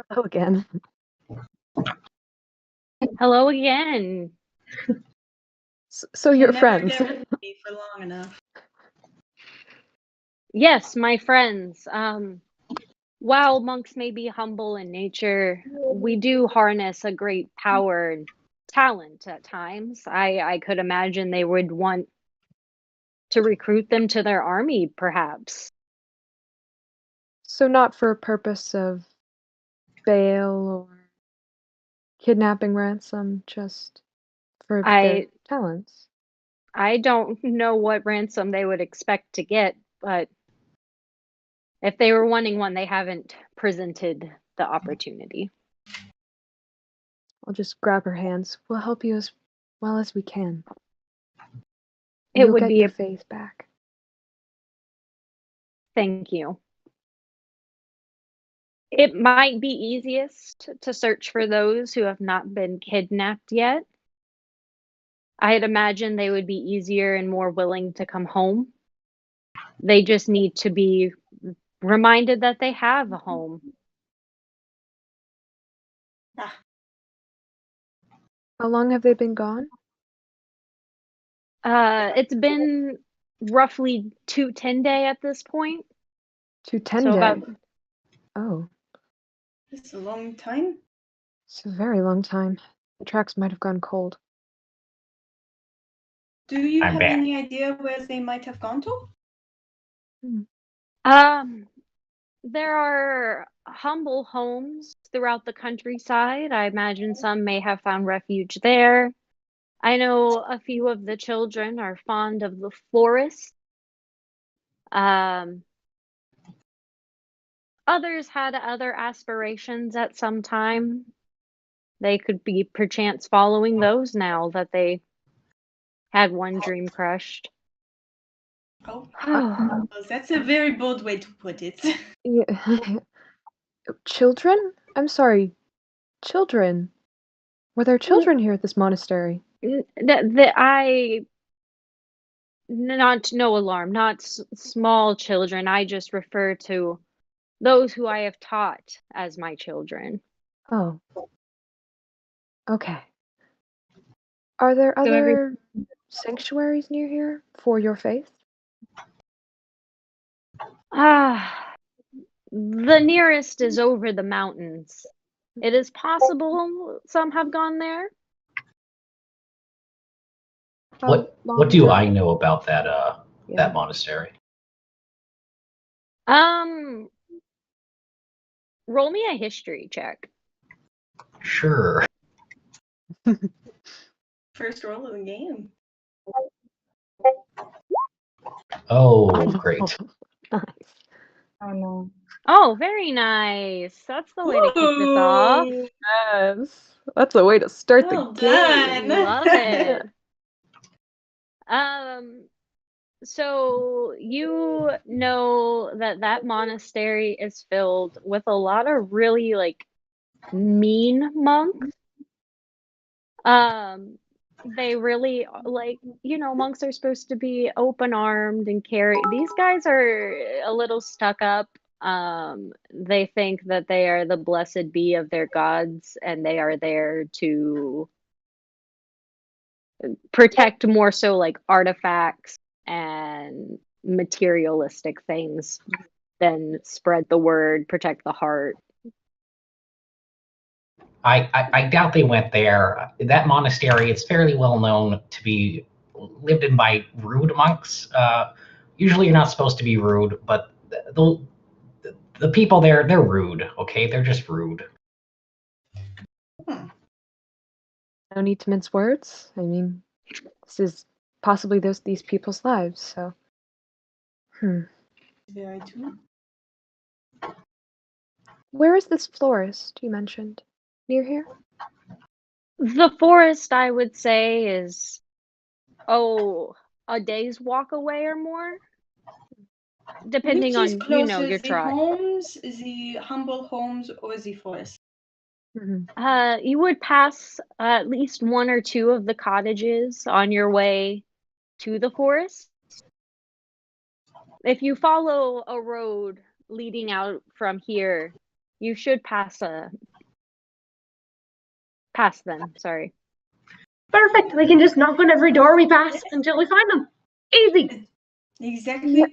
Hello again. Hello again. So you're friends. Never get with me for long enough. Yes, my friends. While monks may be humble in nature, we do harness a great power and talent at times. I could imagine they would want to recruit them to their army, perhaps. So not for a purpose of bail or kidnapping ransom, just for their I talents. I don't know what ransom they would expect to get, but if they were wanting one, they haven't presented the opportunity. I'll just grab her hands. We'll help you as well as we can. It You'll would get be your a faith back. thank you. It might be easiest to search for those who have not been kidnapped yet. I'd imagine they would be easier and more willing to come home. They just need to be reminded that they have a home. Ah, How long have they been gone? It's been roughly 2 10 day at this point. To 10 So day. about Oh, that's a long time. it's a very long time. The tracks might have gone cold. Do you I'm have back. any idea where they might have gone to? there are humble homes throughout the countryside. I imagine some may have found refuge there. I know a few of the children are fond of the forest. Um, Others had other aspirations at some time. They could be perchance following those now that they had one dream crushed. Oh, Oh, well, that's a very bold way to put it. Yeah. Children? I'm sorry. Children. Were there children here at this monastery? not no alarm, not small children. I just refer to those who I have taught as my children. Oh. Okay. Are there So every other sanctuaries near here for your faith? ah, the nearest is over the mountains. It is possible some have gone there. How long What do ago? I know about that Yeah. that monastery? Roll me a history check. Sure. First roll of the game. Oh, great. Nice. Oh no. Oh, very nice. That's the way to kick this off. Ooh, Yes. That's a way to start the well game. done. Love it. So you know that monastery is filled with a lot of really like mean monks. They really like, monks are supposed to be open-armed and carry. These guys are a little stuck up. They think that they are the blessed be of their gods and they are there to protect more so like artifacts and materialistic things than spread the word, protect the heart. I doubt they went there. That monastery, it's fairly well known to be lived in by rude monks. Usually you're not supposed to be rude, but the people there, they're rude, okay? They're just rude. No need to mince words. I mean, this is possibly these people's lives, so. Very true. Where is this florist you mentioned? Near here? The forest, I would say, is a day's walk away or more, depending Which is on closer, your the tribe. homes, the humble homes, or the forest? You would pass at least one or two of the cottages on your way to the forest. If you follow a road leading out from here, You should pass them, sorry. Perfect. We can just knock on every door we pass until we find them. Easy. Exactly. Yeah.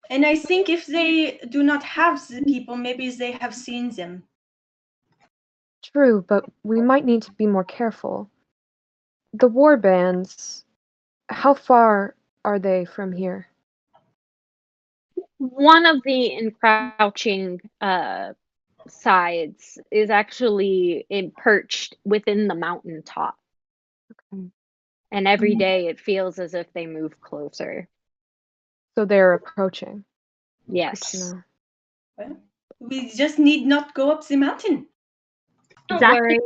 And I think if they do not have the people, maybe they have seen them. True, but we might need to be more careful. The war bands, how far are they from here? One of the encroaching sides is actually perched within the mountaintop. Okay. And every day it feels as if they move closer. So they're approaching. Good to Yes. know. Well, we just need not go up the mountain. Don't Exactly. worry.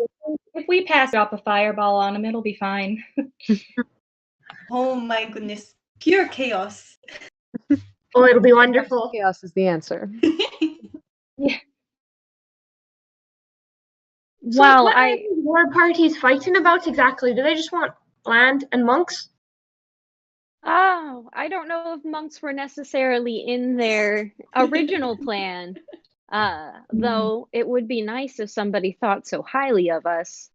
If we drop a fireball on them, it'll be fine. Oh my goodness. Pure chaos. Oh, it'll be wonderful. Chaos is the answer. So Well, what are these war parties fighting about exactly? Do they just want land and monks? I don't know if monks were necessarily in their original plan. Though it would be nice if somebody thought so highly of us.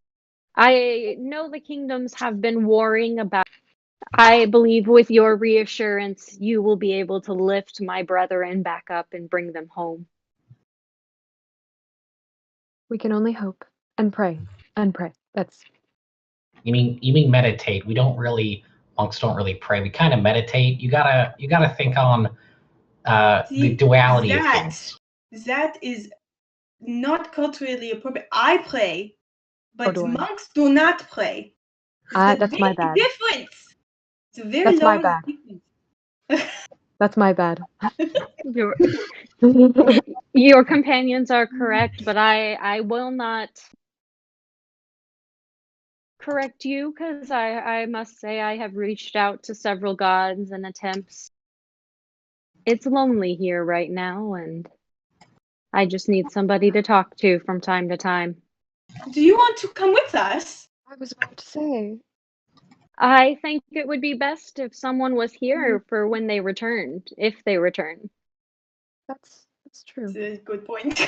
I know the kingdoms have been warring about. I believe with your reassurance, you will be able to lift my brethren back up and bring them home. We can only hope and pray and pray. That's You mean meditate? Monks don't really pray. We kind of meditate. You gotta think on the See, duality of things. That is not culturally appropriate. I pray, but do I. monks do not pray. It's a that's my big bad. difference. It's a very That's my large bad. difference. That's my bad. Your companions are correct, but I will not correct you because I must say I have reached out to several gods and attempts. It's lonely here right now, and I just need somebody to talk to from time to time. Do you want to come with us? I was about to say. I think it would be best if someone was here for when they returned, if they return. That's true. That's a good point.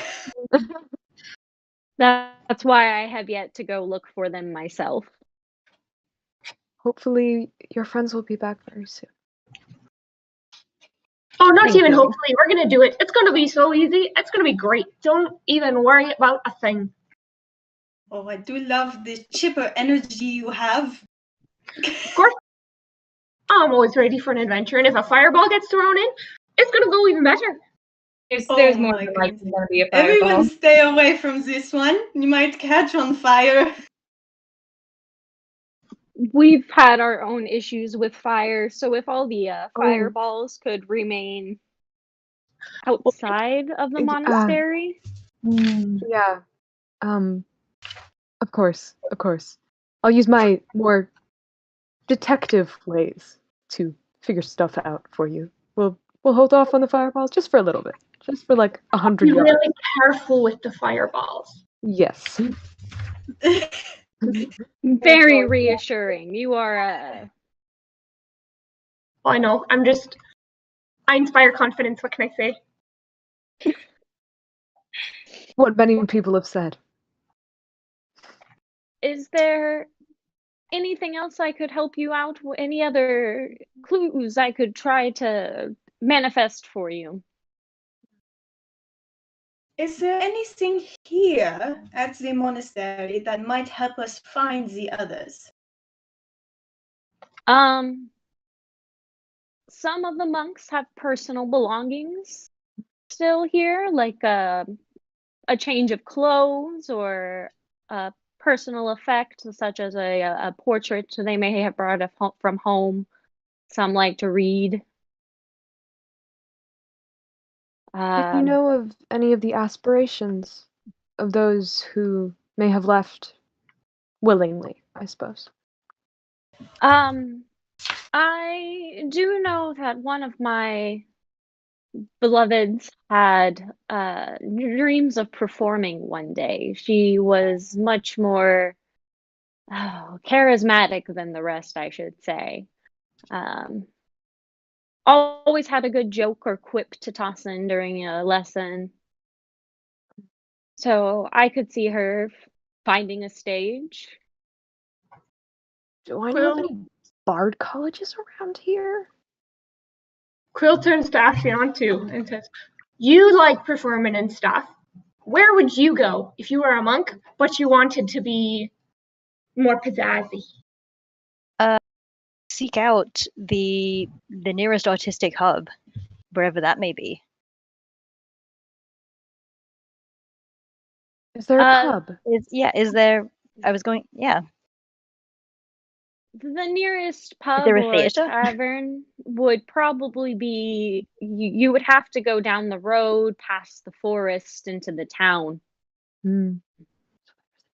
That's why I have yet to go look for them myself. Hopefully your friends will be back very soon. Oh, not Thank even you. hopefully. We're gonna do it. It's gonna be so easy. It's gonna be great. Don't even worry about a thing. Oh, I do love the chipper energy you have. Of course, I'm always ready for an adventure, and if a fireball gets thrown in, it's gonna go even better. There's Oh more my than likely goodness. going to be a fireball. Everyone stay away from this one. You might catch on fire. We've had our own issues with fire, so if all the fireballs could remain outside of the monastery. Yeah. Of course. I'll use my more detective ways to figure stuff out for you. We'll hold off on the fireballs just for a little bit. Just for like 100 Be yards. really careful with the fireballs. Yes. Very reassuring. You are Oh, I know. I inspire confidence. What can I say? What many people have said. Is there anything else I could help you out? Any other clues I could try to manifest for you? Is there anything here at the monastery that might help us find the others? Some of the monks have personal belongings still here, like a change of clothes or a personal effect, such as a portrait they may have brought from home. Some like to read. If you know of any of the aspirations of those who may have left willingly, I suppose. I do know that one of my beloveds had dreams of performing one day. She was much more charismatic than the rest, I should say. Always had a good joke or quip to toss in during a lesson. So I could see her finding a stage. Do I know of Quill, any bard colleges around here? Quill turns to Ashion too and says, "You like performing and stuff. Where would you go if you were a monk, but you wanted to be more pizzazzy?" Seek out the nearest artistic hub, wherever that may be. Is there a pub? Is there? I was going. Yeah. The nearest pub there a or theatre? tavern would probably be, you would have to go down the road, past the forest, into the town. Hmm.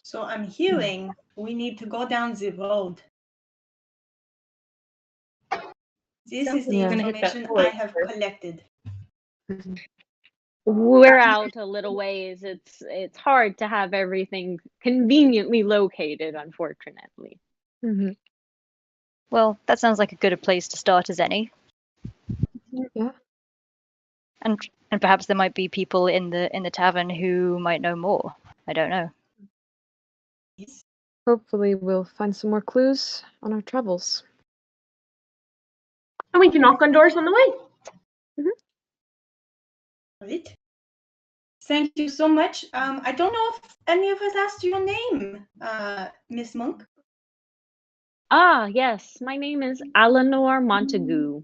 So I'm hearing we need to go down the road. This is the Yeah. Gonna hit that information I forest have first. collected. We're out a little ways. It's hard to have everything conveniently located, unfortunately. Mhm. Well, that sounds like a good a place to start as any. Yeah. And perhaps there might be people in the tavern who might know more. I don't know. Yes. Hopefully we'll find some more clues on our travels. And we can knock on doors on the way. Right. Thank you so much. I don't know if any of us asked your name, Miss Monk. Ah, yes, my name is Eleanor Montague.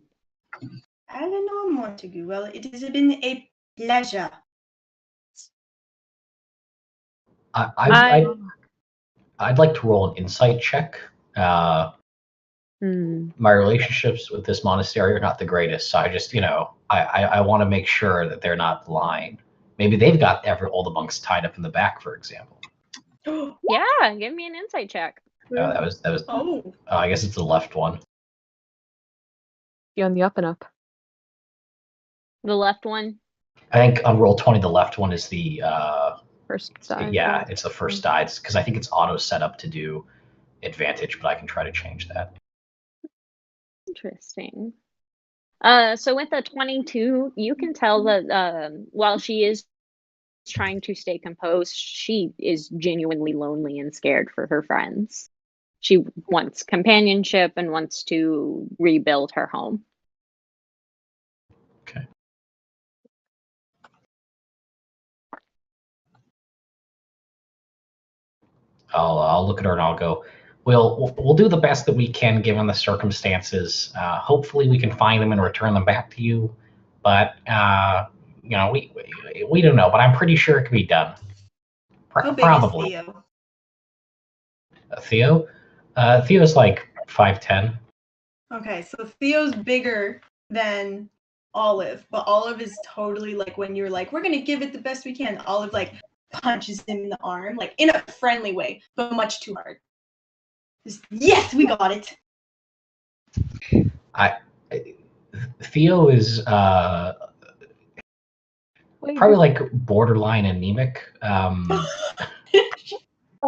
Eleanor Montague. Well, it has been a pleasure. I'd like to roll an insight check. My relationships with this monastery are not the greatest, so I just, I want to make sure that they're not lying. Maybe they've got all the monks tied up in the back, for example. Yeah, give me an insight check. That was. Oh. I guess it's the left one. Be on the up and up. The left one. I think on roll 20, the left one is the. First die. Yeah, it's the first die because I think it's auto set up to do advantage, but I can try to change that. Interesting. So with the 22, you can tell that while she is trying to stay composed, she is genuinely lonely and scared for her friends. She wants companionship and wants to rebuild her home. Okay. I'll look at her and I'll go, we'll do the best that we can given the circumstances. Hopefully we can find them and return them back to you. But we don't know. But I'm pretty sure it can be done. How big Probably. is Theo? Theo? Theo's like 5'10". Okay, so Theo's bigger than Olive, but Olive is totally like when you're like, we're gonna give it the best we can. Olive like punches him in the arm, like in a friendly way, but much too hard. Just, yes, we got it. Theo is probably like borderline anemic. Oh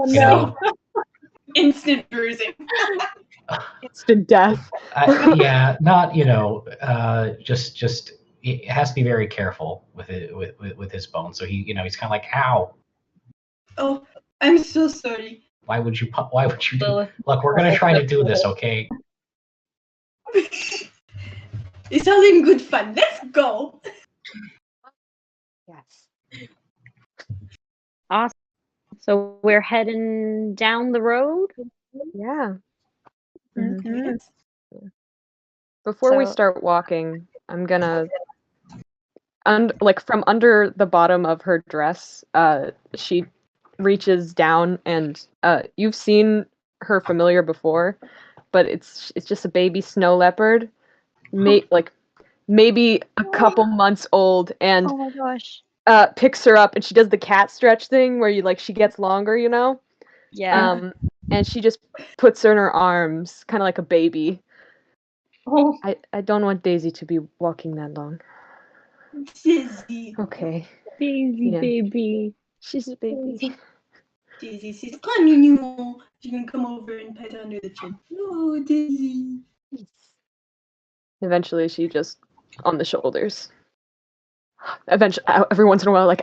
You know, Instant bruising. Instant death. yeah, not just it has to be very careful with it with his bones. So he's kind of like, ow. Oh, I'm so sorry. Why would you do? Look, we're gonna try to do this, okay? It's all in good fun. Let's go. Yes. Awesome. So we're heading down the road. Yeah. Mm-hmm. Before we So- start walking, I'm gonna, from under the bottom of her dress, she reaches down and you've seen her familiar before, but it's just a baby snow leopard, maybe a couple months old, and Oh my gosh. picks her up and she does the cat stretch thing where she gets longer, Yeah. and she just puts her in her arms, kind of like a baby. Oh, I don't want Daisy to be walking that long. Daisy. Okay. Daisy, Yeah. baby. She's a baby. Daisy says, come, you can come over and pet her under the chin. Oh, Daisy. Eventually, she just on the shoulders. Eventually, every once in a while,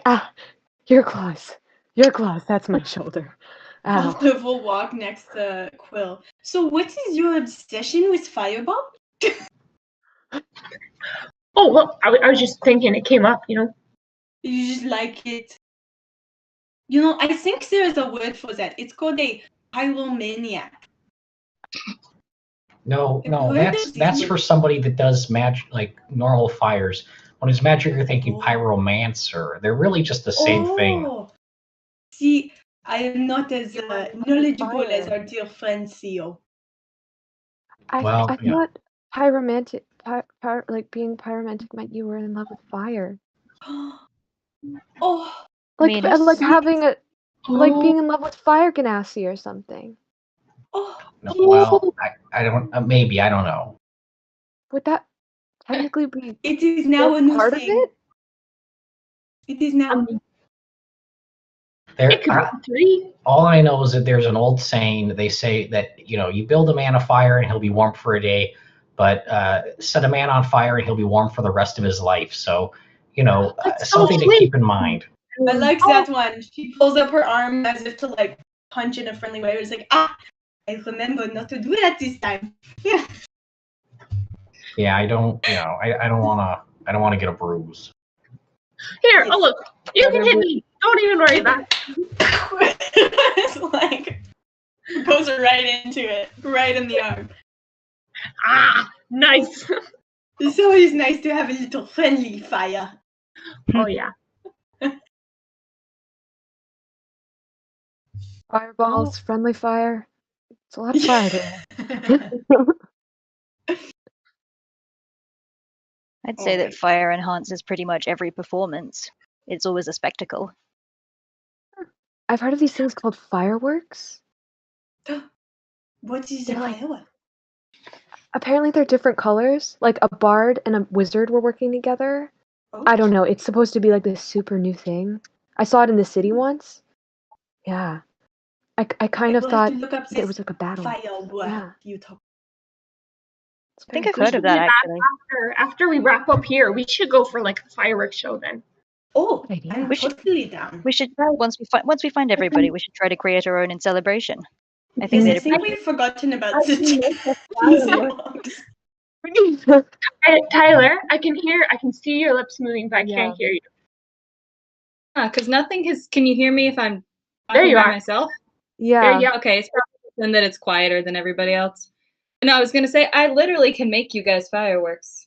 your claws. You're close. That's my shoulder. Ow. Olive will walk next to Quill. So what is your obsession with Fireball? Oh, well, I was just thinking it came up, you know. You just like it. You know, I think there's a word for that. It's called a pyromaniac. No, I've no, heard that's of these that's words. for somebody that does magic, like normal fires. When it's magic, you're thinking Oh. pyromancer. They're really just the same thing. Oh, see, I am not as You were in love with knowledgeable as fire. our dear friend Theo. Well, I yeah. thought pyromantic, like being pyromantic meant you were in love with fire. Oh, Like, mean, like yes. having a, like Oh, being in love with fire ganassi or something. Oh, No, yes. well, I don't. Maybe I don't know. Would that technically be It is now a new part of thing. it? It is now. it There, could be 3. all I know is that there's an old saying. They say that you build a man a fire and he'll be warm for a day, but set a man on fire and he'll be warm for the rest of his life. So, That's so something to sweet. keep in mind. I like that one. She pulls up her arm as if to like punch in a friendly way. It's like, I remember not to do that this time. Yeah, I don't. I don't want to get a bruise. Here, Yes. oh look, you can hit me. Don't even worry about it. It's like goes right into it, right in the arm. Ah, nice. It's always nice to have a little friendly fire. Oh yeah. Fireballs, friendly fire. It's a lot of fire there. I'd say that fire enhances pretty much every performance. It's always a spectacle. I've heard of these things called fireworks. What is They're a like- firework? Apparently they're different colors. Like a bard and a wizard were working together. Oh. I don't know. It's supposed to be like this super new thing. I saw it in the city once. Yeah. I kind of We'll have thought to look up there this was like a battle. firework Yeah. you talk. I think very I've cool. heard of that actually. After we wrap up here, we should go for like a fireworks show then. Oh, Good idea. I'm We should- totally down. We should once we find everybody, we should try to create our own in celebration. I think Yes, I they'd think we've forgotten about I can such make a firework. Tyler, I can see your lips moving, but I Yeah. can't hear you. Because nothing has. Can you hear me if I'm There talking you by are. myself? There Yeah. you go. Okay, it's probably then that it's quieter than everybody else. No, I was gonna say I literally can make you guys fireworks.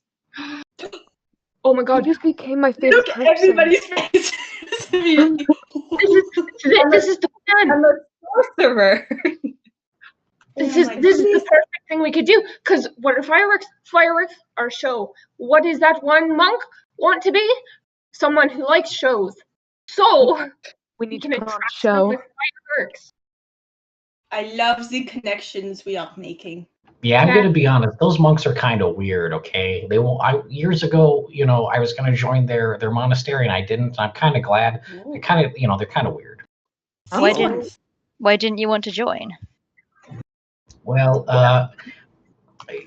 Oh my You god. just became my favorite Look at person. everybody's face. Immediately. This is the plan. I'm a sorcerer. This Oh is my the goodness. perfect thing we could do. Because what are fireworks are a show. What does that one monk want to be? Someone who likes shows. So We we need can to put on a attract them show. with fireworks. I love the connections we are making. Yeah, I'm Yeah. gonna be honest. Those monks are kind of weird. Okay, they won't. Years ago, I was gonna join their monastery and I didn't. I'm kind of glad. They're kind of, they're kind of weird. Why These didn't- ones. Why didn't you want to join? Well,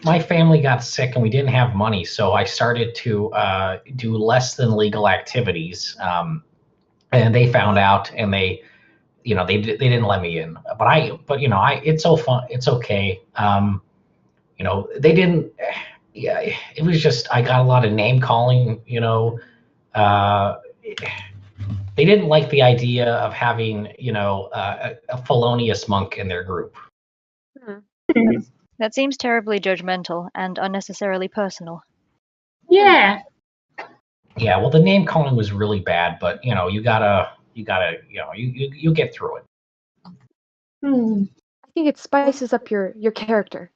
my family got sick and we didn't have money, so I started to do less than legal activities. And they found out, and they didn't let me in. But it's so fun. It's okay. They didn't. Yeah, it was just I got a lot of name calling. They didn't like the idea of having a felonious monk in their group. That seems terribly judgmental and unnecessarily personal. Yeah. Yeah, well, the name calling was really bad, but you gotta you get through it. I think it spices up your character.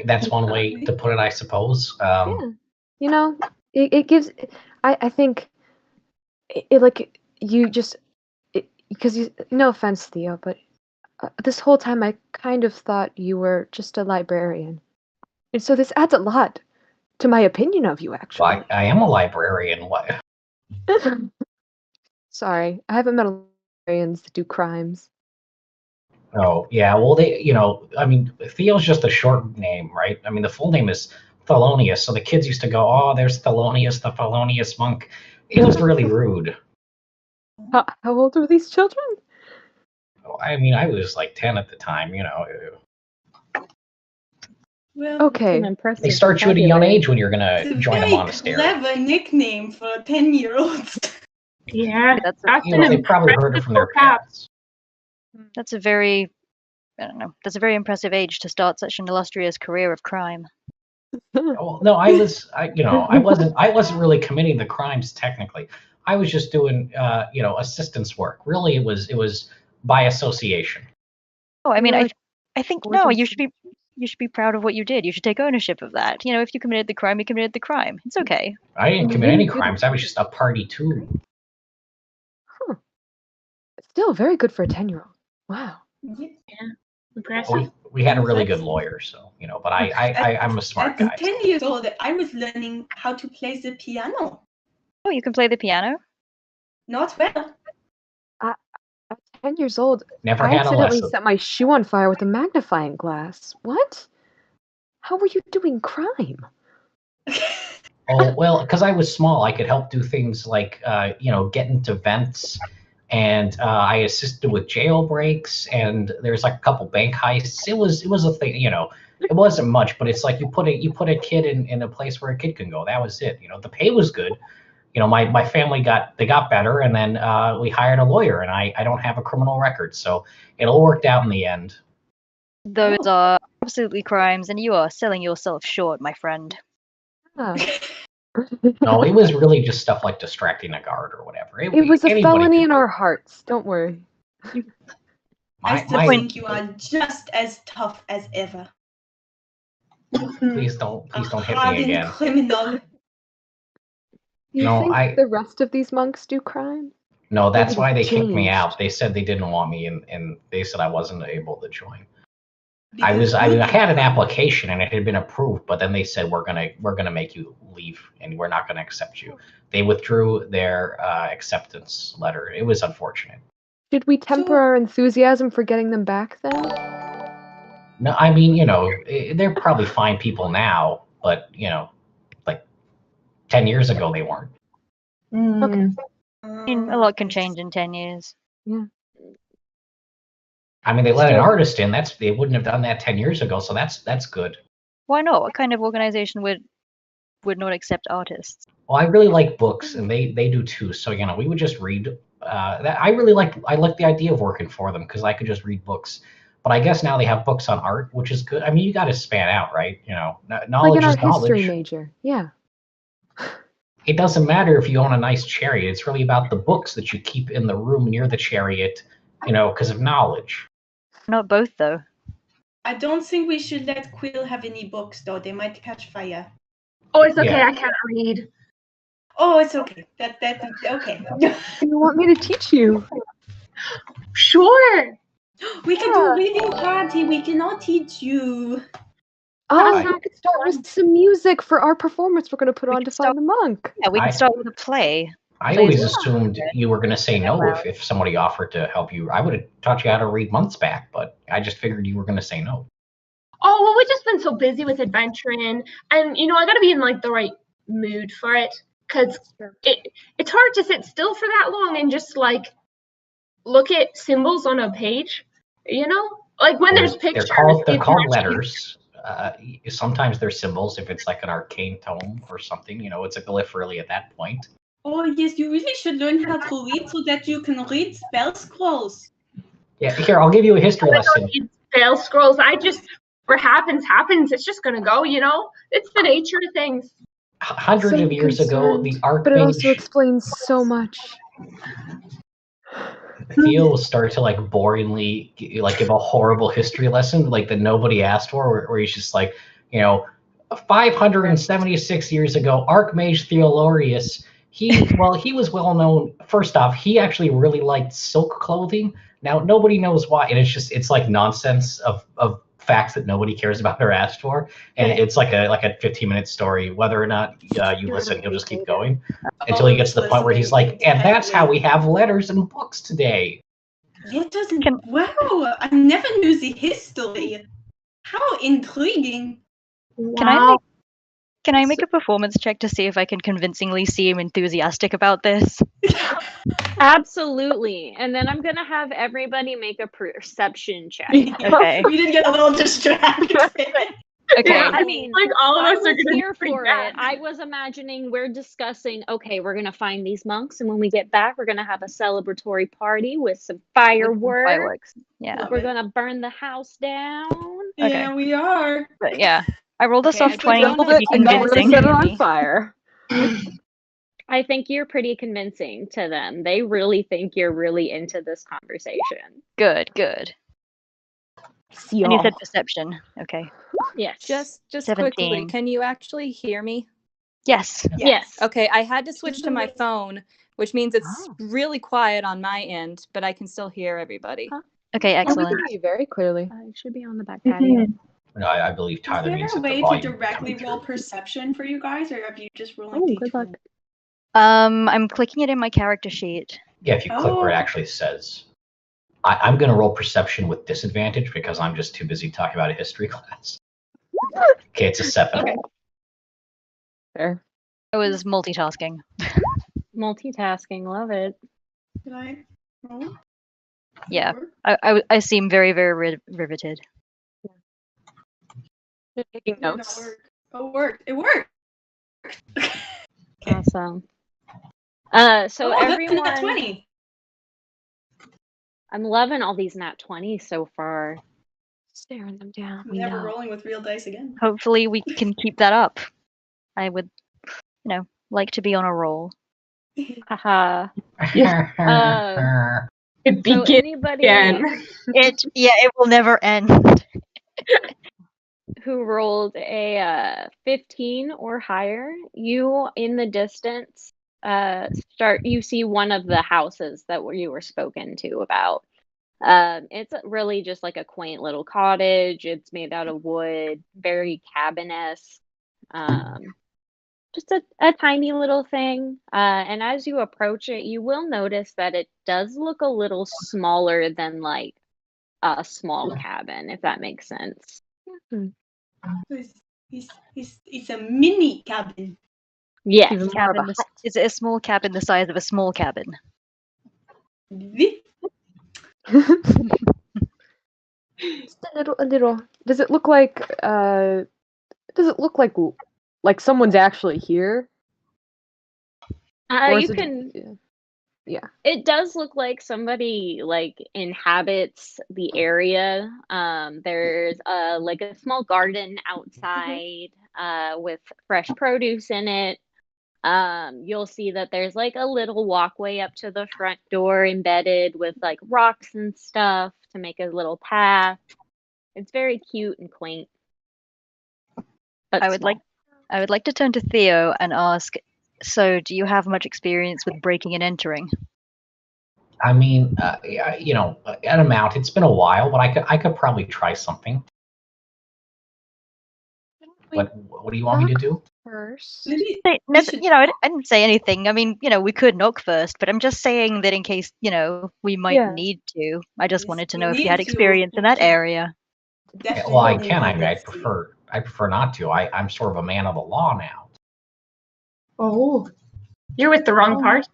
That's one way to put it, I suppose. Yeah. It gives. I think it like you just because no offense, Theo, but this whole time I kind of thought you were just a librarian, and so this adds a lot to my opinion of you. Actually, Well, I am a librarian. What? Sorry, I haven't met librarians that do crimes. Oh, yeah. Well, I mean, Theo's just a short name, right? I mean, the full name is Thelonious, so the kids used to go, "Oh, there's Thelonious, the felonious monk." It was really rude. How old were these children? I mean, I was like 10 at the time, you know. Well, It's Okay. an impressive They start you at a young vocabulary. age when you're gonna it's a join a very monastery. clever nickname for 10-year-olds. Yeah, That's that's You know, an they probably heard it from their impressive vocab. parents. that's a very, I don't know, that's a very impressive age to start such an illustrious career of crime. Well, no, I wasn't really committing the crimes technically. I was just doing, assistance work. Really, it was by association. Oh, I You mean, were, I, like, I think no, forging you should be proud of what you did. You should take ownership of that. You know, if you committed the crime, you committed the crime. It's okay. I didn't And you commit any didn't do the crimes. I was just a party too. Huh. Still very good for a 10-year-old. Wow. Yeah. Impressive. We had a really good Impressive. lawyer, so but I'm a smart At guy. 10 years old, I was learning how to play the piano. Oh, you can play the piano? Not well. At 10 years old, Never I had a accidentally lesson. set my shoe on fire with a magnifying glass. What? How were you doing crime? Oh, well, because I was small, I could help do things like, get into vents, and I assisted with jailbreaks, and there's like a couple bank heists. It was a thing, It wasn't much, but it's like you put a kid in a place where a kid can go. That was it. The pay was good. My family got better, and then we hired a lawyer, and I don't have a criminal record, so it all worked out in the end. Those Oh. are absolutely crimes, and you are selling yourself short, my friend. Ah. No, it was really just stuff like distracting a guard or whatever. It was a Anybody felony could in do it. our hearts. Don't worry. I still My- think you are just as tough as ever. Please don't A hit me hardened again. criminal. Do you No, think the rest of these monks do crime? No, that's Maybe why they they've kicked me changed. out. They said they didn't want me, and they said I wasn't able to join. Because I you had an did. application and it had been approved, but then they said we're gonna make you leave and we're not gonna accept you. They withdrew their acceptance letter. It was unfortunate. Should we temper our enthusiasm for getting them back then? No, I mean, they're probably fine people now, but like 10 years ago they weren't. Okay. I mean, a lot can change in 10 years. Yeah. I mean, they let an Still- artist in. They wouldn't have done that 10 years ago, so that's good. Why not? What kind of organization would not accept artists? Well, I really like books, and they do too. So we would just read. I like the idea of working for them because I could just read books. But I guess now they have books on art, which is good. I mean, you got to span out, right? Like Knowledge an is art history knowledge. major. Yeah. It doesn't matter if you own a nice chariot. It's really about the books that you keep in the room near the chariot, because of knowledge. Not both, though. I don't think we should let Quill have any books, though. They might catch fire. Oh, it's okay. Yeah. I can't read. Oh, it's okay. That's okay. You want me to teach you? Sure. We can do a reading party. We cannot teach you. Oh, I- we could start with some music for our performance we're going to put on could to start- find the monk. Yeah, we I- can start with a play. I Please. always assumed you were going to say no if somebody offered to help you. I would have taught you how to read months back, but I just figured you were going to say no. Oh, well, we've just been so busy with adventuring, and I gotta be in like the right mood for it, because it's hard to sit still for that long and just like look at symbols on a page, like when there's pictures. They're it's called actually- letters. Sometimes they're symbols if it's like an arcane tome or something. It's a glyph really at that point. Oh, yes, you really should learn how to read so that you can read spell scrolls. Yeah, here, I'll give you a history I lesson. don't need spell scrolls. Where happens. It's just gonna go. It's the nature of things. Hundreds So of years ago, the concerned, but it also Archmage explains so much. Theo started to like boringly like give a horrible history lesson like that nobody asked for, where he's just like, 576 years ago, Archmage Theolorius, he was well known. First off, he actually really liked silk clothing. Now nobody knows why, and it's like nonsense of facts that nobody cares about or asked for, and it's like a 15-minute story. Whether or not you listen, he'll just keep going until he gets to the point where he's like, and that's how we have letters and books today. That doesn't. Wow, I never knew the history. How intriguing. Can I Can I make a performance check to see if I can convincingly seem enthusiastic about this? Absolutely. And then I'm going to have everybody make a perception check. Okay. We did get a little distracted. Okay. Yeah, I mean, like all of I us are was gonna here be pretty for bad. it. I was imagining we're discussing, okay, we're going to find these monks, and when we get back, we're going to have a celebratory party with some fireworks. Fireworks. Yeah. Love We're it. going to burn the house down. Yeah, we are. But yeah. I rolled a Okay, soft I 20 don't to know be if and then we're gonna convincing. set it Hear on me. fire. I think you're pretty convincing to them. They really think you're really into this conversation. Good, good. See And you said y'all. perception. Okay. Yes. Just 17. quickly, can you actually hear me? Yes. Yes. Okay, I had to switch to my phone, which means it's Oh. really quiet on my end, but I can still hear everybody. Huh? Okay, I can excellent. hear you very clearly. It should be on the back patio. No, I believe Is Tyler there means a that the way to volume directly coming roll through. perception for you guys, or have you just rolling Oh, D20? good luck. I'm clicking it in my character sheet. Yeah, if you click where it Oh. actually says. I'm going to roll perception with disadvantage because I'm just too busy talking about a history class. Okay, it's a 7. Okay. Fair. I was multitasking. Multitasking, love it. Did I roll? Yeah. Or- I seem very, very riveted. Just taking Did not notes. work. Oh, it worked. It worked. Okay. Awesome. So That's a everyone, nat 20. I'm loving all these nat 20s so far. Staring them down. I'm We never know. rolling with real dice again. Hopefully we can keep that up. I would, like to be on a roll. Haha. It So begins anybody again. It will never end. who rolled a 15 or higher, you in the distance you see one of the houses that you were spoken to about. It's really just like a quaint little cottage. It's made out of wood, very cabin-esque. Just a tiny little thing. And as you approach it, you will notice that it does look a little smaller than like a small cabin, if that makes sense. It's a mini cabin. Yes. Even more of a Cabin. Is it a small cabin the size of a small cabin? Just a little. Does it look like like someone's actually here? Or You is it- can. Yeah. It does look like somebody like inhabits the area. There's like a small garden outside with fresh produce in it. You'll see that there's like a little walkway up to the front door embedded with like rocks and stuff to make a little path. It's very cute and quaint. But I would like to turn to Theo and ask, so do you have much experience with breaking and entering? I mean, at amount, it's been a while, but I could probably try something. What do you want me to do? First. Maybe I we should- didn't say anything. I mean, we could knock first, but I'm just saying that in case, we might Yeah. need to. I just Yes, wanted to we know if you need had to, experience in that okay. area. Yeah, well, I Definitely can. I mean, I needed to. prefer not to. I'm sort of a man of the law now. Oh, you're with the wrong part.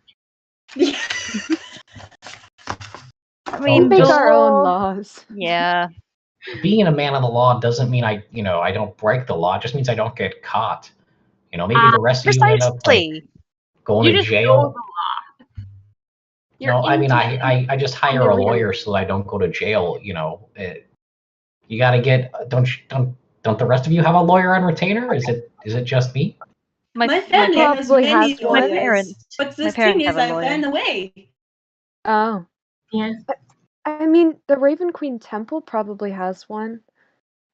I We mean, make the our own law. laws. Yeah. Being a man of the law doesn't mean I don't break the law. It just means I don't get caught. Maybe the rest of you end up like Precisely. going You to just know jail. the law. You're No, I mean, into I just hire a lawyer so I don't go to jail. You got to get. Don't the rest of you have a lawyer on retainer? Is it just me? My family has Probably many has one. lawyers, parents- but the my thing parents is, have a I lawyer. ran away. Oh. Yeah. I mean, the Raven Queen Temple probably has one,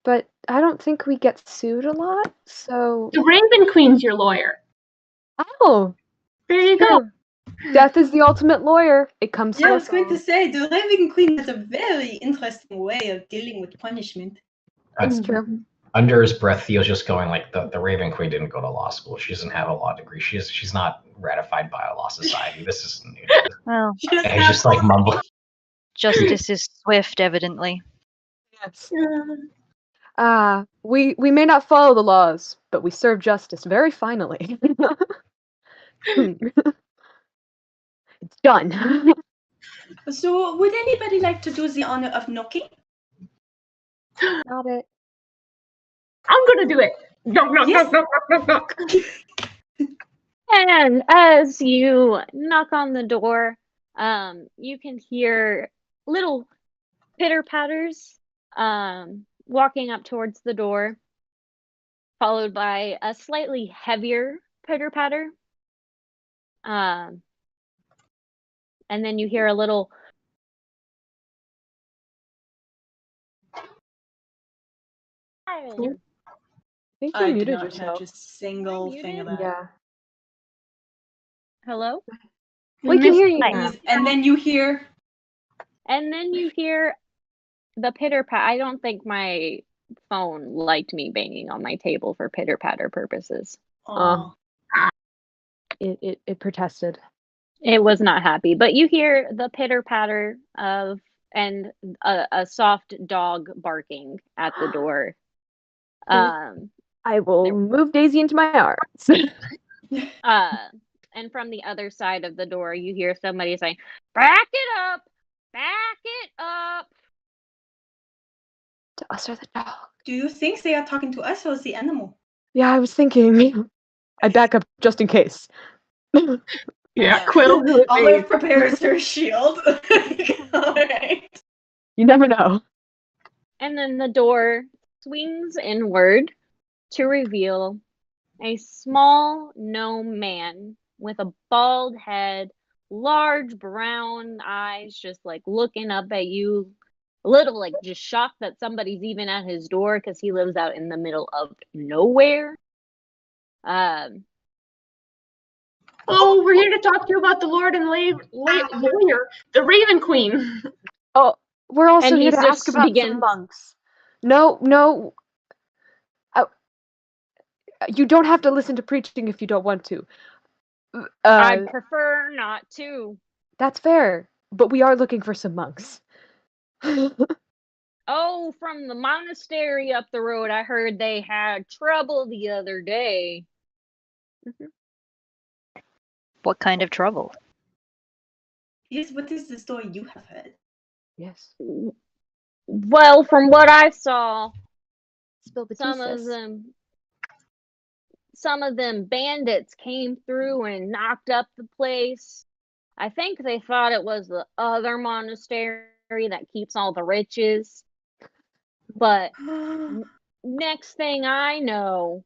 but I don't think we get sued a lot, so. The Raven Queen's your lawyer. Oh, There you go. true. Death is the ultimate lawyer. It comes Yeah, I to was us going all. to say, the Living Queen has a very interesting way of dealing with punishment. That's true. Under his breath, Theo's just going like the Raven Queen didn't go to law school. She doesn't have a law degree. She's not ratified by a law society. This is. Well, She doesn't He's have just like mumbling. justice is swift, evidently. Yes. We may not follow the laws, but we serve justice very finally. It's done. So, would anybody like to do the honor of knocking? Got it. I'm gonna do it. Knock, knock, Yes. knock, knock, knock, knock, knock. And as you knock on the door, you can hear little pitter patters walking up towards the door, followed by a slightly heavier pitter patter. And then you hear a little. I think you I did muted not yourself. catch a single thing of that. Yeah. Hello? We can hear you Nice. now. And then you hear. And then you hear the pitter pat. I don't think my phone liked me banging on my table for pitter patter purposes. Oh. It protested. It was not happy, but you hear the pitter patter of and a soft dog barking at the door. I will move Daisy into my arms. And from the other side of the door, you hear somebody saying, "Back it up! Back it up!" To us or the dog? Do you think they are talking to us or the animal? Yeah, I was thinking. I back up just in case. Yeah, Quill. who it Olive is. prepares her shield. Alright. You never know. And then the door swings inward to reveal a small gnome man with a bald head, large brown eyes, just like looking up at you, a little like just shocked that somebody's even at his door because he lives out in the middle of nowhere. Oh, we're here to talk to you about the Lord and Lawyer, the Raven Queen. Oh, we're also And here he to ask just about begins- some monks. No. You don't have to listen to preaching if you don't want to. I prefer not to. That's fair, but we are looking for some monks. Oh, from the monastery up the road, I heard they had trouble the other day. What kind of trouble? Yes, what is the story you have heard? Yes. Well, from what I saw, Spill the tea, some of them bandits came through and knocked up the place. I think they thought it was the other monastery that keeps all the riches. But next thing I know,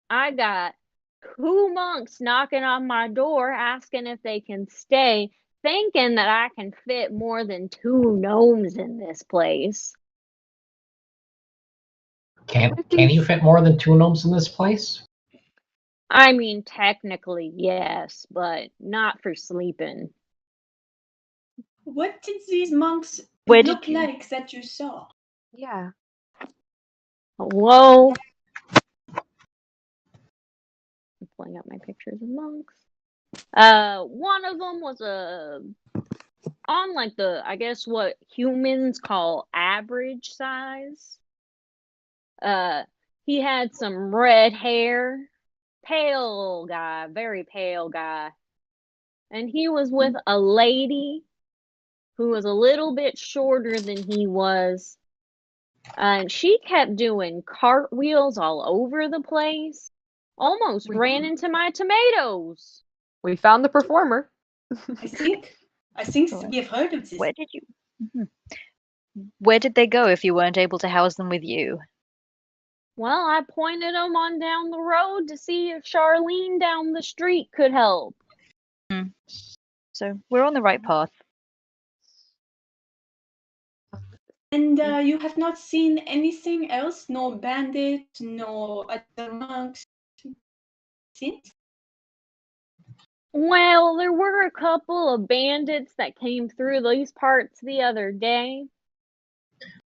I got 2 monks knocking on my door asking if they can stay, thinking that I can fit more than 2 gnomes in this place. Can you fit more than 2 gnomes in this place? I mean, technically, yes, but not for sleeping. What did these monks Where look did you- like that you saw? Yeah. Hello? I'm pulling up my pictures of monks. One of them was on like the, I guess what humans call average size. He had some red hair, pale guy, very pale guy. And he was with a lady who was a little bit shorter than he was. And she kept doing cartwheels all over the place. Almost ran into my tomatoes. We found the performer. I think we have heard of this. Where did you? Where did they go if you weren't able to house them with you? Well, I pointed them on down the road to see if Charlene down the street could help. So we're on the right path. And you have not seen anything else? No bandits, no other monks since? Well, there were a couple of bandits that came through these parts the other day.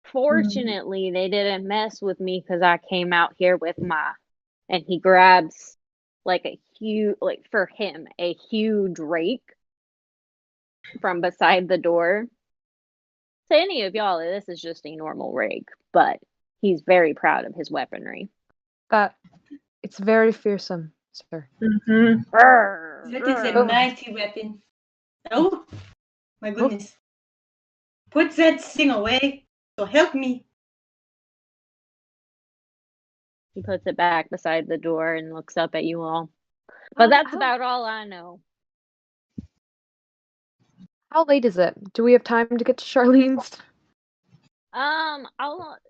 Fortunately, they didn't mess with me because I came out here with and he grabs like a huge, like for him, a huge rake from beside the door. To any of y'all, this is just a normal rake, but he's very proud of his weaponry. It's very fearsome, sir. Mm-hmm. That is a Oh. mighty weapon. Oh, my goodness. Put that thing away. So help me. He puts it back beside the door and looks up at you all. But that's about all I know. How late is it? Do we have time to get to Charlene's? I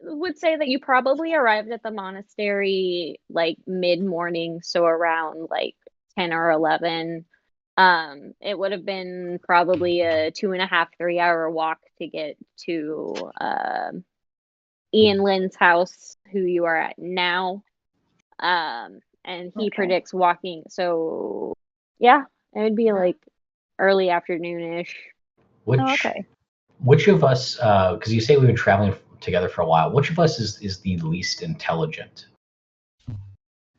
would say that you probably arrived at the monastery like mid-morning, so around like 10 or 11. It would have been probably a 2.5, 3-hour walk to get to Ian Lynn's house, who you are at now. And he predicts walking. So yeah, it would be like early afternoon-ish. Which of us, because you say we've been traveling together for a while, which of us is the least intelligent?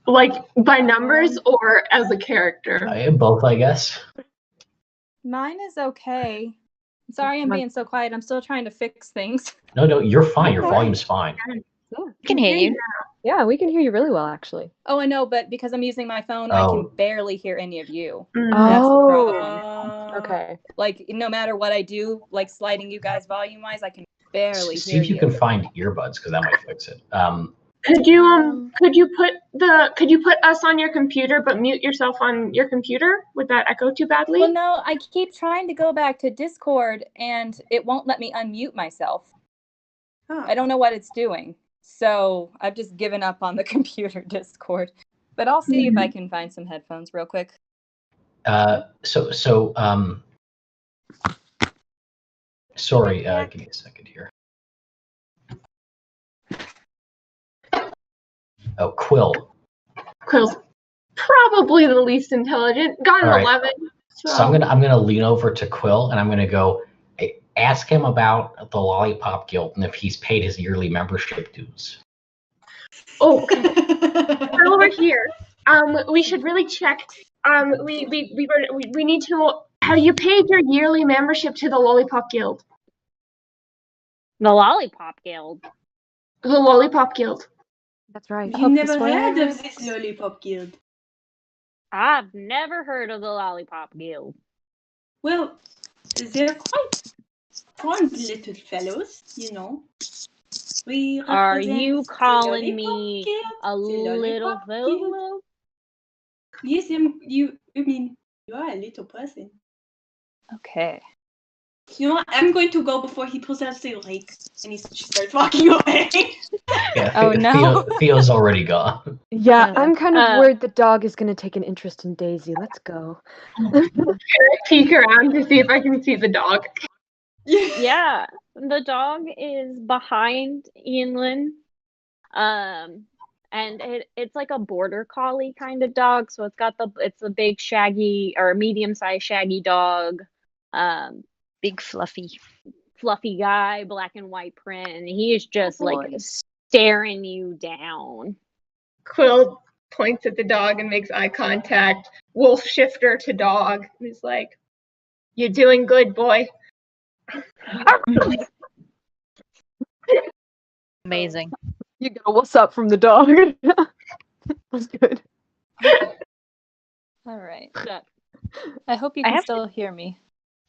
Like by numbers or as a character? Both, I guess. Mine is okay. Sorry I'm being so quiet. I'm still trying to fix things. No, you're fine. Your volume's fine. We can hear you. Yeah, we can hear you really well, actually. Oh, I know, but because I'm using my phone, I can barely hear any of you. Mm. That's the problem. Okay. Like, no matter what I do, like sliding you guys volume-wise, I can barely See hear if you can find earbuds, because that might fix it. Could you put us on your computer but mute yourself on your computer? Would that echo too badly? Well, no, I keep trying to go back to Discord and it won't let me unmute myself. I don't know what it's doing. So I've just given up on the computer Discord. But I'll see if I can find some headphones real quick. Sorry, give me a second here. Oh, Quill. Quill's probably the least intelligent. Got an 11. So I'm gonna lean over to Quill and I'm gonna go ask him about the Lollipop Guild and if he's paid his yearly membership dues. Oh, Quill, over here. We should really check. We need to know, have you paid your yearly membership to the Lollipop Guild? The Lollipop Guild? The Lollipop Guild. That's right. You never heard of this Lollipop Guild? I've never heard of the Lollipop Guild. Well, they're quite fun little fellows, you know. Are you calling me a little fellow? Yes, I mean, you are a little person. Okay. You know what? I'm going to go before he pulls out the rake and he starts walking away. Yeah, oh no. Theo's already gone. Yeah, I'm kind of worried the dog is going to take an interest in Daisy. Let's go. Peek around to see if I can see the dog. Yeah, the dog is behind Ian Lynn. And it's like a border collie kind of dog, so it's a big shaggy or medium-sized shaggy dog. Big fluffy guy, black and white print, and he is just like staring you down. Quill points at the dog and makes eye contact. Wolf shifter to dog. He's like, "You're doing good, boy." Amazing. You got a what's up from the dog. That's good. All right. I hope you can still hear me.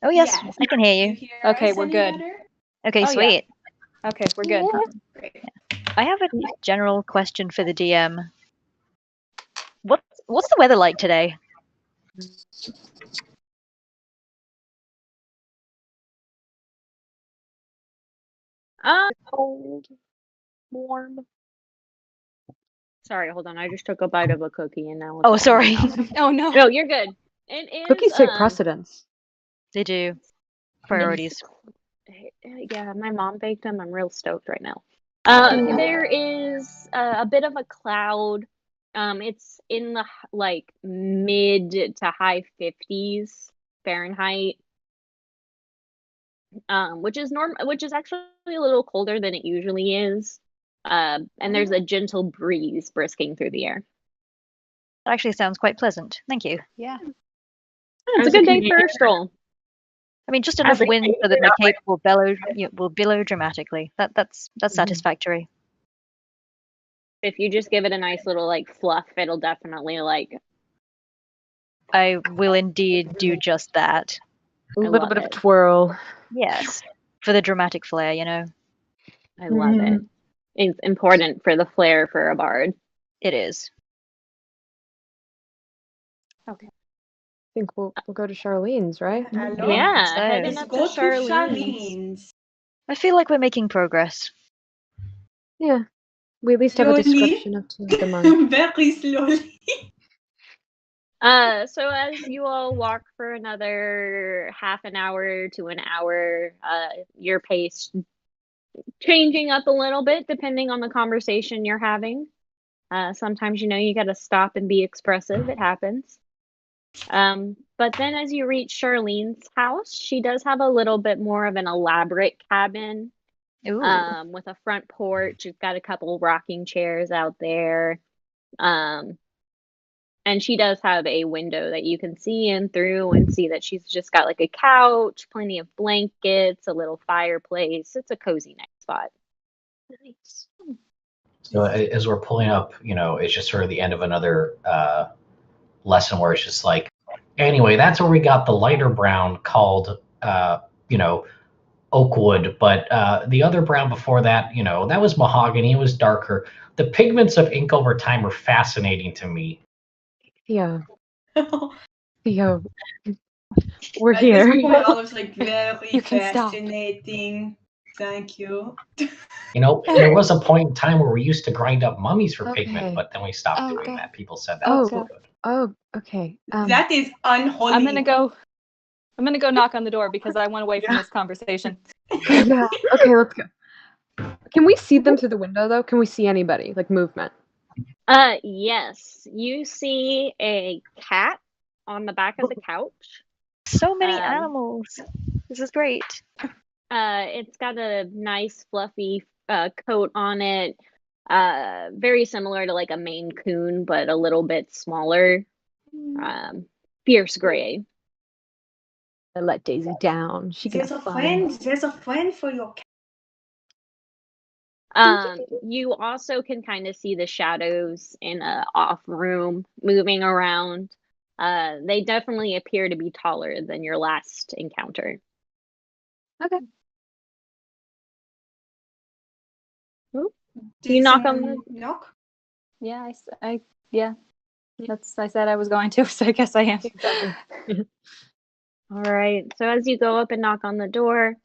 Oh yes, I can hear you. Okay, we're good. Okay, sweet. Yeah. Okay, we're good. Great. I have a general question for the DM. What's the weather like today? Cold, warm. Sorry, hold on. I just took a bite of a cookie and now. Oh, sorry. Oh no. No, you're good. It is. Cookies take precedence. They do. Priorities. Yeah, my mom baked them. I'm real stoked right now. There is a bit of a cloud. It's in the like mid to high 50s Fahrenheit. Which is actually a little colder than it usually is. And there's a gentle breeze brisking through the air. That actually sounds quite pleasant. Thank you. Yeah. It's a good day for a stroll. I mean, just enough wind so that the cape will billow dramatically. That's satisfactory. If you just give it a nice little like fluff, it'll definitely like. I will indeed do just that. A I little love bit of it. twirl. Yes. For the dramatic flair, you know. I love it. It's important for the flair for a bard. It is. Okay. I think we'll go to Charlene's, right? Hello? Yeah, So- heading Let's up go to to Charlene's. Charlene's. I feel like we're making progress. Yeah. We at least have a Slowly. description of two of the monks. Very slowly. So as you all walk for another half an hour to an hour, your pace changing up a little bit depending on the conversation you're having. Sometimes you got to stop and be expressive. It happens. But then as you reach Charlene's house, she does have a little bit more of an elaborate cabin. Ooh. With a front porch. You've got a couple rocking chairs out there. And she does have a window that you can see in through and see that she's just got like a couch, plenty of blankets, a little fireplace. It's a cozy night spot. Nice. So as we're pulling up, it's just sort of the end of another lesson where it's just like, anyway, that's where we got the lighter brown called, oakwood. But the other brown before that, that was mahogany. It was darker. The pigments of ink over time are fascinating to me. Theo, we're At here. this point, Olive's like, very You can stop. fascinating. Thank you. There was a point in time where we used to grind up mummies for pigment, Okay. but then we stopped Oh, doing God. that. People said that Oh, was no good. Oh, okay. That is unholy. I'm gonna go knock on the door because I went away from this conversation. Yeah. Okay, let's go. Can we see them through the window though? Can we see anybody? Like movement? Yes. You see a cat on the back of the couch. So many Um, animals. This is great. It's got a nice fluffy coat on it. Very similar to like a Maine Coon, but a little bit smaller. Fierce gray. I let Daisy down. She can There's a have fun. friend. There's a friend for your cat. You also can kind of see the shadows in a off room moving around. They definitely appear to be taller than your last encounter. Okay. Do you knock on the knock? Yeah, I said I was going to, so I guess I am. Exactly. All right. So as you go up and knock on the door,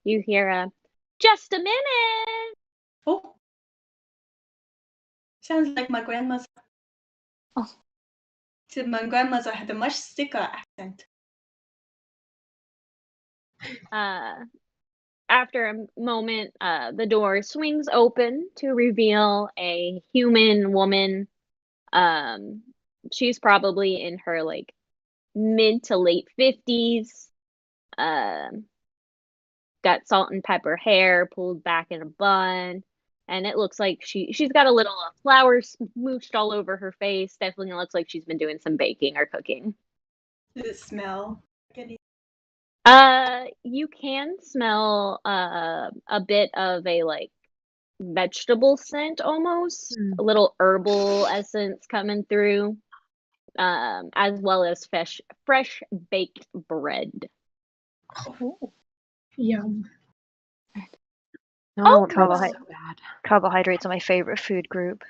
you hear a "Just a minute." Oh. Sounds like my grandmother. Oh. So my grandmother had a much thicker accent. After a moment, the door swings open to reveal a human woman. She's probably in her like mid to late 50s. Got salt and pepper hair pulled back in a bun. And it looks like she's got a little flour smooched all over her face. Definitely looks like she's been doing some baking or cooking. Does it smell? You can smell a bit of a like vegetable scent almost, a little herbal essence coming through, as well as fresh baked bread. Yum. No, Okay. that's so bad. Carbohydrates are my favorite food group.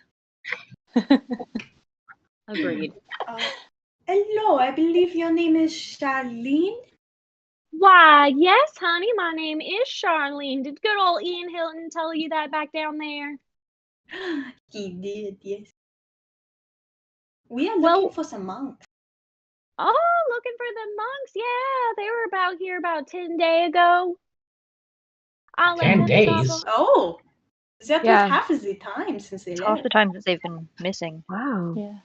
Agreed. Hello, I believe your name is Charlene. Why, yes, honey, my name is Charlene. Did good old Ian Hilton tell you that back down there? He did, yes. We are looking for some monks. Oh, looking for the monks. Yeah, they were about here about 10 days ago. I'll let 10 them days? stop. Oh, that Yeah. was half of the time since they It's half left. the time that they've been missing. Wow. Yeah.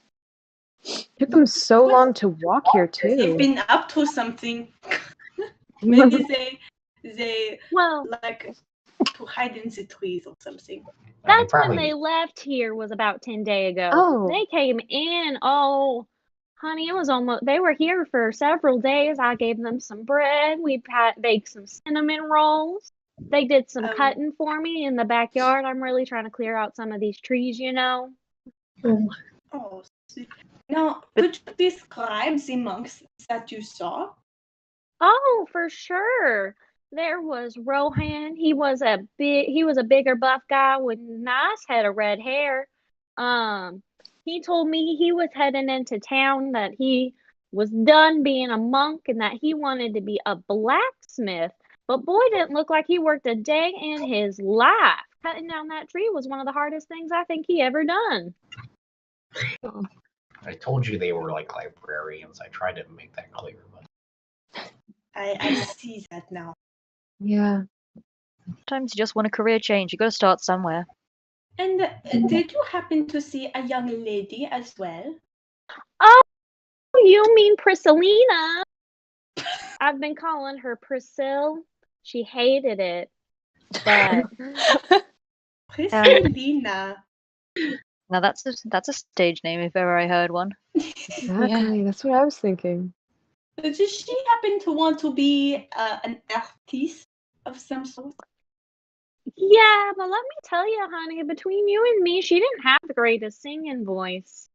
Took them so long to walk here They've too. been up to something. Maybe they Well, like to hide in the trees or something. that's probably- when they left here was about 10 days ago. Oh. They came in. Oh, honey, it was almost, they were here for several days. I gave them some bread. We baked some cinnamon rolls. They did some Um, cutting for me in the backyard. I'm really trying to clear out some of these trees, you know. Oh, sweet. Now, could you describe the monks that you saw? Oh, for sure. There was Rohan. He was a bigger buff guy with nice head of red hair. He told me he was heading into town, that he was done being a monk and that he wanted to be a blacksmith. But boy, didn't look like he worked a day in his life. Cutting down that tree was one of the hardest things I think he ever done. I told you they were like librarians. I tried to make that clear, but I see that now. Yeah. Sometimes you just want a career change. You got to start somewhere. And did you happen to see a young lady as well? Oh, you mean Priscillina? I've been calling her Priscilla. She hated it, but Priscillina. Now that's a stage name if ever I heard one. Exactly. That's what I was thinking. Does she happen to want to be an artist of some sort? yeah, but let me tell you, honey, between you and me, she didn't have the greatest singing voice.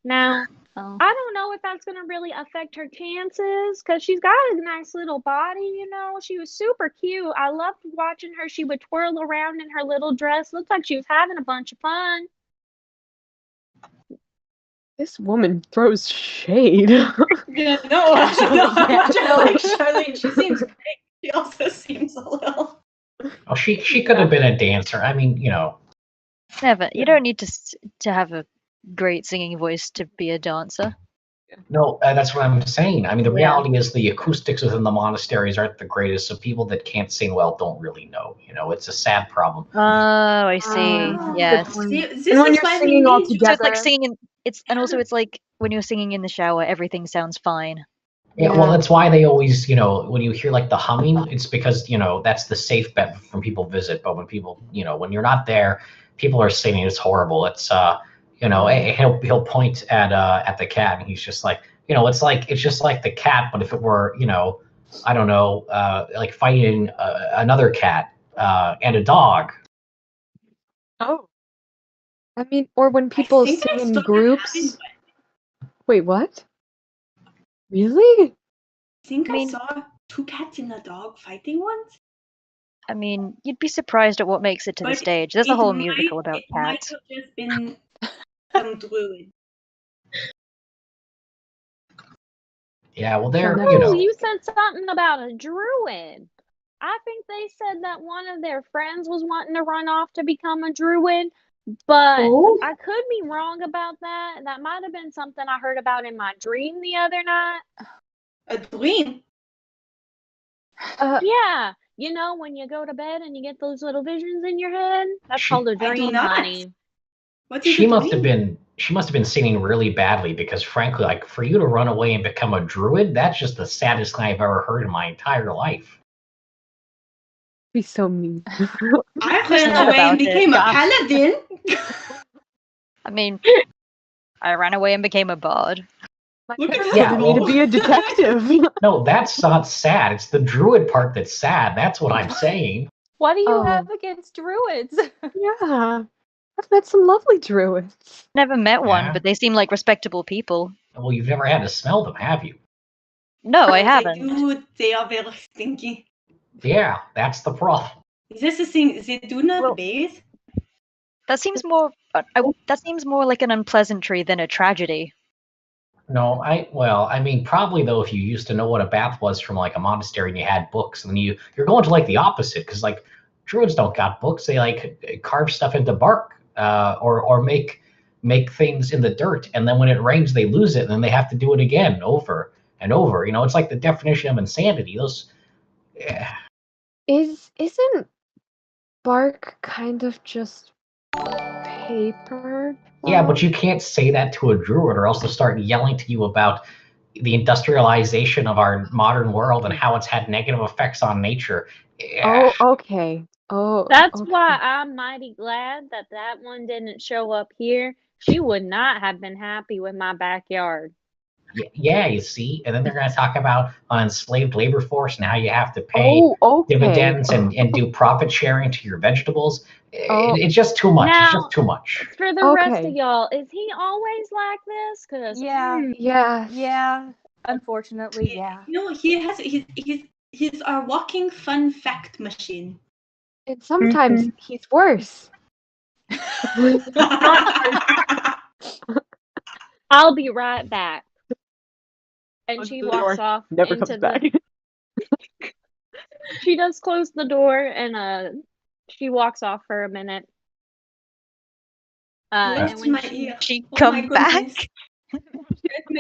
Now, Oh. I don't know if that's going to really affect her chances, because she's got a nice little body, you know. She was super cute. I loved watching her. She would twirl around in her little dress. Looked like she was having a bunch of fun. This woman throws shade. Yeah, no, like Charlene, she seems great. She also seems a little. oh, she could have been a dancer. I mean, you know. Never. You don't need to have a great singing voice to be a dancer. No, that's what I'm saying. I mean, the Yeah. reality is the acoustics within the monasteries aren't the greatest, so people that can't sing well don't really know. You know, it's a sad problem. Oh, I see. Yes. See, this And when is you're why singing we all need you. So it's like together. singing in and also it's like when you're singing in the shower, everything sounds fine. Yeah, well, that's why they always, you know, when you hear like the humming, it's because, you know, that's the safe bet when people visit. But when people, you know, when you're not there, people are singing. It's horrible. It's, you know, he'll point at the cat, and he's just like, you know, it's just like the cat, but if it were, you know, I don't know, like fighting another cat and a dog. Oh. I mean, or when people think I sing in saw that groups. happen. Wait, what? Really? I think I I mean- saw 2 cats and a dog fighting once. I mean, you'd be surprised at what makes it to the But stage. There's a it whole might- musical about it might cats. have just been some druid. Yeah, well, they're, never you Oh, know. you said something about a druid. I think they said that one of their friends was wanting to run off to become a druid, but I could be wrong about that. That might have been something I heard about in my dream the other night. A dream. Yeah, you know, when you go to bed and you get those little visions in your head, that's called a I do dream, not. honey. What is She a must have dream? been singing really badly, because frankly, like, for you to run away and become a druid, that's just the saddest thing I've ever heard in my entire life. Be so mean. I Just ran think away and about it. became a God. paladin. I mean, I ran away and became a bard. Look at Yeah, that me to roll. be a detective. No, that's not sad. It's the druid part that's sad. That's what I'm saying. What do you Oh. have against druids? Yeah. I've met some lovely druids. Never met one, Yeah. but they seem like respectable people. Well, you've never had to smell them, have you? No, I They haven't. do. They are very stinky. Yeah, that's the problem. Is this a thing? They do not Well- bathe. That seems more like an unpleasantry than a tragedy. No, I mean, probably though, if you used to know what a bath was from like a monastery and you had books, and then you're going to like the opposite, because like druids don't got books. They like carve stuff into bark, or make things in the dirt, and then when it rains, they lose it, and then they have to do it again over and over. You know, it's like the definition of insanity. Yeah. Isn't bark kind of just paper? Yeah, but you can't say that to a druid, or else they'll start yelling to you about the industrialization of our modern world and how it's had negative effects on nature. Yeah. Oh, okay. Oh, That's okay. why I'm mighty glad that that one didn't show up here. She would not have been happy with my backyard. Yeah, you see, and then they're going to talk about an enslaved labor force. Now you have to pay Oh, okay. dividends and do profit sharing to your vegetables. Oh. It's just too much. It's Now, just too much. for the rest of Okay. y'all, is he always like this? Cause Yeah. Yes. Yeah. Unfortunately, yeah. No, he's our walking fun fact machine. And sometimes he's worse. I'll be right back. And Closes she the walks door, off never into comes back. She does close the door and she walks off for a minute. And Lost when my ear. She Oh come my back. goodness.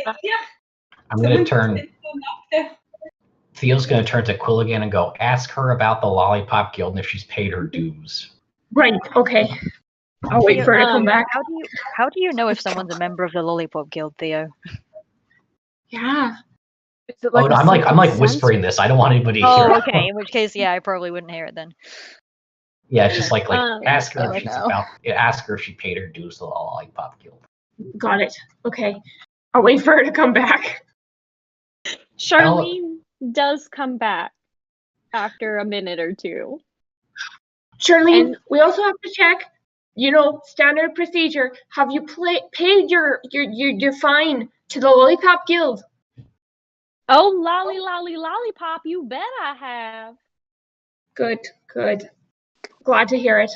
My ear. I'm going to Someone turn. put it up there. Theo's going to turn to Quill again and go, ask her about the Lollipop Guild and if she's paid her dues. Right. Okay. I'll wait for her to come back. How do you know if someone's a member of the Lollipop Guild, Theo? Yeah. Is it Oh like no, a I'm like secret sense? whispering this. I don't want anybody to hear Oh, it. okay. In which case, yeah, I probably wouldn't hear it then. Yeah, it's just like ask her Oh, if she's no. ask her if she paid her dues to the Lollipop Guild. Got it. Okay. I'll wait for her to come back. Charlene does come back after a minute or two. Charlene, And- we also have to check, standard procedure. Have you paid your fine to the Lollipop Guild? Oh, lollipop, you bet I have. Good. Glad to hear it.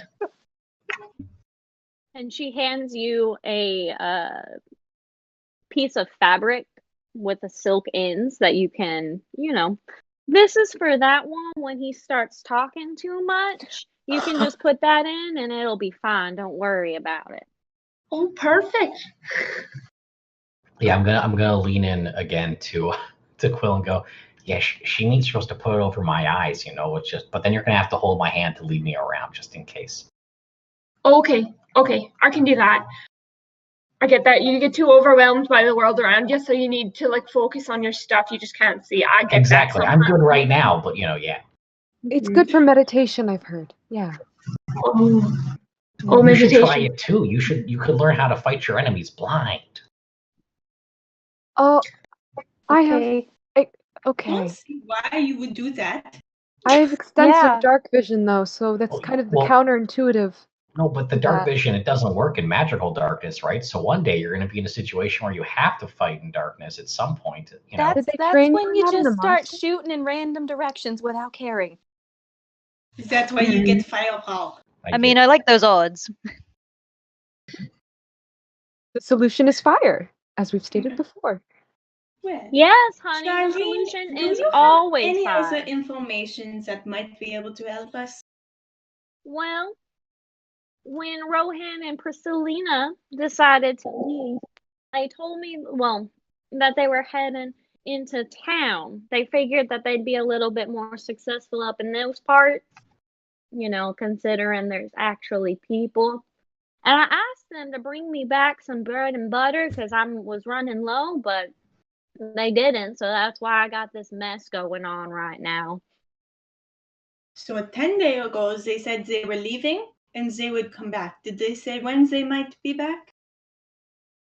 And she hands you a piece of fabric with the silk ends that you can, this is for that one when he starts talking too much. You can just put that in and it'll be fine. Don't worry about it. Oh, perfect. Yeah, I'm gonna lean in again to Quill and go, yeah, she needs supposed to put it over my eyes, it's just, but then you're gonna have to hold my hand to lead me around just in case. Okay, I can do that. I get that. You get too overwhelmed by the world around you, so you need to focus on your stuff. You just can't see. I get exactly. that. I'm good right now, but yeah. It's good for meditation, I've heard. Yeah. Oh, You meditation. should try it too. You could learn how to fight your enemies blind. Oh, I have. Okay. I Okay. don't see why you would do that. I have extensive Yeah. dark vision, though, so that's kind of the Well, counterintuitive. No, but the dark vision, it doesn't work in magical darkness, right? So one day you're going to be in a situation where you have to fight in darkness at some point. That's Did they train when for you that in the just start monster? shooting in random directions without caring. That's why you get firepower. I mean, I like those odds. The solution is fire, as we've stated before. Well, Yes, honey. Charlene, The solution do is you have always any fire. other information that might be able to help us? Well, when Rohan and Priscillina decided to leave, they told me, that they were heading into town. They figured that they'd be a little bit more successful up in those parts, considering there's actually people. And I asked them to bring me back some bread and butter because I was running low, but they didn't. So that's why I got this mess going on right now. So 10 days ago, they said they were leaving and they would come back. Did they say when they might be back?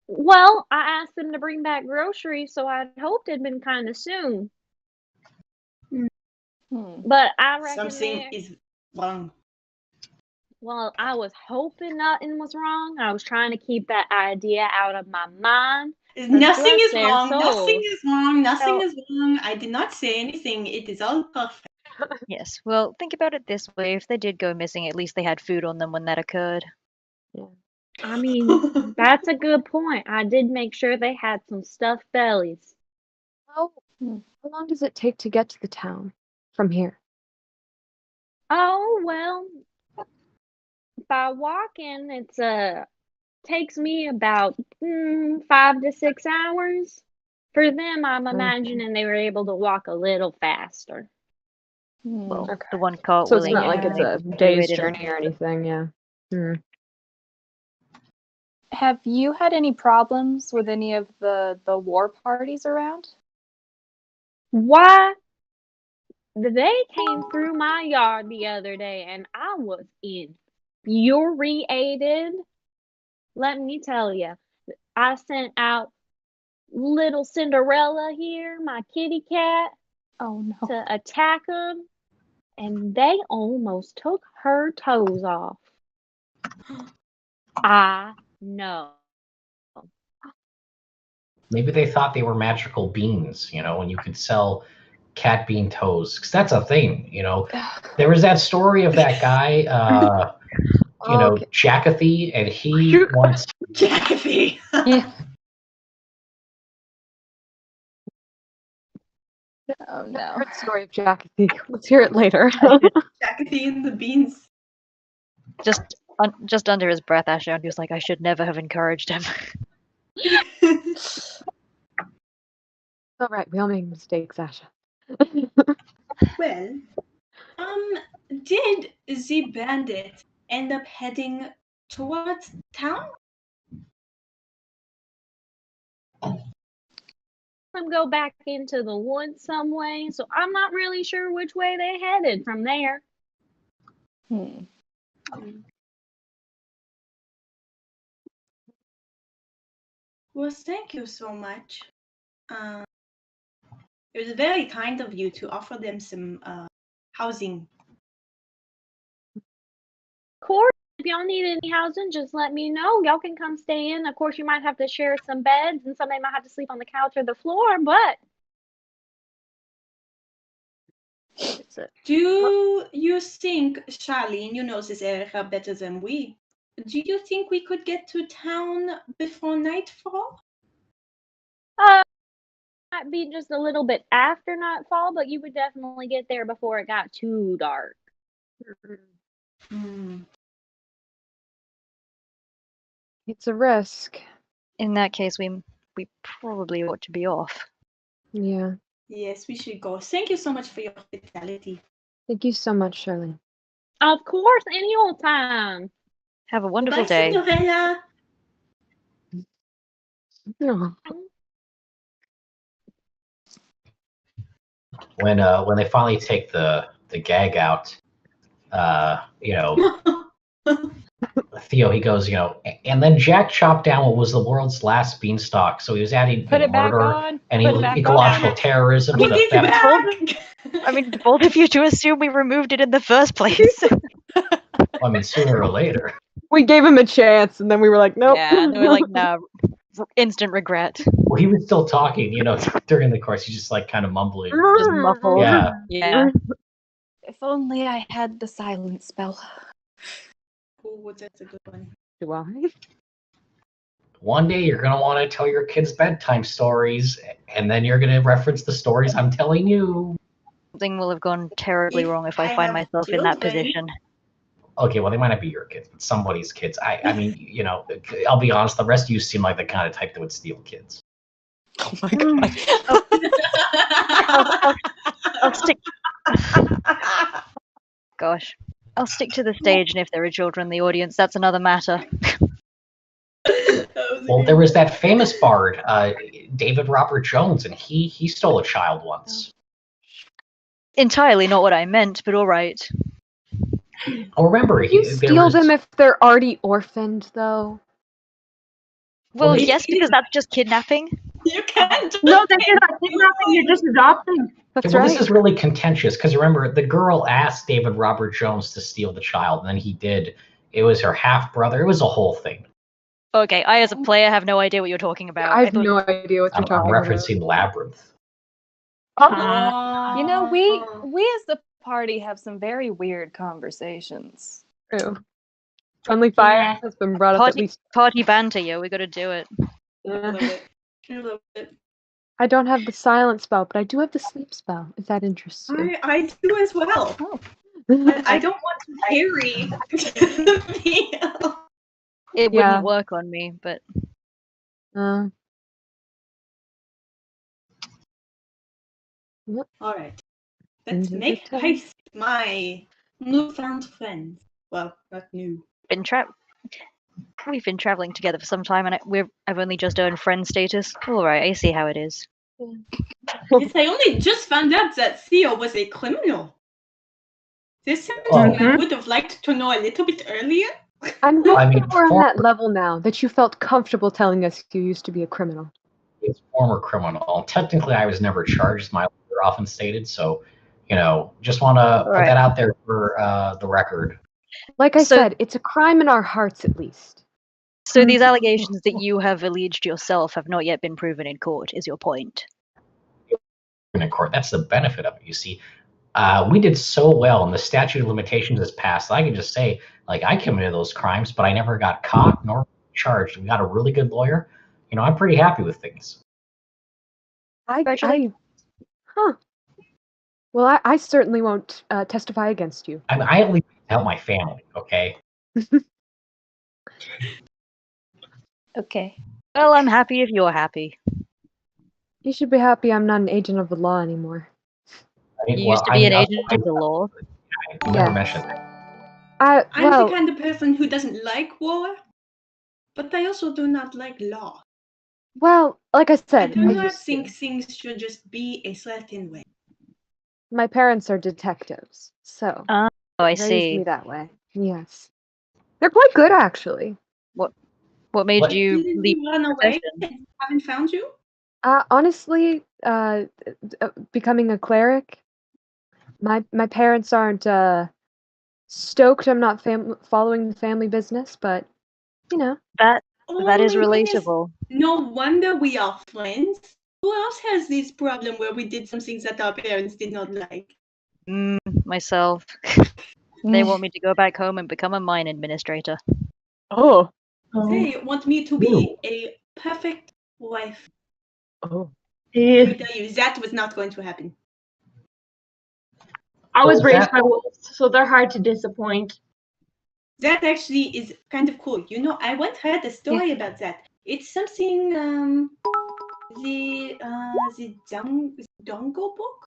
Well, I asked them to bring back groceries, so I'd hoped it'd been kind of soon. But I reckon something is wrong. Well, I was hoping nothing was wrong. I was trying to keep that idea out of my mind. Nothing is wrong. Souls. Nothing is wrong. Nothing is wrong. I did not say anything. It is all perfect. Yes. Well, think about it this way. If they did go missing, at least they had food on them when that occurred. I mean, that's a good point. I did make sure they had some stuffed bellies. How long does it take to get to the town from here? Oh, well, by walking, it's takes me about 5 to 6 hours. For them, I'm imagining they were able to walk a little faster. Well, Okay. the one cart So it's willing not like it's a day's journey or anything, yeah. Have you had any problems with any of the war parties around? Why? They came through my yard the other day and I was infuriated. Let me tell you, I sent out little Cinderella here, my kitty cat, Oh no. to attack them, and they almost took her toes off. I know. Maybe they thought they were magical beans, and you could sell cat bean toes. 'Cause that's a thing, There was that story of that guy, Okay. Jacathy, and he wants. Jackie. Yeah. Oh I've no. heard the story of Jackie. Let's hear it later. Jackie and the beans. Just under his breath, Ashley was like, I should never have encouraged him. All right, we all make mistakes, Asha. Well, did the bandit end up heading towards town? Them go back into the woods some way, so I'm not really sure which way they headed from there. Well, thank you so much. It was very kind of you to offer them some housing. Of course, if y'all need any housing, just let me know. Y'all can come stay in. Of course, you might have to share some beds, and somebody might have to sleep on the couch or the floor, but Do you think, Charlene, you know this area better than we, do you think we could get to town before nightfall? might be just a little bit after nightfall, but you would definitely get there before it got too dark. It's a risk. In that case, we probably ought to be off. Yeah. Yes, we should go. Thank you so much for your hospitality. Thank you so much, Shirley. Of course, any old time. Have a wonderful Bye, day. Cinderella. No. When they finally take the gag out, Theo, he goes, and then Jack chopped down what was the world's last beanstalk. So he was adding Put it back murder on. and Put it back ecological on. terrorism Put to the it theft. back. I mean, bold of you to assume we removed it in the first place. I mean, sooner or later. We gave him a chance, and then we were like, nope. Yeah, and they were like, no, instant regret. Well, he was still talking, during the course. He's just like kind of mumbling. Just muffled. Yeah. Yeah. If only I had the silence spell. Oh, that's a good one. Do I? One day you're gonna want to tell your kids bedtime stories, and then you're gonna reference the stories I'm telling you. Something will have gone terribly If wrong if I I find have myself in that children. position. Okay, well, they might not be your kids, but somebody's kids. I mean, I'll be honest, the rest of you seem like the kind of type that would steal kids. Oh my god. I'll stick. Gosh. I'll stick to the stage, and if there are children in the audience, that's another matter. Well, there was that famous bard, David Robert Jones, and he stole a child once. Entirely not what I meant, but all right. Oh, remember, You steal them if they're already orphaned, though. Well, Well, yes, because that's just kidnapping. You can't. No, that's not kidnapping. You're just adopting. That's well, right. this is really contentious because remember, the girl asked David Robert Jones to steal the child, and then he did. It was her half brother. It was a whole thing. Okay, I as a player have no idea what you're talking about. I have no idea what you're I'm talking referencing Labyrinth. You know, we as the party have some very weird conversations. True. Friendly fire has been brought up at least. Party banter, yo. We gotta do it. Yeah. A little bit. I don't have the silent spell, but I do have the sleep spell, if that interests you. I do as well. Oh. I don't want to carry. It Yeah. wouldn't work on me, but All right. Let's Into make the haste, my newfound friends. Well, not new. we've been traveling together for some time, and I've only just earned friend status. All right, I see how it is. Yes, I only just found out that Theo was a criminal. This is something I would have liked to know a little bit earlier. I'm glad I mean, we're on that level now, that you felt comfortable telling us you used to be a criminal. It's former criminal. Technically, I was never charged. My lawyer often stated so. Just want to put that out there for the record. Like I So- said, it's a crime in our hearts, at least. So these allegations that you have alleged yourself have not yet been proven in court, is your point? In court, that's the benefit of it. You see, we did so well, and the statute of limitations is passed. I can just say, like, I committed those crimes, but I never got caught nor charged. We got a really good lawyer. I'm pretty happy with things. Huh. Well, I certainly won't testify against you. I at least help my family, okay? Okay. Well, I'm happy if you're happy. You should be happy I'm not an agent of the law anymore. You used to be an agent of the law. You never mentioned that. I'm the kind of person who doesn't like war, but I also do not like law. Well, like I I said, do not think things should just be a certain way. my parents are detectives, so Oh, I raised see. me that way. Yes, they're quite good, actually. What made you Didn't leave you run the away profession? and haven't found you? Honestly, becoming a cleric, my parents aren't stoked I'm not following the family business, but That Oh is my goodness. relatable. No wonder we are friends. Who else has this problem where we did some things that our parents did not like? Myself. They want me to go back home and become a mine administrator. Oh. They want me to be a perfect wife. Oh. Let me tell you, that was not going to happen. I was raised by wolves, so they're hard to disappoint. That actually is kind of cool. I once heard a story about that. It's something the Dongo book.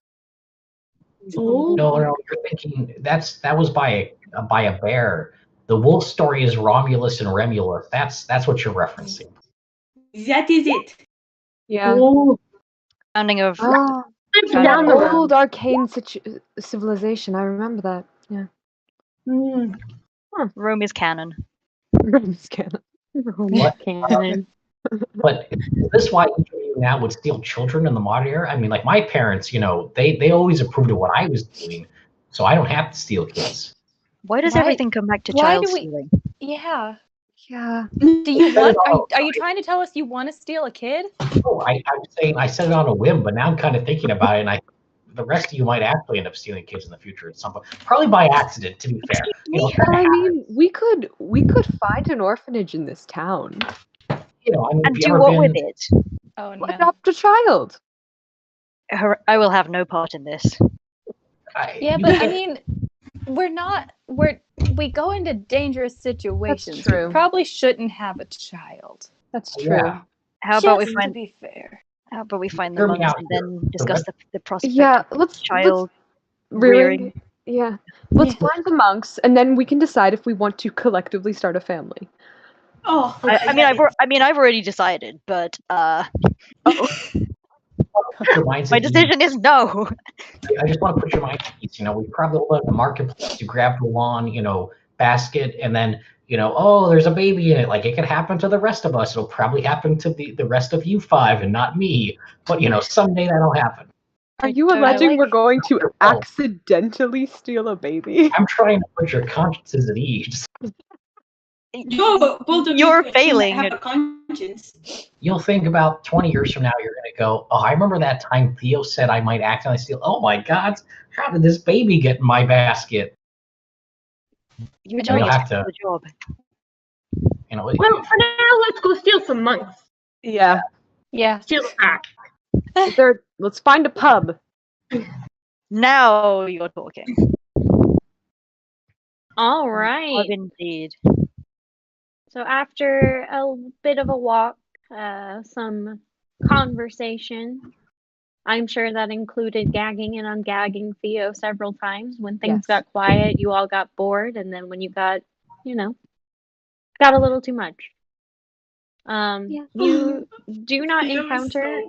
No, you're thinking that was by a bear. The wolf story is Romulus and Remulus. That's what you're referencing. That is it. Yeah. Founding of Down the old arcane civilization. I remember that. Yeah. Rome is canon. Rome is canon. What? Canon. But is this why each of you now would steal children in the modern era? I mean, like my parents, they always approved of what I was doing, so I don't have to steal kids. Why does everything come back to child stealing? Yeah. Yeah. Do you want? Are you trying to tell us you want to steal a kid? Oh, I'm saying I said it on a whim, but now I'm kind of thinking about it, and the rest of you might actually end up stealing kids in the future at some point, probably by accident. To be fair, I mean, we could find an orphanage in this town. And do what with it? Oh no! Adopt a child. I will have no part in this. Yeah, but I mean, we go into dangerous situations. That's true. We probably shouldn't have a child. That's true. Yeah. How about we Just find? to be fair. How about we find the Hear me monks out and here. then discuss the prospect Yeah, of child rearing. rearing? Yeah, let's find the monks, and then we can decide if we want to collectively start a family. Oh, I mean, I've already decided, but my decision is no. I just want to put your mind at ease. We probably will at the marketplace. You grab the lawn, basket, and then oh, there's a baby in it. Like it could happen to the rest of us. It'll probably happen to the rest of you five and not me. But someday that'll happen. Are you alleging we're going to accidentally steal a baby? I'm trying to put your consciences at ease. You're failing. Have a conscience. You'll think about 20 years from now, you're going to go, oh, I remember that time Theo said I might accidentally steal. Oh my God, how did this baby get in my basket? You don't have to do the job. Well, for now, let's go steal some monks. Yeah. Yeah. Steal a pack. Let's find a pub. Now you're talking. All right. Indeed. So after a bit of a walk, some conversation, I'm sure that included gagging and ungagging Theo several times. When things got quiet, you all got bored, and then when you got, got a little too much. You do not encounter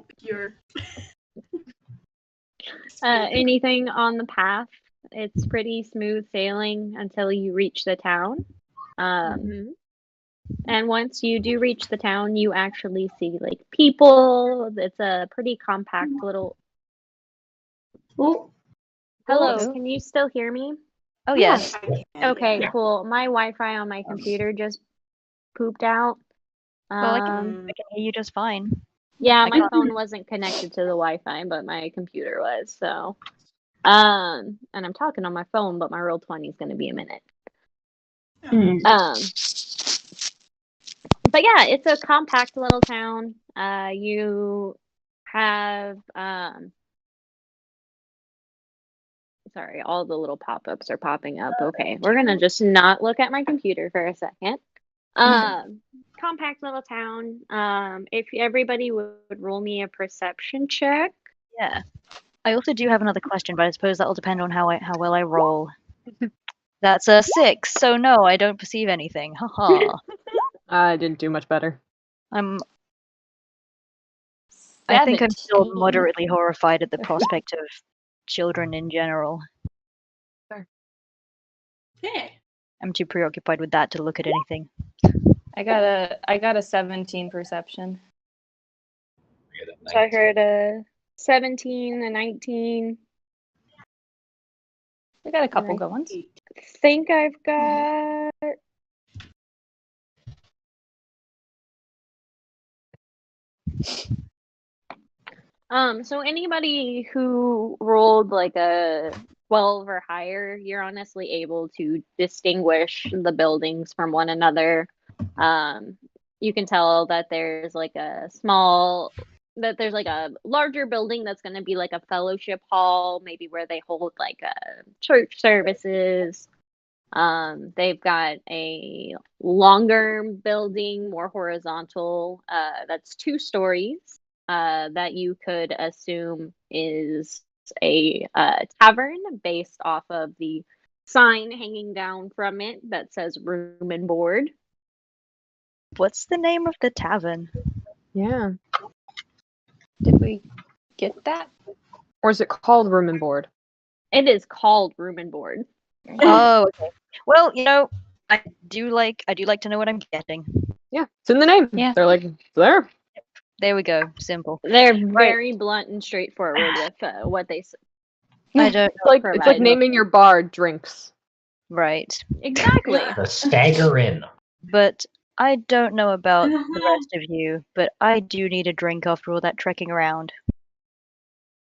anything on the path. It's pretty smooth sailing until you reach the town. And once you do reach the town, you actually see like people. It's a pretty compact little. Oh, Hello, Hello? can you still hear me? Oh Yeah. yes. I can, Okay, yeah. cool. My Wi-Fi on my computer just pooped out. Well, I can Mm. hear you just fine. Yeah, I my can't. phone wasn't connected to the Wi-Fi, but my computer was. So, and I'm talking on my phone, but my roll 20 is going to be a minute. Um, but yeah, it's a compact little town. You have sorry, all the little pop-ups are popping up. Okay, we're gonna just not look at my computer for a second. Compact little town. If everybody would roll me a perception check. Yeah. I also do have another question, but I suppose that'll depend on how well I roll. That's a 6, so no, I don't perceive anything. Haha. I didn't do much better. I think I'm still 17. moderately horrified at the prospect of children in general. Okay. I'm too preoccupied with that to look at anything. I got a 17 perception. So I heard a 17, a 19. I got a couple And good ones. I think I've got. So anybody who rolled like a 12 or higher, you're honestly able to distinguish the buildings from one another. You can tell that there's like a larger building that's going to be like a fellowship hall, maybe where they hold like church services. They've got a longer building, more horizontal, that's 2 stories, that you could assume is a tavern based off of the sign hanging down from it that says room and board. What's the name of the tavern? Yeah. Did we get that? Or is it called room and board? It is called room and board. Oh, okay. Well, I do like to know what I'm getting. Yeah, it's in the name. Yeah. They're like, it's there. There we go. Simple. They're very blunt and straightforward with what they I don't know. It's like provide. naming your bar drinks. Right. Exactly. The Stagger Inn. But I don't know about the rest of you, but I do need a drink after all that trekking around.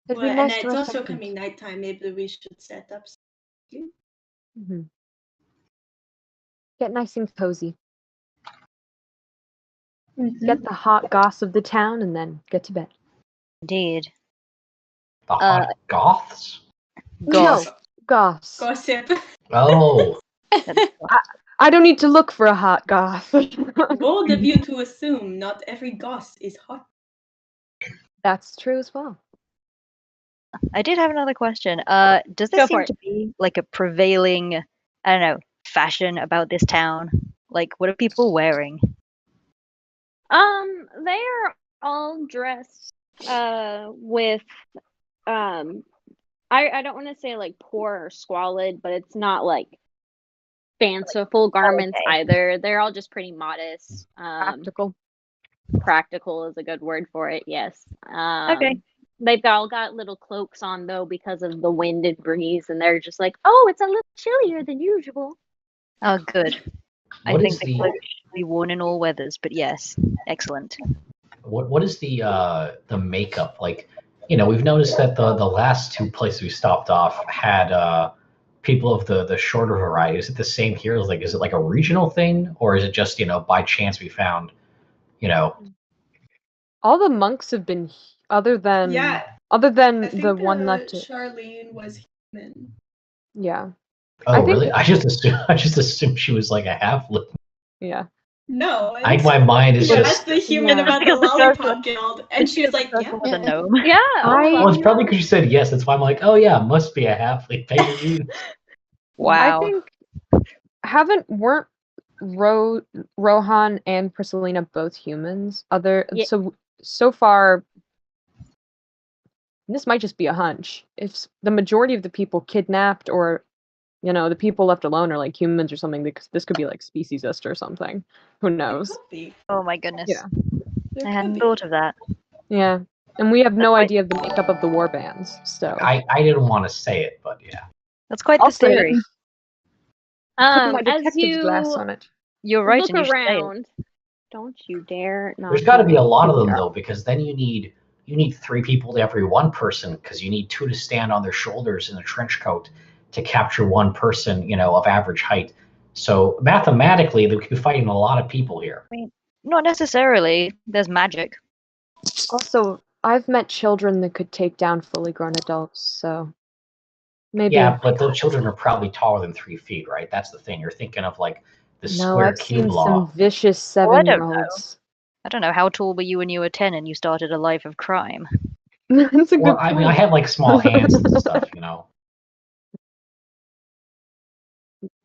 It'd Well, be and nice it's to also rest our coming nighttime. Maybe we should set up. Mm-hmm. Get nice and cozy. Get the hot goss of the town and then get to bed. Indeed. The hot goths? Goth. No, goss. Gossip. Oh. I don't need to look for a hot goth. Bold of you to assume not every goss is hot. That's true as well. I did have another question. Does there Go seem for to be like a prevailing, I don't know, fashion about this town? Like, what are people wearing? They are all dressed with I don't want to say like poor or squalid, but it's not like fanciful garments okay. either. They're all just pretty modest. Practical. Practical is a good word for it, yes. Okay. They've all got little cloaks on though because of the wind and breeze, and they're just like, oh, it's a little chillier than usual. Oh, good. I What think is the the cloak should be worn in all weathers, but yes, excellent. what is the makeup like? We've noticed that the last 2 places we stopped off had people of the shorter variety. Is it the same here? Is it like a regional thing, or is it just by chance we found All the monks have been, other than I the think one left. Charlene was human. Yeah. Oh, I think- really? I just assumed she was like a halfling. Yeah. No, My mind is you just. asked the human Yeah. about the Because the lollipop guild, and she was like, Person "Yeah." was a gnome. Yeah. Well, it's probably because you said yes. That's why I'm like, oh yeah, must be a halfling. Pay your dues. Wow. I think weren't Rohan and Priscillina both humans? Yeah. So far, this might just be a hunch. If the majority of the people kidnapped or You know, the people left alone are like humans or something. This could be like speciesist or something. Who knows? Could be. Oh my goodness. Yeah. There I could hadn't be. thought of that. Yeah. And we have no That's idea of the makeup of the war bands, so. I didn't want to say it, but yeah. That's quite I'll the say it. theory. Put my As detective's glass you on it. You're right, look and you should say it. around, don't you dare not. There's got to do be a that. lot of them though, because then you need 3 people to every one person, because you need 2 to stand on their shoulders in a trench coat to capture one person, of average height. So mathematically, they could be fighting a lot of people here. Not necessarily. There's magic. Also, I've met children that could take down fully grown adults, so maybe. Yeah, but those children are probably taller than 3 feet, right? That's the thing. You're thinking of like the No, square I've cube seen law. some vicious Oh, I don't know. 7-year-olds. I don't know, how tall were you when you were 10 and you started a life of crime? That's a Well, good I point. mean, I had like small hands and stuff. No,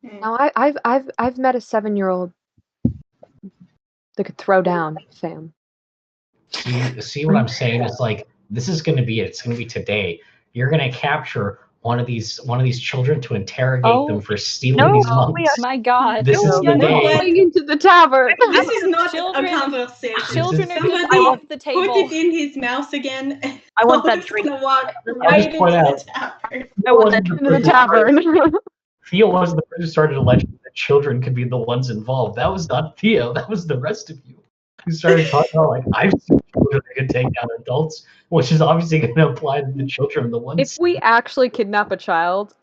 I've met a 7-year-old that could throw down, fam. See what I'm saying? It's like this is going to be it. It's going to be today. You're going to capture one of these children to interrogate them for stealing these No, we monks. My God. This is You the know day. what? Going into the tavern. This is not Children- a conversation. Children are just Somebody off the Put table. it in his mouth again. I want that Olive's drink. gonna walk I'll right just point into out- the tavern. I want that Into the tavern. Theo wasn't the person who started alleging that children could be the ones involved. That was not Theo. That was the rest of you who started talking about like I've seen children that can take down adults, which is obviously going to apply to the children, the ones. If we actually kidnap a child,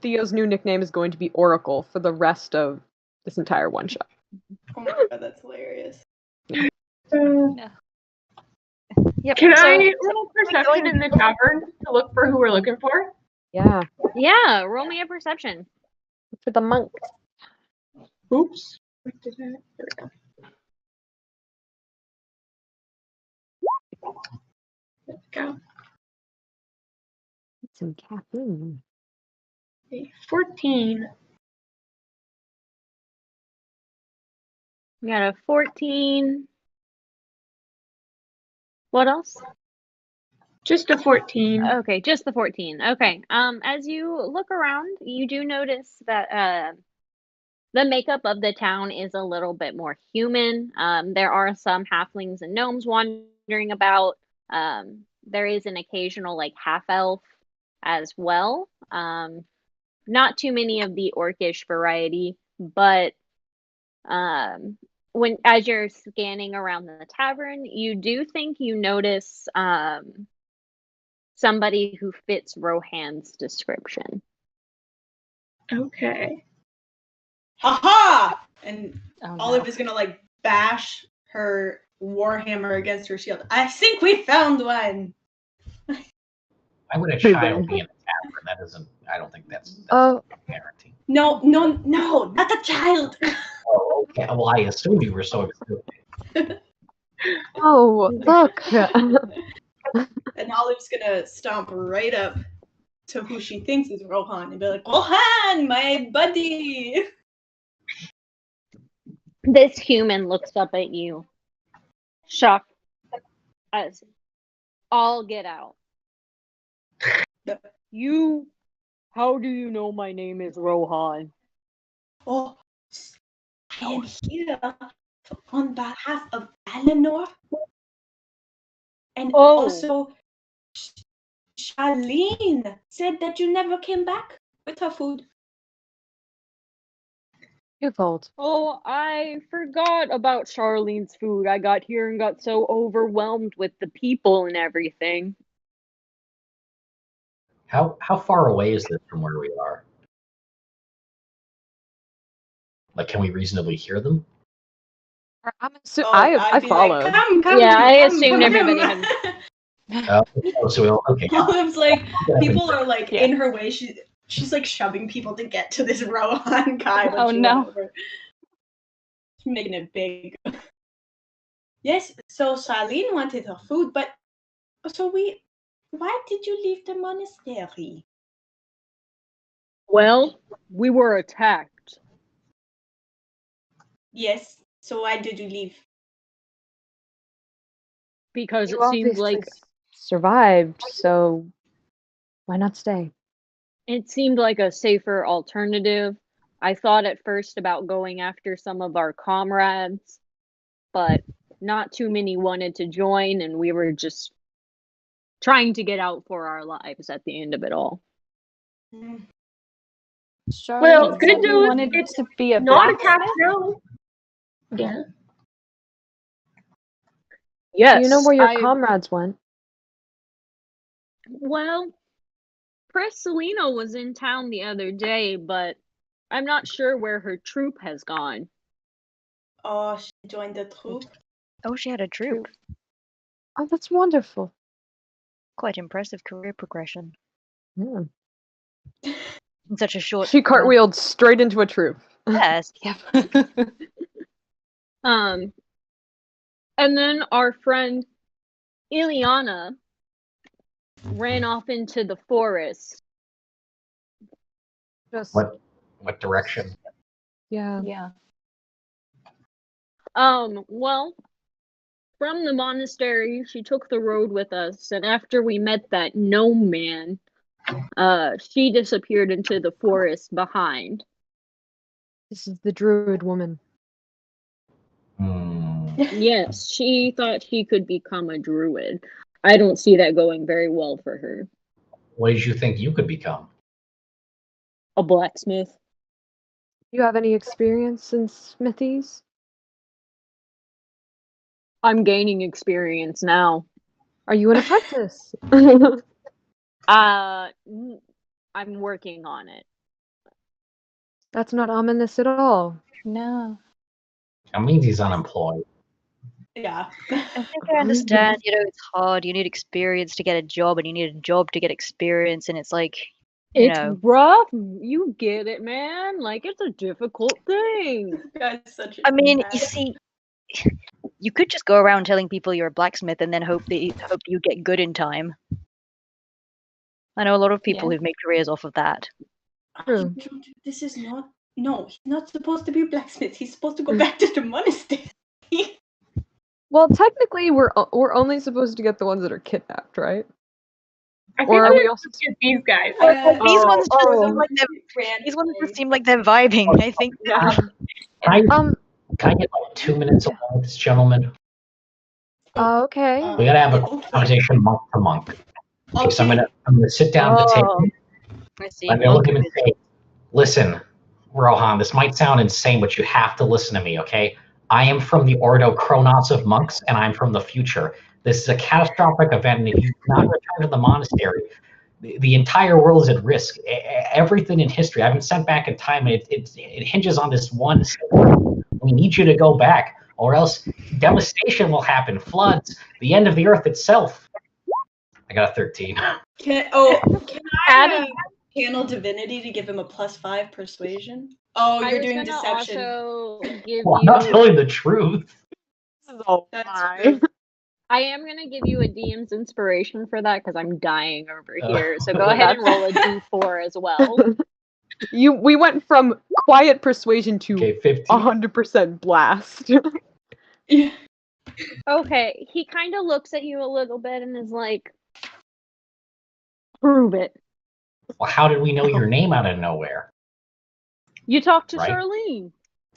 Theo's new nickname is going to be Oracle for the rest of this entire one shot. Oh my god, that's hilarious. Yep. Can so, I roll perception in the tavern to look for who we're looking for? Yeah, Yeah, roll me a perception. for the monk. Oops. What did I- There we go. Let's go. Some caffeine. Okay, 14. We got a 14. What else? Just a 14. Okay, just the 14. Okay. As you look around, you do notice that the makeup of the town is a little bit more human. There are some halflings and gnomes wandering about. There is an occasional like half elf as well. Not too many of the orcish variety, but when as you're scanning around the tavern, you do think you notice somebody who fits Rohan's description. Okay. Haha! And Oh, no. Olive is gonna like bash her warhammer against her shield. I think we found one. Why would a Pretty child big. be in a tavern? That isn't. I don't think that's Oh. parenting. No, not a child. Oh, okay. Well, I assumed you were so excited. Oh, look. And Olive's gonna stomp right up to who she thinks is Rohan and be like, Rohan, my buddy. This human looks up at you, shocked as all get out. You, how do you know my name is Rohan? Oh, I am here on behalf of Eleanor. And Oh. also, Charlene said that you never came back with her food. Twofold. Oh, I forgot about Charlene's food. I got here and got so overwhelmed with the people and everything. How far away is this from where we are? Like, can we reasonably hear them? I I'd be followed. Like, come, Yeah, I come, assumed come." everybody had. Okay. Olive's like, people are like Yeah. in her way. She's like shoving people to get to this Rohan guy. When Oh, she no. went over. She's making it big. Yes, so Charlene wanted her food, but why did you leave the monastery? Well, we were attacked. Yes, so why did you leave? Because You it seemed obviously like survived, so why not stay? It seemed like a safer alternative. I thought at first about going after some of our comrades, but not too many wanted to join, and we were just trying to get out for our lives at the end of it all. Well, Charlene good said you news. wanted It's to be a not blacksmith. attacked now. Yeah. Yes. Do you know where your comrades went? Well, Press Selena was in town the other day, but I'm not sure where her troop has gone. Oh, she joined the troop. Oh, she had a troop. Oh, that's wonderful. Quite impressive career progression Yeah. in such a short. She cartwheeled straight into a troop. Yes. Yep. And then our friend Ileana ran off into the forest. Just What direction? yeah. Yeah. Well, from the monastery, she took the road with us, and after we met that gnome man, she disappeared into the forest behind. This is the druid woman. Yes, she thought she could become a druid. I don't see that going very well for her. What did you think you could become? A blacksmith. Do you have any experience in smithies? I'm gaining experience now. Are you an apprentice? I'm working on it. That's not ominous at all. No. That means he's unemployed. Yeah. I think I understand. It's hard. You need experience to get a job, and you need a job to get experience, and it's like, It's rough. You get it, man. Like, it's a difficult thing. This guy's such a I mean, bad- you see, you could just go around telling people you're a blacksmith and then hope you get good in time. I know a lot of people who've made careers off of that. True. This is not. No, he's not supposed to be a blacksmith. He's supposed to go back to the monastery. Well, technically, we're only supposed to get the ones that are kidnapped, right? I think Or are we're we also? get these guys. These ones just oh. seem like these ones just seem like they're vibing. I think. Yeah. Can I get like 2 minutes alone with this gentleman? Okay. We gotta have a conversation monk to monk. Okay, so I'm gonna sit down at the table. I see. I'm gonna look at him and say, "Listen, Rohan, this might sound insane, but you have to listen to me, okay? I am from the Ordo Kronos of monks, and I'm from the future. This is a catastrophic event, and if you do not return to the monastery, the entire world is at risk. Everything in history, I've been sent back in time, and it hinges on this one story. We need you to go back, or else devastation will happen, floods, the end of the earth itself." I got a 13. Can I channel divinity to give him a +5 persuasion? Oh, you're doing deception. Also give Well, I'm not telling the truth. That's true. I am gonna give you a DM's inspiration for that because I'm dying over here. So go ahead and roll a D4 as well. We went from quiet persuasion to 100% blast. Okay, he kind of looks at you a little bit and is like, "Prove it." Well, how did we know your name out of nowhere? You talked to Right. Charlene.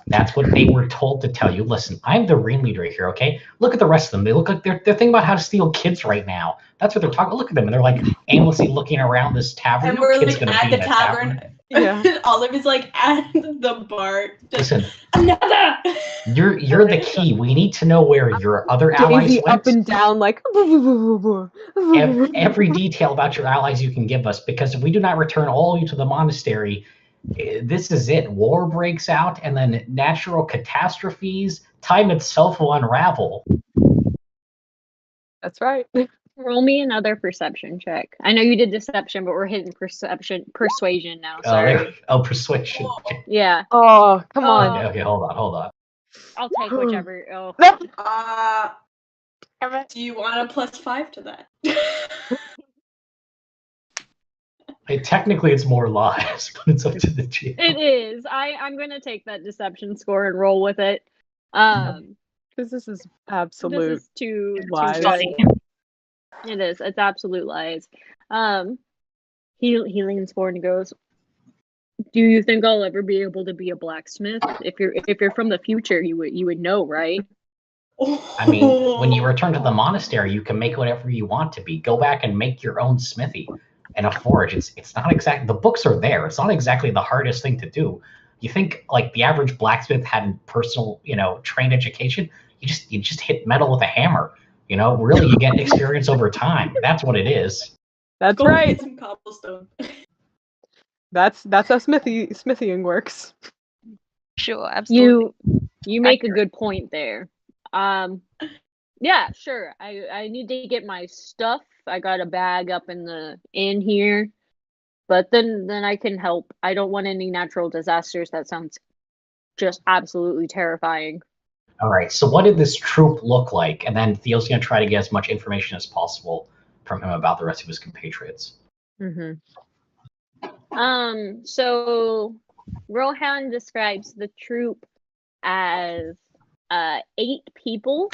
That's what they were told to tell you. Listen, I'm the ringleader here, okay? Look at the rest of them. They look like they're thinking about how to steal kids right now. That's what they're talking. Look at them, and they're like aimlessly looking around this tavern. And No we're kid's like gonna at be the in a tavern. Yeah. Olive is like at the bar. Just, Listen, another. you're the key. We need to know where your other allies Daisy went. up and down like. Every detail about your allies you can give us, because if we do not return all of you to the monastery, this is it. War breaks out, and then natural catastrophes. Time itself will unravel. That's right. Roll me another perception check. I know you did deception, but we're hitting persuasion now. Sorry. Persuasion. Yeah. Oh, come on. Okay, hold on. I'll take whichever. Oh. Do you want a +5 to that? Technically, it's more lies, but it's up to the GM. It is. I'm gonna take that deception score and roll with it. Because this is absolute This is too lies. good. It is. It's absolute lies. He leans forward and goes, "Do you think I'll ever be able to be a blacksmith? If you're from the future, you would know, right?" I mean, when you return to the monastery, you can make whatever you want to be. Go back and make your own smithy and a forge. It's not exactly, the books are there. It's not exactly the hardest thing to do. You think like the average blacksmith had personal, trained education? You just hit metal with a hammer. Really, you get experience over time. That's what it is. That's Go right. get some cobblestone. That's how smithying works. Sure, absolutely. You make a good point there. Yeah, sure. I need to get my stuff. I got a bag up in here. But then I can help. I don't want any natural disasters. That sounds just absolutely terrifying. All right. So what did this troop look like? And then Theo's going to try to get as much information as possible from him about the rest of his compatriots. Mm-hmm. So Rohan describes the troop as 8 people,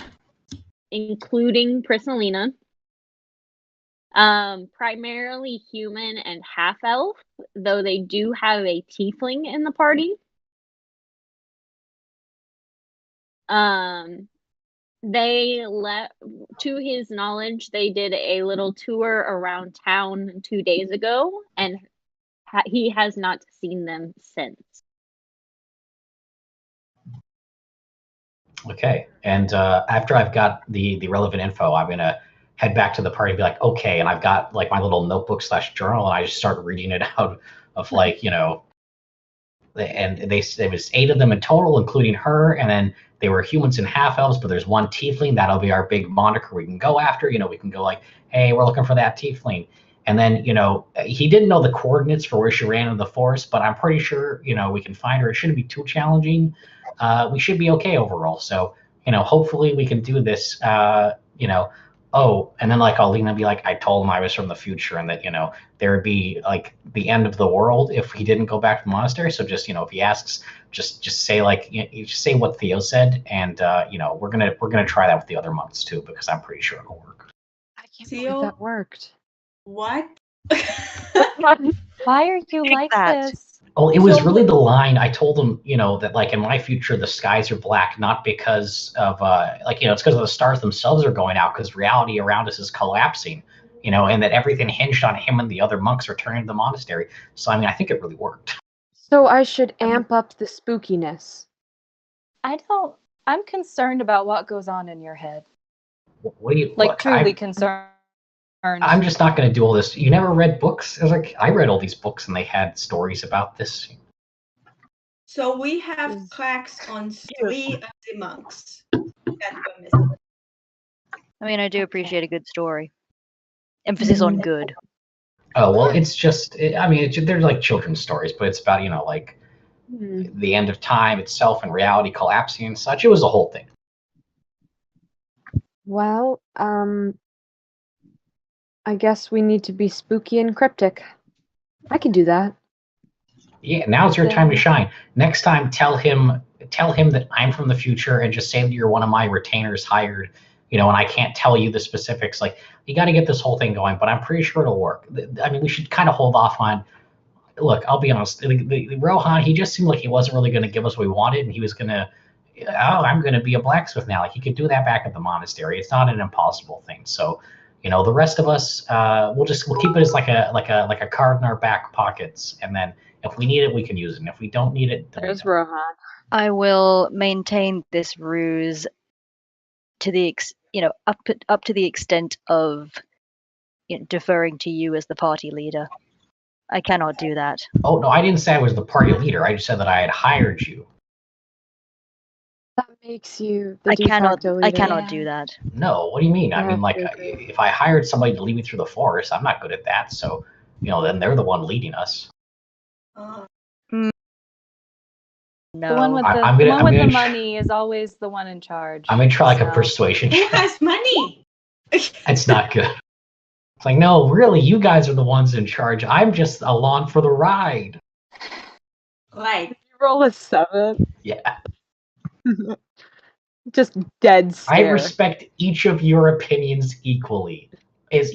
including Priscillina. Primarily human and half elf, though they do have a tiefling in the party. To his knowledge, they did a little tour around town 2 days ago, and he has not seen them since. Okay, and after I've got the relevant info, I'm gonna head back to the party and be like, okay, and I've got like my little notebook / journal, and I just start reading it out of like, and there was 8 of them in total, including her, and then they were humans and half elves, but there's one tiefling. That'll be our big moniker we can go after. We can go like, hey, we're looking for that tiefling. And then, he didn't know the coordinates for where she ran into the forest, but I'm pretty sure, we can find her. It shouldn't be too challenging. We should be okay overall. So, hopefully we can do this, oh, and then like I'll lean and be like, I told him I was from the future and that, there would be like the end of the world if he didn't go back to the monastery. So just, if he asks, just say like, you just say what Theo said. And, we're going to try that with the other monks too, because I'm pretty sure it'll work. I can't Theo? believe that worked. What? Why are you like that. this? Oh, it was really the line. I told him, that like in my future, the skies are black, not because of it's because the stars themselves are going out because reality around us is collapsing, and that everything hinged on him and the other monks returning to the monastery. So, I mean, I think it really worked. So I should amp up the spookiness. I'm concerned about what goes on in your head. What do you Like, look, truly concerned. I'm just not going to do all this. You never read books? I read all these books and they had stories about this. So we have cracks on 3 of the monks. That's what missing. I mean, I do appreciate a good story. Emphasis on good. Oh, well, it's just, they're like children's stories, but it's about, the end of time itself and reality collapsing and such. It was a whole thing. Well, I guess we need to be spooky and cryptic. I can do that. Yeah, now's your time to shine. Next time, tell him that I'm from the future and just say that you're one of my retainers hired, and I can't tell you the specifics. Like, you got to get this whole thing going, but I'm pretty sure it'll work. I mean, we should kind of hold off on. Look, I'll be honest. The Rohan, he just seemed like he wasn't really going to give us what we wanted, and he was going to, I'm going to be a blacksmith now. Like, he could do that back at the monastery. It's not an impossible thing. So, the rest of us, we'll keep it as like a card in our back pockets, and then if we need it, we can use it. And if we don't need it, then There's Rohan. I will maintain this ruse to the up to the extent of deferring to you as the party leader. I cannot do that. Oh no, I didn't say I was the party leader. I just said that I had hired you. That makes you the de facto leader. I cannot do that. No, what do you mean? I mean, like, agree. if I hired somebody to lead me through the forest, I'm not good at that. So, then they're the one leading us. No. The one with the money is always the one in charge. I'm gonna try like a persuasion. Who has money? It's not good. It's like, no, really, you guys are the ones in charge. I'm just along for the ride. Right. You roll a 7. Yeah. Just dead stare. I respect each of your opinions equally. As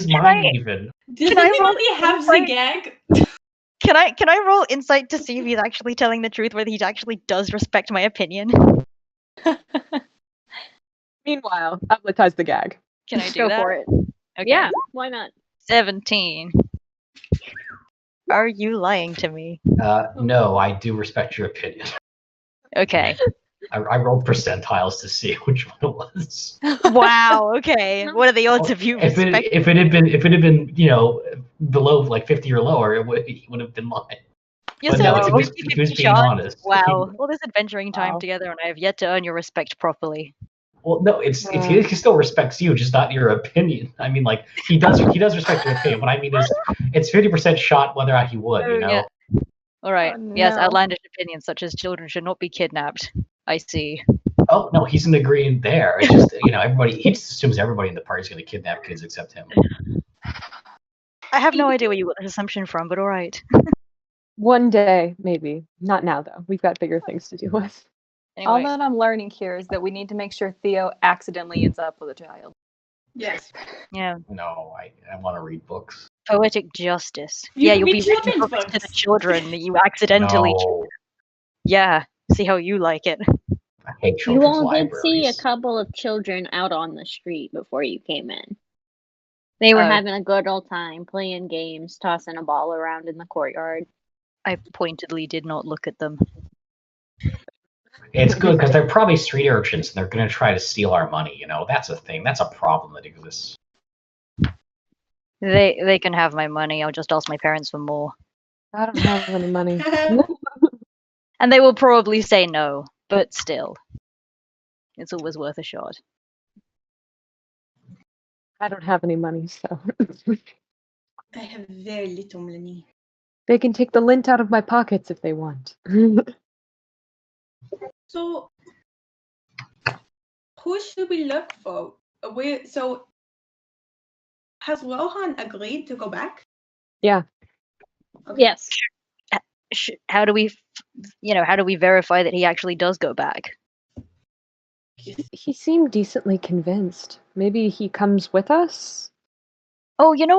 mine even. Does Can I roll anybody have insight? Zigag? Can I roll insight to see if he's actually telling the truth, whether he actually does respect my opinion? Meanwhile, advertise the gag. Can I Just do go that? for it. Okay. Yeah, why not? 17. Are you lying to me? No, I do respect your opinion. Okay. I rolled percentiles to see which one it was. Wow. Okay. What are the odds of you If respecting? it had been below like 50 or lower, he would have been lying. You're But saying no, it's he was 50-50 being shot? honest. Wow. All this adventuring time Wow. together, and I have yet to earn your respect properly. Well, no, he still respects you, just not your opinion. I mean, like he does respect your opinion. What I mean is, it's 50% shot whether or not he would. You know. Yeah. All right. Oh, Yes, no. outlandish opinions such as children should not be kidnapped. I see. Oh no, he's in agreement there. It's just everybody. He just assumes everybody in the party is going to kidnap kids except him. I have no idea where you got this assumption from, but all right. One day, maybe. Not now, though. We've got bigger things to deal with. All Anyway, that I'm learning here is that we need to make sure Theo accidentally ends up with a child. Yes. yeah. No, I want to read books. Poetic justice. You Yeah, can you'll be read reading children's books to the books. children that you accidentally. No, Yeah. See how you like it. I hate You children's all did see a libraries. couple of children out on the street before you came in. They were Oh. having a good old time playing games, tossing a ball around in the courtyard. I pointedly did not look at them. It's good because they're probably street urchins and they're going to try to steal our money. That's a thing. That's a problem that exists. They can have my money. I'll just ask my parents for more. I don't have any money. And they will probably say no, but still. It's always worth a shot. I don't have any money, so. I have very little money. They can take the lint out of my pockets if they want. So, who should we look for? So, has Rohan agreed to go back? Yeah. Okay. Yes. How do we, how do we verify that he actually does go back? He seemed decently convinced. Maybe he comes with us? Oh, you know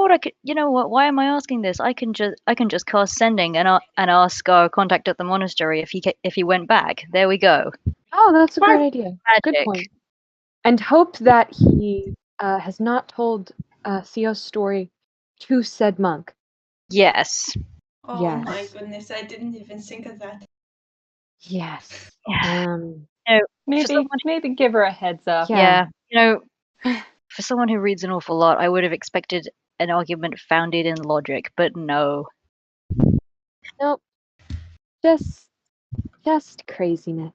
what? Why am I asking this? I can just cast sending and ask our contact at the monastery if he went back. There we go. Oh, that's a great idea. Good Magic. point. And hope that he has not told Theo's story to said monk. Yes. Oh Yes. my goodness, I didn't even think of that. Yes. Maybe give her a heads up. Yeah. For someone who reads an awful lot, I would have expected an argument founded in logic, but no. Nope. Just craziness.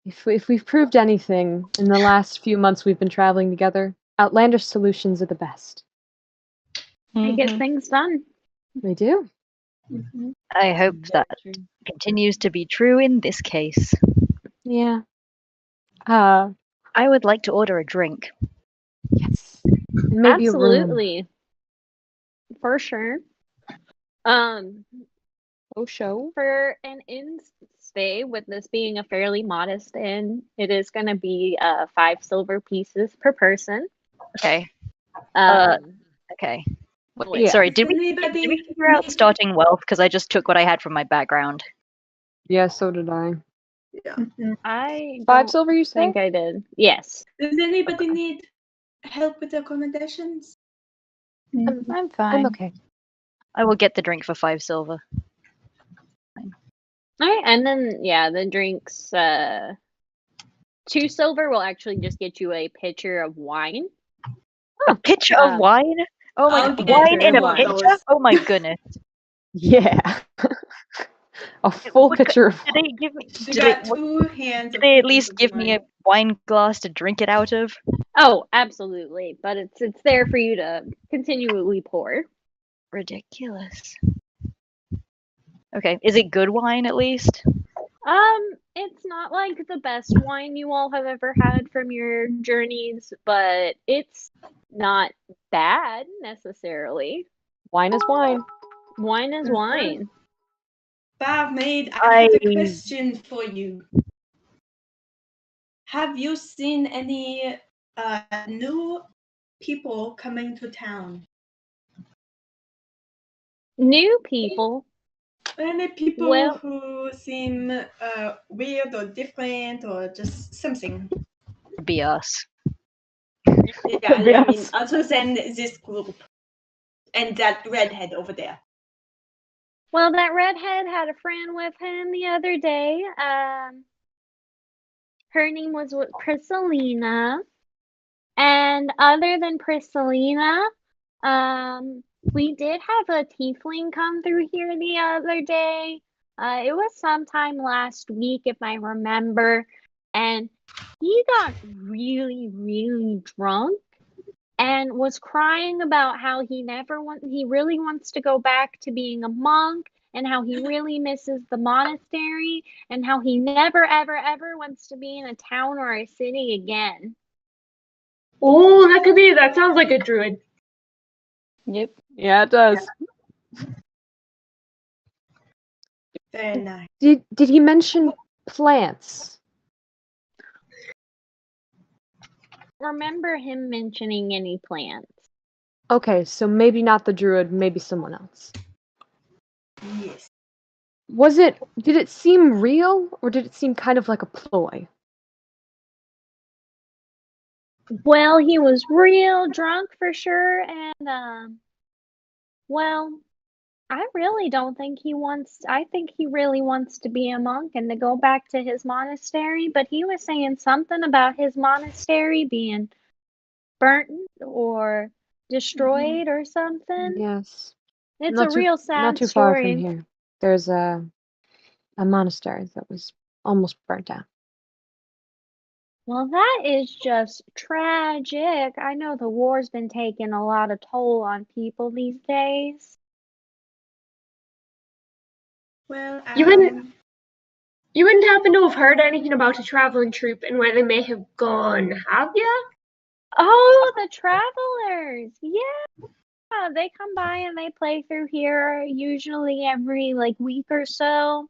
If we've proved anything in the last few months we've been traveling together, outlandish solutions are the best. They get Mhm. things done. They do. I hope that continues to be true in this case. Yeah. I would like to order a drink. Yes. Maybe a room. Absolutely. For sure. Show. For an inn stay, with this being a fairly modest inn, it is going to be 5 silver pieces per person. Okay. Um, Okay. Wait, Yeah. sorry, did we Anybody figure out starting wealth? Because I just took what I had from my background. Yeah, so did I. Yeah. I 5 don't silver, you say? think I did. Yes. Does anybody need help with accommodations? I'm fine. I'm okay. I will get the drink for 5 silver. All right, and then the drinks. 2 silver will actually just get you a pitcher of wine. A pitcher of wine? Oh my I'll god, get wine in two a of pitcher? those. Oh my goodness. Yeah. A full pitcher of Did they give me? She Did got they, 2 hands. did of they at pitchers least of give me a wine. wine glass to drink it out of? Oh, absolutely. But it's there for you to continually pour. Ridiculous. Okay, is it good wine at least? It's not like the best wine you all have ever had from your journeys, but it's not bad necessarily. wine is wine. Wine is wine. Barmaid, I have a question for you. Have you seen any new people coming to town? New people. Any people Well, who seem weird or different or just something. Be us. Yeah, I mean, Yes. other than this group and that redhead over there. well, that redhead had a friend with him the other day. Her name was Priscillina. And other than Priscillina, we did have a tiefling come through here the other day. It was sometime last week, if I remember, and he got really, really drunk and was crying about how he really wants to go back to being a monk and how he really misses the monastery and how he never, ever, ever wants to be in a town or a city again. Oh, that sounds like a druid. Yep. Yeah, it does. Very nice. Did he mention plants? Remember him mentioning any plants. Okay, so maybe not the druid, maybe someone else. Yes. Did it seem real, or did it seem kind of like a ploy? Well, he was real drunk for sure, and well, I really don't think I think he really wants to be a monk and to go back to his monastery, but he was saying something about his monastery being burnt or destroyed or something. Yes. It's a real Not sad too far from story. here. There's a monastery that was almost burnt down. Well, that is just tragic. I know the war's been taking a lot of toll on people these days. Well, You wouldn't happen to have heard anything about a traveling troupe and where they may have gone, have you? Oh, the travelers. Yeah, they come by and they play through here usually every week or so.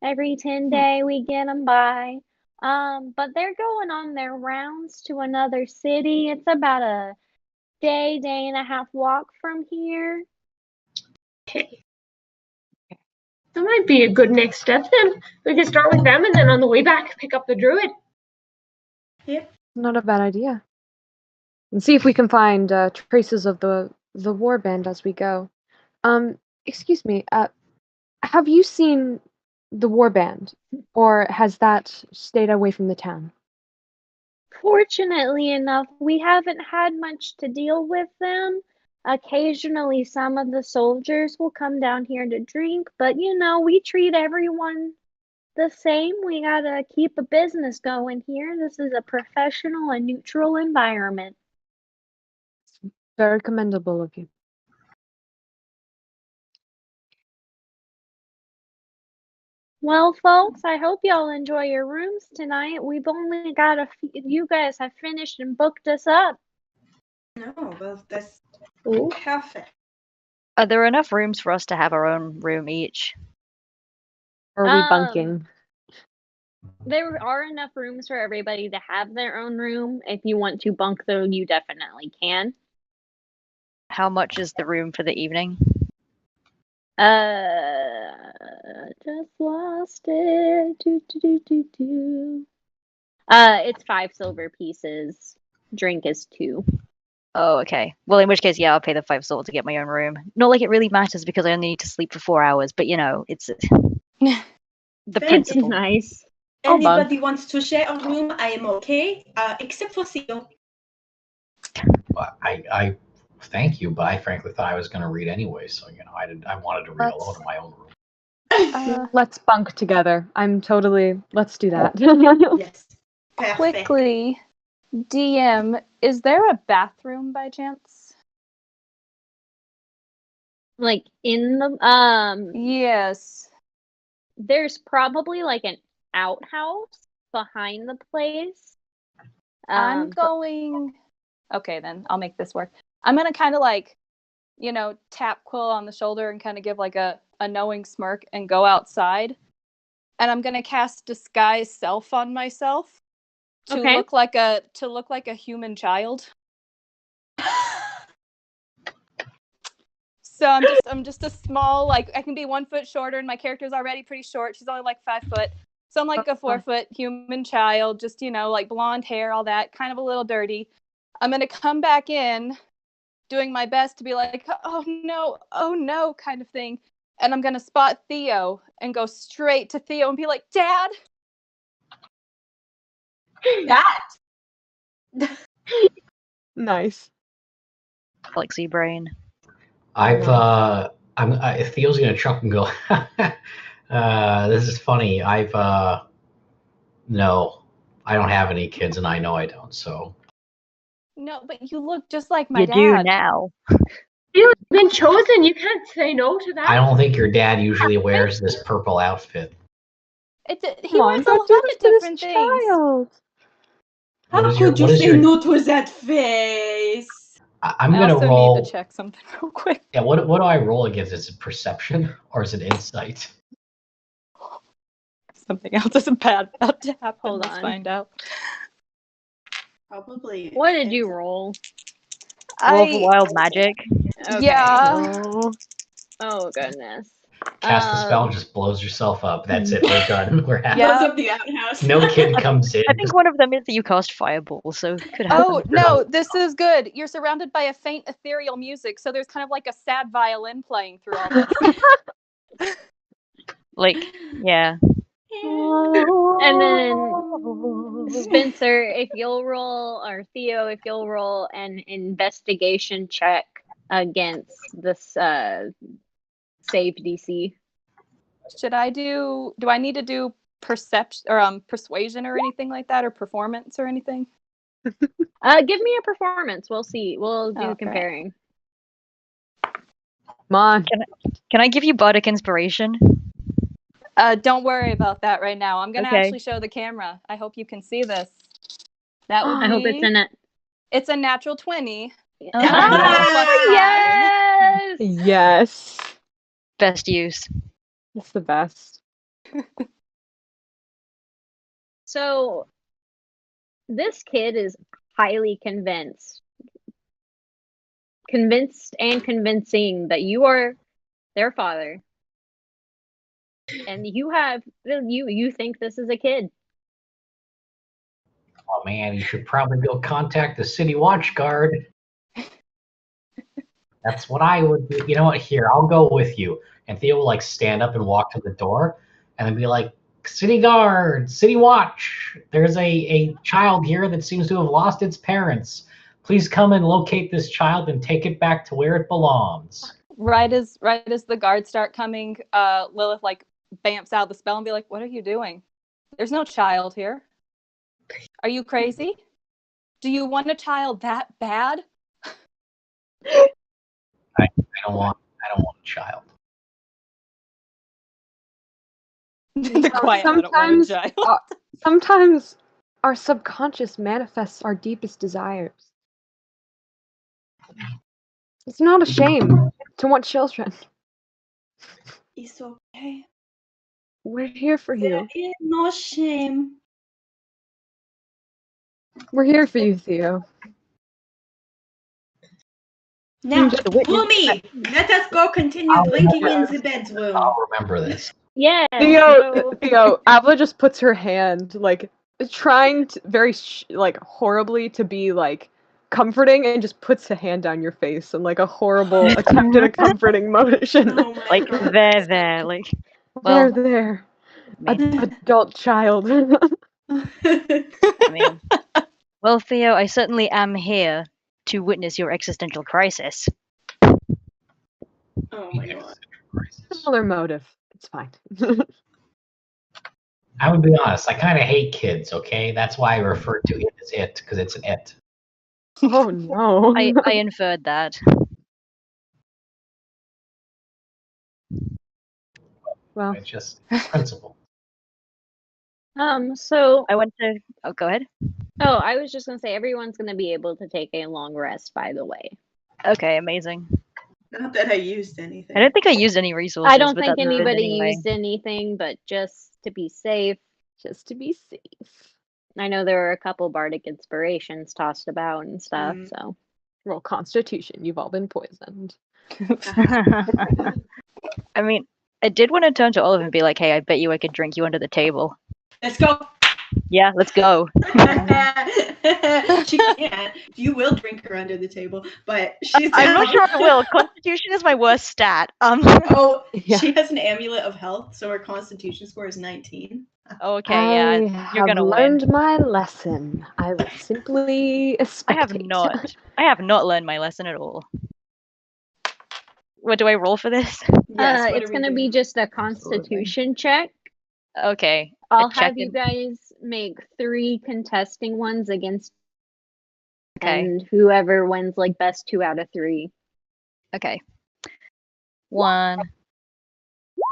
Every 10-day we get them by. But they're going on their rounds to another city. It's about a day and a half walk from here. Okay. That might be a good next step then. We can start with them and then on the way back pick up the druid. Yep. Not a bad idea. And see if we can find traces of the war band as we go. Excuse me. Have you seen the war band, or has that stayed away from the town? Fortunately enough, we haven't had much to deal with them. Occasionally, some of the soldiers will come down here to drink, but we treat everyone the same. We gotta keep a business going here. This is a professional and neutral environment. Very commendable of you. Well, folks, I hope y'all enjoy your rooms tonight. We've only got a few. You guys have finished and booked us up. No, well, that's Ooh. perfect. Are there enough rooms for us to have our own room each? Or are we bunking? There are enough rooms for everybody to have their own room. If you want to bunk, though, you definitely can. How much is the room for the evening? Just lost it. It's 5 silver pieces. Drink is 2. Oh, okay. Well, in which case, yeah, I'll pay the 5 silver to get my own room. Not like it really matters because I only need to sleep for 4 hours, but it's the principle. Nice. Anybody wants to share a room, I am okay, except for Theo. I thank you, but I frankly thought I was going to read anyway, so I wanted to read alone in my own room. Let's bunk together. Let's do that. Yes. Perfect. Quickly, DM, is there a bathroom by chance? Like in the Yes. There's probably like an outhouse behind the place. I'm going. Okay, then I'll make this work. I'm gonna kind of tap Quill on the shoulder and kind of give like a knowing smirk and go outside. And I'm gonna cast disguise self on myself to look like a human child. So I'm just a small, like, I can be 1 foot shorter, and my character's already pretty short. She's only like 5 foot. So I'm like a 4-foot human child, just, like blonde hair, all that, kind of a little dirty. I'm going to come back in doing my best to be like, oh no, kind of thing. And I'm going to spot Theo and go straight to Theo and be like, Dad. That. Nice. Flexi brain. Theo's gonna chuck and go, this is funny. No, I don't have any kids, and I know I don't, so. No, but you look just like my You dad. do now. You've been chosen. You can't say no to that. I don't think your dad usually wears this purple outfit. He wears a lot of different things. Child. How could you say no to that face? I'm gonna also roll. need to check something real quick. Yeah, what do I roll against? Is it perception or is it insight? Something else is bad about to happen. Hold Let's on. find out. Probably. What did you roll? Roll for wild magic. Okay. Yeah. Oh goodness. Cast the spell and just blows yourself up. That's it. We're done. We're happy. Blows up the outhouse. No kid comes in. I think one of them is that you cast fireball, so could happen. Oh no, this is good. You're surrounded by a faint ethereal music, so there's kind of like a sad violin playing through all this. Like, yeah. And then Spencer, if you'll roll, or Theo, if you'll roll an investigation check against this save DC. Do I need to do perception or persuasion or anything like that, or performance or anything? Give me a performance. We'll see. We'll do Okay. comparing. Come on. Can I give you bardic inspiration? Don't worry about that right now. I'm gonna Okay. actually show the camera. I hope you can see this. That would be, I hope it's in it. It's a natural 20. Yes! Yes. Best use. That's the best. So this kid is highly convinced and convincing that you are their father. And you think this is a kid. Oh man, you should probably go contact the city watch guard. That's what I would do. You know what? Here, I'll go with you. And Theo will like stand up and walk to the door and then be like, city guard, city watch. There's a child here that seems to have lost its parents. Please come and locate this child and take it back to where it belongs. Right as the guards start coming, Lilith like bamps out the spell and be like, "What are you doing? There's no child here. Are you crazy? Do you want a child that bad?" I don't want a child. The quiet, I don't want a child. Sometimes our subconscious manifests our deepest desires. It's not a shame to want children. It's okay. We're here for There you. is no shame. We're here for you, Theo. Now, Just witness Boomy, let us go continue drinking in the bedroom. I'll remember this. Yeah. Theo, Avla just puts her hand, like, trying to, very, horribly to be, like, comforting, and just puts a hand down your face in, like, a horrible attempt at a comforting motion. Oh my Like, God. there. Like, well, there. I mean, Adult child. I mean, well, Theo, I certainly am here to witness your existential crisis. Oh my God. Similar motive. It's fine. I would be honest, I kind of hate kids, okay? That's why I refer to it as it, because it's an it. Oh no. I inferred that. Well, It's just principle. So I went to. Oh, go ahead. I was just gonna say everyone's gonna be able to take a long rest, by the way. Okay, amazing. Not that I used anything. I don't think I used any resources. I don't but think that's good anybody anyway. used anything, but just to be safe. just to be safe. I know there were a couple bardic inspirations tossed about and stuff, Mm. so Roll Constitution. You've all been poisoned. I mean, I did want to turn to Olive and be like, "Hey, I bet you I could drink you under the table." Let's go. Yeah, let's go. She can't. You will drink her under the table, but she's. I'm not sure I will. Constitution is my worst stat. Oh, Yeah. she has an amulet of health, so her Constitution score is 19. Okay, yeah, I you're have gonna learned win. my lesson. I will simply I have spectate. not. I have not learned my lesson at all. What do I roll for this? Yes, what It's are we gonna be doing? just a Constitution check. Okay. I'll check have you in. guys make 3 contesting ones against, Okay. and whoever wins like best 2 out of 3. Okay. 1,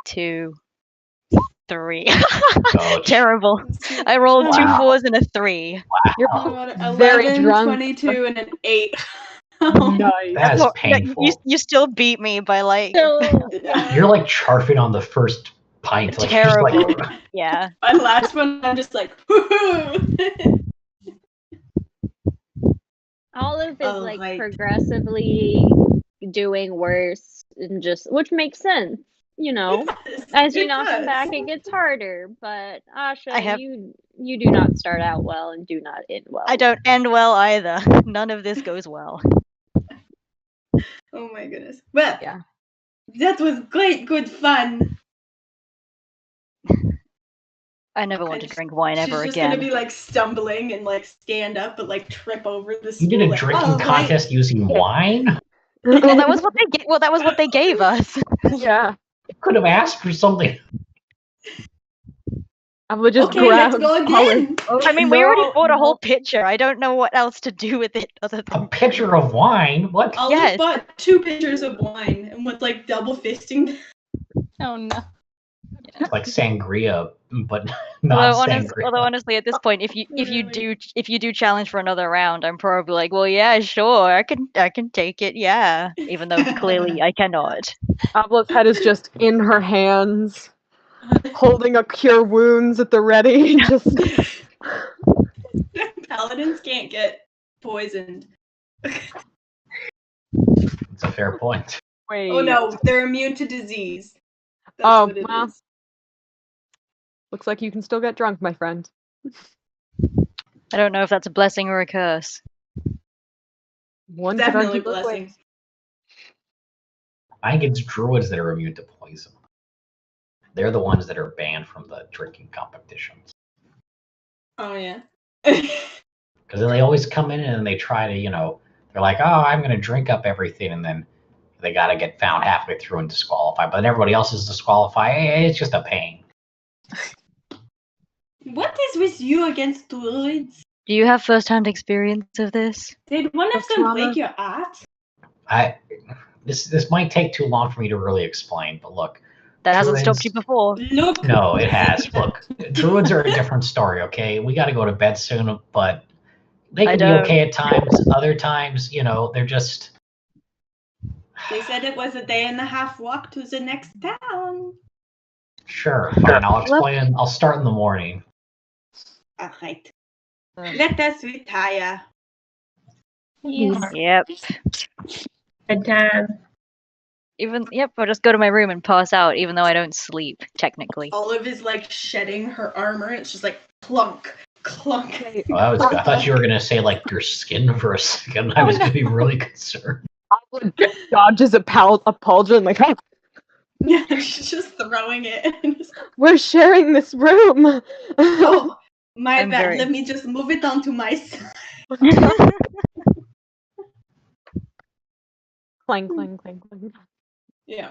2, 3. Ouch. Terrible. I rolled two Wow. 4s and a 3. You're Oh my god, very 11, drunk. 22, and an 8. Nice. That is Well, painful. You still beat me by like So You're like charfing on the first pint. Like, you're just terrible. like, Yeah. My last one, I'm just like, woohoo! Olive is Oh, like right. progressively doing worse, and just which makes sense, you know. As you It knock him does. back, it gets harder. But Asha, have- you do not start out well and do not end well. I don't end well either. None of this goes well. Oh my goodness. Well, Yeah. that was great, good fun. I never want to drink wine ever She's just again. gonna be like stumbling and like stand up but like trip over the you stool. did a like, drinking oh, right. contest using wine? Well, that was what they that was what they gave us. Yeah. You could have asked for something. I would just Okay, let's grab go Olive. again. I mean, we already bought a whole pitcher. I don't know what else to do with it other A than pitcher of wine? What? Olive Yes. bought 2 pitchers of wine and was like double fisting. Oh no. It's like sangria, but not sangria. Although honestly, at this point, if you Literally. do challenge for another round, I'm probably like, well, yeah, sure, I can take it, yeah. Even though clearly I cannot. Olive's head is just in her hands, holding a cure wounds at the ready. Just Paladins can't get poisoned. It's a fair point. wait. Oh no, they're immune to disease. That's Oh, what it well. is. Looks like you can still get drunk, my friend. I don't know if that's a blessing or a curse. One could Definitely argue both blessing. ways. I think it's druids that are immune to poison. They're the ones that are banned from the drinking competitions. Oh yeah. Because they always come in and they try to, they're like, oh, I'm going to drink up everything. And then they got to get found halfway through and disqualified. But everybody else is disqualified. It's just a pain. What is with you against druids? Do you have first-hand experience of this? Did one of That's them trauma. break your art? This might take too long for me to really explain, but look. That hasn't druids- stopped you before. Look. No, it has. Look, druids are a different story, okay? We got to go to bed soon, but they I can be don't. okay at times. Other times, they're just... They said it was a day and a half walk to the next town. Sure, fine. I'll explain. I'll start in the morning. All right. Let us retire. Yep. Bedtime. I'll just go to my room and pass out, even though I don't sleep, technically. Olive is like shedding her armor. It's just like clunk, clunk. Well, I thought you were going to say, like, your skin for a second. I was going to be really concerned. Olive dodges a pauldron like, oh, Yeah, she's just throwing it. we're sharing this room. Oh, my I'm bad. very- Let me just move it onto my side. Clang, clang, clang, clang. Yeah.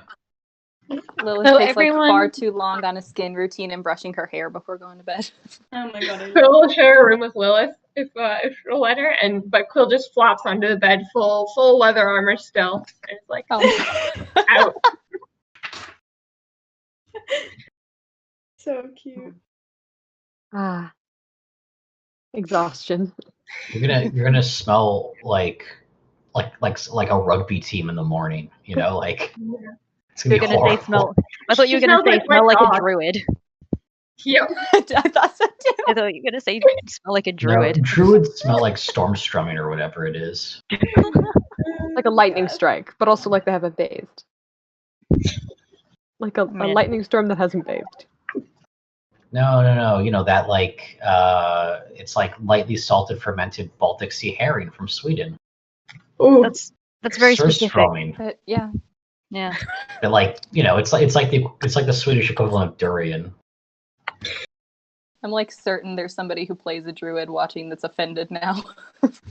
Lilith So takes everyone- like far too long on a skin routine and brushing her hair before going to bed. Oh my god. Quill will share a room with Lilith if she'll let her, but Quill just flops onto the bed, full leather armor still, and it's like out. So cute. Ah. Exhaustion. You're gonna smell like a rugby team in the morning. Like it's gonna You're be gonna horrible. say smell. I thought you were She gonna smells say like smell my like a dog. druid. Yep. I thought so too. I thought you were gonna say smell like a No, druid. druids smell like storm strumming or whatever it is. like a lightning strike, but also like they haven't bathed. Like a lightning storm that hasn't bathed. No. You know that it's like lightly salted fermented Baltic Sea herring from Sweden. Ooh. That's very specific. Surströmming. But yeah. Yeah. But it's like the Swedish equivalent of durian. I'm like certain there's somebody who plays a druid watching that's offended now.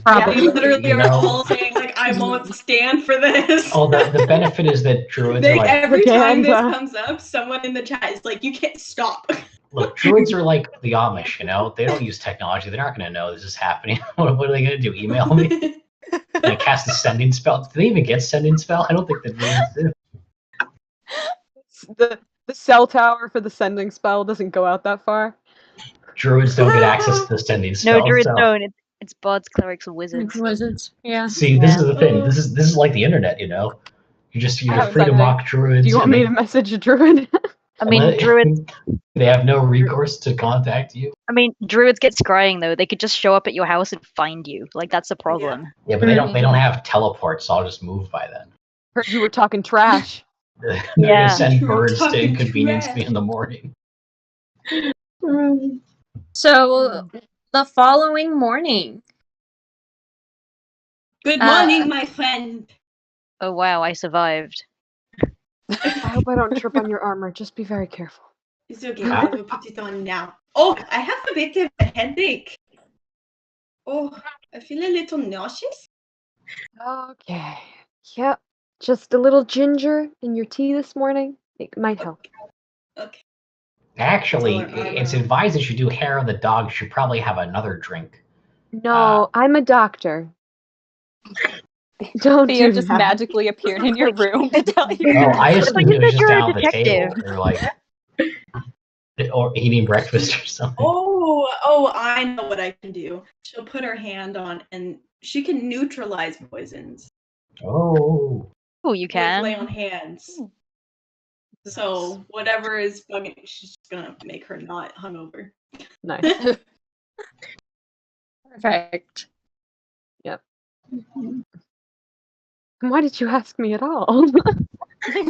Yeah, they literally You are know? all saying like, "I won't stand for this." Oh, the benefit is that druids are like, every time this Propaganda. comes up, someone in the chat is like, "You can't stop." look, druids are like the Amish, you know? They don't use technology. They're not going to know this is happening. What are they going to do? Email me? Like cast a sending spell? Do they even get sending spell? I don't think the druids do. The cell tower for the sending spell doesn't go out that far. Druids don't get access to the sending spell. No, druids so. don't. It's bards, clerics, and wizards. Wizards. Yeah. See, this is the thing. This is like the internet, you know? You're haven't free to done mock druids. Do you want me to message a druid? I mean, druids. They have no recourse to contact you. I mean, druids get scrying though. They could just show up at your house and find you. Like that's a problem. Yeah, but they don't have teleports, so I'll just move by then. Heard you were talking trash. They're Yeah. gonna send You were birds to talking inconvenience trash. me in the morning. So the following morning. Good morning, my friend. Oh wow, I survived. I hope I don't trip on your armor. Just be very careful. It's okay. I will put it on now. Oh, I have a bit of a headache. Oh, I feel a little nauseous. Okay. Yep. Just a little ginger in your tea this morning. It might help. Okay. Actually, Tell her it's armor. advised that you do hair of the dog. You should probably have another drink. No, I'm a doctor. Don't Theo do just that. magically appeared in your room to tell you. Oh, I It's like assumed it was just you're a down the table. detective. Or like, or eating breakfast or something. Oh, I know what I can do. She'll put her hand on and she can neutralize poisons. Oh. Oh, you With lay can. on hands. So whatever is bugging, she's gonna make her not hungover. Nice. Perfect. Yep. Why did you ask me at all?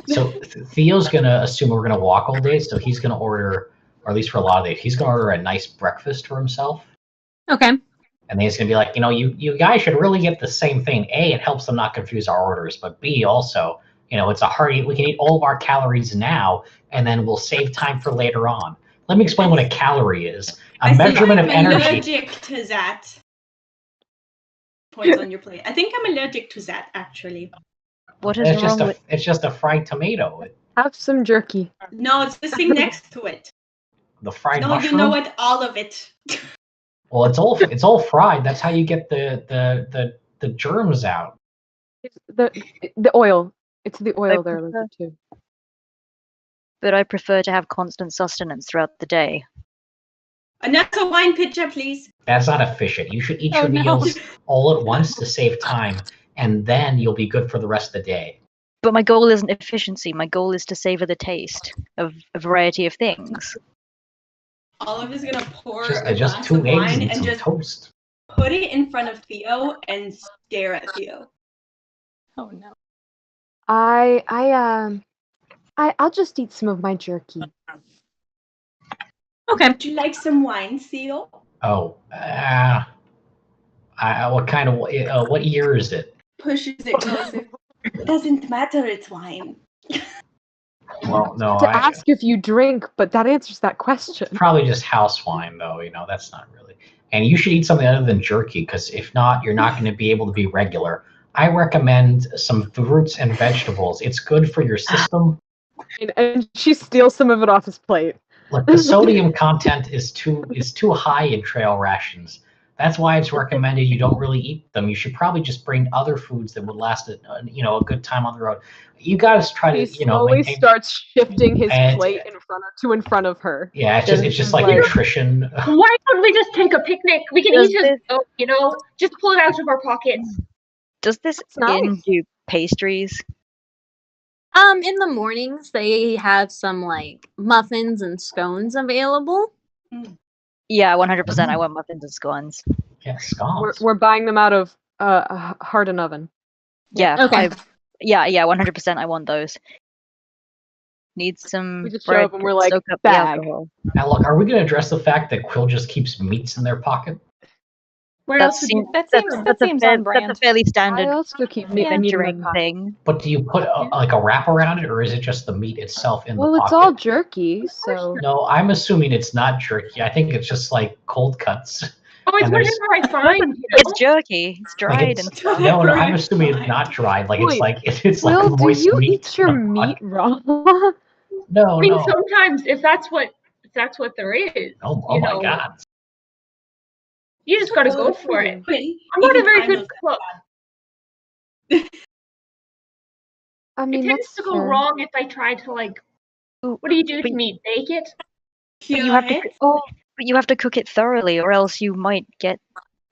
So Theo's gonna assume we're gonna walk all day, so he's gonna order, or at least for a lot of days, he's gonna order a nice breakfast for himself. Okay. And then he's gonna be like, you guys should really get the same thing. A, it helps them not confuse our orders, but B, also, it's a hearty. We can eat all of our calories now, and then we'll save time for later on. Let me explain what a calorie is. A measurement of I'm energy. allergic to that. Points on your plate. I think I'm allergic to that actually. What is wrong with? It's just a fried tomato. Have some jerky. No, it's the thing next to it. The fried No, mushroom. you know what? All of it. Well, it's all fried. That's how you get the germs out. It's the oil. It's the oil I they're prefer- allergic to. But I prefer to have constant sustenance throughout the day. Another wine pitcher, please. That's not efficient. You should eat Oh, your no. meals all at once to save time, and then you'll be good for the rest of the day. But my goal isn't efficiency. My goal is to savor the taste of a variety of things. Olive is gonna pour a Just glass 2 of eggs wine and and some just toast. put it in front of Theo and stare at Theo. Oh no. I'll just eat some of my jerky. Okay. Would you like some wine, Theo? Oh, what kind of what year is it? Pushes it closer. Doesn't matter, it's wine. Well, no, To ask if you drink, but that answers that question. probably just house wine though. That's not really. And you should eat something other than jerky, because if not, you're not going to be able to be regular. I recommend some fruits and vegetables. It's good for your system. And she steals some of it off his plate. Look, the sodium content is too high in trail rations. That's why it's recommended you don't really eat them. You should probably just bring other foods that would last a good time on the road. You guys try to He slowly maintain. starts shifting his And- plate in front of her. Yeah, it's just like Like- nutrition. Why don't we just take a picnic? We can Does eat it, just pull it out of our pockets. Does this It's nice. inn do pastries? In the mornings they have some like muffins and scones available. Yeah, 100%. I want muffins and scones. Yeah, scones. We're buying them out of Heart and Oven. Yeah. Okay. Yeah, 100%. I want those. Need some We just show bread up and we're to like, soak up bag. the alcohol. Now, look, are we going to address the fact that Quill just keeps meats in their pocket? Where That else would you? seems That seems on that's a brand. fairly I standard also keep meat in my adventuring pocket. thing. But do you put like a wrap around it, or is it just the meat itself in Well, the it's pocket? all jerky, so No, I'm assuming it's not jerky. I think it's just like cold cuts. Oh, it's And there's- whatever I find. You know? It's jerky. It's Like dried it's, and stuff. no, I'm assuming it's not dried. Like it's Wait, like it's like Will, do moist you meat. eat your in a meat pocket. raw? No, I mean, no. sometimes if that's what there is, Oh my god. you just gotta go for it. Wait, I'm not a even very I good know cook. I mean, It tends that's to go fair. wrong if I try to like. Ooh, What do you do but- to meat? Bake it? But you have to but you have to cook it thoroughly, or else you might get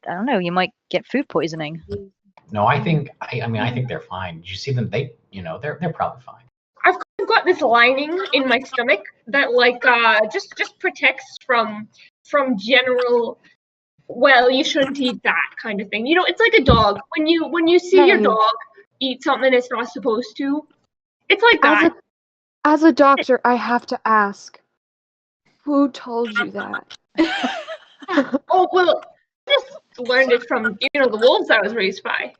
you might get food poisoning. No, I think I think they're fine. Did you see them? They're probably fine. I've got this lining in my stomach that like just protects from general. Well, you shouldn't eat that kind of thing. You know, it's like a dog. When you see your Hey. dog eat something it's not supposed to, it's like that. As a doctor, I have to ask, who told you that? Oh well, I just learned it from the wolves I was raised by.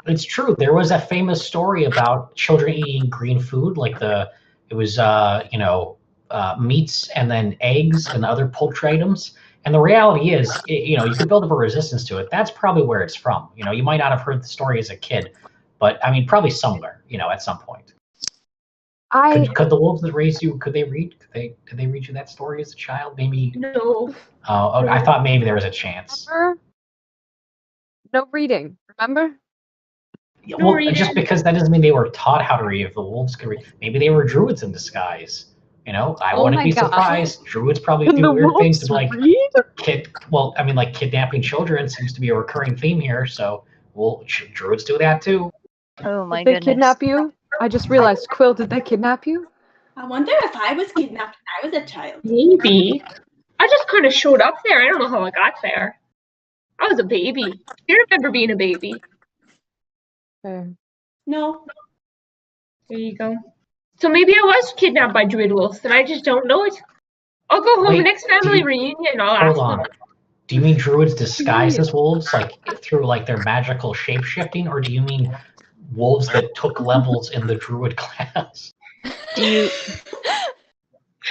It's true. There was a famous story about children eating green food, like it was meats and then eggs and other poultry items. And the reality is, you could build up a resistance to it. That's probably where it's from. You might not have heard the story as a kid, but I mean, probably somewhere, at some point. Could the wolves that raised you? Did they read you that story as a child? Maybe. No. Oh, I thought maybe there was a chance. Remember? No reading. Remember? Well, reading. just because that doesn't mean they were taught how to read. If the wolves could read, maybe they were druids in disguise. I Oh wouldn't my be God. surprised. Druids probably Can do the weird things wolves to like read? like kidnapping children seems to be a recurring theme here. So, druids do that too. Oh my Did they goodness. kidnap you? I just realized, Quill, did they kidnap you? I wonder if I was kidnapped when I was a child. Maybe. I just kind of showed up there. I don't know how I got there. I was a baby. You remember being a baby? Fair. No. There you go. So maybe I was kidnapped by druid wolves, and I just don't know it. I'll go home Wait, next family reunion. I'll ask Hold on. them. Do you mean druids disguised as wolves, like through like their magical shape shifting, or do you mean wolves that took levels in the druid class? Do you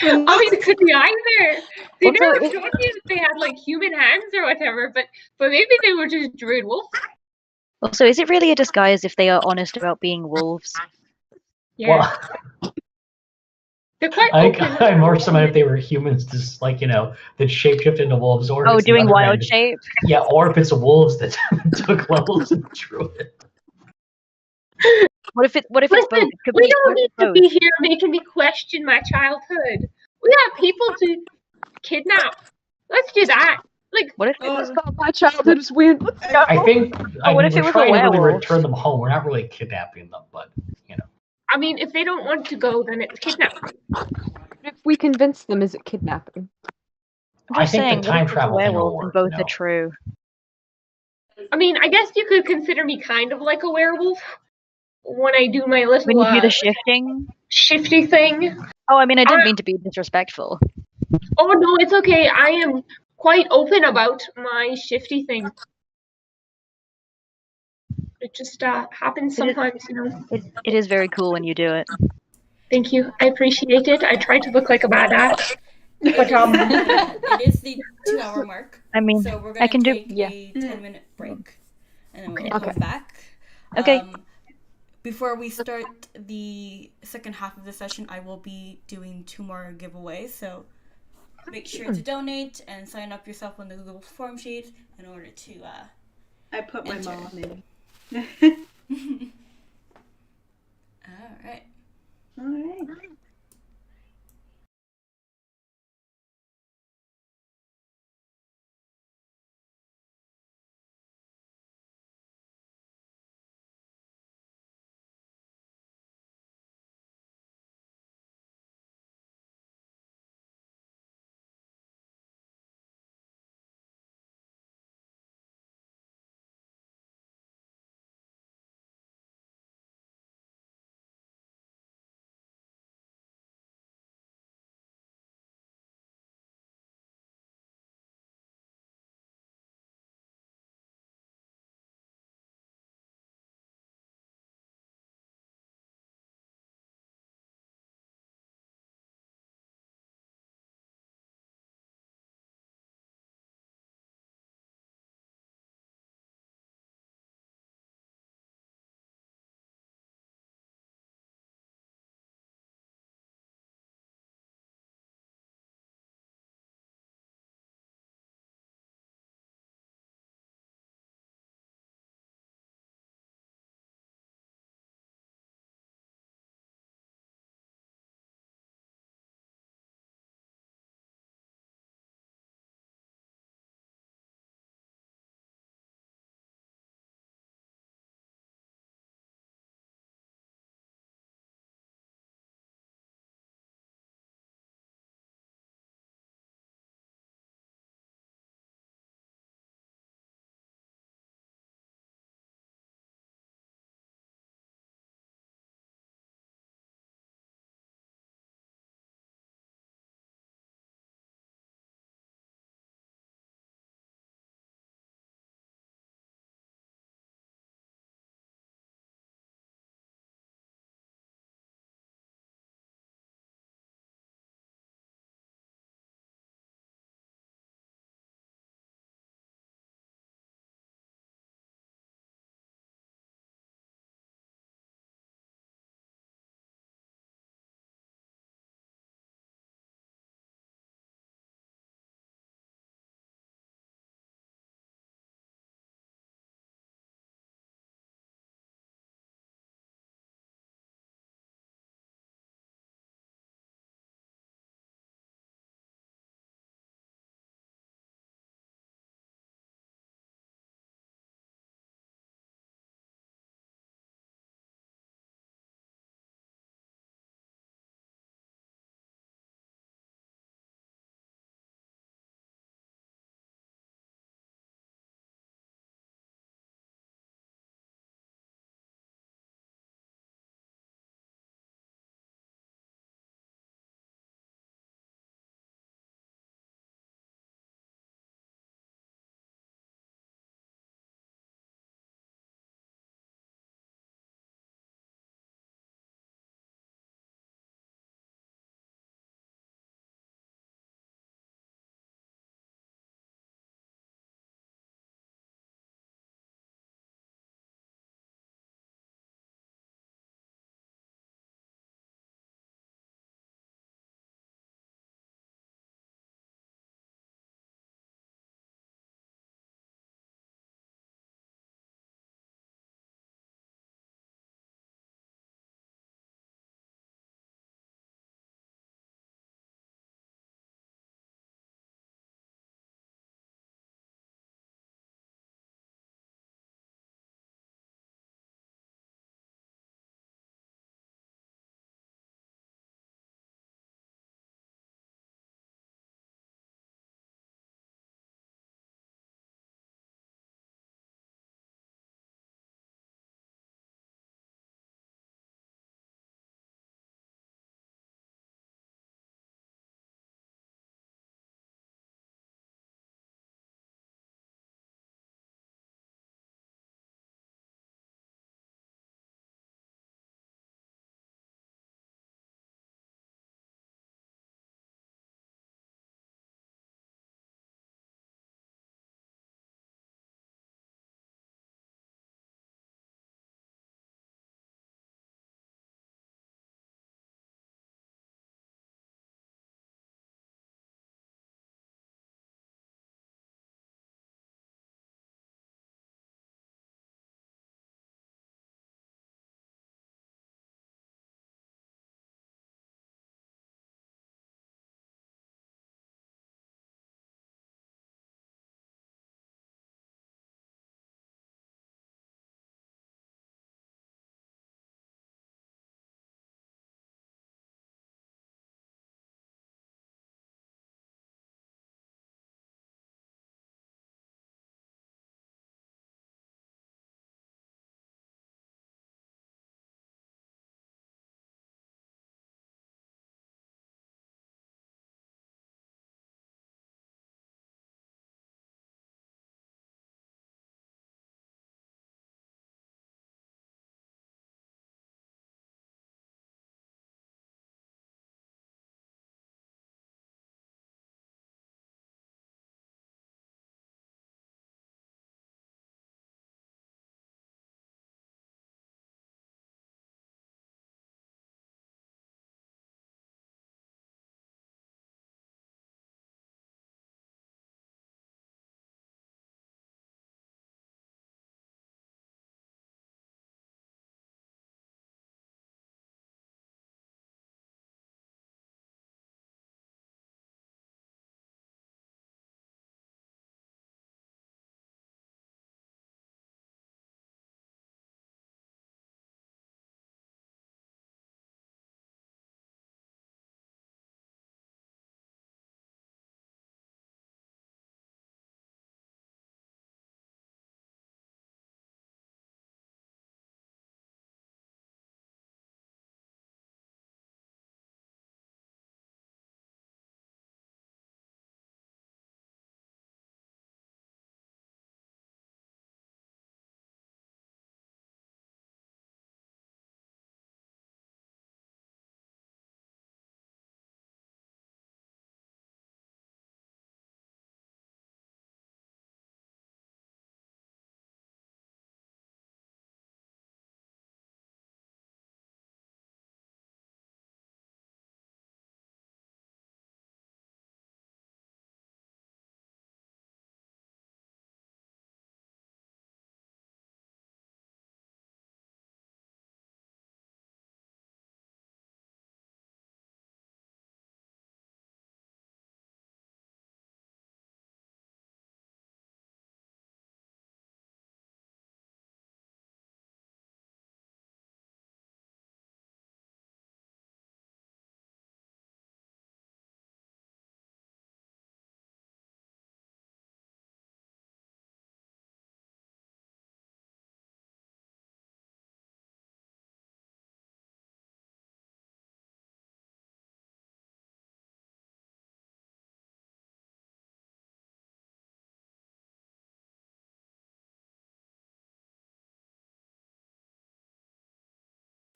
I mean, it could be either. They Also, never showed me that they had like human hands or whatever, but maybe they were just druid wolves. also is it really a disguise if they are honest about being wolves? Yeah, Well, they're quite open. I'm more so if they were humans, just like that shapeshift into wolves, or if it's the Doing other wild end. shape? Yeah, or if it's wolves that took levels in druid. What if it's both? Listen, It could we be don't need to both. be here making me question my childhood. We have people to kidnap. Let's do that. Like, What if it was Oh, my childhood is weird. Let's go. I think what if we're it was a trying to really werewolf? return them home. We're not really kidnapping them, but I mean, if they don't want to go, then it's kidnapping. If we convince them, is it kidnapping? I'm I just think saying, the what time if it's a travel thing will werewolf and work. both are true? I mean, I guess you could consider me kind of like a werewolf when I do my little When you do the shifting? shifty thing. Oh, I mean, I didn't mean to be disrespectful. Oh no, it's okay. I am quite open about my shifty thing. It just happens sometimes, It is very cool when you do it. Thank you. I appreciate it. I try to look like a badass. But it is the 2-hour mark. I mean, so we're I gonna can do. take a 10-minute break, and then we'll Okay. come back. Okay. Before we start the second half of the session, I will be doing 2 more giveaways. So make sure to donate and sign up yourself on the Google form sheet in order to. I put my enter. mom in. All right. All right.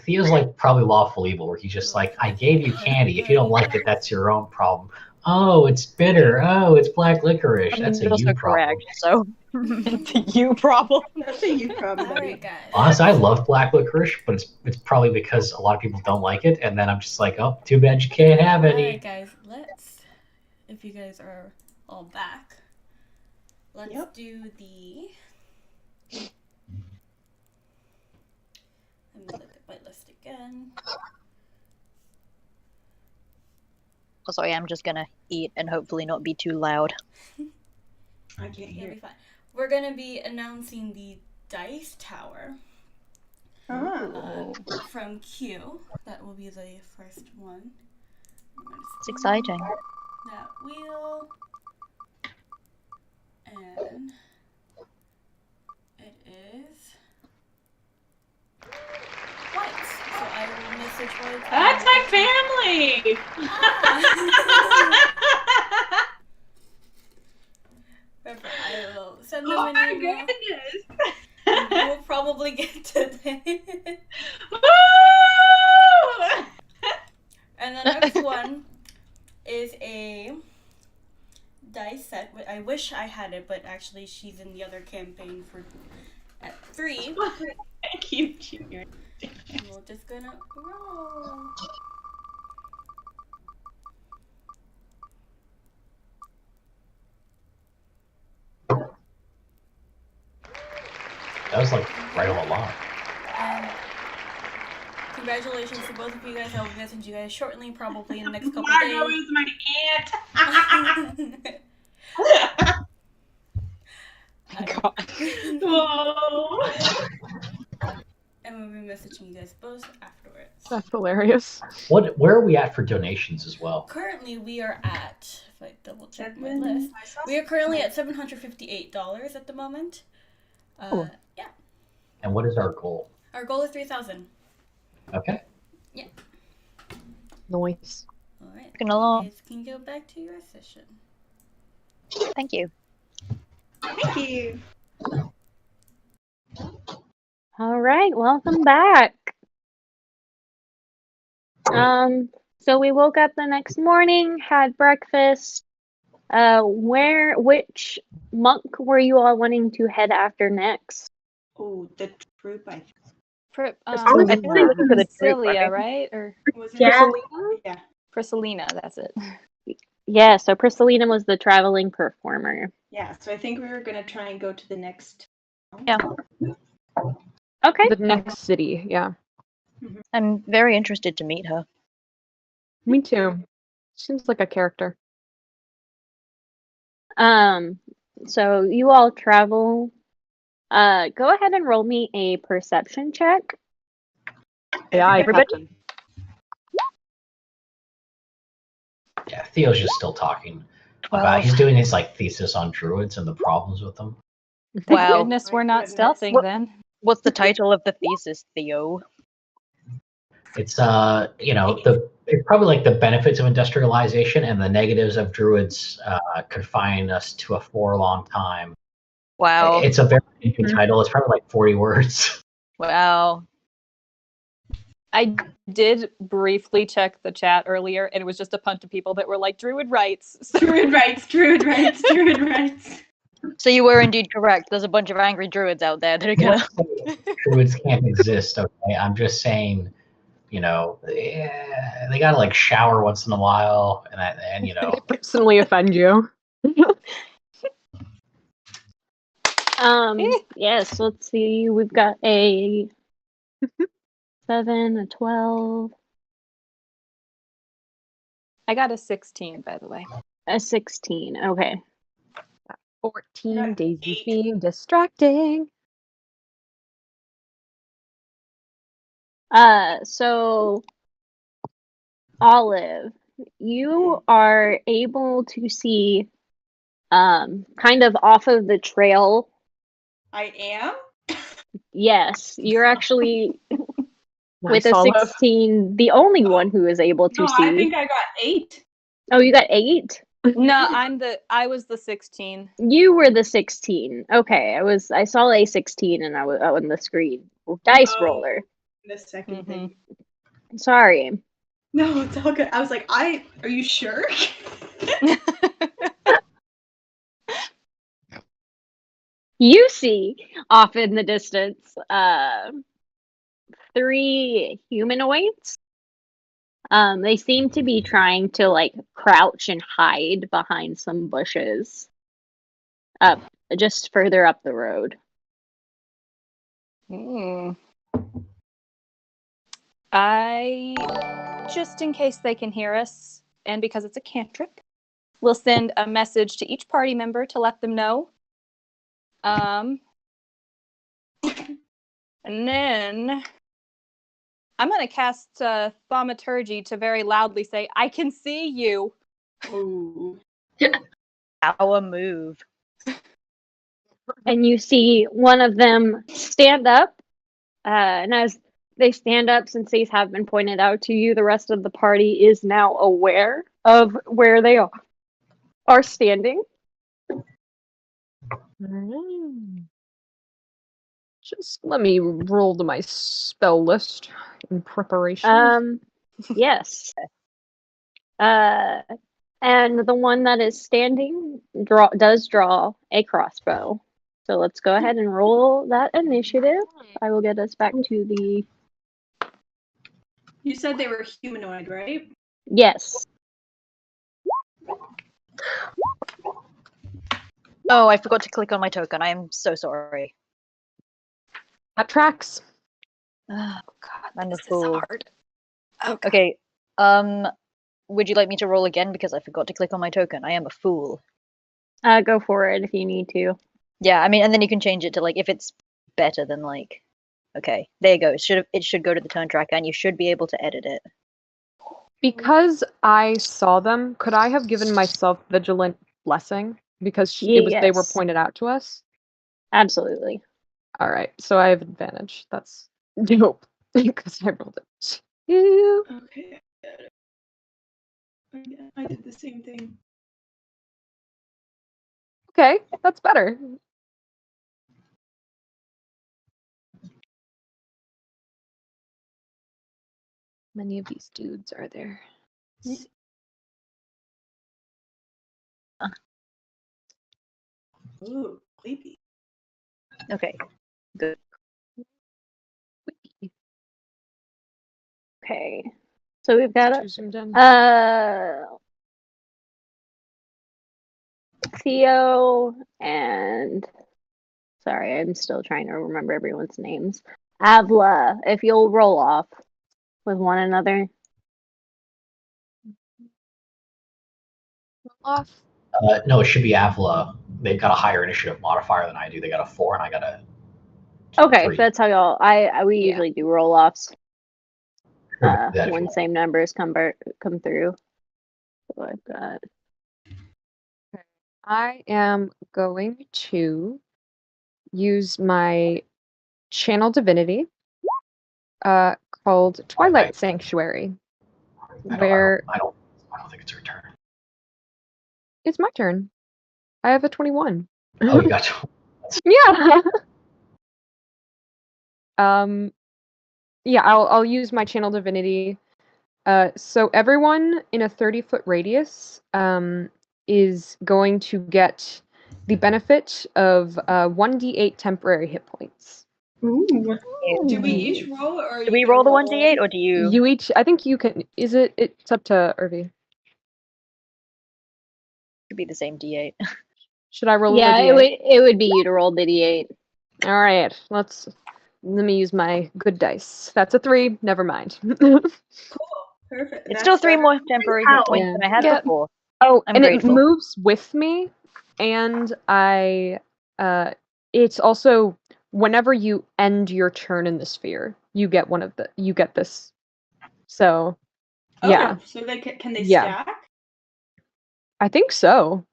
Theo's like probably lawful evil, where he's just like, I gave you candy. If you don't like it, that's your own problem. Oh, it's bitter. Oh, it's black licorice. I mean, That's a you're also you problem. correct, so. You problem. That's a you problem, All buddy. right, guys. Honestly, I love black licorice, but it's probably because a lot of people don't like it, and then I'm just like, oh, too bad you can't have All any. right, guys. If you guys are all back, let's do the. Let me look at my list again. Also, I am just gonna eat and hopefully not be too loud. I can't You'll hear. be fine. We're gonna be announcing the dice tower from Q. That will be the first one. It's exciting. That wheel, and it is white. So I will message white. That's my family. Perfect. I will send them Oh an my email. goodness. And we will probably get to that. Woo! And the next one is a dice set. I wish I had it, but actually she's in the other campaign at 3. Thank you, Junior. And we're just gonna roll. That was like right on the line. And congratulations to both of you guys. I will message you guys shortly, probably in the next couple Margot days. is my aunt. God. Whoa. And we'll be messaging you guys both afterwards. That's hilarious. Where are we at for donations as well? Currently, we are at, if I double check my list, we are currently at $758 at the moment. Cool. Yeah. And what is our goal? Our goal is 3,000. Okay. Yeah. Nice. All right. Looking along. You guys can go back to your session. Thank you. Thank you. All right, welcome back. So we woke up the next morning, had breakfast. Which monk were you all wanting to head after next? Oh, the troop, I think. I I think think it was for the troop, Priscilla, right? right? Or Was it? Yeah. Yeah. Priscillina, that's it. Yeah, so Priscillina was the traveling performer. Yeah. So I think we were gonna try and go to the next. Yeah. Okay. The next city, yeah. I'm very interested to meet her. Me too. Seems like a character. So you all travel. Go ahead and roll me a perception check. Yeah, Everybody? Yeah, Theo's just still talking about. 12. He's doing his like thesis on druids and the problems with them. Thank Wow. goodness we're not Goodness. stealthing What- then. What's the title of the thesis, Theo? It's it's probably like the benefits of industrialization and the negatives of druids confining us to a long time. Wow. It's a very interesting title. It's probably like 40 words. Wow. I did briefly check the chat earlier, and it was just a bunch of people that were like, Druid rights. Druid rights, druid rights, druid rights. So you were indeed correct. There's a bunch of angry druids out there that are gonna. Druids can't exist. Okay, I'm just saying. They gotta like shower once in a while, and They personally offend you. Yes, let's see. We've got a 7, a 12, I got a 16, by the way. a 16. Okay. 14 Daisy's 8. being distracting. So Olive, you are able to see kind of off of the trail. I am. Yes, you're actually with Nice, a Olive. 16 the only one who is able to No, see. I think I got 8. Oh, you got 8? No, I was the 16. You were the 16. Okay, I saw a 16 and I was on the screen. Dice Oh. roller. the second thing. Sorry. No, it's all good. I was like, are you sure? You see off in the distance 3 humanoids. They seem to be trying to like crouch and hide behind some bushes just further up the road. I, just in case they can hear us, and because it's a cantrip, we'll send a message to each party member to let them know. And then I'm going to cast Thaumaturgy to very loudly say, I can see you. Ooh. Our move. And you see one of them stand up, and as they stand up, since these have been pointed out to you, the rest of the party is now aware of where they are standing. Just let me roll to my spell list in preparation. Yes. And the one that is standing does draw a crossbow. So let's go ahead and roll that initiative. I will get us back to the... You said they were humanoid, right? Yes. Oh, I forgot to click on my token. I am so sorry. That tracks. Oh god, I'm a this is fool. hard. Okay. Okay. Would you like me to roll again because I forgot to click on my token? I am a fool. Go for it if you need to. Yeah, I mean, and then you can change it to like if it's better than like. Okay, there you go. It should go to the turn tracker, and you should be able to edit it. Because I saw them, could I have given myself Vigilant Blessing? Because they were Yes. pointed out to us? Absolutely. All right, so I have advantage. That's dope. Because I rolled it. Yeah. Okay. I did the same thing. Okay, that's better. Many of these dudes are there. Ooh, creepy. Okay, good. Okay. So we've got Theo and... Sorry, I'm still trying to remember everyone's names. Avla, if you'll roll off with one another. Off. No, it should be Avila. They've got a higher initiative modifier than I do. They got a 4, and I got a Okay, 3. that's how y'all. We usually do roll offs when same numbers come through. So I've got. I am going to use my channel divinity, called Twilight Sanctuary. I don't think it's her turn. It's my turn. I have a 21. Oh, you got to. Yeah. Yeah, I'll use my channel divinity. So everyone in a 30-foot radius is going to get the benefit of 1d8 temporary hit points. Ooh. Do we each roll, or Do we roll the 1d8, or do you? You each. I think you can. Is it? It's up to Irvi. Could be the same d8. Should I roll? Yeah, a D8? it would be you to roll the d8. All right. Let me use my good dice. That's a 3. Never mind. Cool. Perfect. It's still 3 more temporary hit points than I had before. Oh, I'm and grateful. it moves with me, and it's also whenever you end your turn in the sphere, you get this. So, yeah. Oh, so they can they Yeah. stack? I think so.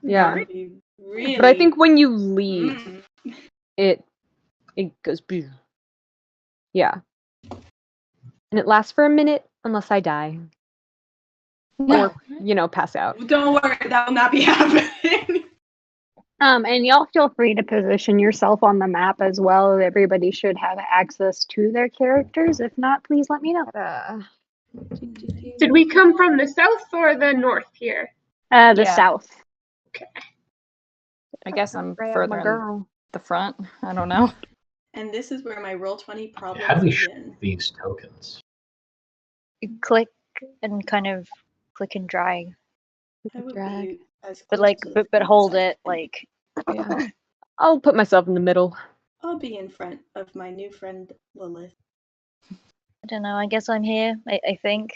Yeah. Really? But I think when you leave, it goes boo. Yeah. And it lasts for a minute unless I die. Or, pass out. Don't worry, that will not be happening. And y'all feel free to position yourself on the map as well. Everybody should have access to their characters. If not, please let me know. Did we come from the south or the north here? The Yeah. south. Okay. I guess I'm Right, further my in girl. the front. I don't know. And this is where my Roll20 problems How do we show begin. these tokens? You click and kind of click and drag, I would Drag. be as but close like, to the but screen as hold I it can. like. Yeah. I'll put myself in the middle. I'll be in front of my new friend Lilith. I don't know. I guess I'm here. I think.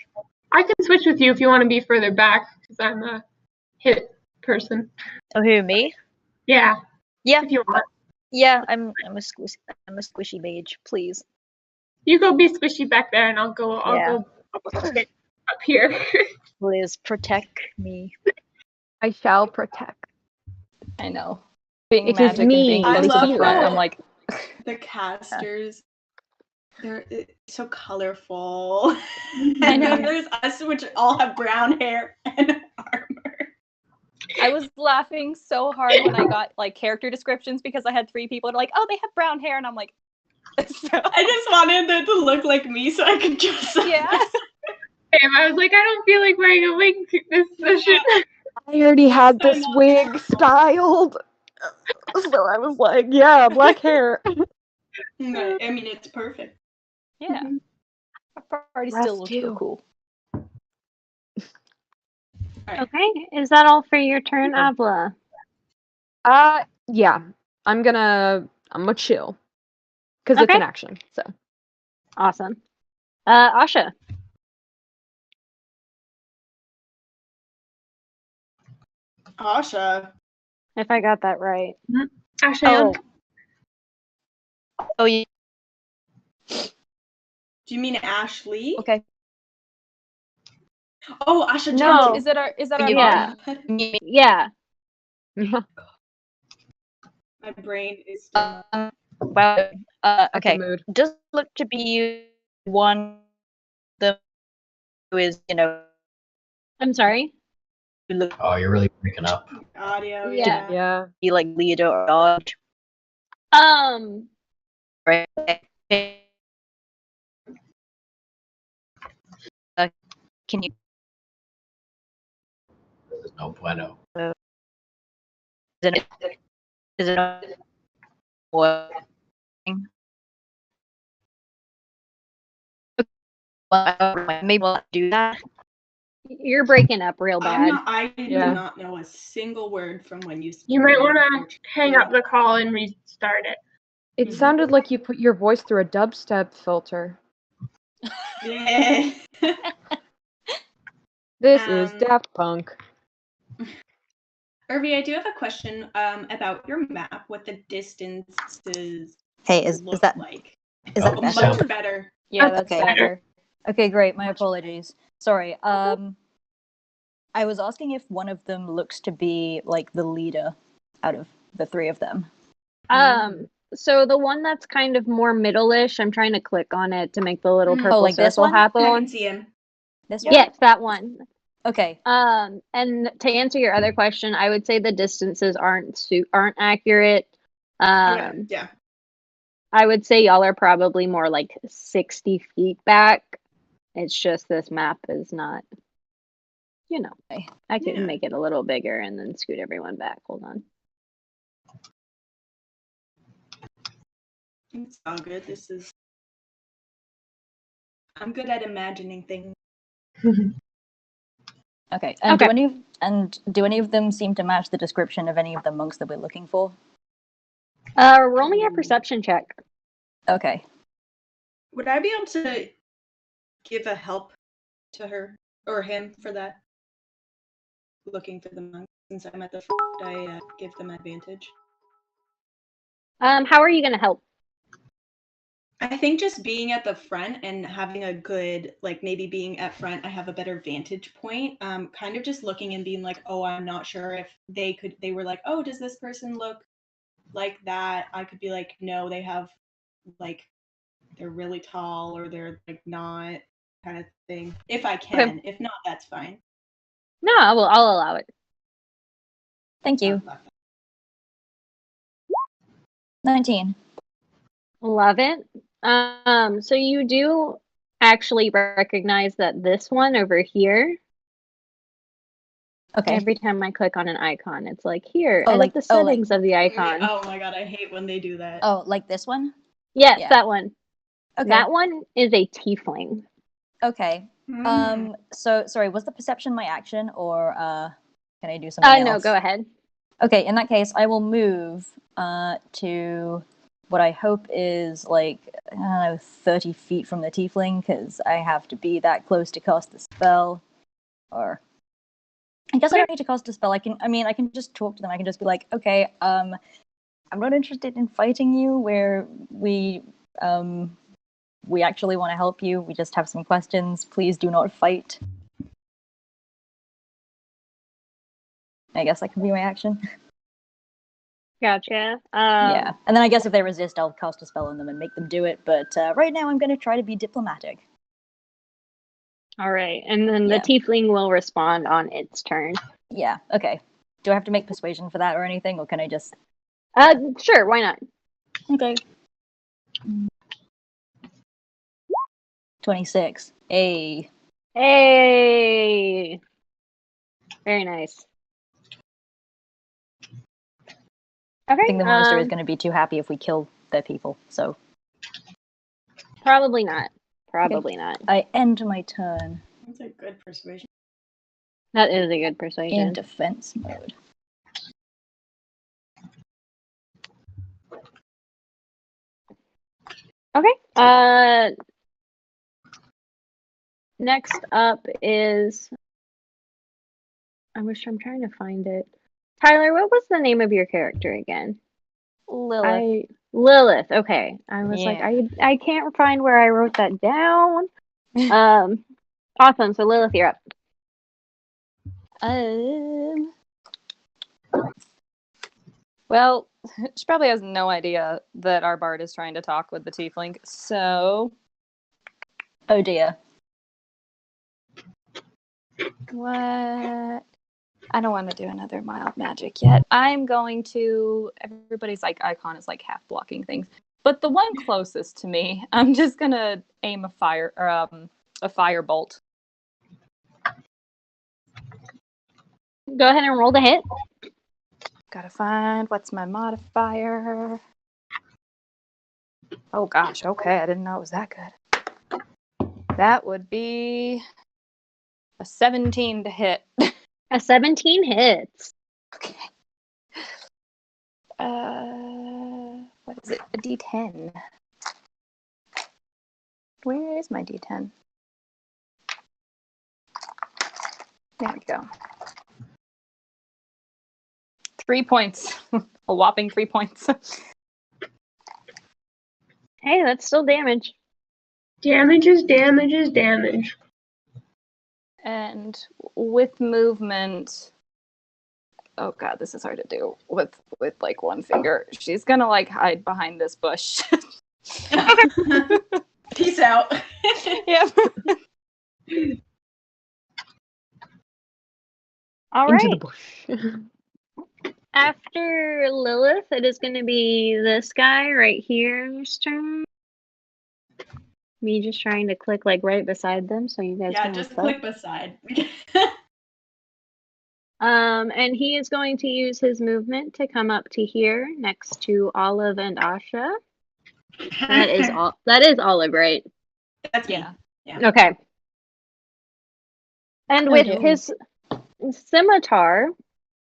I can switch with you if you want to be further back, because I'm a hit person. Oh, who, me? Yeah, Yeah. if you want. Yeah. I'm a squishy mage. Please. You go be squishy back there, and I'll Yeah. go up here. Please protect me. I shall protect. I know. Being It is magic and being me, I close to the love front, that. I'm like, The casters, they're so colorful. I And know. then there's us, which all have brown hair and armor. I was laughing so hard when I got like character descriptions because I had 3 people like, oh, they have brown hair, and I'm like, so, I just wanted them to look like me so I could dress up. yeah. And I was like, I don't feel like wearing a wig this session. I already had I this know. wig styled. So I was like, yeah, black hair. But, I mean, it's perfect. Yeah. Our party Rest still looks real too. cool. Okay, is that all for your turn, Yeah. Abla? Yeah. I'm gonna chill. Because it's Okay. an action, so. Awesome. Asha. Asha. If I got that right. Ashley, Oh. Oh, yeah. Do you mean Ashley? Okay. Oh, Asha No. Johnson. Is that our Yeah. party? Yeah. My brain is still not. Wow. That's Okay. a mood. Does look to be one of them who is, I'm sorry. who look Oh, you're really breaking up. Audio, Yeah. Yeah. be like leader or dodge, right? Can you? There's no bueno. Is it not working? Well, maybe I'll do that. You're breaking up real bad. I Yeah. do not know a single word from when you you might spoke. want to hang up the call and restart it. It sounded like you put your voice through a dubstep filter. Yeah. This is Daft Punk. Irvi, I do have a question about your map, what the distances Hey, is look that like. is Oh, that Much better? better. Yeah, that's Okay. better. Okay, great. My apologies. Sorry. I was asking if one of them looks to be like the leader out of the 3 of them. So the one that's kind of more middle-ish, I'm trying to click on it to make the little Mm. purple like this circle one? happen. I can see him. This Yeah. one? Yes, that one. Okay. And to answer your other question, I would say the distances aren't accurate. Okay. Yeah. I would say y'all are probably more like 60 feet back. It's just this map is not, I can Yeah. make it a little bigger and then scoot everyone back. Hold on. It's all good. I'm good at imagining things. Okay. And Okay. do any of them seem to match the description of any of the monks that we're looking for? Roll me a perception check. Okay. Would I be able to give a help to her or him for that? Looking for the monk, since I'm at the front, I give them advantage. How are you gonna help? I think just being at the front and having a good, like maybe being at front, I have a better vantage point. Kind of just looking and being like, oh, I'm not sure if they were like, oh, does this person look like that? I could be like, no, they have like, they're really tall or they're like not, kind of thing. If I can. Okay. If not, that's fine. No, I'll allow it. Thank you. 19. Love it. So you do actually recognize that this one over here, Okay. every time I click on an icon, it's like, here, Oh, edit like- the oh, like- settings of the icon. Oh my god, I hate when they do that. Oh, like this one? Yes, yeah. that one. Okay. That one is a tiefling. Okay. So sorry, was the perception my action, or can I do something else? No, go ahead. Okay, in that case, I will move to what I hope is like, I don't know, 30 feet from the tiefling, because I have to be that close to cast the spell. Or I guess I don't need to cast a spell. I can just talk to them. I can just be like, okay, I'm not interested in fighting you. We actually want to help you. We just have some questions. Please do not fight. I guess that can be my action. Gotcha. Yeah. And then I guess if they resist, I'll cast a spell on them and make them do it. But right now I'm going to try to be diplomatic. All right. And then the tiefling will respond on its turn. Yeah. Okay. Do I have to make persuasion for that or anything? Or can I just... Sure. Why not? Okay. 26. Hey. Hey. Very nice. Okay. I think the monastery is going to be too happy if we kill their people, so... Probably not. Probably not. I end my turn. That's a good persuasion. That is a good persuasion. In defense mode. Okay. Next up is... I'm trying to find it. Tyler, what was the name of your character again? Lilith. Lilith. Okay. I was like, I can't find where I wrote that down. Awesome. So Lilith, you're up. Well, she probably has no idea that our bard is trying to talk with the tiefling, so... Oh dear. What? I don't want to do another mild magic yet. I'm going to... Everybody's like icon is like half blocking things. But the one closest to me, I'm just gonna aim a fire bolt. Go ahead and roll the hit. Gotta find what's my modifier. Oh gosh, okay, I didn't know it was that good. That would be a 17 to hit. A 17 hits. Okay. What is it? A D10. Where is my D10? There we go. 3 points. A whopping 3 points. Hey, that's still damage. Damage is damage is damage. And with movement, oh god, this is hard to do with like one finger. She's gonna like hide behind this bush. Peace out. Yep. All Into right. the bush. After Lilith, it is going to be this guy right here's turn. Me just trying to click like right beside them so you guys can just click. click beside. And he is going to use his movement to come up to here next to Olive and Asha. That is all. That is Olive, right? That's me. Yeah. Okay. And with his scimitar,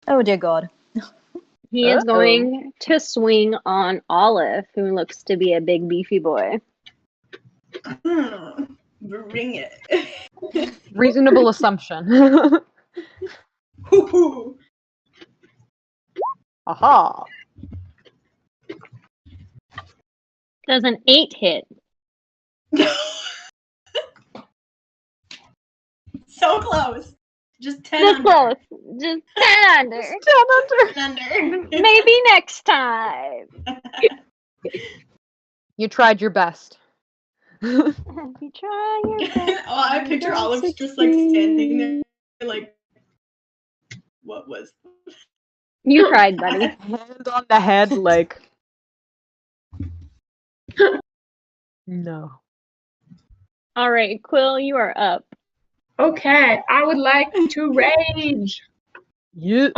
Oh dear god. he is going to swing on Olive, who looks to be a big beefy boy. Bring it. Reasonable assumption. Aha. Does an 8 hit? So close. Just 10 Just under. close. Just 10 under. 10 under. Maybe next time. You tried your best. You try your best. Oh, I picture Olive just like standing there, like, what was? You tried, buddy. Hand on the head, like. No. All right, Quill, you are up. Okay, I would like to rage. Yeah.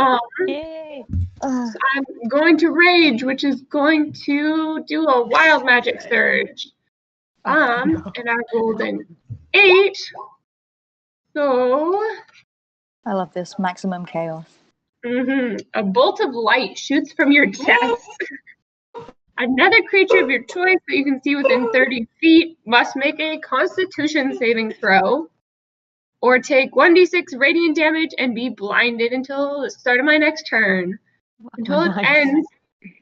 Yay! So I'm going to rage, which is going to do a wild magic surge. And I rolled an 8. So I love this maximum chaos. a bolt of light shoots from your chest. Another creature of your choice that you can see within 30 feet must make a Constitution saving throw, or take 1d6 radiant damage and be blinded until the start of my next turn. Until it ends,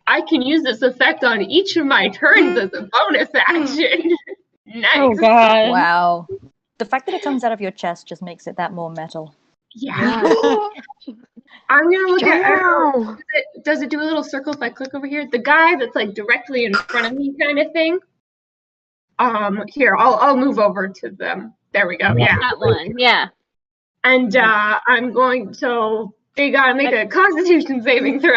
I can use this effect on each of my turns as a bonus action. Nice. Oh god. Wow. The fact that it comes out of your chest just makes it that more metal. Yeah. I'm gonna look at. Does it do a little circle if I click over here? The guy that's like directly in front of me, kind of thing. Here, I'll move over to them. There we go. Yeah. That one. Yeah. And I'm going. So they gotta make a Constitution saving throw.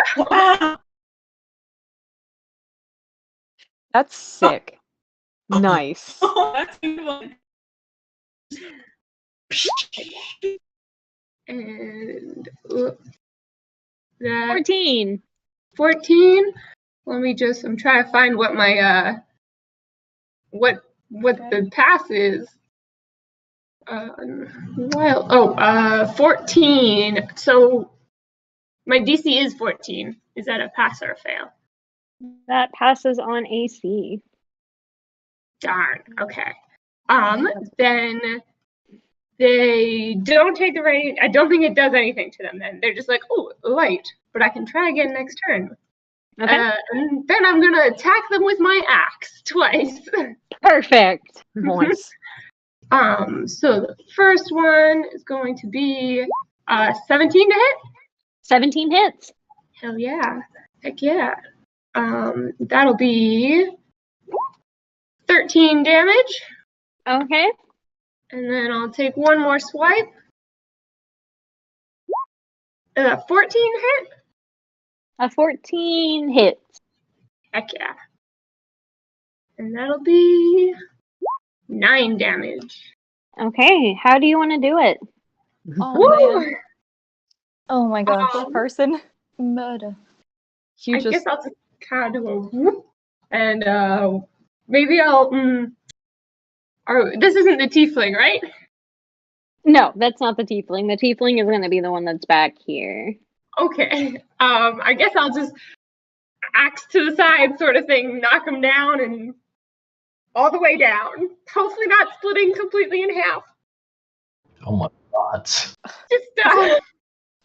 That's sick. Nice. Oh, that's beautiful. And 14. 14. Let me just. I'm trying to find what my what the pass is. 14. So my DC is 14. Is that a pass or a fail? That passes on AC. Darn. Okay. Then they don't take the rain. I don't think it does anything to them. Then they're just like, oh, light. But I can try again next turn. Okay. And then I'm gonna attack them with my axe twice. Perfect. Nice. So the first one is going to be 17 to hit. 17 hits. Hell yeah. Heck yeah. That'll be 13 damage. Okay. And then I'll take one more swipe. 14 hit. A 14 hits. Heck yeah. And that'll be 9 damage. Okay. How do you want to do it? Oh, man. Oh my gosh. Person. Murder. I guess I'll just kind of do a whoop. And maybe I'll. This isn't the tiefling, right? No, that's not the tiefling. The tiefling is going to be the one that's back here. Okay. I guess I'll just axe to the side sort of thing, knock him down and all the way down. Hopefully not splitting completely in half. Oh my god. Just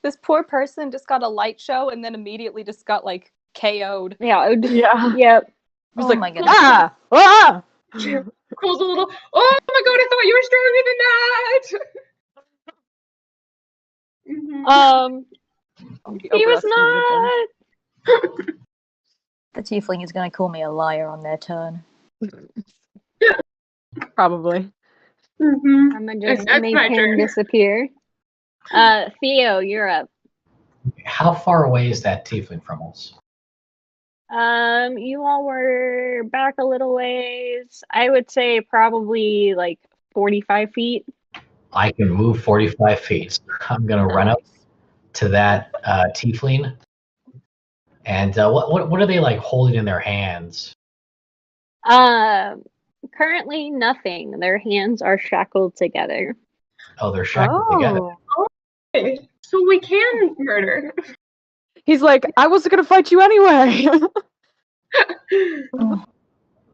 This poor person just got a light show and then immediately just got like KO'd. Yeah. Yeah. Yep. Oh like, my goodness. Ah! Ah! Cool's a little, oh my god, I thought you were stronger than that. He was not. The tiefling is going to call me a liar on their turn. Probably. I'm gonna just make him disappear. Theo, you're up. How far away is that tiefling from us? You all were back a little ways. I would say probably like 45 feet. I can move 45 feet. So I'm gonna run up to that tiefling. And what are they like holding in their hands? Currently nothing. Their hands are shackled together. Oh, they're shackled together. Okay. So we can murder. He's like, I wasn't gonna fight you anyway.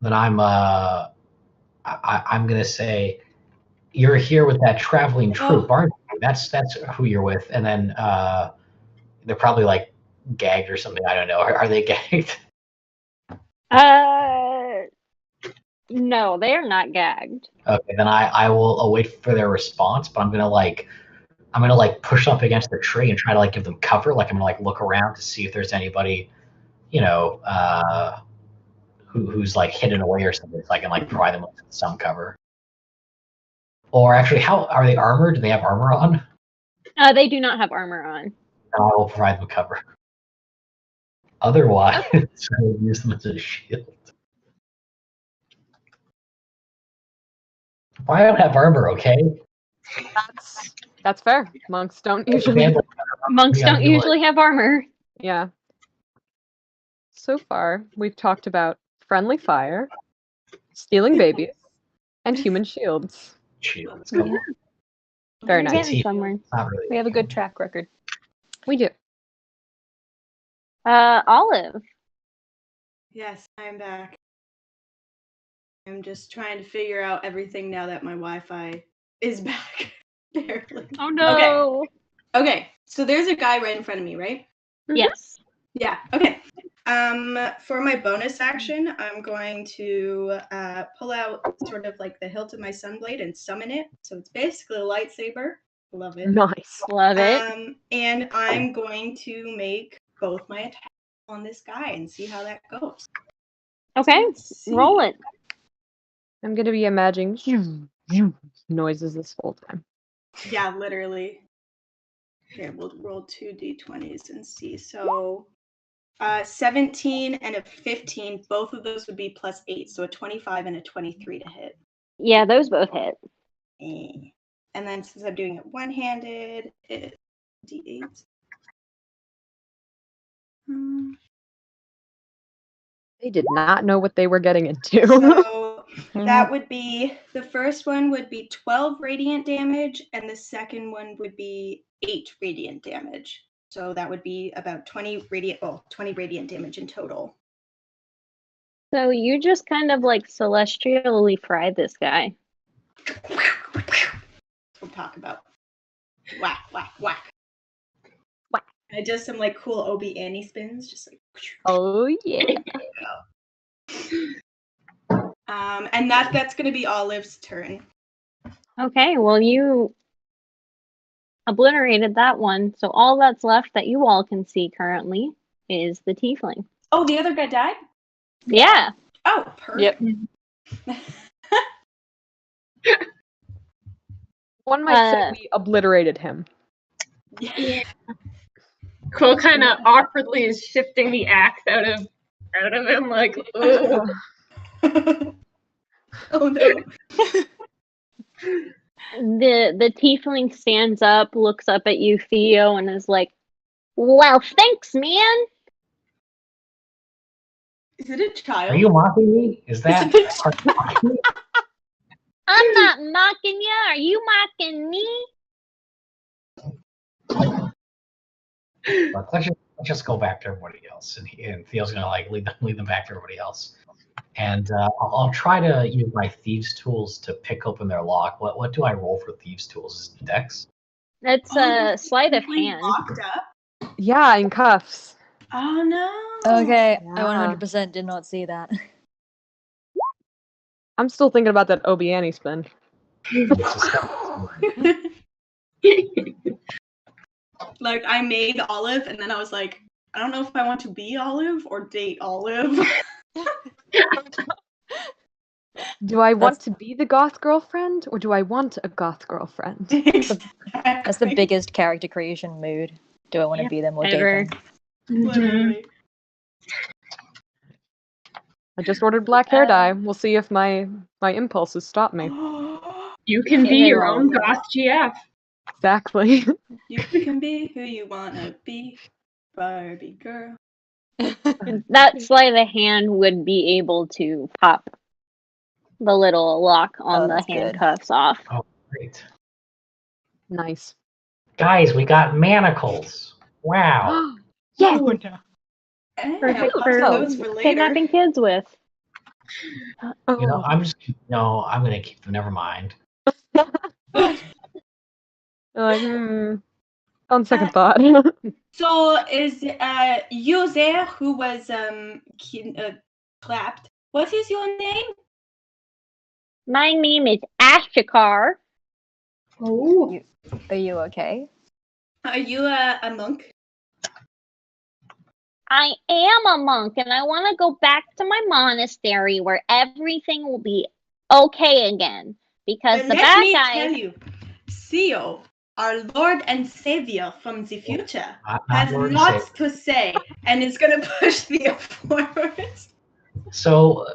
Then I'm gonna say, you're here with that traveling troupe, aren't you? That's who you're with. And then they're probably like gagged or something. I don't know. Are they gagged? No, they are not gagged. Okay, then I will wait for their response, but I'm gonna push up against the tree and try to like give them cover. Like I'm gonna like look around to see if there's anybody, who's like hidden away or something, so I can like provide them with some cover. Or actually, how are they armored? Do they have armor on? They do not have armor on. And I will provide them cover. Otherwise, I will use them as a shield. I don't have armor, okay? That's fair. Monks don't usually. Monks don't usually have armor. Yeah. So far, we've talked about friendly fire, stealing babies, and human shields. Shields. Come on. Very We're nice. getting somewhere. Not really. We have a good track record. We do. Olive. Yes, I'm back. I'm just trying to figure out everything now that my Wi-Fi is back. Barely. Oh no. Okay, so there's a guy right in front of me, right? Yes. Yeah, okay. For my bonus action, I'm going to pull out sort of like the hilt of my sunblade and summon it. So it's basically a lightsaber. Love it. Nice. Love it. And I'm going to make both my attacks on this guy and see how that goes. Okay, roll it. I'm gonna be imagining noises this whole time. Yeah, literally. Okay, we'll roll 2 d20s and see. So 17 and a 15, both of those would be +8, so a 25 and a 23 to hit. Yeah, those both hit. And then since I'm doing it one-handed, it's d8. They did not know what they were getting into. So that would be, the first one would be 12 radiant damage, and the second one would be 8 radiant damage. So that would be about 20 radiant damage in total. So you just kind of like celestially fried this guy. We'll talk about. Whack, whack, whack. Whack. I just some like cool Obi Annie spins, just like. Oh yeah. And that's gonna be Olive's turn. Okay, well you obliterated that one. So all that's left that you all can see currently is the tiefling. Oh, the other guy died? Yeah. Oh, perfect. Yep. One might say we obliterated him. Yeah. Quill kind of awkwardly is shifting the axe out of him, like, ugh. Oh no. The tiefling stands up, looks up at you, Theo, and is like, "Well, thanks, man." Is it a child? Are you mocking me? Is that? Are you mocking me? I'm not mocking you. Are you mocking me? Look, let's just go back to everybody else, and Theo's gonna like lead them back to everybody else, and I'll try to use my thieves' tools to pick open their lock. What do I roll for thieves' tools? Is it Dex? It's a sleight of hand. Locked up? Yeah, in cuffs. Oh no. Okay, I Yeah. 100% did not see that. I'm still thinking about that Obi Annie spin. Like I made Olive, and then I was like, I don't know if I want to be Olive or date Olive. Do I want to be the goth girlfriend, or do I want a goth girlfriend? That's the biggest character creation mood. Do I want to be them or date Ever. them? Literally. I just ordered black hair dye. We'll see if my impulses stop me. You can be your own goth GF. Exactly. You can be who you wanna be, Barbie girl. That sleight of hand would be able to pop the little lock on the that's good. handcuffs off. Oh, great. Nice. Guys, we got manacles. Wow. Yeah. Perfect I'll for those for later. kidnapping kids with. You know, I'm gonna keep them. Never mind. Like, on second thought. So is you there who was clapped? What is your name? My name is Ashikar. Oh. Are you okay? Are you a monk? I am a monk and I want to go back to my monastery where everything will be okay again. Because the Let bad me guys. tell you, Theo, our Lord and Savior from the future, has Lord and lots to say and is gonna push Theo forward. So,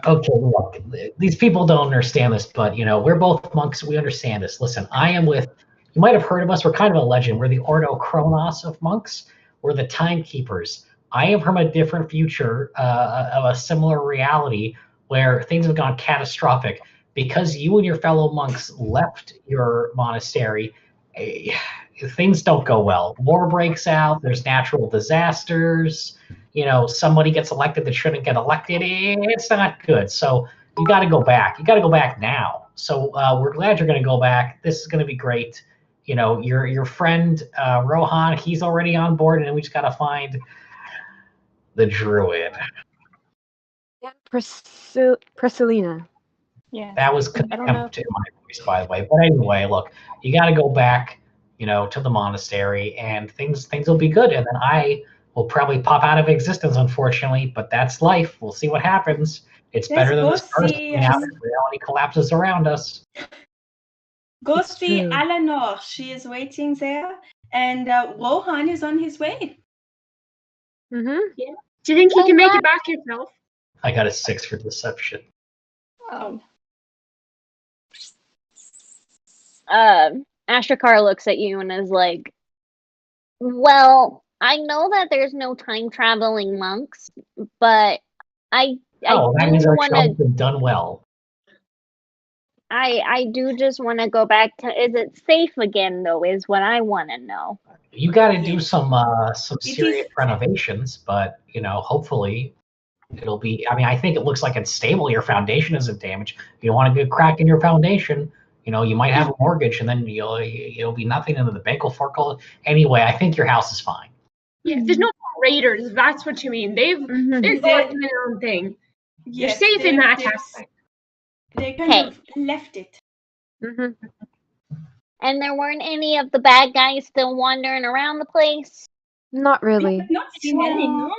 okay, look, these people don't understand this, but we're both monks. We understand this. Listen, I am with. You might have heard of us. We're kind of a legend. We're the Ordo Chronos of monks. We're the timekeepers. I am from a different future, of a similar reality where things have gone catastrophic because you and your fellow monks left your monastery. eh, Things don't go well. War breaks out. There's natural disasters. Somebody gets elected that shouldn't get elected. It's not good. So you got to go back. You got to go back now. So we're glad you're going to go back. This is going to be great. Your friend Rohan, he's already on board, and we just got to find the druid. Yeah, Priscillina. Yeah. That was I don't know. contempt in my voice, by the way. But anyway, look, you got to go back, to the monastery, and things will be good. And then I will probably pop out of existence, unfortunately. But that's life. We'll see what happens. It's Let's better than go the stars see, coming out and reality collapses around us. Go It's see true. Eleanor. She is waiting there, and Rohan is on his way. Mm-hmm. Do you think you can make it back yourself? I got a 6 for deception. Oh. Ashtakar looks at you and is like, well, I know that there's no time traveling monks, but I Oh, that do means our want job's to. been done well. I do just want to go back to. Is it safe again though? Is what I want to know. You got to do Yes. some It serious is- renovations, but hopefully it'll be. I mean, I think it looks like it's stable. Your foundation isn't damaged. You don't want to get a crack in your foundation. You might have a mortgage, and then it'll be nothing, and then the bank will foreclose. Anyway, I think your house is fine. Yeah, there's no more raiders. That's what you mean. They're going doing their own thing. You're Yes, safe in they've- that they've- aspect. They kind Hey. of left it. Mm-hmm. And there weren't any of the bad guys still wandering around the place. Not We really. have not seen any, no.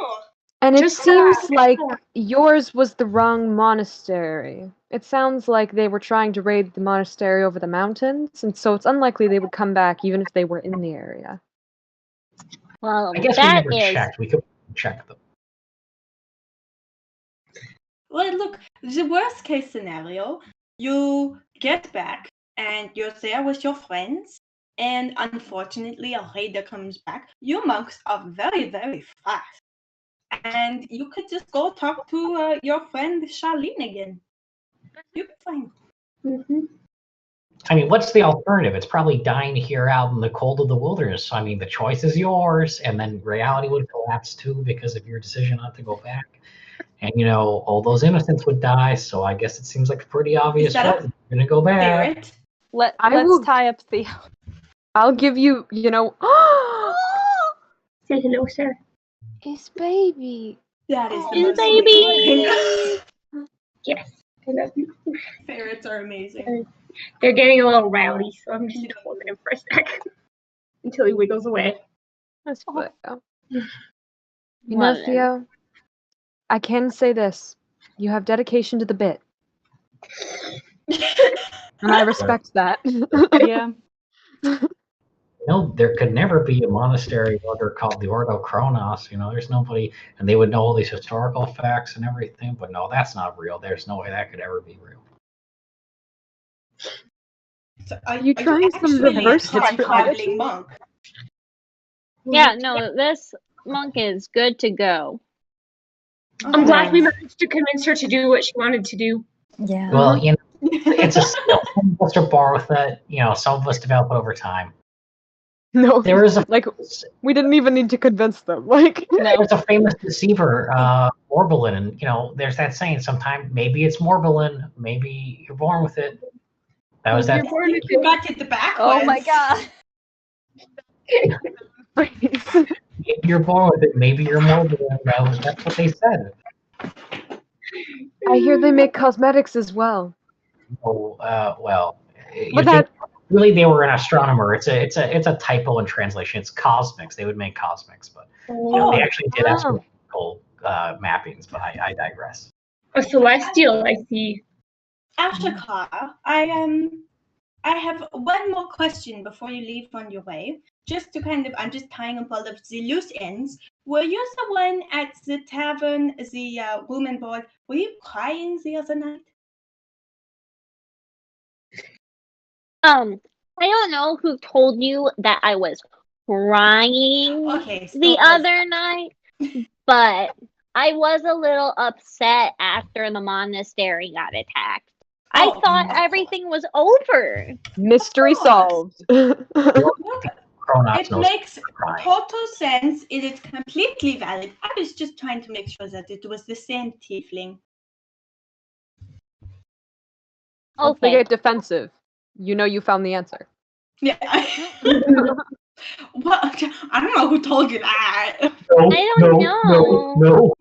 And it Just seems that. like yours was the wrong monastery. It sounds like they were trying to raid the monastery over the mountains, and so it's unlikely they would come back even if they were in the area. Well, I guess we that never is. checked. We could check them. Well, look, the worst case scenario, you get back and you're there with your friends, and unfortunately a raider comes back. You monks are very, very fast. And you could just go talk to your friend Charlene again. You'll be fine. I mean, what's the alternative? It's probably dying here out in the cold of the wilderness. I mean, the choice is yours, and then reality would collapse too because of your decision not to go back. And all those innocents would die. So I guess it seems like a pretty obvious that a choice. You're gonna go back. Spirit. Let's will- tie up Theo. I'll give you, Say hello, sir. his baby. That is the His most baby. Yes, I love you. Spirits are amazing. They're getting a little rowdy, so I'm just holding him for a second until he wiggles away. That's good. You Well, know, Theo, I can say this. You have dedication to the bit. And I respect that. Yeah. There could never be a monastery order called the Ordo Chronos. There's nobody, and they would know all these historical facts and everything. But no, that's not real. There's no way that could ever be real. So You trying some actually reverse a history? traveling monk? Yeah, no, this monk is good to go. I'm glad we managed to convince her to do what she wanted to do. Yeah. Well, it's a skill. Some of us are born with it. Some of us develop it over time. No, There is a we didn't even need to convince them. There's a famous deceiver, Morbilin, and Mm-hmm. there's that saying. Sometimes maybe it's Morbilin, maybe you're born with it. That was that. You got it the backwards. Oh my god. Maybe you're born with it. Maybe you're Morbilin. That's what they said. I hear they make cosmetics as well. Oh, well. But that Really, they were an astronomer. It's a typo in translation. It's cosmics. They would make cosmics, but they actually did astronomical mappings. But I digress. A celestial, I see. Ashtakar, I have one more question before you leave on your way. just to kind of, I'm just tying up all of the loose ends. Were you the one at the tavern, the room and board? Were you crying the other night? I don't know who told you that I was crying Okay, the other night, but I was a little upset after the monastery got attacked. I thought everything was over. Mystery solved. It makes total sense. It is completely valid. I was just trying to make sure that it was the same tiefling. Once they get defensive, you know you found the answer. Yeah. What? I don't know who told you that. I don't know. No.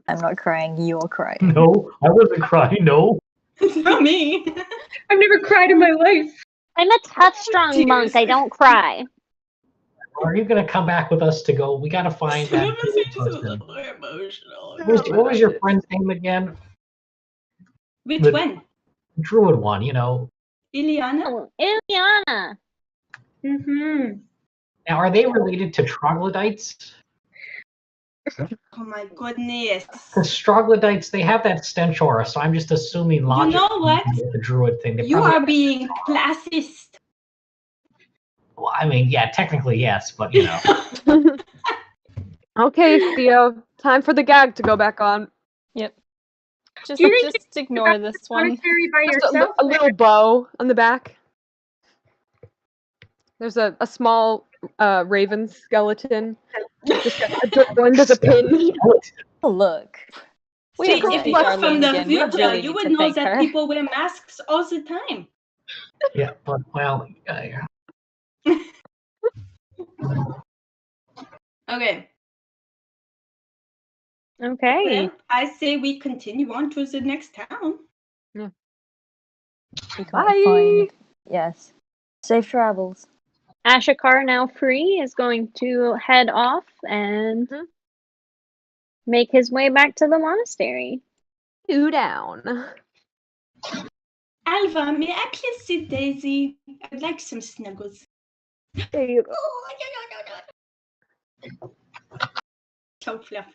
I'm not crying. You're crying. No, I wasn't crying. No. It's not me. I've never cried in my life. I'm a tough, strong monk. I don't cry. Are you gonna come back with us to go? We gotta find that person. Emotional. What was your friend's name again? Which The one? druid one, you know. Iliana? Oh, Iliana. Mm-hmm. Now, are they related to troglodytes? Oh my goodness. Because troglodytes, they have that stench aura, so I'm just assuming logic. You know what? The druid thing. You are being classist. Well, I mean, yeah, technically yes, but you know. Okay, Theo, time for the gag to go back on. Yep. Just ignore this one. Just a little bow on the back. There's a small raven skeleton. Just adorned as a pin. Oh, look. See, if you were from the future, you would know that people wear masks all the time. Yeah, but well. Okay. Okay. Well, I say we continue on to the next town. Yeah. We can't find. Yes. Safe travels. Ashikar, now free, is going to head off and make his way back to the monastery. Two down. Alva, may I please see Daisy? I'd like some snuggles. There you go. So fluffy.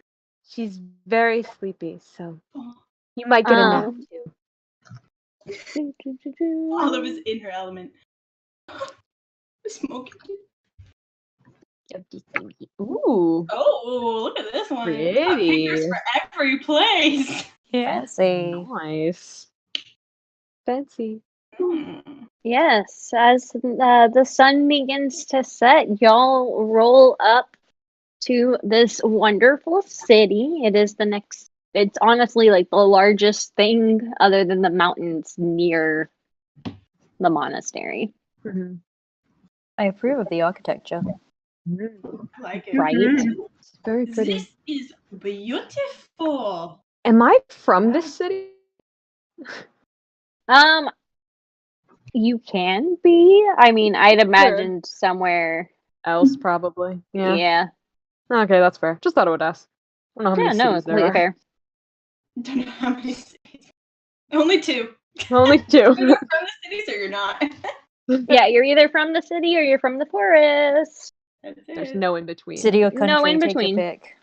She's very sleepy, so you might get a nap too. Olive is in her element. Smoking. Ooh. Oh, look at this one. Pretty. Got pictures for every place. Fancy. Nice. Fancy. Yes, as the sun begins to set, y'all roll up to this wonderful city. It is it's honestly like the largest thing other than the mountains near the monastery. Mm-hmm. I approve of the architecture. Like it. Right? It's very pretty. This is beautiful. Am I from this city? You can be. I mean, I'd imagined somewhere else, probably. Yeah. Yeah. Okay, that's fair. Just thought I would ask. I don't know how many cities there completely are. fair. Don't know how many cities. Only two. Only two. You're from the cities or you're not. Yeah, you're either from the city or you're from the forest. There's no in between. City or country, No in take your between. pick.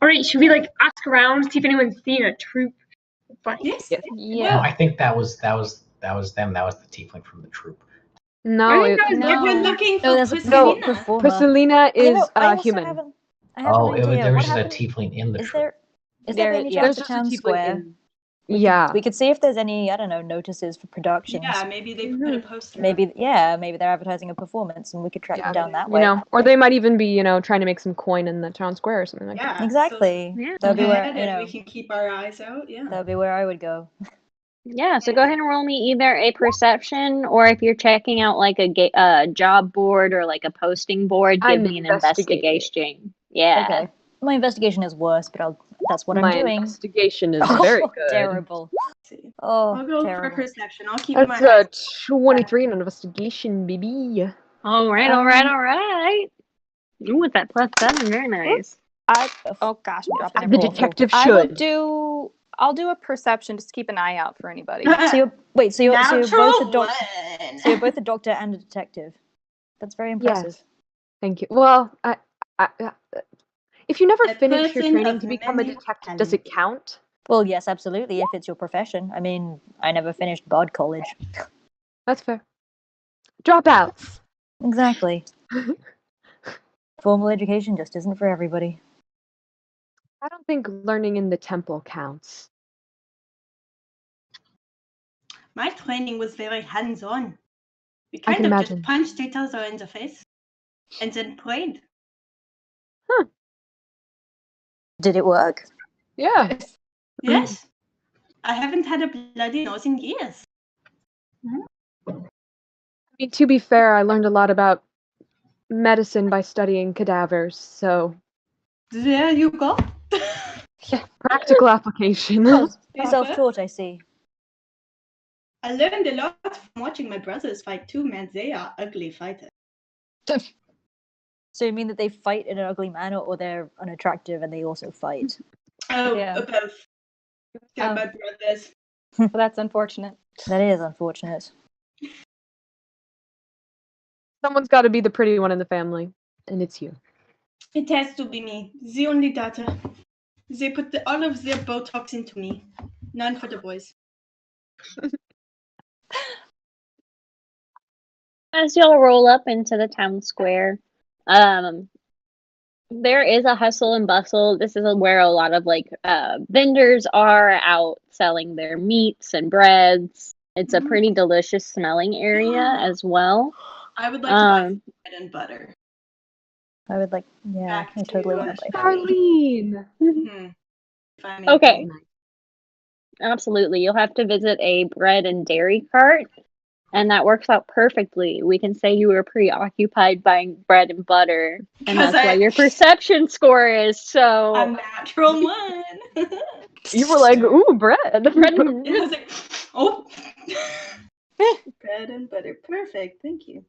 All right, should we like ask around, see if anyone's seen a troop? Yes. No, I think that was them. That was the tiefling from the troop. No, I think that was If we're looking for there's a Priscilla. Priscillina is You know, I also human. have I have Oh, an idea. there What was a happened? tiefling in the Is troop. there by any Yeah, chance there's a just a town tiefling square? in- Yeah. We could see if there's any, I don't know, notices for productions. Yeah, maybe they put a poster. Maybe they're advertising a performance and we could track them down that You way. know, or they might even be, trying to make some coin in the town square or something like that. Yeah. Exactly. So That'll be where, and we can keep our eyes out. Yeah. that'll be where I would go. Yeah, so go ahead and roll me either a perception or if you're checking out like a job board or like a posting board, give me an investigation. Yeah. Okay. My investigation is worse, but that's what My I'm doing. investigation is very good. Terrible. Oh, I'll go terrible. for perception. I'll keep That's my a eyes. 23 in investigation, baby. All right. Ooh, with that +7, very nice. Oh gosh, I'm dropping The detective should. I'll do a perception. Just keep an eye out for anybody. So you're both a doctor. one. So you're both a doctor and a detective. That's very impressive. Yes. Thank you. Well, if you never A finish your person training of to become a many detective, does it count? Well, yes, absolutely. If it's your profession. I mean, I never finished Bard College. That's fair. Dropouts. Exactly. Formal education just isn't for everybody. I don't think learning in the temple counts. My training was very hands-on. We I kind can of imagine. just punched each other in the face and then prayed. Did it work? Yeah. Yes. I haven't had a bloody nose in years. I mean, to be fair, I learned a lot about medicine by studying cadavers, so There you go. practical application. Oh, self-taught, I see. I learned a lot from watching my brothers fight too, man. They are ugly fighters. So you mean that they fight in an ugly manner, or they're unattractive and they also fight? Oh, Yeah. both. They're my brothers. Well, that's unfortunate. That is unfortunate. Someone's got to be the pretty one in the family, and it's you. It has to be me, the only daughter. They put all of their Botox into me. None for the boys. As y'all roll up into the town square, there is a hustle and bustle. This is where a lot of vendors are out selling their meats and breads. It's a pretty delicious smelling area as well. I would like to buy some bread and butter. I would like, yeah, Back I totally to want to buy food. Darlene. If I may Okay. be. Absolutely. You'll have to visit a bread and dairy cart, and that works out perfectly. We can say you were preoccupied buying bread and butter, and that's why your perception score is so... A natural one. You were like, ooh, bread. And I was like, oh. Bread and butter. Perfect. Thank you.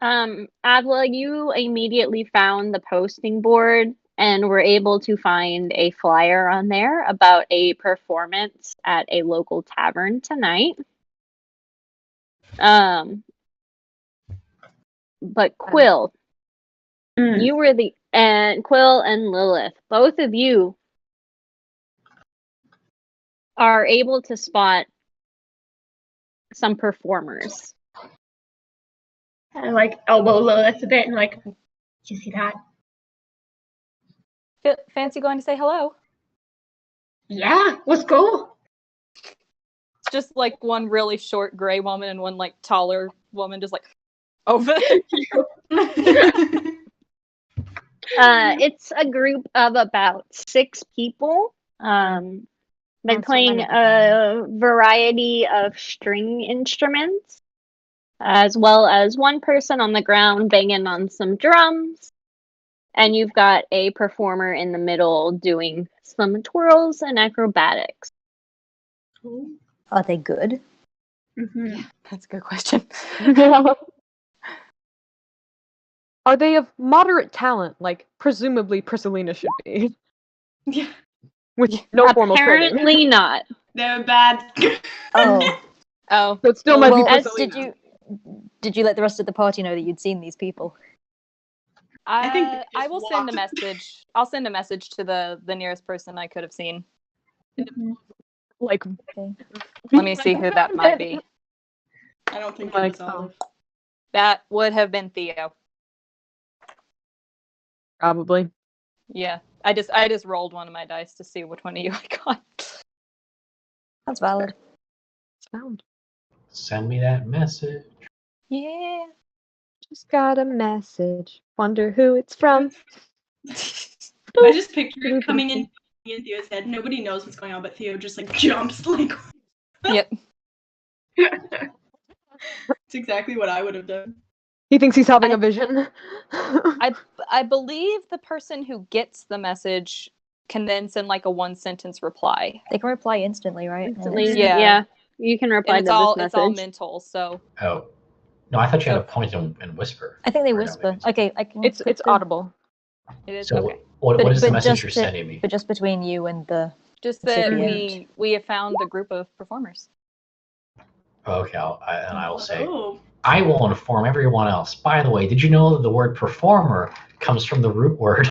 Avla, you immediately found the posting board and were able to find a flyer on there about a performance at a local tavern tonight. But Quill, you were Quill and Lilith, both of you are able to spot some performers. I like elbow Lilith a bit and like, you see that? Fancy going to say hello? Yeah, let's go. It's just like one really short gray woman and one like taller woman just like over. It's a group of about 6 people. They're playing a variety of string instruments, as well as one person on the ground banging on some drums. And you've got a performer in the middle doing some twirls and acrobatics. Are they good? Yeah, that's a good question. Are they of moderate talent, like presumably Priscillina should be? Yeah. With no formal training. Apparently not. They're bad. Oh. Oh. So it still might be Well, Priscillina. did you let the rest of the party know that you'd seen these people? I think they I just will send a walked. message. I'll send a message to the nearest person I could have seen. Like, Okay. Let me see who that might be. I don't think Like, it was Olive. That would have been Theo. probably. Yeah. I just rolled one of my dice to see which one of you I got. That's valid. It's found. Send me that message. Yeah. Just got a message. Wonder who it's from. I just picture it coming in Theo's head. Nobody knows what's going on, but Theo just like jumps like. Yep. It's exactly what I would have done. He thinks he's having a vision. I believe the person who gets the message can then send like a 1-sentence reply. They can reply instantly, right? Yeah. You can reply And to this message. it's all mental, so. Oh. No, I thought you had to point and whisper. I think they Or no, whisper. maybe Okay, I can. It's audible. It is So okay. what is the message just you're sending me? But just between you and the Just that Recipient. we have found a group of performers. Okay, I will say, Oh. I will inform everyone else. By the way, did you know that the word performer comes from the root word?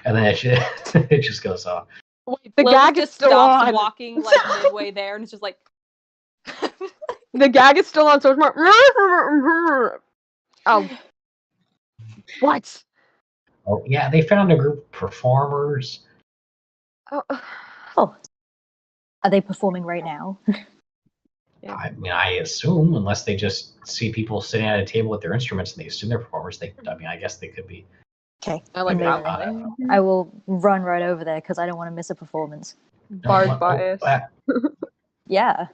And then it just goes on. Wait, the Lilith gag is just still stops on. walking like midway there, and it's just like, The gag is still on, so it's more. Oh. What? Oh, yeah, they found a group of performers. Oh. Oh. Are they performing right now? Yeah. I mean, I assume, unless they just see people sitting at a table with their instruments and they assume they're performers, I guess they could be. Okay. I like Amazing. that. I will run right over there because I don't want to miss a performance. Bard bias. Yeah.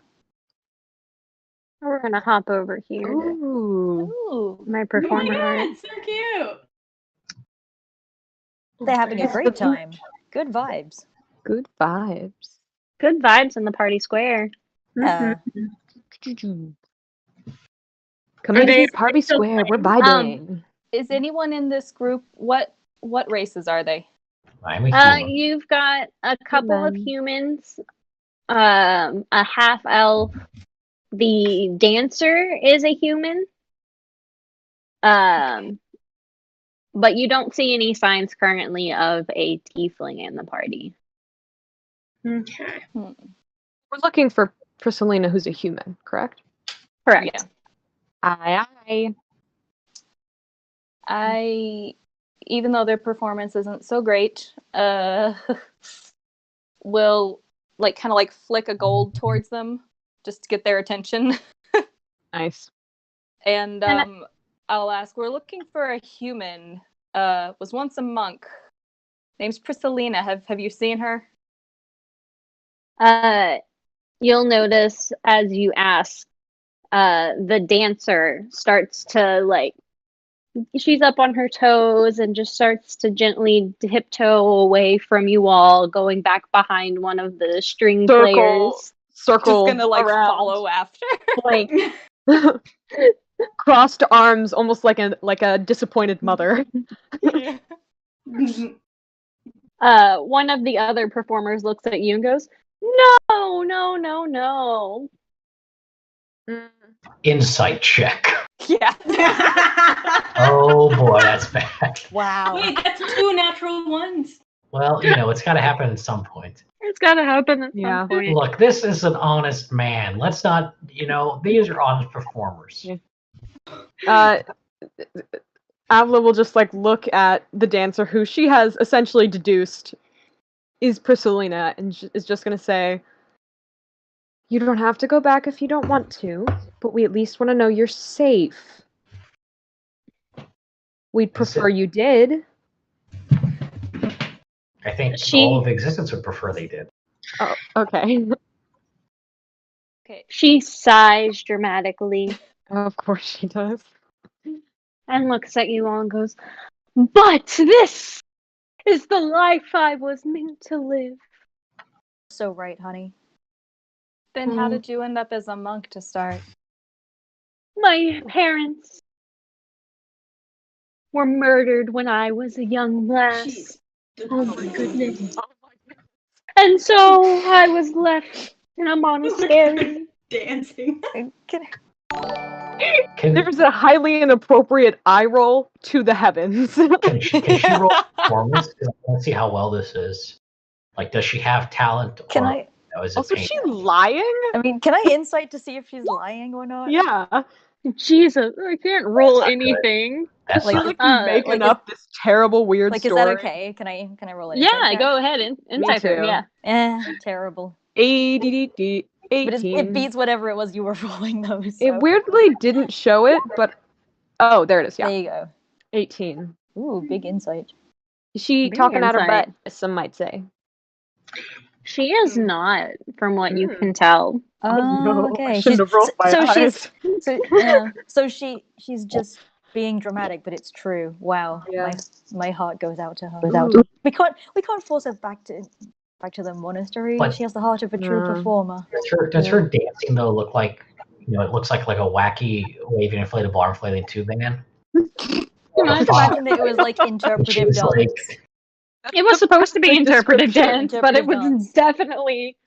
We're gonna hop over here to Ooh. ooh. my Oh my performer god, art. it's so cute. They're having a It's great the- time. Good vibes. Good vibes. Good vibes in the party square. Yeah. Coming they- to Party still Square, we're playing? vibing. Is anyone in this group? What races are they? I'm a human. You've got a couple of Human. humans, a half elf. The dancer is a human. But you don't see any signs currently of a tiefling in the party. Okay. We're looking for Priscillina, who's a human, correct? Correct. Yeah. Aye. Even though their performance isn't so great, will kind of flick a gold towards them just to get their attention. Nice. And I'll ask, we're looking for a human, was once a monk. Name's Priscillina. Have you seen her? You'll notice as you ask, the dancer starts to she's up on her toes and just starts to gently tiptoe away from you all, going back behind one of the string players. Circle. Just gonna around. follow after. Like crossed arms, almost like a disappointed mother. Yeah. one of the other performers looks at you and goes, "No, no, no, no." Insight check. Yeah. Oh boy, that's bad. Wow. Wait, that's 2 natural ones. Well, it's got to happen at some point. It's gotta happen at Yeah. some point. Look, this is an honest man. Let's not, these are honest performers. Yeah. Avla will just look at the dancer, who she has essentially deduced is Priscillina, and is just gonna say, "You don't have to go back if you don't want to, but we at least want to know you're safe. We'd prefer you did." I think all of existence would prefer they did. Oh, okay. Okay. She sighs dramatically Of course she does. and looks at you all and goes, "But this is the life I was meant to live." So right, honey. Then how did you end up as a monk to start? My parents were murdered when I was a young lass. Oh my goodness. And so I was left in a monastery. Dancing. There's a highly inappropriate eye roll to the heavens. Can she roll performance? 'Cause I want to see how well this is. Does she have talent? Can or, I? Is it Also, paint? she's lying? I mean, can I insight to see if she's lying or not? Yeah. Jesus, I can't roll That's not good. anything. That's She's not making up this terrible, weird Is story. that okay? Can I roll it? Yeah, go ahead. Insight her, too. yeah. Terrible. 18. But it beats whatever it was you were rolling, though. So. It weirdly didn't show it, but oh, there it is. Yeah, There you go. 18. Ooh, big insight. Is she Big talking out her insight. butt, as some might say? She is not, from what you can tell. Oh, okay. I shouldn't have rolled my eyes. So she's just being dramatic, but it's true. Wow. Yeah. My heart goes out to her. Ooh. We can't force her back to the monastery. But- She has the heart of a true performer. Does her dancing though look like it looks like a wacky waving inflatable arm flailing tube man? I imagine that it was like interpretive She's dance. It was supposed to be Good interpretive description, dance, but it interpretive was dance. definitely.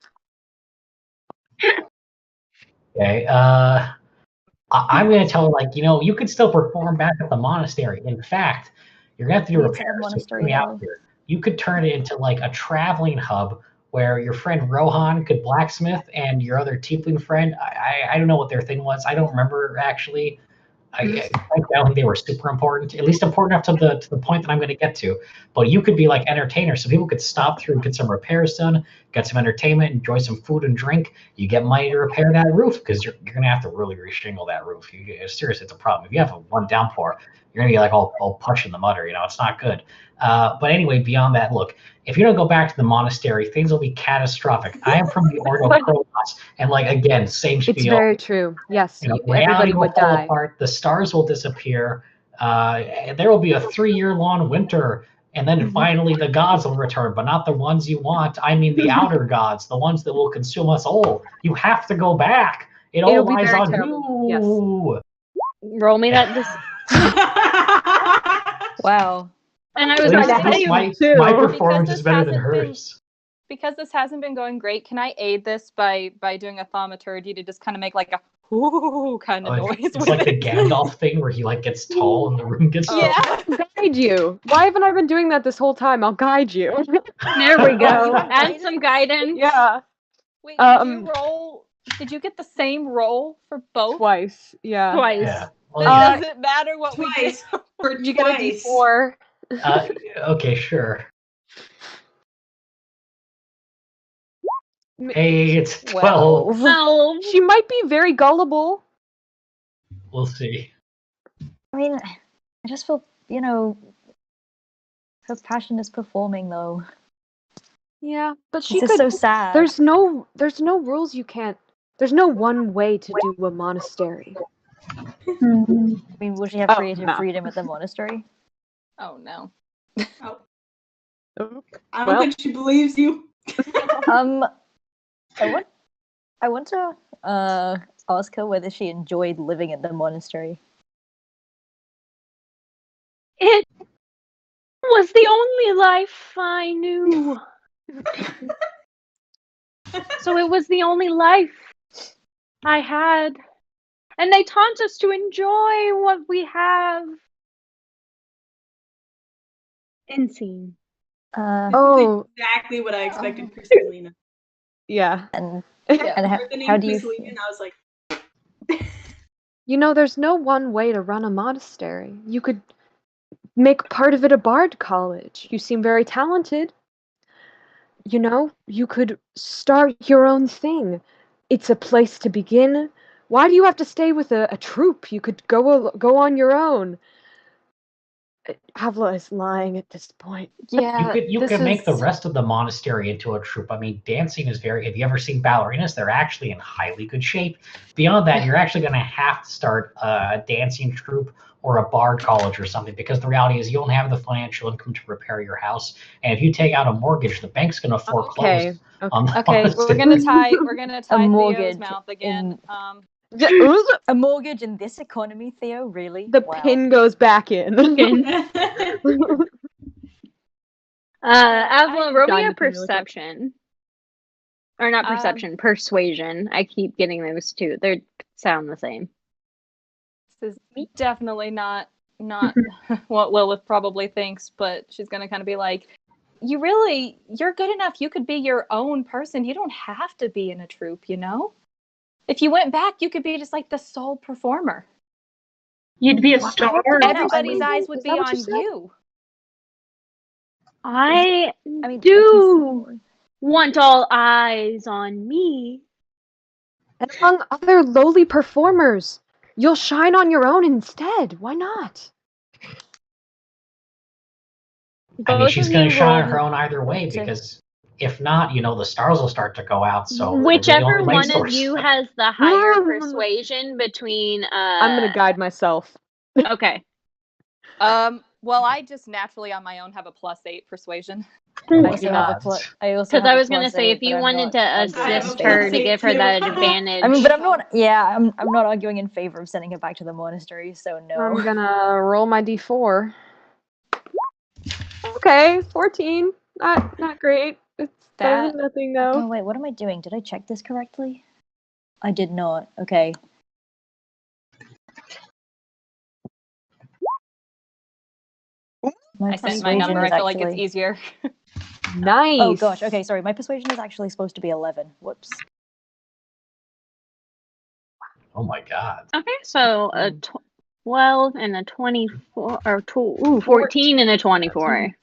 Okay. I'm going to tell her, like, you could still perform back at the monastery. In fact, you're going to have to do It's at the repairs. So hear monastery, me out though. here. You could turn it into like a traveling hub where your friend Rohan could blacksmith and your other tiefling friend. I don't know what their thing was. I don't remember actually. I don't think they were super important, at least important enough to the point that I'm going to get to. But you could be like entertainers, so people could stop through, get some repairs done, get some entertainment, enjoy some food and drink. You get money to repair that roof because you're going to have to really reshingle that roof. Seriously, it's a problem. If you have one downpour, you're going to be like all punch in the mutter. It's not good. But anyway, beyond that, look, if you don't go back to the monastery, things will be catastrophic. I am from the Ordo Chronos, and like again, same spiel. It's very true. Yes, Reality everybody will would fall die. apart. The stars will disappear. There will be a 3-year-long winter, and then finally the gods will return, but not the ones you want. I mean the outer gods, the ones that will consume us all. You have to go back. It'll all lies on you. Roll me that. Wow. And I was going to say, my performance is better than hers. Because this hasn't been going great, can I aid this by doing a thaumaturgy to just kind of make like a ooh kind of noise? It's like the Gandalf thing where he like gets tall and the room gets tall. I'll guide you. Why haven't I been doing that this whole time? I'll guide you. There we go. And some guidance. Yeah. Wait, did you roll? Did you get the same roll for both? Twice. Yeah. Twice. Yeah. Well, does it matter what we do? You get a D4. Okay, sure. Hey, it's 12. She might be very gullible. We'll see. I mean, I just feel, her passion is performing, though. Yeah, but she This could. is so sad. There's no rules you can't. There's no one way to do a monastery. I mean, will she have creative freedom at the monastery? Oh no. I don't think she believes you. I want to ask her whether she enjoyed living at the monastery. It was the only life I knew. So it was the only life I had. And they taught us to enjoy what we have. Insane. Exactly what I expected for Selena. Yeah. And how do you Selena, and I was like, there's no one way to run a monastery. You could make part of it a bard college. You seem very talented. You could start your own thing. It's a place to begin. Why do you have to stay with a troupe? You could go on your own. Havla is lying at this point. Yeah, you could make the rest of the monastery into a troupe. I mean, dancing is very. Have you ever seen ballerinas? They're actually in highly good shape. Beyond that, you're actually going to have to start a dancing troupe or a bard college or something, because the reality is you don't have the financial income to repair your house, and if you take out a mortgage, the bank's going to foreclose. Okay, we're gonna tie Theo's mouth again. A mortgage in this economy, Theo? Really? The pin goes back in. Aslan, roll me a perception. Or not perception, persuasion. I keep getting those two. They sound the same. This is definitely not what Lilith probably thinks, but she's gonna kind of be like, you're good enough. You could be your own person. You don't have to be in a troupe, If you went back, you could be just like the sole performer. You'd be a star. Everybody's eyes would be on you. I do want all eyes on me. And among other lowly performers, you'll shine on your own instead. Why not? I mean, she's going to shine on her own either way, because if not, the stars will start to go out. So whichever one of you has the higher persuasion between. I'm going to guide myself. Okay. Well, I just naturally on my own have a +8 persuasion. I also have because I was gonna say, if you wanted to assist her to give her that advantage. I mean, but I'm not. Yeah, I'm not arguing in favor of sending her back to the monastery. So no. I'm gonna roll my d4. Okay, 14. Not great. It's better than nothing, though. Oh wait, what am I doing? Did I check this correctly? I did not. Okay. My I sent my number. I feel like it's easier. Nice. Oh gosh. Okay, sorry. My persuasion is actually supposed to be 11. Whoops. Oh my god. Okay, so a 12 and a 24, or 14 and a 24.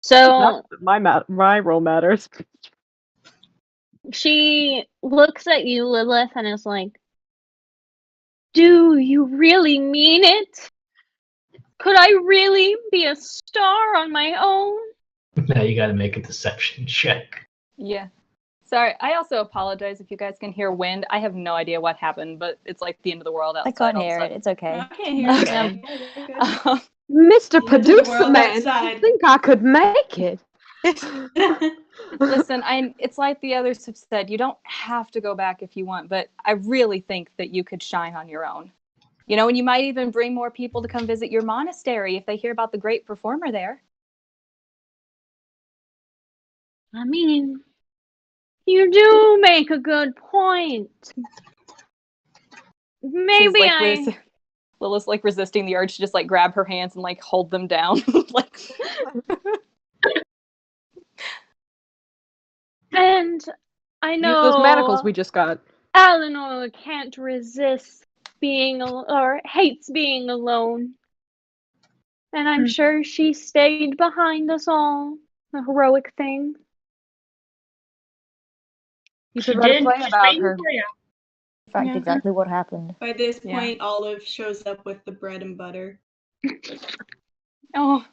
So my roll matters. she looks at you, Lilith, and is like, "Do you really mean it? Could I really be a star on my own?" Now you gotta make a deception check. Yeah. Sorry, I also apologize if you guys can hear wind. I have no idea what happened, but it's like the end of the world outside. I can't hear it. It's okay. I can't hear it. Okay. Mr. End of the world Producer Man, I outside. think I could make it. Listen, it's like the others have said, you don't have to go back if you want, but I really think that you could shine on your own. You know, and you might even bring more people to come visit your monastery if they hear about the great performer there. I mean, you do make a good point. Maybe She's like Lilith's like resisting the urge to just like grab her hands and like hold them down. Like And I know Use those manacles we just got. Eleanor can't resist being or hates being alone. And I'm sure she stayed behind us all. A heroic thing. You should write a play about her. In fact, exactly what happened. By this point, Olive shows up with the bread and butter. Oh.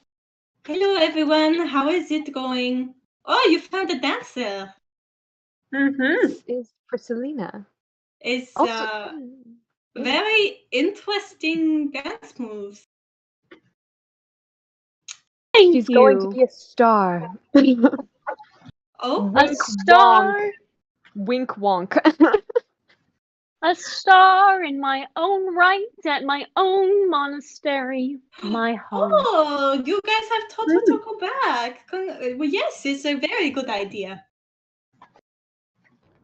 Hello, everyone. How is it going? Oh, you found a dancer. This is Priscillina. It's Also, very interesting dance moves. She's going to be a star. Oh, A star? Wink wonk. A star in my own right at my own monastery. My home. Oh, you guys have Toto to go back. Well, yes, it's a very good idea.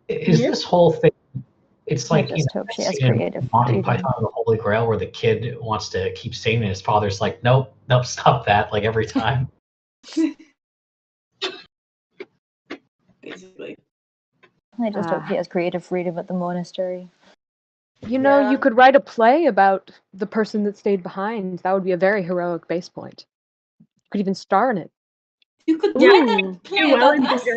Is this whole thing? It's I like just hope she has scene in creative Monty freedom. Python and the Holy Grail, where the kid wants to keep singing, and his father's like, "Nope, nope, stop that!" Like every time. Basically. I just hope she has creative freedom at the monastery. You know, you could write a play about the person that stayed behind. That would be a very heroic base point. You could even star in it. You could write that play about us.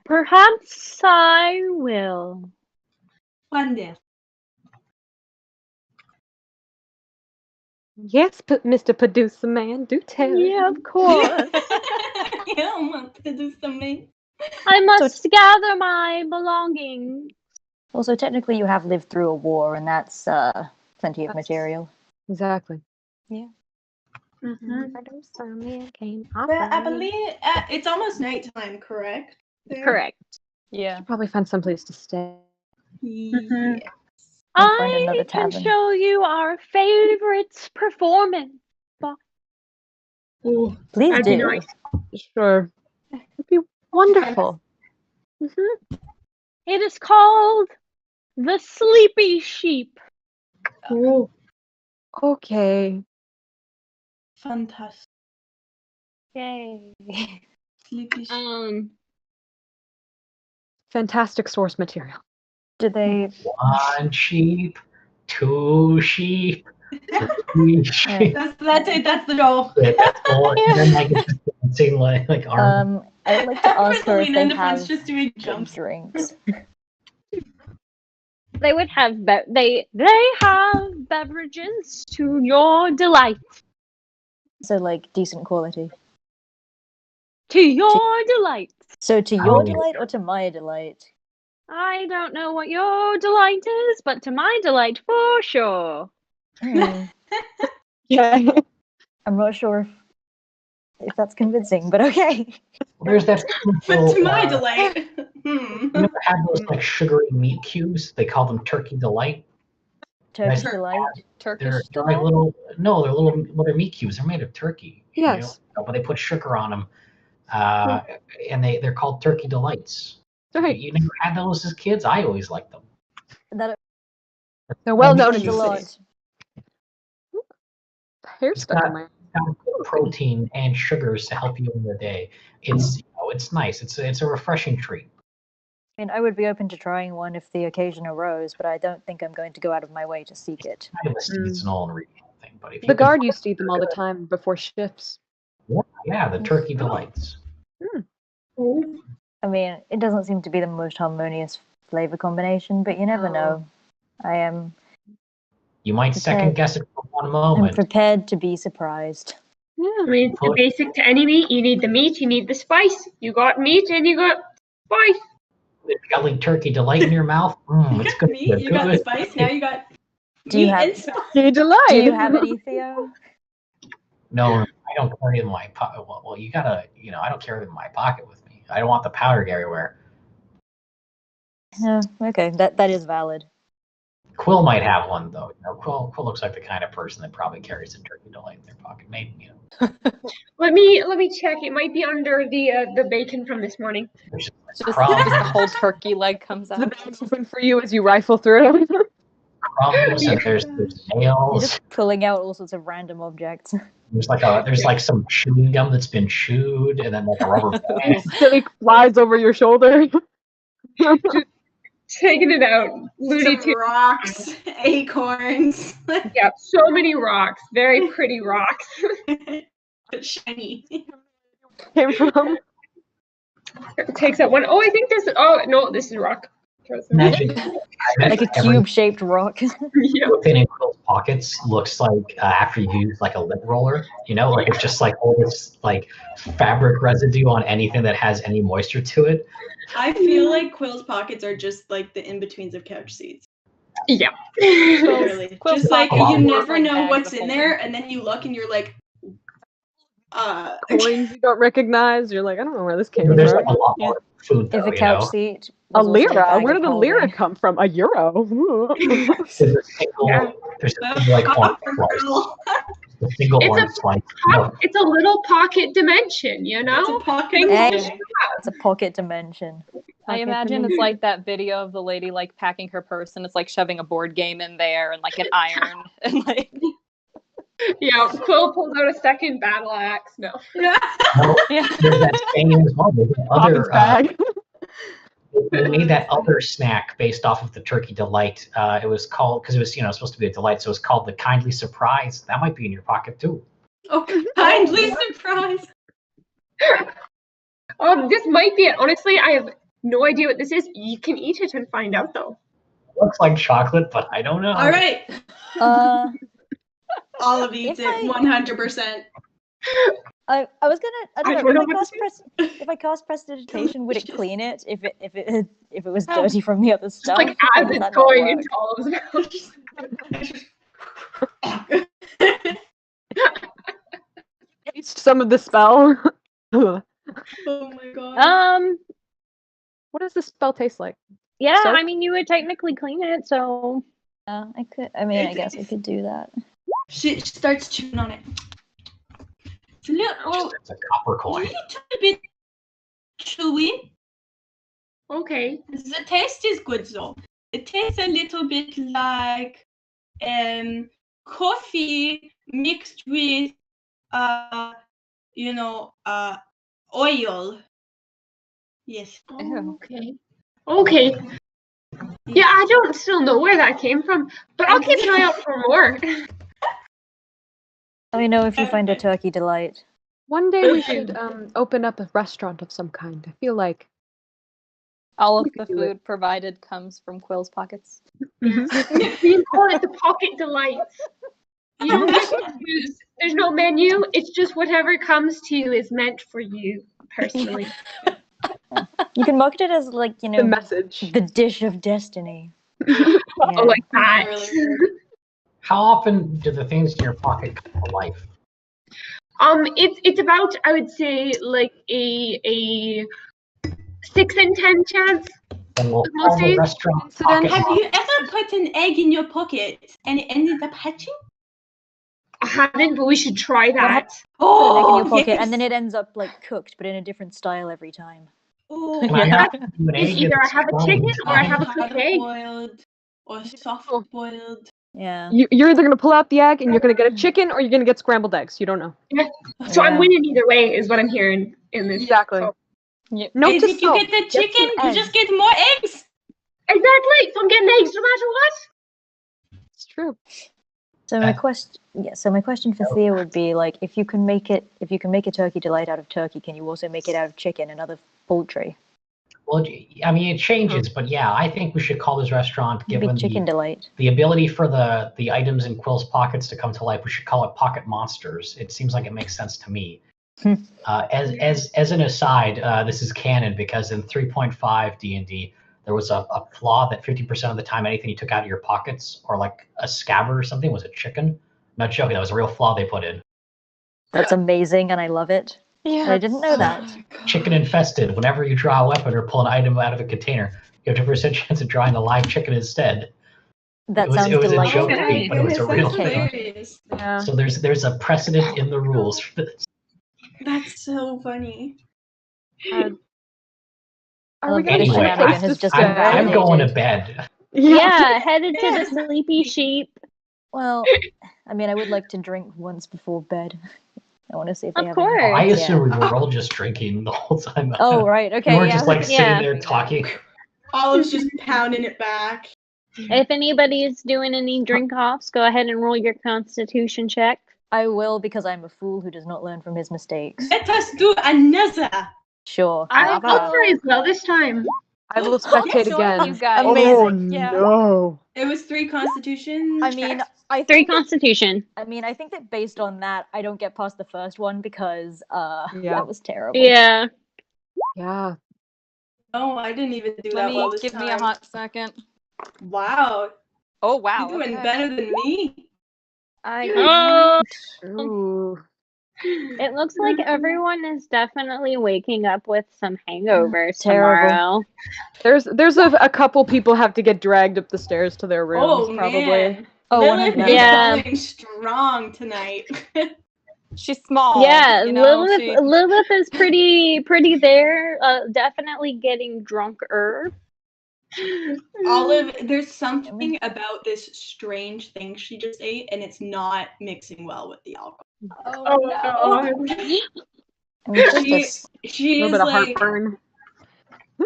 Perhaps I will. One day. Yes, Mr. Producer Man, do tell. Yeah, of course. Yeah, I'm a producer man. I must gather my belongings. Also, technically, you have lived through a war, and that's plenty of material. Exactly. Yeah. Producer Man came Well, I believe it's almost nighttime, correct? Correct. Yeah. Probably find someplace to stay. Yeah. I can show you our favorite performance. Please do. Sure. It'd be wonderful. It is called The Sleepy Sheep. Oh. Okay. Fantastic. Yay. Sleepy sheep. Fantastic source material. Do they? One sheep, two sheep, three sheep. That's it. That's the goal. Yeah, that's all. And then like it's just dancing like arm. I would like to ask her if Rosalina they in the front have just doing jumps. drinks. They would have they have beverages to your delight. So, like, decent quality. To your delight. So, to your delight or to my delight? I don't know what your delight is, but to my delight for sure. Yeah. I'm not sure if that's convincing, but okay. There's that. But to my delight. You never had those like sugary meat cubes? They call them Turkey Delight. Turkish Tur- delight. Turkish They're delight? like little, no, they're little, well, they're meat cubes. They're made of turkey. Yes. But they put sugar on them, and they're called turkey delights. Right. You never had those as kids? I always liked them. That They're well known in means the a city. lot. Hair It's stuck got, in my. good protein and sugars to help you in your day. It's it's nice. It's a refreshing treat. I mean, I would be open to trying one if the occasion arose, but I don't think I'm going to go out of my way to seek it. Kind of a seasonal and regional thing, but if you The can guard find used to eat them all the good- time before shifts. Yeah, the turkey delights. I mean, it doesn't seem to be the most harmonious flavor combination, but you never know. I am You might second guess it for one I'm moment. prepared to be surprised. Yeah. I mean, it's the basic to any meat. You need the meat, you need the spice. You got meat and you got spice. If you got like turkey delight in your mouth, it's good. Meat, you got spice, now you got Do you meat have- and spice. Hey, delight. Do you have any, Theo? No, I don't carry it in my pocket. Well, you gotta, I don't carry it in my pocket with me. I don't want the powder everywhere. No, okay, that is valid. Quill might have one though. Quill looks like the kind of person that probably carries a turkey delight in their pocket. Maybe, Let me check. It might be under the bacon from this morning. there's Just crumbs, the whole turkey leg comes The out. bag's open for you as you rifle through. crumbs and there's You're nails. just pulling out all sorts of random objects. There's like some chewing gum that's been chewed, and then like a rubber band. Silly flies over your shoulder. Taking it out. Looney Some Tunes. rocks, acorns. Yeah, so many rocks. Very pretty rocks. Shiny. Came from. Takes out one. Oh, I think this. Oh no, this is rock. Imagine Like a every- cube-shaped rock. Yeah. within in Quill's pockets looks like after you use like a lip roller, like it's just like all this like fabric residue on anything that has any moisture to it. I feel like Quill's pockets are just like the in-betweens of couch seats. Yeah. Literally. Quill's Just like pockets you are never like know bags what's of in there, and then you look and you're like, Coins you don't recognize. You're like, I don't know where this came There's from. like a lot more food though, If a couch seat. A was also lira? bag Where of did a lira holding. come from? A euro? There's a single, like orange slice. A single It's a orange slice. It's a little pocket dimension, you know? it's a pocket. Things Hey. to shop. It's a pocket dimension. I imagine it's like that video of the lady like packing her purse and it's like shoving a board game in there and like an iron and like Yeah, Quill pulls out a second battle axe. No. Yeah. yeah. There's that saying as well. There's Poppins other, bag. they made that other snack based off of the turkey delight. It was called, because it was supposed to be a delight, so it was called the kindly surprise. That might be in your pocket too. Oh, kindly surprised. This might be it. Honestly, I have no idea what this is. You can eat it and find out though. Looks like chocolate, but I don't know. All right. Uh, Olive eats If it I- 100%. I was gonna. I I don't don't know. know what If I cast prestidigitation, would it clean it? If it was Oh. dirty from the other Just stuff? like Or as does it's that not going work? into all of them. Taste some of the spell. Oh my god. What does the spell taste like? Yeah, Soap? I mean, you would technically clean it, so I could. I mean, I guess I could do that. She starts chewing on it. It's a little, It's a copper a coin. little bit chewy. Okay. The taste is good though. It tastes a little bit like coffee mixed with oil. Yes. Ew. Okay. Okay. Yeah, I don't still know where that came from, but I'll keep an eye out for more. Let me know if you find a turkey delight. One day we should open up a restaurant of some kind. I feel like All of We the could do it. food provided comes from Quill's pockets. We call it the pocket delights. You don't get to choose. There's no menu. It's just whatever comes to you is meant for you personally. You can market it as like the message. the dish of destiny. Oh, like that. How often do the things in your pocket come to life? It's about, I would say, like a 6 in 10 chance. Then we'll call the restaurant incident. Pocket Have you Monsters. ever put an egg in your pocket and it ended up hatching? I haven't, but we should try What that. Put an egg in your Oh, pocket, yes. and then it ends up like cooked, but in a different style every time. Oh, When I have to do an It's egg, either I it's have a cold. chicken or I have a hard cooked egg. boiled or soft boiled. Yeah. You're either gonna pull out the egg and you're gonna get a chicken, or you're gonna get scrambled eggs. You don't know. Yeah. So I'm Yeah. winning either way, is what I'm hearing in this. Exactly. So- Yep. Note And to if you self, get the get some chicken, you just eggs. get more eggs. Exactly. So I'm getting eggs no matter what. It's true. So my question for Thea would be like, if you can make a turkey delight out of turkey, can you also make it out of chicken and other poultry? Well, I mean, it changes, but yeah, I think we should call this restaurant, given Big chicken delight. the ability for the items in Quill's pockets to come to life, we should call it Pocket Monsters. It seems like it makes sense to me. As an aside, this is canon because in 3.5 D&D, there was a flaw that 50% of the time anything you took out of your pockets or like a scabbard or something was a chicken. Not joking, that was a real flaw they put in. That's amazing, and I love it. Yeah. I didn't know that. Chicken infested. Whenever you draw a weapon or pull an item out of a container, you have a 2% chance of drawing a live chicken instead. That it was sounds a delightful. joke thing, but it was a real thing. hilarious. Yeah. So there's a precedent in the rules for this. That's so funny. Are I we love gonna that Anyway, find a place shenanigan to has just stay? I'm going to dominated. bed. Yeah, headed to the sleepy sheep. Well, I mean, I would like to drink once before bed. I want to see if they Of have any. course. I Yeah. assume we were all just drinking the whole time. Oh, right. Okay. We were yeah. just like sitting Yeah. there talking. Olive's just pounding it back. If anybody's doing any drink offs, go ahead and roll your constitution check. I will, because I'm a fool who does not learn from his mistakes. Let us do another. Sure. I'm up for it as well this time. I will spectate so again. You guys. Amazing. Yeah. No. It was 3 constitution. I mean, checks. I 3 think that, constitution. I mean, I think that based on that, I don't get past the first one because Yeah. that was terrible. Yeah. Yeah. Oh, I didn't even do Let that me well this give time. me a hot second. Wow, Oh wow. you're doing okay. better than me. Oh, Ooh. it looks like everyone is definitely waking up with some hangovers Terrible. tomorrow. There's a couple people have to get dragged up the stairs to their rooms, Oh probably. man, Oh, Lilith 100%. is Yeah. going strong tonight. She's small. Yeah, you know, Lilith is pretty there. Definitely getting drunker. Olive, there's something about this strange thing she just ate, and it's not mixing well with the alcohol. Oh no. I mean, just She, a she A is little bit of like, heartburn.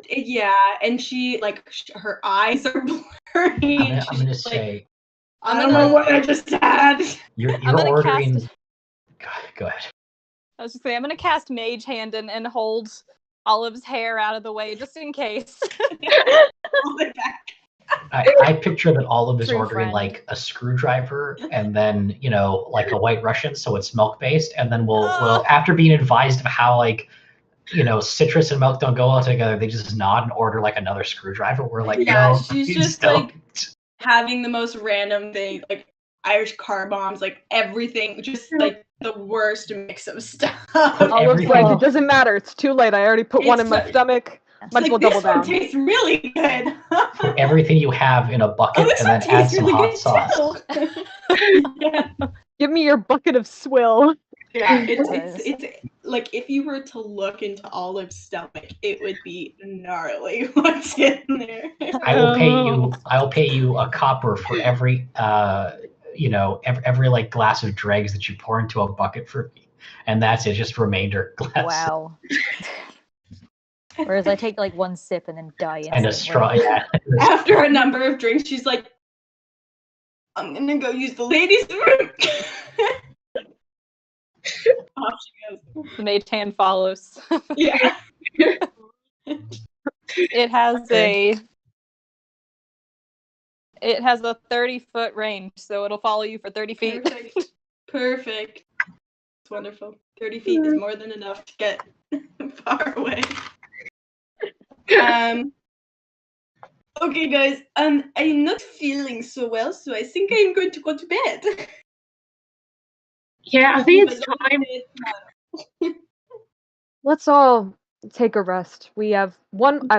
yeah, and she like her eyes are blurry. I'm and gonna she's like, say I don't know what I just had. you're gonna ordering. cast Go ahead. I was just saying, I'm gonna cast Mage Hand and hold Olive's hair out of the way just in case. Hold it back. I picture that Olive is True ordering friend. like a screwdriver and then like a White Russian, so it's milk based, and then we'll after being advised of how like citrus and milk don't go well together, they just nod and order like another screwdriver. We're like, Yeah, no, she's please just don't. like having the most random thing, like Irish car bombs, like everything, just like the worst mix of stuff. Olive's everything- like, it doesn't matter. It's too late. I already put one in my It's- stomach. It's Might as like, well this double one down. tastes really good. Put everything you have in a bucket Oh, this and one then add tastes some really hot good sauce. too. Yeah. Give me your bucket of swill. Yeah, Gross. it's like if you were to look into Olive's stomach, it would be gnarly what's in there. I will pay you a copper for every every like glass of dregs that you pour into a bucket for me, and that's it. Just remainder glass. wow. Whereas I take like one sip and then die instantly. And a straw. Yeah. After a number of drinks, she's like, I'm gonna go use the ladies' room. Off she goes. The Mage Hand follows. Yeah. It has a 30-foot range, so it'll follow you for 30 feet. Perfect. Perfect. It's wonderful. 30 feet is more than enough to get far away. Okay, guys. I'm not feeling so well, so I think I'm going to go to bed. Yeah, I think it's time. Let's all take a rest. We have one.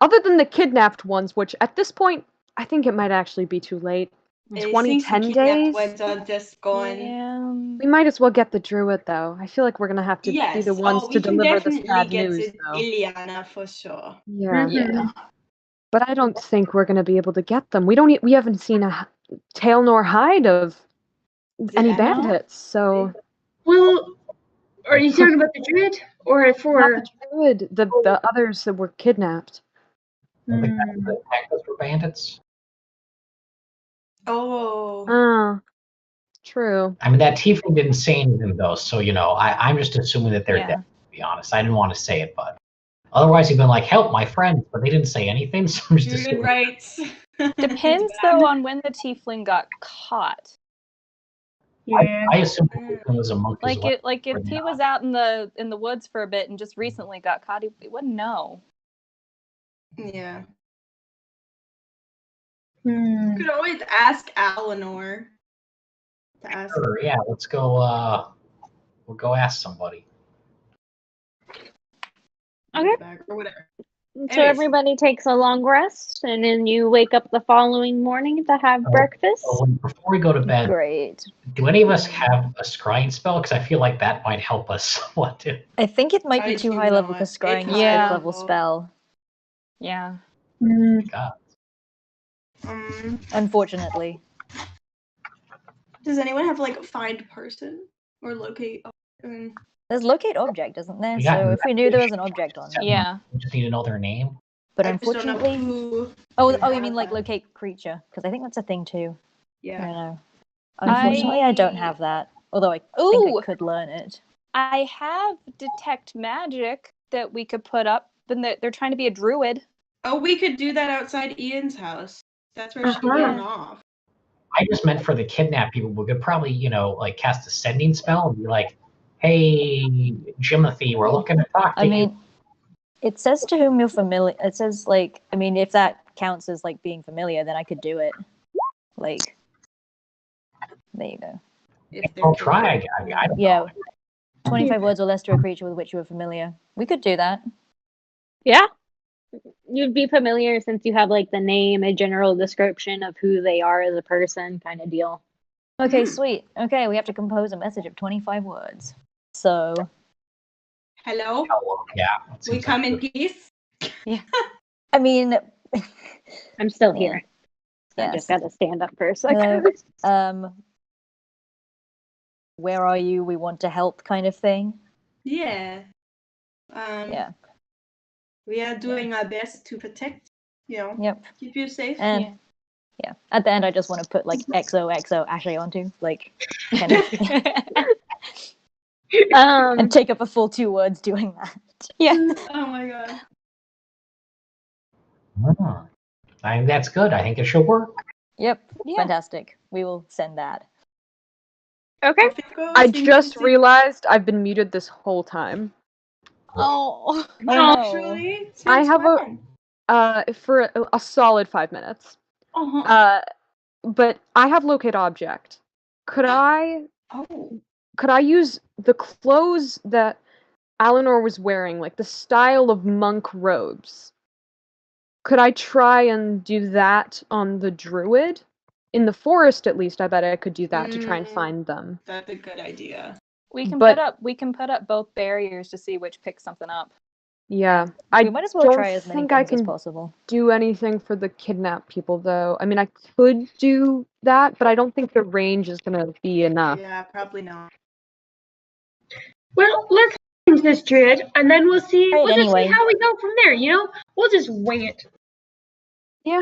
other than the kidnapped ones, which at this point, I think it might actually be too late. It 20, seems 10 the kidnapped days? ones are just gone. Yeah. We might as well get the druid, though. I feel like we're gonna have to be Yes. the ones Oh, to we can deliver this definitely bad get news, to though. Ileana for sure. Yeah. Yeah. But I don't think we're gonna be able to get them. We haven't seen a tail nor hide of any Did I not? bandits, so Well, are you talking about the druid or not for? the druid, the others that were kidnapped. I don't think the Packers were bandits. Oh. True. I mean, that tiefling didn't say anything though, so I'm just assuming that they're Yeah. dead. To be honest, I didn't want to say it, but otherwise he'd been like, "Help my friends," but they didn't say anything, so I'm just Druid assuming. rights. Depends though on when the tiefling got caught. Yeah. I assume the tiefling was a monk as well. If he was out in the woods for a bit and just recently got caught, he wouldn't know. Yeah. Hmm. You could always ask Eleanor. To ask. Sure, yeah, let's go. We'll go ask somebody. Okay. Or whatever. So Anyways. everybody takes a long rest, and then you wake up the following morning to have breakfast. Before we go to bed, Great. do any of us have a scrying spell? Because I feel like that might help us somewhat too. I think it might be I too do high level not. because scrying is It's a high 5th level spell. Yeah. God. Unfortunately. Does anyone have like find person or locate? There's locate object, isn't there? Yeah, So if we knew there was an object on it. Yeah. We just need to know their name. But I just don't know unfortunately. who Oh, can you mean have like that. locate creature? Because I think that's a thing too. Yeah. I don't know. Unfortunately, I don't have that. Although I think I could learn it. I have detect magic that we could put up, but they're trying to be a druid. Oh, we could do that outside Ian's house. That's where she can run off. I just meant for the kidnapped people. We could probably, like cast a sending spell and be like, "Hey, Jimothy, we're looking to talk to I you." mean, it says to whom you're familiar. It says like, I mean, if that counts as like being familiar, then I could do it. Like, there you go. I'll try. I don't know. 25 words or less to a creature with which you are familiar. We could do that. Yeah. You'd be familiar since you have like the name, a general description of who they are as a person kind of deal. Okay, sweet. Okay, we have to compose a message of 25 words. So. Hello? Yeah. We come in peace? Yeah. I mean. I'm still here. Yes. I just got to stand up for a second. Where are you? We want to help kind of thing. Yeah. Yeah. We are doing our best to protect, keep you safe. And yeah. At the end, I just want to put like XOXO Ashley onto, like, kind of. And take up a full 2 words doing that. Yeah. Oh my god. I think that's good. I think it should work. Yep. Yeah. Fantastic. We will send that. Okay. I just realized I've been muted this whole time. Oh. Actually, I have for a solid 5 minutes. But I have locate object. Could I use the clothes that Eleanor was wearing, like the style of monk robes? Could I try and do that on the druid? In the forest, at least, I bet I could do that to try and find them. That's a good idea. We can put up both barriers to see which picks something up. Yeah, we might as well try as many things as possible. Do anything for the kidnapped people, though. I mean, I could do that, but I don't think the range is gonna be enough. Yeah, probably not. Well, let's find this druid, and then we'll see. Right, we'll anyway. just see how we go from there. We'll just wing it. Yeah.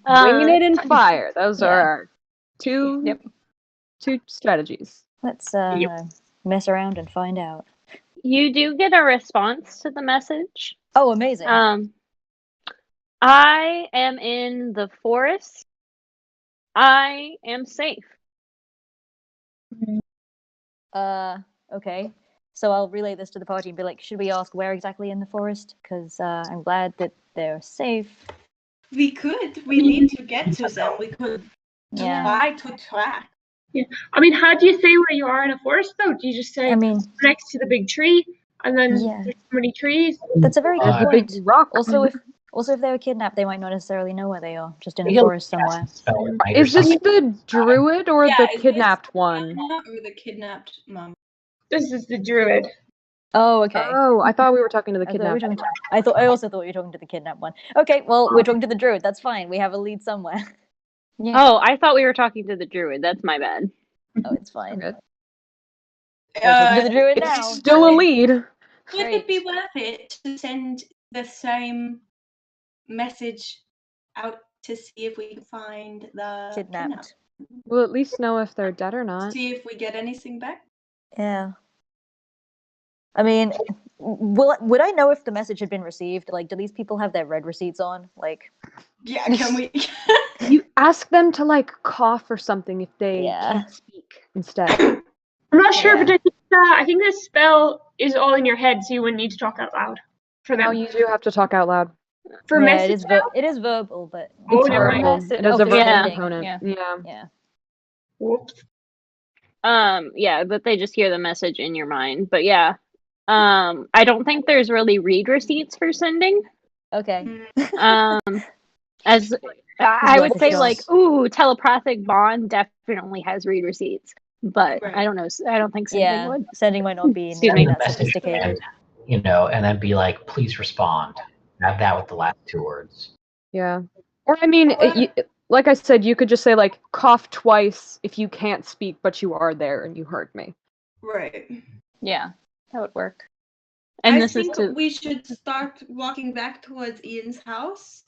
Winging it and fire. Those are our two strategies. Let's mess around and find out. You do get a response to the message. Oh, amazing. I am in the forest. I am safe. Okay. So I'll relay this to the party and be like, should we ask where exactly in the forest? Because I'm glad that they're safe. We could. We need to get to them. We could try to track. Yeah. I mean, how do you say where you are in a forest, though? Do you just say I mean, next to the big tree? and then Yeah. there's so many trees. That's a very good Uh, The big point. rock. Also, if they were kidnapped, they might not necessarily know where they are, just in a We can forest cast somewhere. a spell at night or Is this something. the druid or Yeah, the is this kidnapped one? Anna or the kidnapped mom? This is the druid. Oh, okay. Oh, I thought we were talking to the I thought we were kidnapped. talking I also thought you were talking to the kidnapped one. Okay, well, we're talking to the druid. That's fine. We have a lead somewhere. Yeah. Oh, I thought we were talking to the druid. That's my bad. Oh, it's fine. Okay. We're talking to the druid It's now. still a lead. Would it be Great. worth it to send the same message out to see if we can find the Kidnapped. We'll at least know if they're dead or not. See if we get anything back. Yeah. I mean, would I know if the message had been received? Like, do these people have their red receipts on? Like, Yeah, can we? You ask them to like cough or something if they Yeah. can't speak instead. I'm not sure, Yeah. but I think this spell is all in your head, so you wouldn't need to talk out loud for Now them. you do have to talk out loud. For yeah, message, it is verbal, but Oh, It's never verbal. mind. It has Oh, a for verbal Yeah. sending. component. Yeah. Yeah. yeah. whoops. Yeah, but they just hear the message in your mind. But yeah. I don't think there's really read receipts for sending. Okay. As I would Worth a say, shot. like, ooh, telepathic bond definitely has read receipts, but Right. I don't know. I don't think sending Yeah, would. sending might not be Excuse nearly me. that Message sophisticated. and, and then be like, please respond. Add that with the last 2 words. Yeah. Or I mean, like I said, you could just say like cough twice if you can't speak, but you are there and you heard me. Right. Yeah, that would work. And I this is think to. we should start walking back towards Ian's house,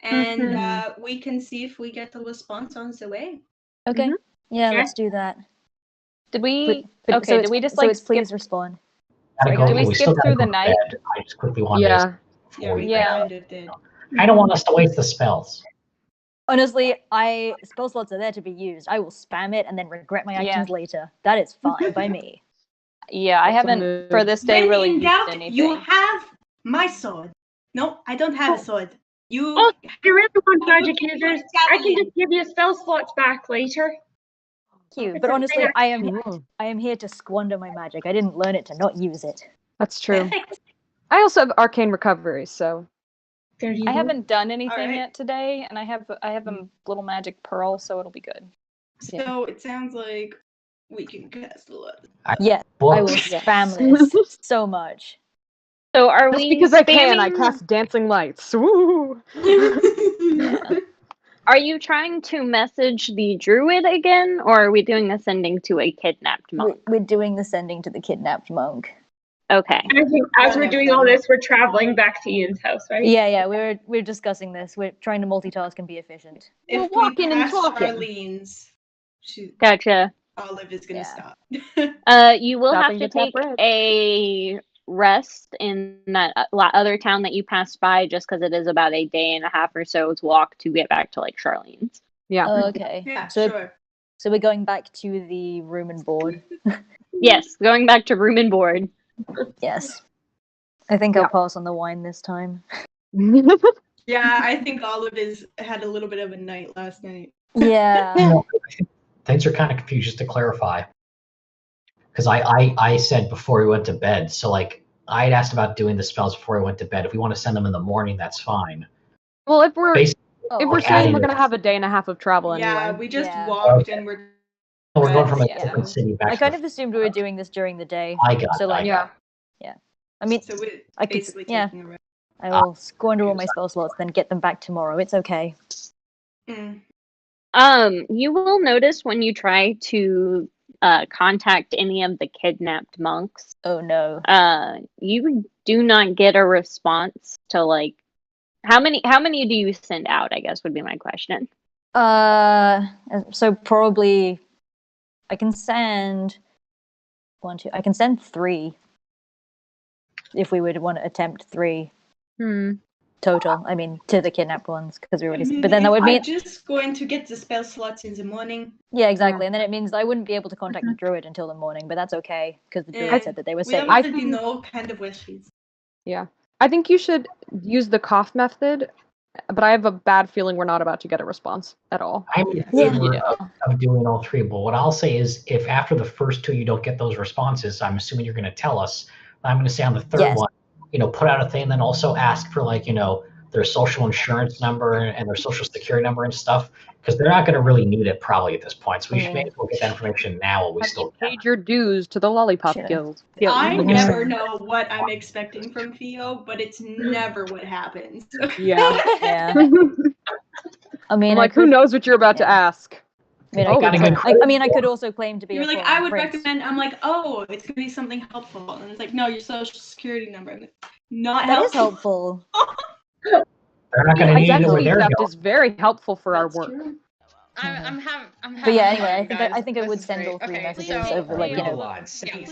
and Mhm. we can see if we get a response on the way. Okay. Yeah, Yeah. let's do that. Did we? But- Okay. Did we just like it's skip? please respond? Gotta Sorry, go, do we we skip still gotta through go the to night? bed. I just quickly wanted Yeah. to Yeah, we Yeah. kind of did. I don't want us to waste the spells. Honestly, spell slots are there to be used. I will spam it and then regret my Yeah. actions later. That is fine by me. Yeah, I That's a haven't move. for this day When really in used doubt, anything. you have my sword. No, I don't have a sword. You. Oh, if you really want I will magic give you users, a I can javelin. just give you spell slots back later. Thank you. It's But a honestly, fair- I am here to squander my magic. I didn't learn it to not use it. That's true. Perfect. I also have arcane recovery, so There you I go. haven't done anything Alright. yet today, and I have a little magic pearl, so it'll be good. So it sounds like we can cast a lot. Yeah, Book. I will spam this so much. So are just we because I can, I spamming- cast dancing lights. Woo! Yeah. Are you trying to message the druid again, or are we doing the sending to a kidnapped monk? We're doing the sending to the kidnapped monk. Okay. And I think as One we're of doing them. all this, we're traveling back to Ian's house, right? Yeah, we're discussing this. We're trying to multitask and be efficient. If We're we walking and pass talking. Charlene's, Gotcha. Olive is gonna Yeah. stop. You will Stopping have to to tap take bread. a rest in that other town that you passed by, just because it is about a day and a half or so's walk to get back to like Charlene's. Yeah. Okay. Yeah, So sure. so we're going back to the room and board. Yes, going back to room and board. Yes. I think I'll pass on the wine this time. Yeah, I think Olive had a little bit of a night last night. Yeah. You know, things are kind of confused, just to clarify. Because I said before we went to bed, so like I had asked about doing the spells before I went to bed. If we want to send them in the morning, that's fine. Well, if we're Basically, if we're like saying adding we're it. gonna have a day and a half of travel Yeah, anyway. we just Yeah. walked Okay. and we're. we're going from a Yeah. different city back. I to kind the- of assumed we were doing this during the day. I got. So it, like, I got Yeah. I mean, So we're I could- basically yeah. taking a rest. I will squander all my spell slots, then get them back tomorrow. It's okay. Mm. You will notice when you try to contact any of the kidnapped monks, Oh no. you do not get a response to like how many do you send out, I guess would be my question. So probably I can send I can send 3 if we would want to attempt 3 total. I mean, to the kidnapped ones because we already. But then that would mean I'm just going to get the spell slots in the morning. yeah, exactly. And then it means I wouldn't be able to contact the druid until the morning. But that's okay because the druid Yeah. said that they were We safe. already know kind of where she's. Yeah. I think you should use the cough method, but I have a bad feeling we're not about to get a response at all. I'm in Yeah. favor of doing all 3, but what I'll say is if after the first 2 you don't get those responses, I'm assuming you're going to tell us, I'm going to say on the third Yes. one, put out a thing, then also ask for like, their social insurance number and their social security number and stuff, because they're not going to really need it probably at this point. So we may as well get that information now while we Have still you can. paid your dues to the Lollipop Sure. Guild? I Mhm. never know what I'm expecting from Theo, but it's never what happens. Yeah. Yeah. I mean, I'm I like, who could. knows what you're about to yeah. ask? I mean, Oh, got a it's good a- credit I mean, I could score. also claim to be You're a like, foreign I would prince. recommend. I'm like, oh, it's gonna be something helpful, and it's like, no, your social security number. I'm like, not That is helpful. helpful. They're not going to need it where Identity they're theft going. is very helpful for our That's work. true. I'm having But yeah, fun, anyway, you guys. I think I This would is send great. all 3 Okay, messages so over, like,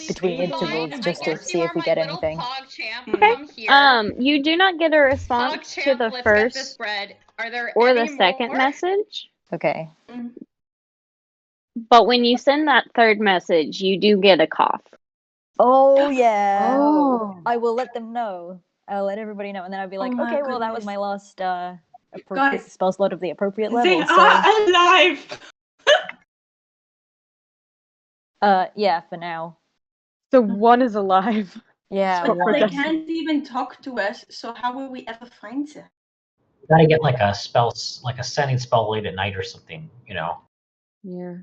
between intervals, just to see if we get anything. Okay. Come here. You do not get a response to the Let's get this first bread. Are there or the any second more? message, Okay. but when you send that third message, you do get a cough. Oh yeah. Oh. I will let them know. I'll let everybody know, and then I'll be like, Oh my okay, well, that was goodness. my last appropriate Guys, spell slot of the appropriate They level. So are alive. yeah, for now. So one is alive. Yeah. But they one. can't even talk to us, so how will we ever find them? You got to get like a sending spell late at night or something, Yeah.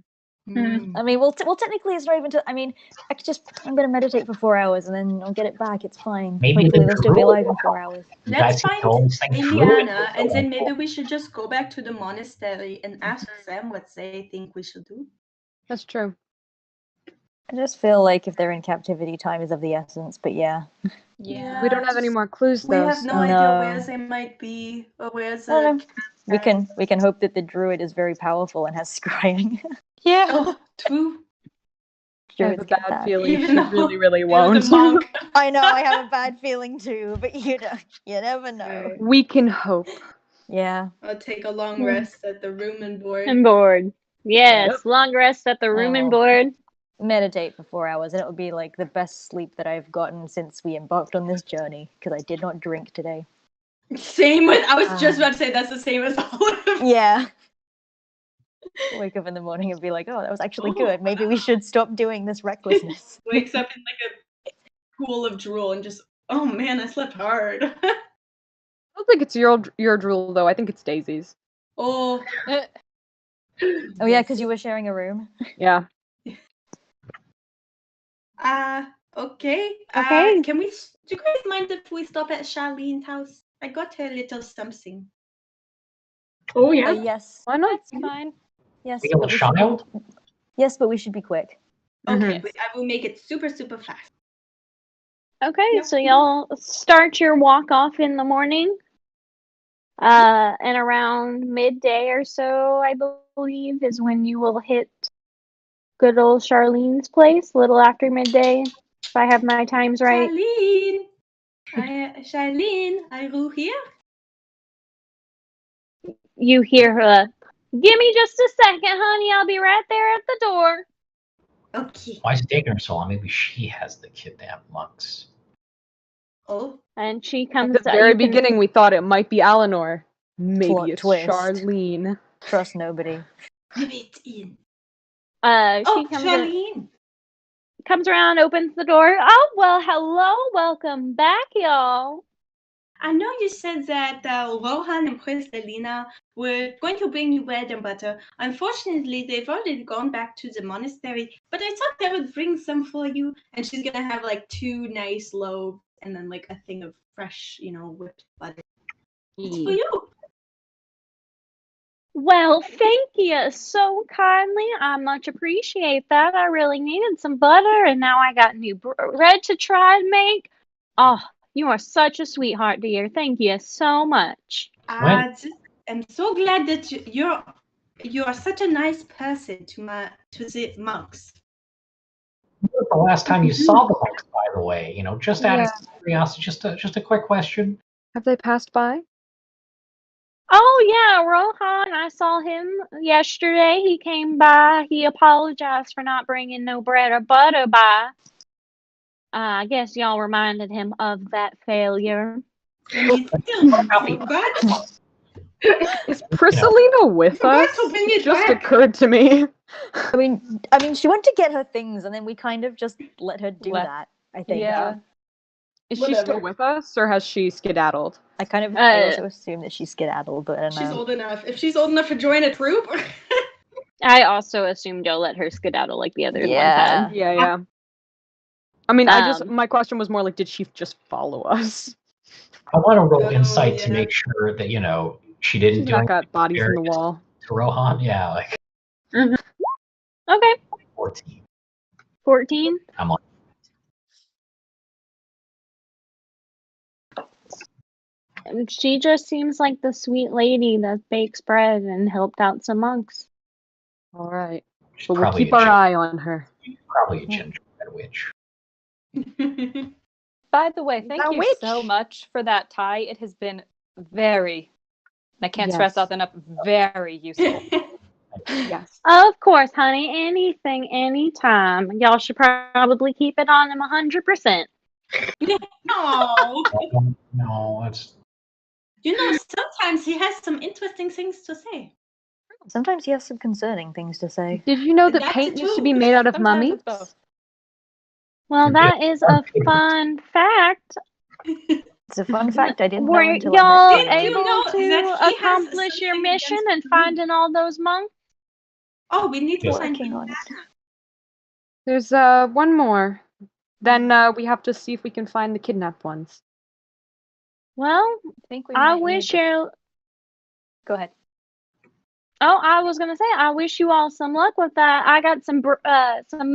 I mean, well, technically, it's not even. I mean, I'm gonna meditate for 4 hours, and then I'll get it back. It's fine. Maybe Hopefully, the they'll still be druid alive in will 4 help. hours. You Let's guys can find tell this thing Indiana, and then druid. maybe we should just go back to the monastery and ask them what they think we should do. That's true. I just feel like if they're in captivity, time is of the essence. But yeah. Yeah, We don't have any more clues We though. have no so- idea where they might be or where I don't the. know. We can hope that the druid is very powerful and has scrying. Yeah. Oh, true. I have a Druids get bad that. feeling Even she though really, really It was won't. a monk. I know, I have a bad feeling too, but you never know. We can hope. Yeah. I'll take a long rest at the room and board. And board. Yes, long rest at the room and Oh. board. Meditate for 4 hours, and it would be like the best sleep that I've gotten since we embarked on this journey, because I did not drink today. Same with. I was just about to say that's the same as Olive. Yeah. Wake up in the morning and be like, oh, that was actually good. Maybe we should stop doing this recklessness. Wakes up in like a pool of drool and just, oh man, I slept hard. I don't think it's your drool though. I think it's Daisy's. Oh. Oh yeah, because you were sharing a room. Yeah. Okay. Okay. Can we? Do you guys mind if we stop at Charlene's house? I got her a little something. Oh yeah. Yes. Why not? That's fine. Yes. We got but a we should child? yes, but we should be quick. Okay, but I will make it super fast. Okay, Yep. so y'all start your walk off in the morning. And around midday or so, I believe, is when you will hit good old Charlene's place, a little after midday, if I have my times right. Charlene, are you here? You hear her, give me just a second, honey, I'll be right there at the door. Okay. Why is it taking her so long? Maybe she has the kidnapped monks. Oh. And she At comes the very you can- beginning, we thought it might be Eleanor. Maybe Plot it's twist. Charlene. Trust nobody. Ribbit in. She comes around, opens the door. Oh, well, hello, welcome back, y'all. I know you said that Rohan and Pristelina were going to bring you bread and butter. Unfortunately, they've already gone back to the monastery, but I thought they would bring some for you. And she's gonna have like 2 nice loaves and then like a thing of fresh, whipped butter. It's for you. Well, thank you so kindly. I much appreciate that. I really needed some butter, and now I got new bread to try and make. Oh, you are such a sweetheart, dear. Thank you so much. I'm so glad that you are such a nice person to the monks. When was the last time you saw the monks, by the way? Just out of Yeah. curiosity, just a quick question. Have they passed by? Oh, yeah, Rohan, I saw him yesterday. He came by. He apologized for not bringing no bread or butter by. I guess y'all reminded him of that failure. And he's still but Is Priscillina with us? bring it It just back. occurred to me. I mean, she went to get her things, and then we kind of just let her do Let- that. I think. Yeah. Is she still with us, or has she skedaddled? I also assume that she's skedaddled, but I don't know. She's old enough. If she's old enough to join a troop. I also assumed you'll let her skedaddle like the other one had. Yeah. I mean, my question was more like, did she just follow us? I want to roll insight to make sure that she didn't She's do not anything got bodies in the nefarious wall. to Rohan. Yeah, like Okay. 14. 14? I'm on. She just seems like the sweet lady that bakes bread and helped out some monks. All right. She's But we'll probably keep a our ginger- eye on her. Probably a gingerbread witch. By the way, thank That you witch. so much for that tie. It has been very, and I can't stress Yes. out enough, very useful. Yes. Of course, honey. Anything, anytime. Y'all should probably keep it on him 100%. No. No, it's Sometimes he has some interesting things to say. Sometimes he has some concerning things to say. Did you know that That's paint it used to too. be made out of Sometimes mummies? it's both. Well, that is a fun fact. It's a fun fact I didn't know Were until y'all I met Did you able know to that he has accomplish your something mission against and finding all those monks? Oh, we need to Yes. find Working on it. There's one more. Then we have to see if we can find the kidnapped ones. Well, I think we I might wish need to... you. Go ahead. Oh, I was gonna say, I wish you all some luck with that. I got some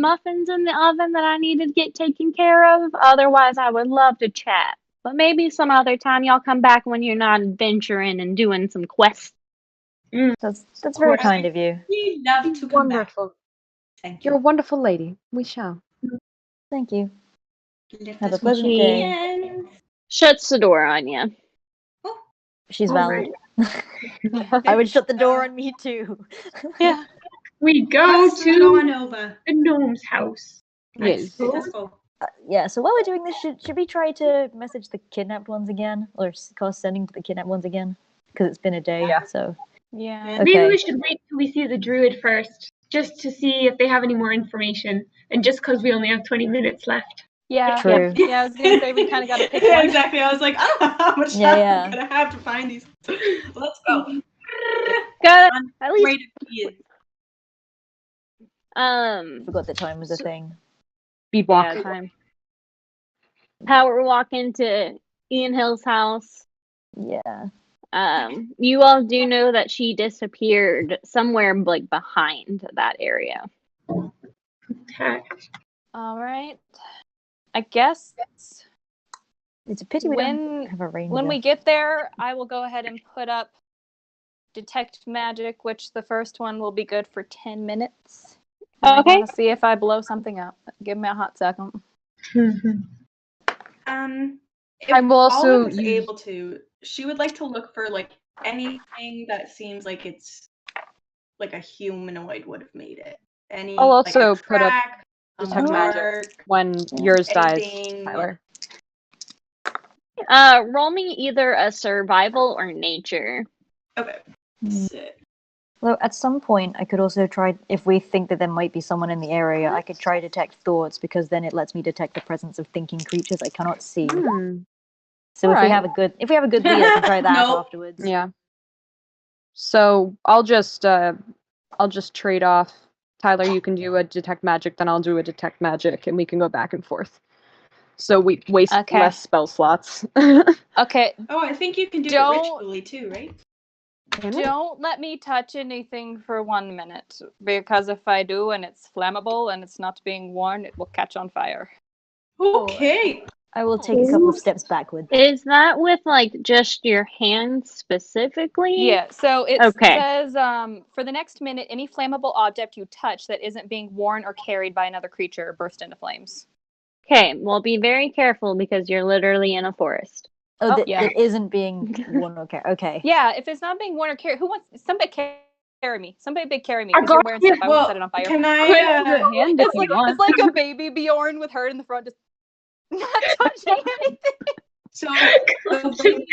muffins in the oven that I need to get taken care of. Otherwise, I would love to chat. But maybe some other time y'all come back when you're not adventuring and doing some quests. That's very kind of you. We love to come back. Wonderful. Thank You're a wonderful lady. We shall. Thank you. Let Have a us pleasant be day. friends. Shuts the door on you. She's All valid. right. I would shut the door on me too. Yeah. We go Let's to go on over. the gnome's house. Yes. Let us go. Yeah, so while we're doing this, should we try to message the kidnapped ones again? Or cause sending to the kidnapped ones again? Because it's been a day, so... Yeah. Maybe Okay. we should wait till we see the druid first, just to see if they have any more information. And just because we only have 20 minutes left. Yeah. True. Yeah, I was gonna say we kind of got to pick Yeah, one. exactly. I was like, I don't know how much Yeah, time yeah. I'm gonna have to find these. Let's go. Got On at least. way to be in. Forgot the time was a thing. Speed walk. Yeah, time. Power walk into Ian Hill's house. Yeah. You all do know that she disappeared somewhere like behind that area. All right. I guess It's a pity we don't have a ranger. when we get there, I will go ahead and put up detect magic, which the first one will be good for 10 minutes. And Okay. I want to see if I blow something up. Give me a hot second. If I will also Olive is use- able to, she would like to look for like anything that seems like it's like a humanoid would have made it. Any I'll like a also put up track, a detect magic mark, when yours dies, anything. Tyler. Roll me either a survival or nature. Okay. Sit. Well, at some point, I could also try, if we think that there might be someone in the area, I could try detect thoughts, because then it lets me detect the presence of thinking creatures I cannot see. So if we have a good lead, I can try that Nope. afterwards. Yeah. So I'll just trade off. Tyler, you can do a detect magic, then I'll do a detect magic, and we can go back and forth. So we waste less spell slots. Okay. Oh, I think you can do it Don't- ritually too, right? Don't let me touch anything for 1 minute, because if I do and it's flammable and it's not being worn, it will catch on fire. Okay. I will take a couple of steps backward. Is that with like just your hands specifically? Yeah, so it Okay. says for the next minute, any flammable object you touch that isn't being worn or carried by another creature burst into flames. Okay, well, be very careful because you're literally in a forest. Oh, yeah. it isn't being worn or carried. Okay. Yeah, if it's not being worn or carried, who wants somebody carry me? Somebody big carry me I because you're got wearing you. stuff. I won't set it on fire. Can I? hand if you want. It's like a baby Bjorn with her in the front, just not touching anything. So the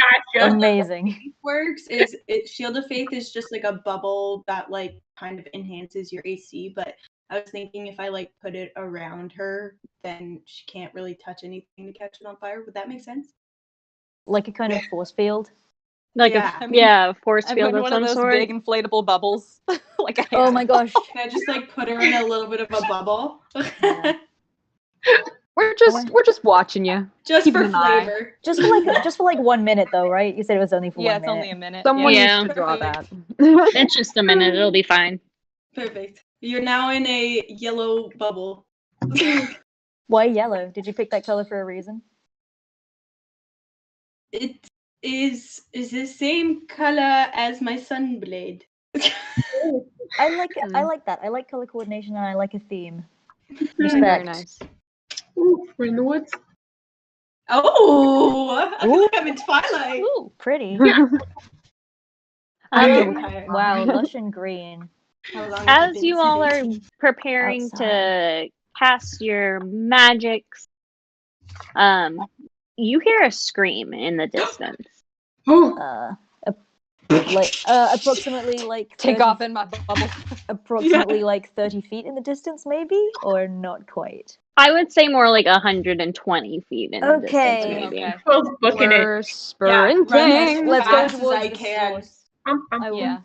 way Amazing. it works is Shield of Faith is just like a bubble that like kind of enhances your AC, but I was thinking if I like put it around her, then she can't really touch anything to catch it on fire. Would that make sense? Like a kind of force field. Like Yeah. a force I field meant of one some of those sort. big inflatable bubbles. Like a Oh my gosh. Can I just like put her in a little bit of a bubble? We're just watching you. Just Keeping for an eye. flavor. Just for like 1 minute though, right? You said it was only for 1 Yeah, minute. it's only a minute. Someone Yeah. needs to draw that. It's just a minute. It'll be fine. Perfect. You're now in a yellow bubble. Why yellow? Did you pick that color for a reason? It is the same color as my sunblade. I like that. I like color coordination and I like a theme. Very Respect. nice. Ooh, we're in the woods. Oh, I feel like I'm in Twilight. Ooh, pretty. Wow, lush and green. As you all are preparing to cast your magics, you hear a scream in the distance. Approximately like Take 30 off in my bubble. Approximately like 30 feet in the distance, maybe, or not quite. I would say more like 120 feet in the distance, maybe. Okay. We're sprinting. Let's go fast as towards I the can. source. I Yeah.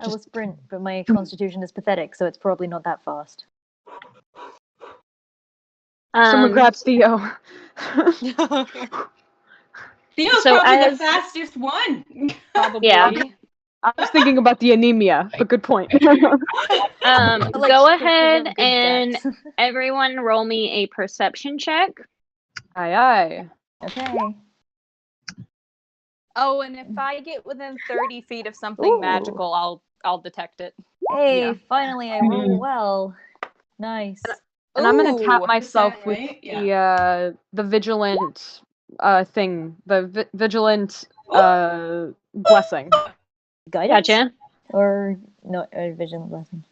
I will sprint, but my constitution is pathetic, so it's probably not that fast. Someone grab Theo. Theo's So probably the as- fastest one. Probably. Yeah. I was thinking about the anemia, but good point. Go Like, ahead good and dex. everyone roll me a perception check. Aye aye. Okay. Oh, and if I get within 30 feet of something Ooh. magical, I'll detect it. Hey, Yeah. finally I roll well. Nice. And I'm gonna tap Ooh. myself Is that with right? the vigilant thing, the vigilant blessing. Guidance? Gotcha. Or no, vigilant blessing.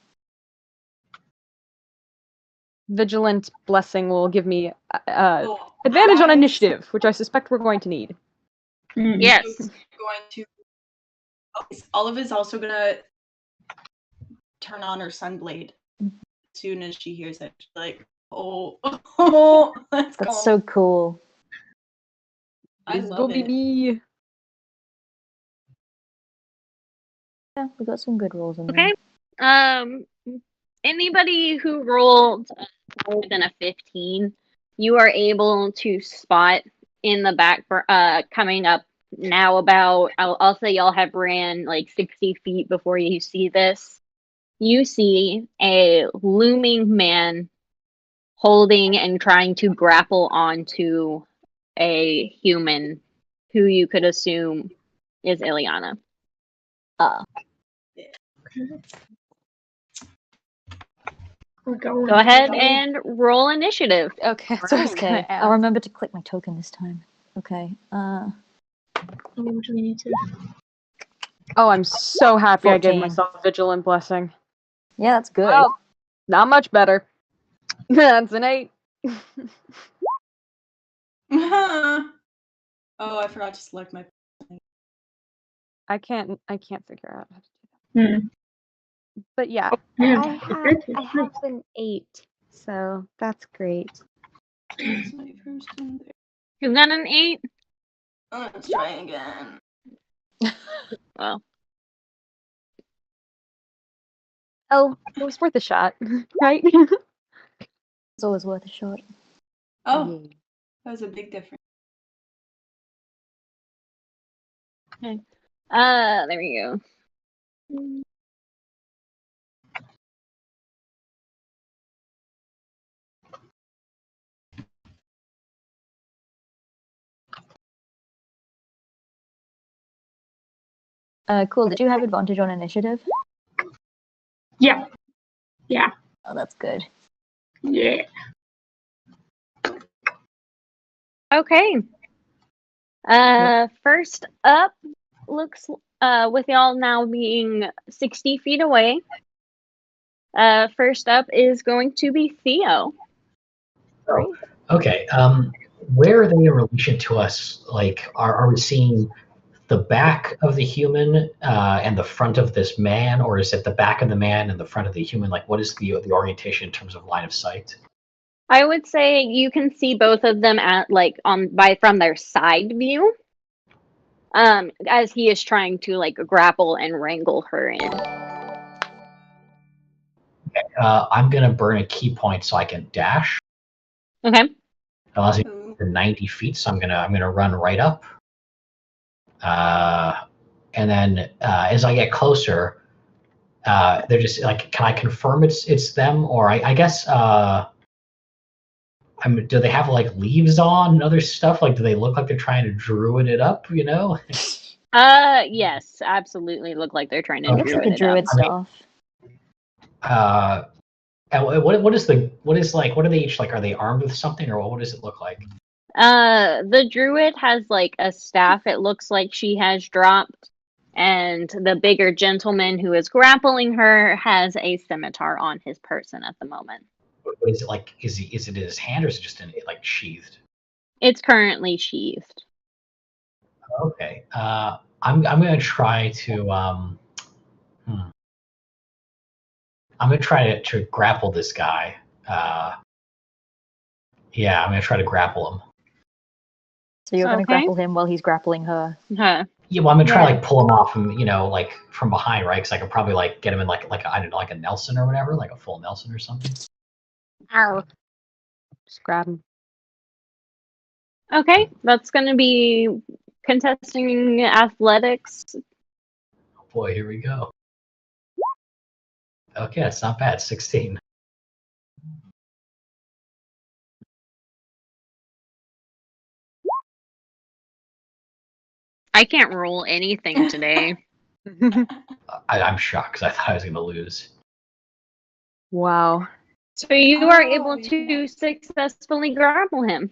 Vigilant blessing will give me advantage on initiative, which I suspect we're going to need. Yes. Going to. Olive is also gonna turn on her sunblade as soon as she hears it. She's like, oh, let's go. That's so cool. I Let's love go, it. baby. Yeah, we got some good rolls in there. Okay. Anybody who rolled more than a 15, you are able to spot in the back, coming up now about, I'll say y'all have ran like 60 feet before you see this. You see a looming man holding and trying to grapple onto a human who you could assume is Ileana. Go ahead and roll initiative. Okay, so I was Okay, gonna I'll ask. remember to click my token this time. Okay. What do we need to? Oh, I'm so happy I gave 14. myself vigilant blessing. Yeah, that's good. Well, not much better. That's an 8. Oh, I forgot to select my. I can't figure out how to do that. But yeah, I have an 8, so that's great. That's my first one there. Who got an 8? Let's try again. Well, Oh, it was worth a shot, right? It's always worth a shot. Oh, that was a big difference. okay. There we go. Cool. Did you have advantage on initiative? Yeah. Yeah. Oh, that's good. Yeah. Okay. First up looks with y'all now being 60 feet away. First up is going to be Theo. Okay. Where are they in relation to us? Like, are we seeing the back of the human and the front of this man, or is it the back of the man and the front of the human? Like, what is the orientation in terms of line of sight? I would say you can see both of them at like from their side view. As he is trying to like grapple and wrangle her in. Okay, I'm gonna burn a key point so I can dash. Okay. Allows me to 90 feet, so I'm gonna run right up. And then as I get closer, they're just like, can I confirm it's them, or I guess do they have like leaves on and other stuff? Like, do they look like they're trying to druid it up? You know? Yes, absolutely. Look like they're trying to It looks like a druid staff. And what is what are they each like? Are they armed with something, or what does it look like? The druid has like a staff. It looks like she has dropped, and the bigger gentleman who is grappling her has a scimitar on his person at the moment. What is it like? Is it in his hand, or is it just like sheathed? It's currently sheathed. Okay. I'm gonna try to I'm gonna try to grapple this guy. Yeah, I'm gonna try to grapple him. So you're gonna grapple him while he's grappling her. Huh. Yeah, well, I'm gonna try to like pull him off from like from behind, right? Because I could probably like get him in like I don't know, like a Nelson or whatever, like a full Nelson or something. Ow. Just grab him. Okay, that's gonna be contesting athletics. Oh boy, here we go. Okay, it's not bad. 16. I can't roll anything today. I'm shocked because I thought I was gonna lose. Wow. So you are able to successfully grapple him.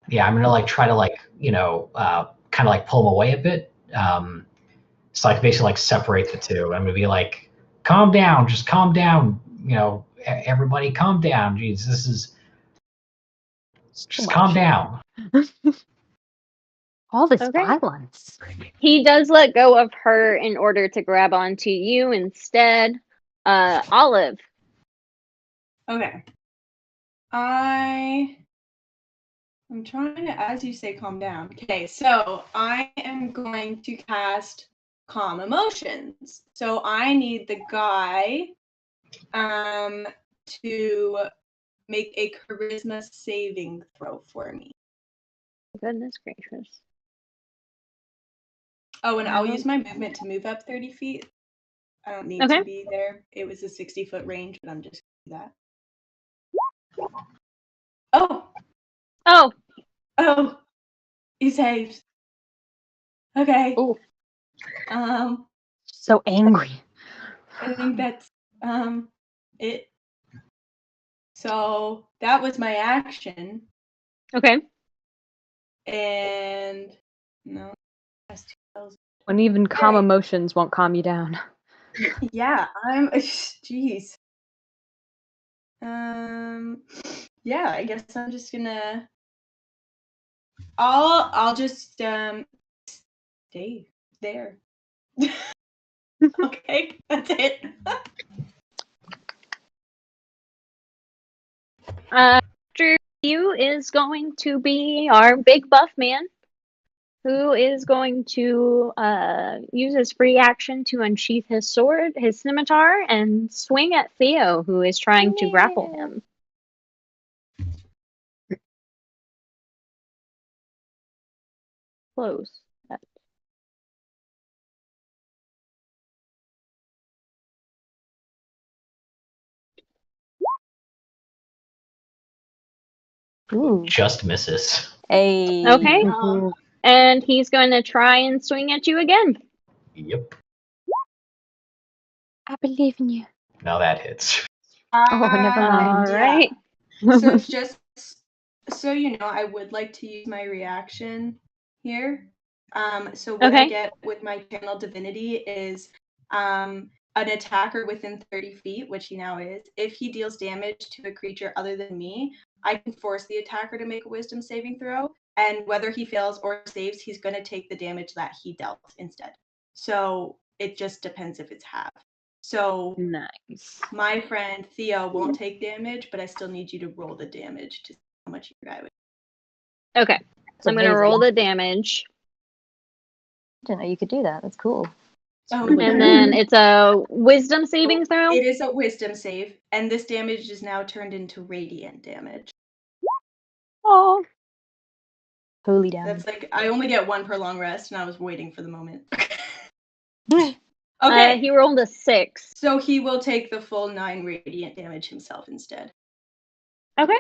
Yeah, I'm gonna like try to like kind of like pull him away a bit. So like basically like separate the two. I'm gonna be like, calm down, just calm down. Everybody calm down. Jeez, this is just calm down. All this violence. He does let go of her in order to grab onto you instead. Olive. Okay. I'm trying to, as you say, calm down. Okay, so I am going to cast Calm Emotions. So I need the guy to make a charisma saving throw for me. Goodness gracious. Oh, and I'll use my movement to move up 30 feet. I don't need to be there. It was a 60-foot range, but I'm just going to do that. Oh! He saved. Okay. Oh. Um. So angry. I think that's it. So that was my action. Okay. And no, that's 2,000. When even calm emotions won't calm you down. Yeah, jeez. Yeah, I guess I'm just gonna. I'll just stay there. Okay, that's it. After you is going to be our big buff man, who is going to use his free action to unsheath his sword, his scimitar, and swing at Theo, who is trying to grapple him. Close. Ooh. Just misses. Hey. Okay. And he's going to try and swing at you again. Yep. I believe in you. Now that hits. Oh, never mind. All right. So it's just so you know, I would like to use my reaction here. So what I get with my channel divinity is an attacker within 30 feet, which he now is. If he deals damage to a creature other than me, I can force the attacker to make a wisdom saving throw. and whether he fails or saves, he's going to take the damage that he dealt instead. So it just depends if it's half. So Nice. my friend Theo won't take damage, but I still need you to roll the damage to see how much your guy would. Okay, so I'm going to roll the damage. I didn't know you could do that. That's cool. Oh, And then it's a wisdom saving throw? It is a wisdom save, and this damage is now turned into radiant damage. Oh. Holy damage. That's like, I only get 1 per long rest, and I was waiting for the moment. Okay. He rolled a 6. So he will take the full 9 radiant damage himself instead. Okay.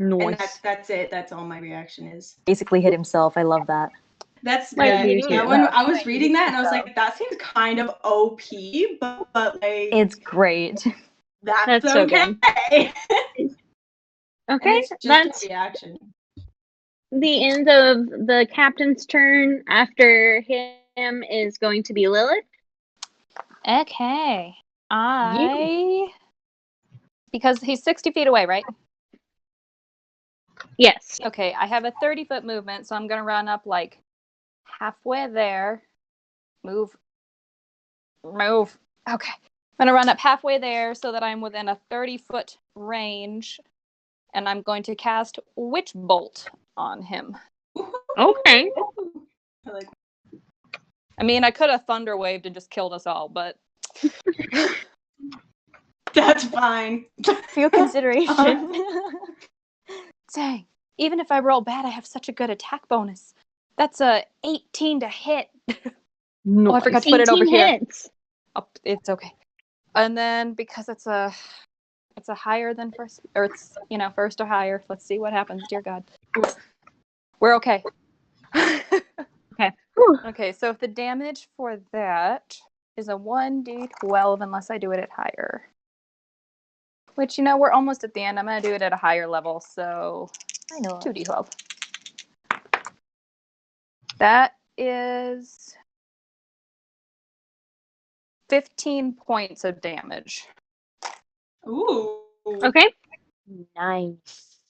Nice. And that's it. That's all my reaction is. Basically hit himself. I love that. That's Like that one. I was reading that and I was like, that seems kind of OP, but like it's great. That's so okay. good. Okay, that's a reaction. The end of the captain's turn. After him is going to be Lilith. Okay. Because he's 60 feet away, right? Yes. Okay, I have a 30-foot movement, so I'm going to run up like halfway there. Move. Okay. I'm going to run up halfway there so that I'm within a 30-foot range, and I'm going to cast Witch Bolt on him. Okay. I mean, I could have Thunder Waved and just killed us all, but... That's fine. For your consideration. Dang. Even if I roll bad, I have such a good attack bonus. That's a 18 to hit. No, oh, I forgot to put it over hits. Here. Oh, it's okay. And then because it's a higher than first, or it's first or higher. Let's see what happens. Dear God, we're okay. Okay. Okay. So if the damage for that is a 1d12, unless I do it at higher. Which, we're almost at the end. I'm going to do it at a higher level, so I know. 2d12. That is 15 points of damage. Ooh. Okay. Nice.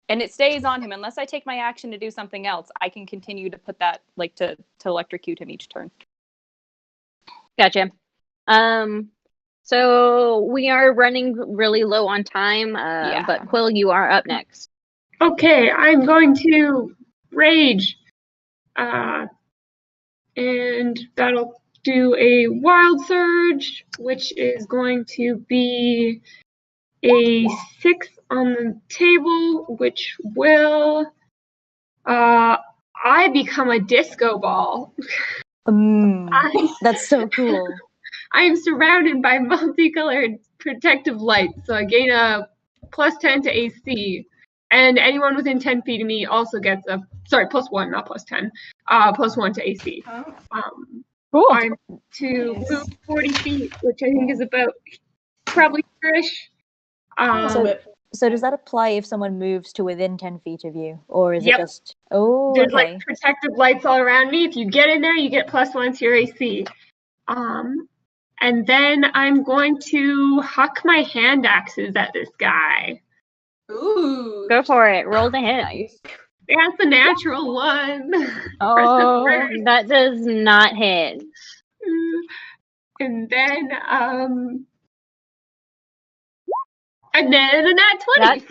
And it stays on him. Unless I take my action to do something else, I can continue to put that, to electrocute him each turn. Gotcha. So we are running really low on time, but Quill, you are up next. Okay, I'm going to rage. And that'll do a wild surge, which is going to be a 6 on the table, which will I become a disco ball. That's so cool. I am surrounded by multicolored protective lights, so I gain a +10 to AC, and anyone within 10 feet of me also gets a +1, not +10, +1 to AC. Cool. I'm to move 40 feet, which I think is about probably here-ish. So does that apply if someone moves to within 10 feet of you, or is it just? There's okay. like protective lights all around me. If you get in there, you get +1 to your AC. And then I'm going to huck my hand axes at this guy. Ooh. Go for it. Roll the hit. That's a natural 1. Oh, that does not hit. And then a nat 20.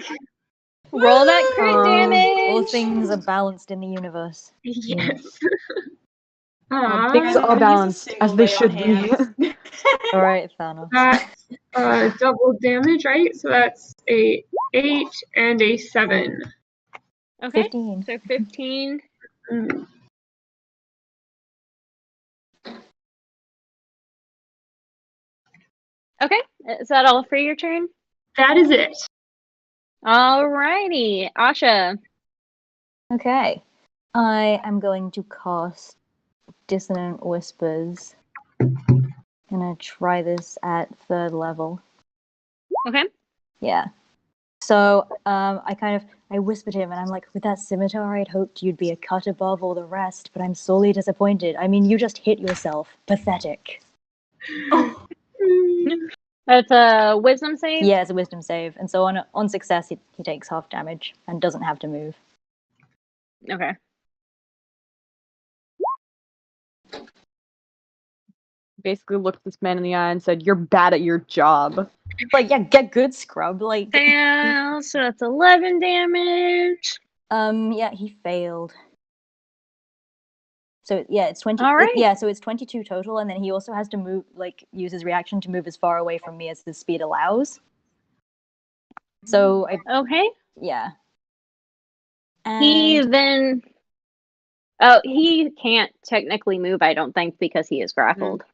Roll that crit damage. All things are balanced in the universe. Yes. Things are balanced, as they should be. All right, Thanos. That's double damage, right? So that's a 8 and a 7. Okay. 15. So 15. Okay. Is that all for your turn? That is it. Alrighty. Asha. Okay. I am going to cast Dissonant Whispers. Gonna try this at 3rd level. Okay. Yeah. So I whispered him and I'm like, with that scimitar I'd hoped you'd be a cut above all the rest, but I'm sorely disappointed. I mean, you just hit yourself. Pathetic. That's a wisdom save? Yeah, it's a wisdom save. And so on success he takes half damage and doesn't have to move. Okay. Basically looked this man in the eye and said, "You're bad at your job." Like, yeah, get good, scrub. Like, Fail, so that's 11 damage. yeah, he failed. So yeah, it's 20. All right. Yeah, so it's 22 total, and then he also has to move, like, use his reaction to move as far away from me as his speed allows. So Okay. yeah. He And then. Oh, he can't technically move, I don't think, because he is grappled.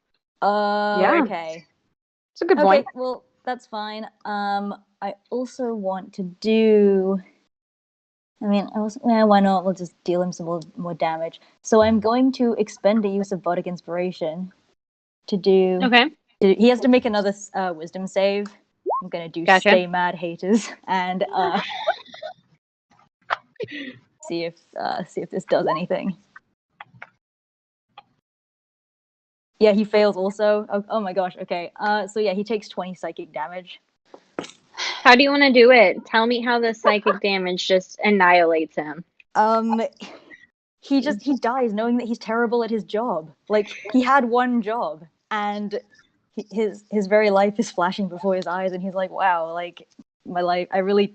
Yeah. okay. It's a good Okay, point. well, that's fine. I also want to do. I mean, why not? We'll just deal him some more damage. So I'm going to expend a use of Bardic Inspiration to do. Okay. He has to make another Wisdom save. I'm gonna do Gotcha. Stay Mad Haters and see if this does anything. Yeah, he fails also. Oh my gosh. Okay. So yeah, he takes 20 psychic damage. How do you want to do it? Tell me how the psychic damage just annihilates him. He dies knowing that he's terrible at his job. Like, he had one job, and his very life is flashing before his eyes, and he's like, wow, like, my life, I really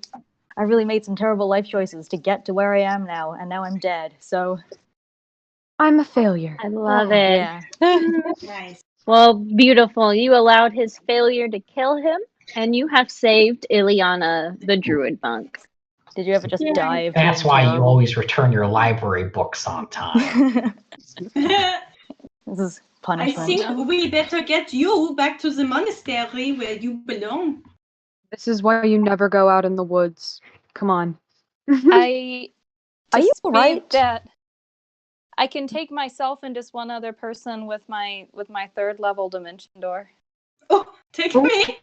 made some terrible life choices to get to where I am now, and now I'm dead. So I'm a failure. I love it. Yeah. Nice. Well, beautiful. You allowed his failure to kill him, and you have saved Ileana, the druid monk. Did you ever just dive? That's why you always return your library books on time. This is I punishment. think we better get you back to the monastery where you belong. This is why you never go out in the woods. Come on. I Are you dispute right? that I can take myself and just one other person with my 3rd level dimension door. Oh, take me.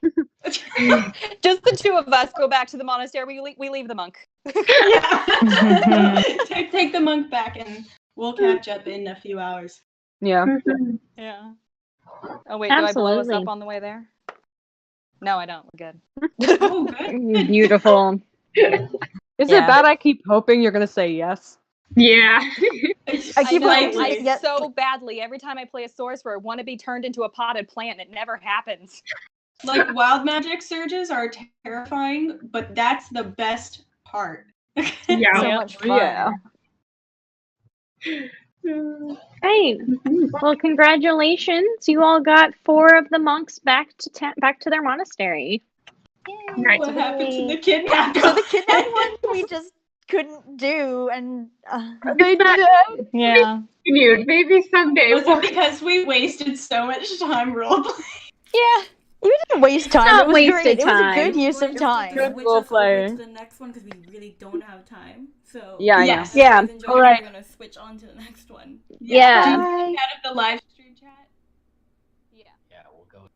Just the two of us go back to the monastery. We leave the monk. Yeah. take the monk back, and we'll catch up in a few hours. Yeah. Yeah. Oh wait, do I blow us Absolutely. up on the way there? No, I don't. We're good. Oh, good. You beautiful. Is Yeah. it bad I keep hoping you're gonna say yes? Yeah. I keep Slightly. so badly. Every time I play a sorcerer, I want to be turned into a potted plant, and it never happens. Like, wild magic surges are terrifying, but that's the best part. Yeah. So Yeah. much fun. Yeah. Great. Well, congratulations. You all got 4 of the monks back to their monastery. Right. What happened to the kidnapped So one? the kidnapped one we just couldn't do, and They did. Yeah. Dude, maybe someday. Was it because we wasted so much time roleplaying? yeah, you didn't waste time. Not It was wasted great. It was a time. good use of We're time. gonna Good switch role us over play. to the next one because we really don't have time. So Yeah, I know. Yes. if you guys Yeah. enjoyed All it, right. we're gonna switch on to the next one. Yeah. Do you Bye. think out of the live stream chat? Yeah, we'll go.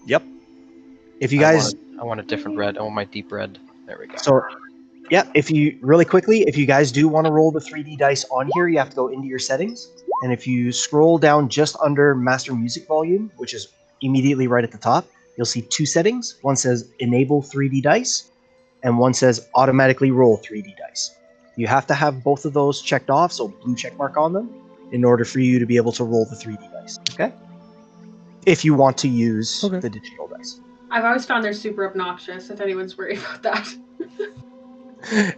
Yep. If you guys, I want a different red. I want my deep red. There we go. so yeah, if you really quickly, if you guys do want to roll the 3D dice on here, you have to go into your settings, and if you scroll down just under Master Music Volume, which is immediately right at the top, you'll see two settings. One says Enable 3D Dice, and one says Automatically Roll 3D Dice. You have to have both of those checked off, so blue check mark on them, in order for you to be able to roll the 3D dice. Okay? If you want to use the digital dice. I've always found they're super obnoxious, if anyone's worried about that.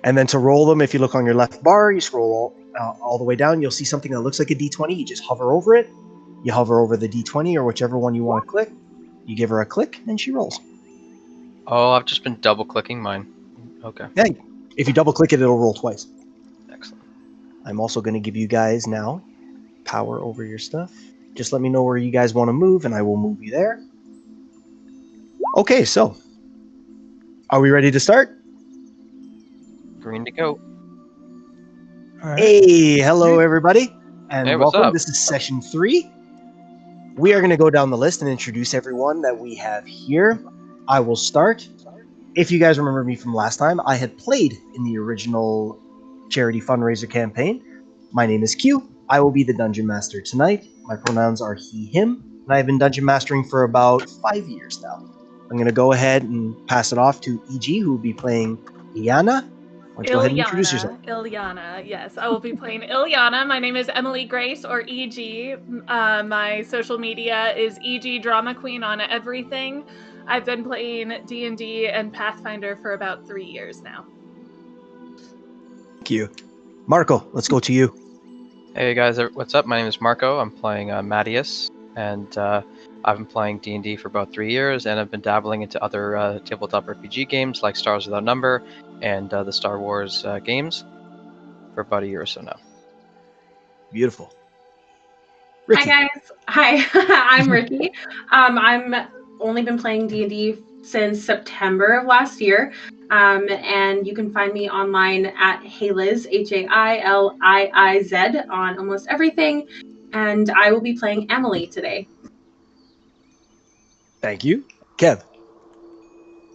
And then to roll them, if you look on your left bar, you scroll all the way down, you'll see something that looks like a D20. You just hover over it. You hover over the D20 or whichever one you want to click. You give her a click, and she rolls. Oh, I've just been double clicking mine. Okay. Yeah, if you double click it, it'll roll twice. Excellent. I'm also going to give you guys now power over your stuff. Just let me know where you guys want to move, and I will move you there. Okay, so are we ready to start? Green to go. All right. Hey, hello everybody, and Hey, what's welcome. up? This is session 3. We are going to go down the list and introduce everyone that we have here. I will start. If you guys remember me from last time, I had played in the original charity fundraiser campaign. My name is Q. I will be the Dungeon Master tonight. My pronouns are he, him, and I've been Dungeon Mastering for about 5 years now. I'm going to go ahead and pass it off to EG, who will be playing Iana. Why don't you go ahead and introduce yourself? Ilyana, yes. I will be playing Ilyana. My name is Emily Grace, or EG. My social media is EG Drama Queen on everything. I've been playing D&D and Pathfinder for about 3 years now. Thank you. Marco, let's go to you. Hey guys, what's up? My name is Marco. I'm playing Mattias, and I've been playing D&D for about 3 years, and I've been dabbling into other tabletop RPG games like Stars Without Number and the Star Wars games for about a year or so now. Beautiful. Ricky. Hi guys. Hi, I'm Ricky. I'm only been playing D&D since September of last year. And you can find me online at Hailiz, Hailiiz, on almost everything. And I will be playing Emily today. Thank you. Kev.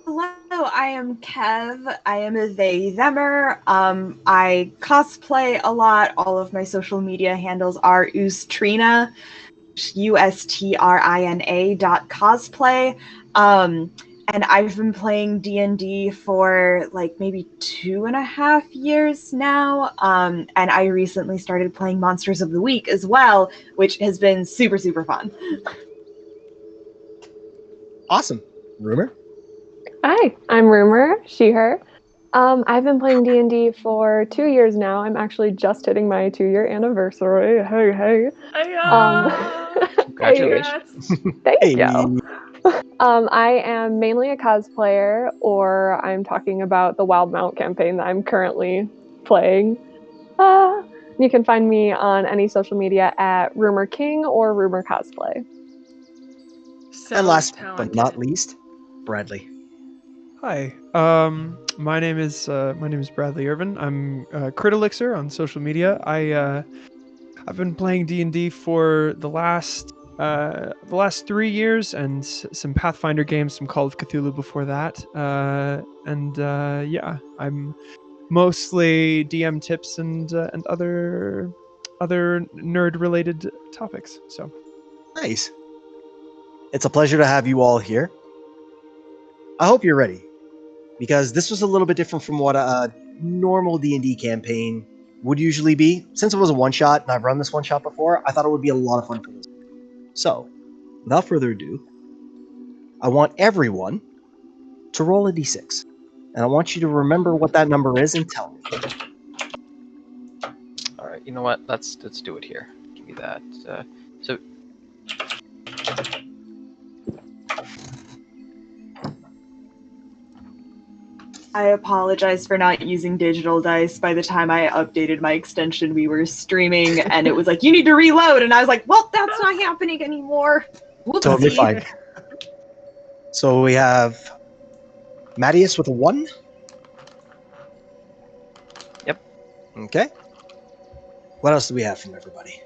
Hello, I am Kev. I am a they, themmer. I cosplay a lot. All of my social media handles are Ustrina, USTRINA.cosplay. And I've been playing D&D for like maybe 2.5 years now. And I recently started playing Monsters of the Week as well, which has been super, super fun. Awesome. Rumor? Hi, I'm Rumor, she, her. I've been playing D&D for 2 years now. I'm actually just hitting my 2-year anniversary. Hey, hey. Congratulations. Thank you. I am mainly a cosplayer, or I'm talking about the Wild Mount campaign that I'm currently playing. You can find me on any social media at Rumor King or Rumor Cosplay. And last but not least, Bradley. Hi, my name is Bradley Irvin. I'm Crit Elixir on social media. I've been playing D&D for the last 3 years, and some Pathfinder games, some Call of Cthulhu before that. Yeah, I'm mostly DM tips and other nerd related topics. So nice. It's a pleasure to have you all here. I hope you're ready, because this was a little bit different from what a normal D&D campaign would usually be. Since it was a one-shot, and I've run this one-shot before, I thought it would be a lot of fun for this. So, without further ado, I want everyone to roll a d6. And I want you to remember what that number is and tell me. All right, you know what? Let's do it here. Give me that. So. I apologize for not using digital dice. By the time I updated my extension, we were streaming, and it was like, you need to reload, and I was like, well, that's not happening anymore. Totally fine. So we have Mattias with a 1. Yep. Okay. What else do we have from everybody?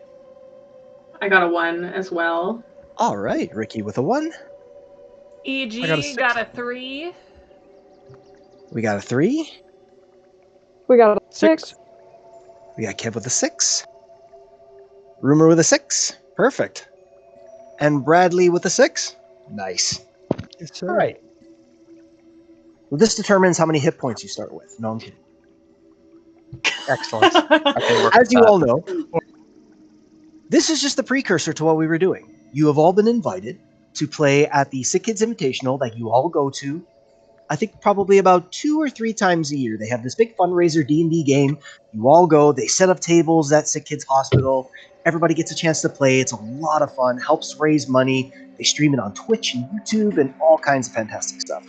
I got a 1 as well. All right, Ricky with a 1. EG I got a 6. got a 3. We got a 3. We got a 6. We got Kev with a 6. Rumor with a 6. Perfect. And Bradley with a 6. Nice. Yes, sir. All right. Well, this determines how many hit points you start with. No, I'm kidding. Excellent. As you all know, this is just the precursor to what we were doing. You have all been invited to play at the SickKids Invitational that you all go to. I think probably about 2 or 3 times a year. They have this big fundraiser D&D game. You all go. They set up tables at SickKids Hospital. Everybody gets a chance to play. It's a lot of fun. Helps raise money. They stream it on Twitch and YouTube and all kinds of fantastic stuff.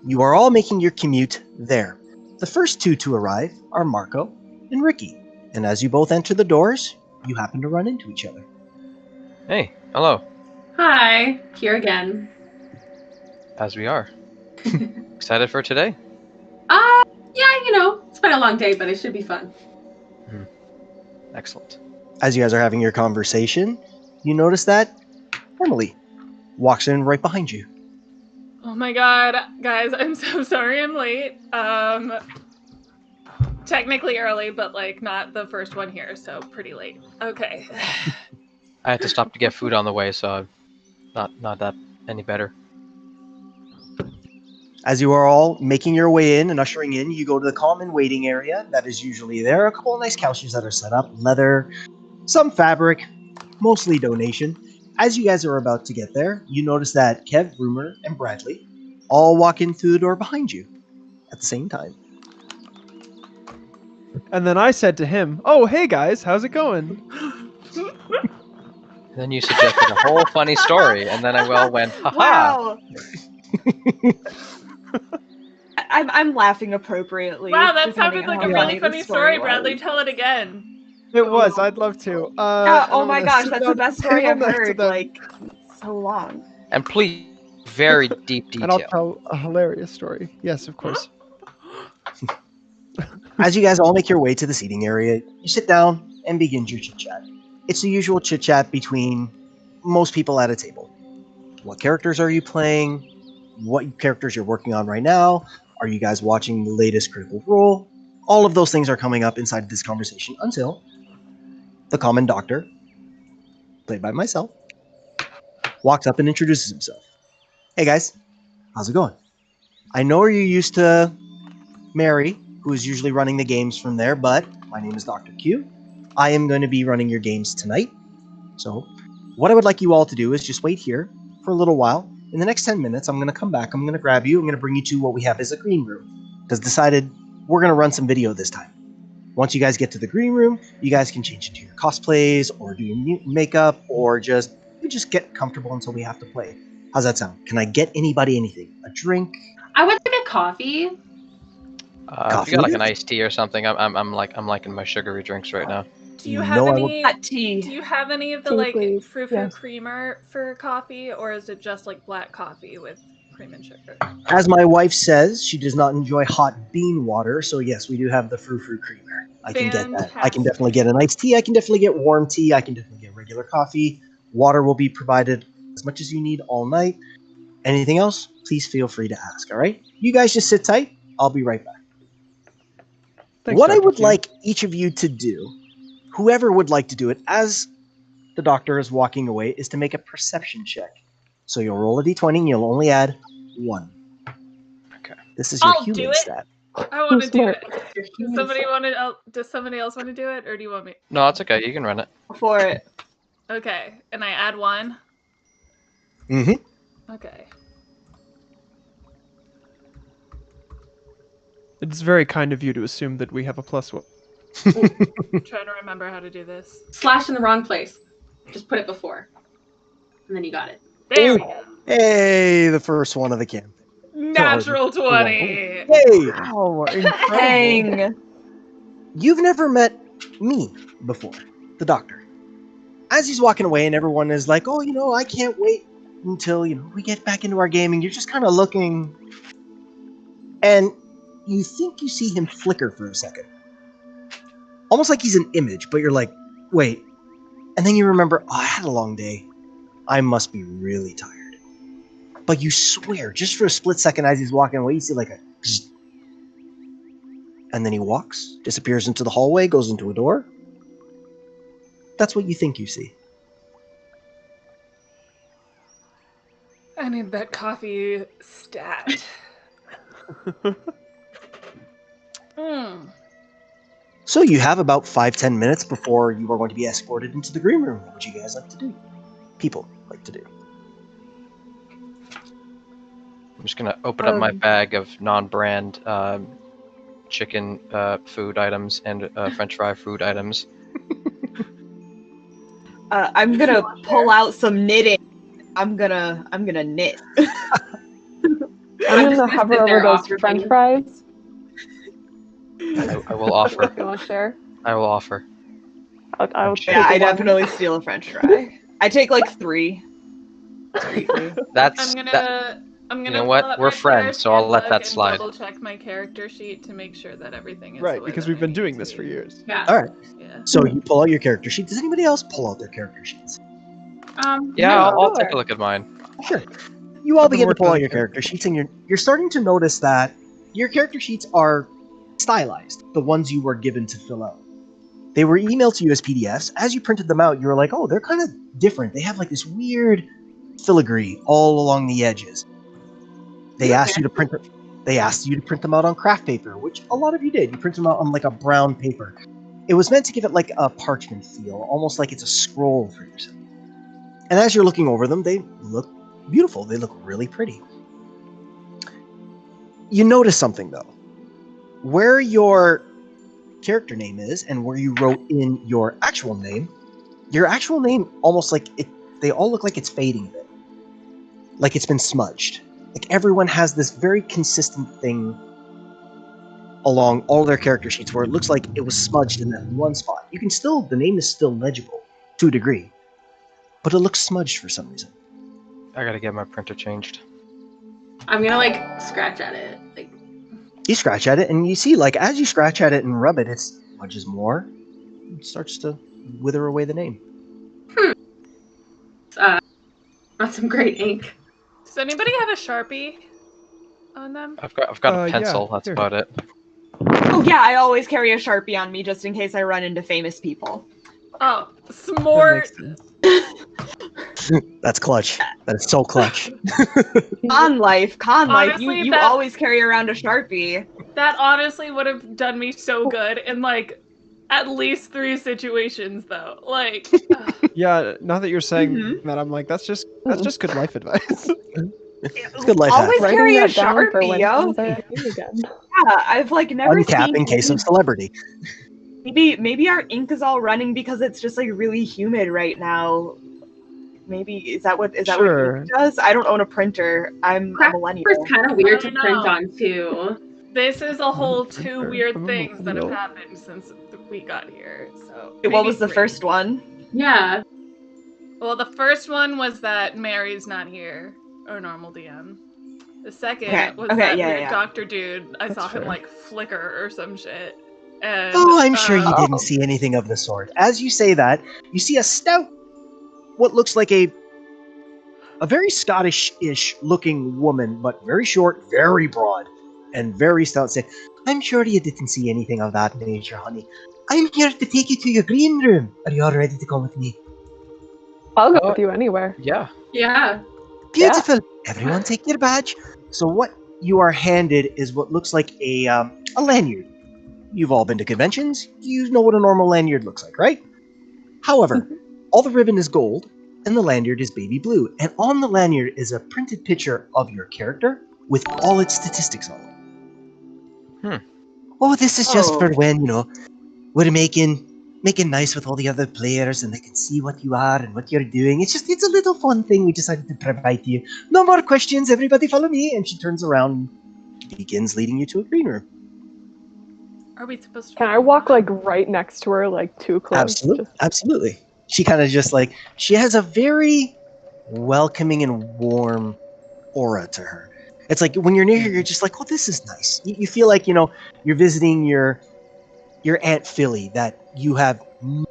You are all making your commute there. The first 2 to arrive are Marco and Ricky. And as you both enter the doors, you happen to run into each other. Hey, hello. Hi, here again. As we are. Excited for today? Yeah, it's been a long day, but it should be fun. Excellent. As you guys are having your conversation, you notice that Emily walks in right behind you. Oh my god, guys, I'm so sorry I'm late. Technically early, but like not the first one here, so pretty late. Okay. I had to stop to get food on the way, so not that any better. As you are all making your way in and ushering in, you go to the common waiting area that is usually there. A couple of nice couches that are set up, leather, some fabric, mostly donation. As you guys are about to get there, you notice that Kev, Rumor, and Bradley all walk in through the door behind you at the same time. And then I said to him, "Oh, hey guys, how's it going?" And then you suggested a whole funny story, and then I went, haha. Wow. I'm laughing appropriately. Wow, that depending sounded on like how a really the funny story, was. Bradley. Tell it again. It was. I'd love to. Yeah, and oh I'm my gonna gosh, sit that's the down best at the story table I've next to heard. them. Like, so long. And please, very deep detail. And I'll tell a hilarious story. Yes, of course. As you guys all make your way to the seating area, you sit down and begin your chit-chat. It's the usual chit-chat between most people at a table. What characters are you playing? What characters you're working on right now? Are you guys watching the latest Critical Role? All of those things are coming up inside this conversation until the common doctor, played by myself, walks up and introduces himself. Hey guys, how's it going? I know you're used to Mary, who is usually running the games from there, but my name is Dr. Q. I am going to be running your games tonight. So what I would like you all to do is just wait here for a little while. In the next 10 minutes, I'm going to come back. I'm going to grab you. I'm going to bring you to what we have as a green room. Because decided we're going to run some video this time. Once you guys get to the green room, you guys can change into your cosplays or do your makeup or just get comfortable until we have to play. How's that sound? Can I get anybody anything? A drink? I would like a coffee. If you got like an iced tea or something, I'm liking my sugary drinks right now. Do you have any? Do tea. you have any of the Tea, like please. frou-frou Yes. creamer for coffee, or is it just like black coffee with cream and sugar? As my wife says, she does not enjoy hot bean water, so yes, we do have the frou-frou creamer. I can get that. I can definitely get an iced tea. I can definitely get warm tea. I can definitely get regular coffee. Water will be provided as much as you need all night. Anything else, please feel free to ask, all right? You guys just sit tight. I'll be right back. Thanks, What I Dr. would Q. like each of you to do, whoever would like to do it, as the doctor is walking away, is to make a perception check. So you'll roll a d20 and you'll only add 1. Okay. This is your I'll do human it. stat. I want to do Smart. it. Does somebody want to? Does somebody else want to do it, or do you want me? No, it's okay. You can run it. For it. Okay, and I add 1. Mm-hmm. Okay. It's very kind of you to assume that we have a +1. I'm trying to remember how to do this. Slash in the wrong place. Just put it before. And then you got it. There we go. Hey, the first one of the campaign. Natural 20. Hey! Wow, incredible. Dang. You've never met me before, the doctor. As he's walking away and everyone is like, oh, I can't wait until, we get back into our gaming. You're just kind of looking, and you think you see him flicker for a second. Almost like he's an image, but you're like, wait. And then you remember, I had a long day. I must be really tired. But you swear, just for a split second as he's walking away, you see like a zzz. And then he walks, disappears into the hallway, goes into a door. That's what you think you see. I need that coffee stat. So you have about 5-10 minutes before you are going to be escorted into the green room. What would you guys like to do? People like to do. I'm just gonna open up my bag of non-brand chicken food items and French fry food items. I'm gonna pull out some knitting. I'm gonna knit. I'm gonna hover over those French fries. I will offer. You want to share? I will offer. I'll Yeah, I definitely steal a French fry. I take like 3. That's I'm gonna you know pull what? up We're my friends, so I'll let handbook that and slide. Double check my character sheet to make sure that everything is Right, the way because that we've been doing this for years. Yeah. All right. Yeah. So you pull out your character sheet. Does anybody else pull out their character sheets? Yeah, I'll take a look at mine. Sure. You all I've been begin to working pull on out your character sheets, and you're starting to notice that your character sheets are stylized, the ones you were given to fill out. They were emailed to you as PDFs. As you printed them out, you were like, oh, they're kind of different. They have like this weird filigree all along the edges. They asked you to print them. They asked you to print them out on craft paper, which a lot of you did. You print them out on like a brown paper. It was meant to give it like a parchment feel, almost like it's a scroll for yourself. And as you're looking over them, they look beautiful. They look really pretty. You notice something though. Where your character name is and where you wrote in your actual name almost like it, they all look like it's fading a bit. Like it's been smudged. Like everyone has this very consistent thing along all their character sheets where it looks like it was smudged in that one spot. You can still, the name is still legible to a degree, but it looks smudged for some reason. I gotta get my printer changed. I'm gonna like scratch at it. Like You scratch at it and you see like as you scratch at it and rub it, it smudges more. It starts to wither away the name. Not some great ink. Does anybody have a Sharpie on them? I've got a pencil. Yeah, that's here. about it. Oh yeah, I always carry a Sharpie on me just in case I run into famous people. Oh, smart. That's clutch. That is so clutch. Con life. Honestly, You that- always carry around a Sharpie. That honestly would have done me so good in like at least 3 situations though. Like Yeah, now that you're saying that, I'm like, that's just good life advice. It's good life Always hack. carry a Writing that down for Sharpie, when yo. things are happening again. Yeah, I've like never Uncap seen. in case of celebrity. Maybe our ink is all running because it's just like really humid right now. Maybe is that what Sure. ink does? I don't own a printer. I'm a millennial. It's kind of weird I to don't print know. on too. this is a whole 2 printer. weird I'm a things that have millennial. happened since we got here. So What maybe was the 3. first one? Yeah. Well, the first one was that Mary's not here, or normal DM. The second was Okay, that yeah, weird yeah. doctor dude. I saw him fair. like flicker or some shit. And, Oh, I'm sure you um, didn't see anything of the sort. As you say that, you see a stout, what looks like a very Scottish-ish looking woman, but very short, very broad, and very stout say, I'm sure you didn't see anything of that nature, honey. I'm here to take you to your green room. Are you all ready to go with me? I'll go with you anywhere. Yeah. Yeah. Beautiful. Everyone take your badge. So what you are handed is what looks like a lanyard. You've all been to conventions. You know what a normal lanyard looks like, right? However, all the ribbon is gold, and the lanyard is baby blue. And on the lanyard is a printed picture of your character with all its statistics on it. Oh, this is just for when, we're making nice with all the other players and they can see what you are and what you're doing. It's a little fun thing we decided to provide to you. No more questions, everybody follow me. And she turns around and begins leading you to a green room. Are we supposed to? Can I walk like right next to her, like too close? Absolutely. Absolutely. She kind of just like, she has a very welcoming and warm aura to her. It's like when you're near her, you're just like, oh, this is nice. You feel like, you're visiting your Aunt Philly that you have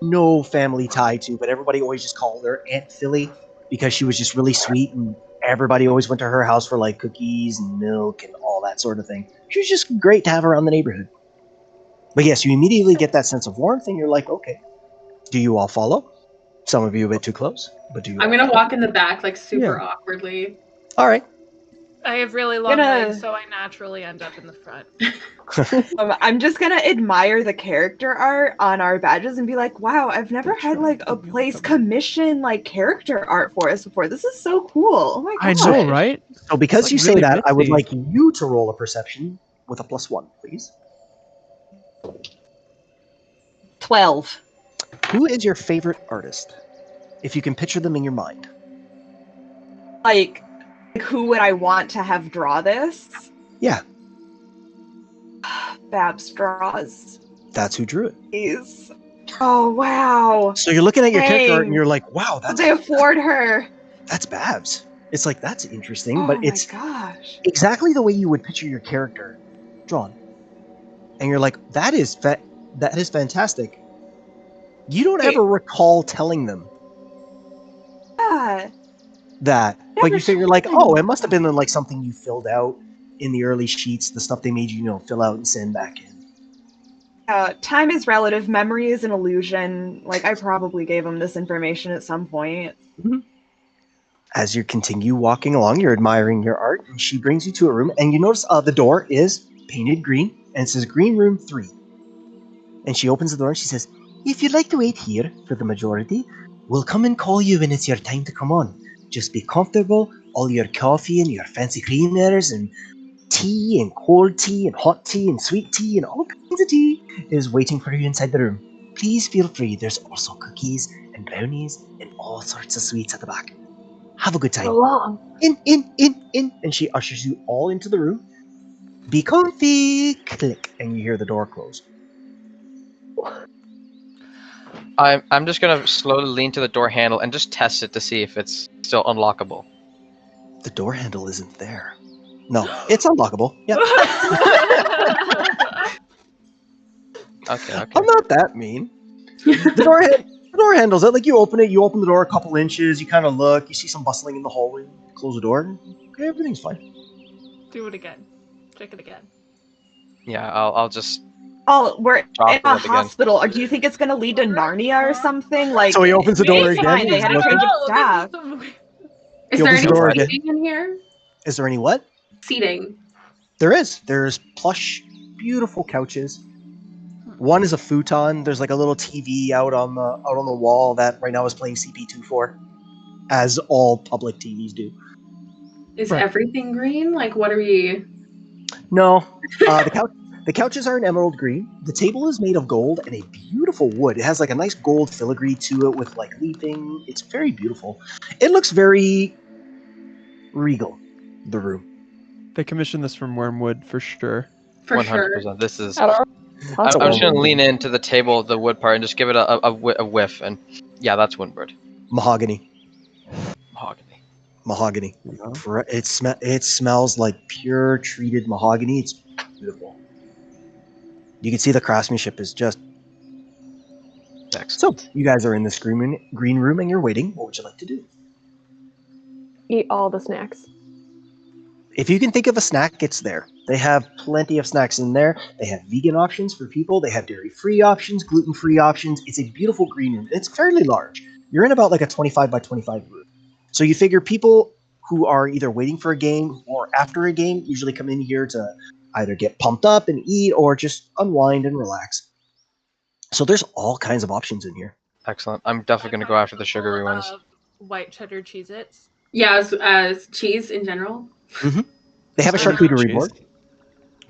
no family tie to, but everybody always just called her Aunt Philly because she was just really sweet and Everybody always went to her house for like cookies and milk and all that sort of thing. She was just great to have around the neighborhood. But yes, you immediately get that sense of warmth, and you're like, okay, do you all follow? Some of you a bit too close, but do you? I'm all gonna follow? walk in the back like super awkwardly. All right. I have really long Gonna- legs, so I naturally end up in the front. I'm just gonna admire the character art on our badges and be like, wow, I've never had like a place commission like character art for us before. This is so cool. Oh my I gosh. know, right? So because It's, you like, say really that, I would mitzy. like you to roll a perception with a +1, please. 12. Who is your favorite artist? If you can picture them in your mind. Like who would I want to have draw this? Yeah, Babs draws. that's who drew it. Jeez. Oh wow. So you're looking at your character art and Dang. you're like, wow, How'd that's they afford her? that's Babs. It's like, that's interesting, Oh but my it's gosh. exactly the way you would picture your character drawn. And you're like, that is fantastic. You don't ever recall telling them Yeah. that, but Never you figure told like, them. oh, it must have been like something you filled out in the early sheets, the stuff they made you, fill out and send back in. Time is relative, memory is an illusion. Like I probably gave him this information at some point. As you continue walking along, you're admiring your art, and she brings you to a room, and you notice the door is painted green, and it says Green Room 3. And she opens the door and she says, if you'd like to wait here for the majority, we'll come and call you when it's your time to come on. Just be comfortable, all your coffee and your fancy creamers and tea and cold tea and hot tea and sweet tea and all kinds of tea is waiting for you inside the room. Please feel free, there's also cookies and brownies and all sorts of sweets at the back. Have a good time. In. And she ushers you all into the room. Be comfy. Click. And you hear the door close. I'm just gonna slowly lean to the door handle and just test it to see if it's still unlockable. The door handle isn't there. No, it's unlockable. Yep. Okay. I'm not that mean. The door handles it. Like you open it, you open the door a couple inches, you kind of look, you see some bustling in the hallway, close the door. Okay, everything's fine. Do it again. Check it again. Yeah, I'll just. Oh, we're Drop in it a up again. hospital. Or do you think it's going to lead to Narnia or something? Like, So he opens the door it's again, fine. They he's had a looking. change of staff. Is He there opens any the door again. seating in here? Is there any what? Seating. There is. There's plush, beautiful couches. One is a futon. There's like a little TV out on the wall that right now is playing CP24, as all public TVs do. Is everything green? Like, what are we? No, the couches are an emerald green. The table is made of gold and a beautiful wood. It has like a nice gold filigree to it with like leafing. It's very beautiful. It looks very regal. The room. They commissioned this from Wormwood for sure. 100%. This is. At our I'm just hospital. gonna lean into the table, the wood part, and just give it a whiff, and yeah, that's Windward. Mahogany. Mahogany. It smells like pure treated mahogany. It's beautiful. You can see the craftsmanship is just. Excellent. So you guys are in this green room and you're waiting. What would you like to do? Eat all the snacks. If you can think of a snack, it's there. They have plenty of snacks in there. They have vegan options for people. They have dairy-free options, gluten-free options. It's a beautiful green room. It's fairly large. You're in about like a 25 by 25 room. So you figure people who are either waiting for a game or after a game usually come in here to either get pumped up and eat or just unwind and relax. So there's all kinds of options in here. Excellent. I'm definitely gonna go after the sugary ones. White cheddar Cheez-Its. Yeah, as cheese in general. Mm-hmm. They have a charcuterie board.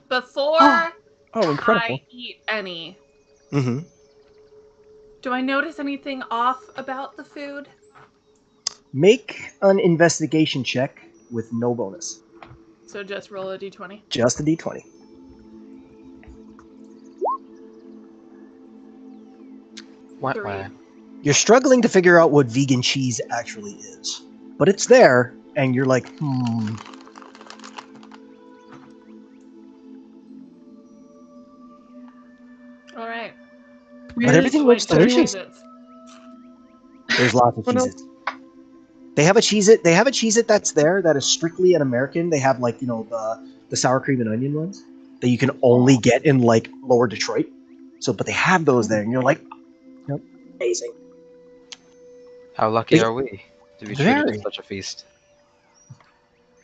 Before incredible. I eat any, Mm-hmm. do I notice anything off about the food? Make an investigation check with no bonus. So just roll a d20. Just a d20. Three. You're struggling to figure out what vegan cheese actually is. But it's there, and you're like, All right. But everything looks delicious. There's lots of What cheeses. They have a Cheez-It. They have a Cheez-It that's there that is strictly an American. They have like the sour cream and onion ones that you can only get in like Lower Detroit. So, but they have those there, and you're like, amazing. How lucky are we to be treated to such a feast?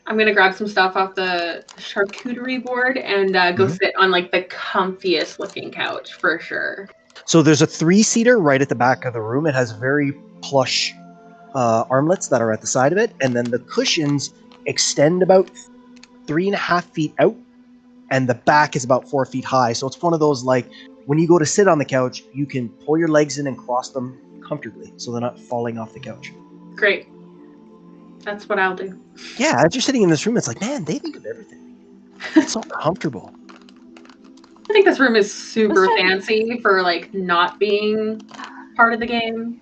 I'm gonna grab some stuff off the charcuterie board and go sit on like the comfiest looking couch for sure. So there's a 3-seater right at the back of the room. It has very plush armlets that are at the side of it, and then the cushions extend about 3.5 feet out, and the back is about 4 feet high. So it's one of those like when you go to sit on the couch, you can pull your legs in and cross them comfortably, so they're not falling off the couch. Great. That's what I'll do. Yeah, as you're sitting in this room, it's like, man, they think of everything. It's so comfortable. I think this room is super fancy for like not being part of the game.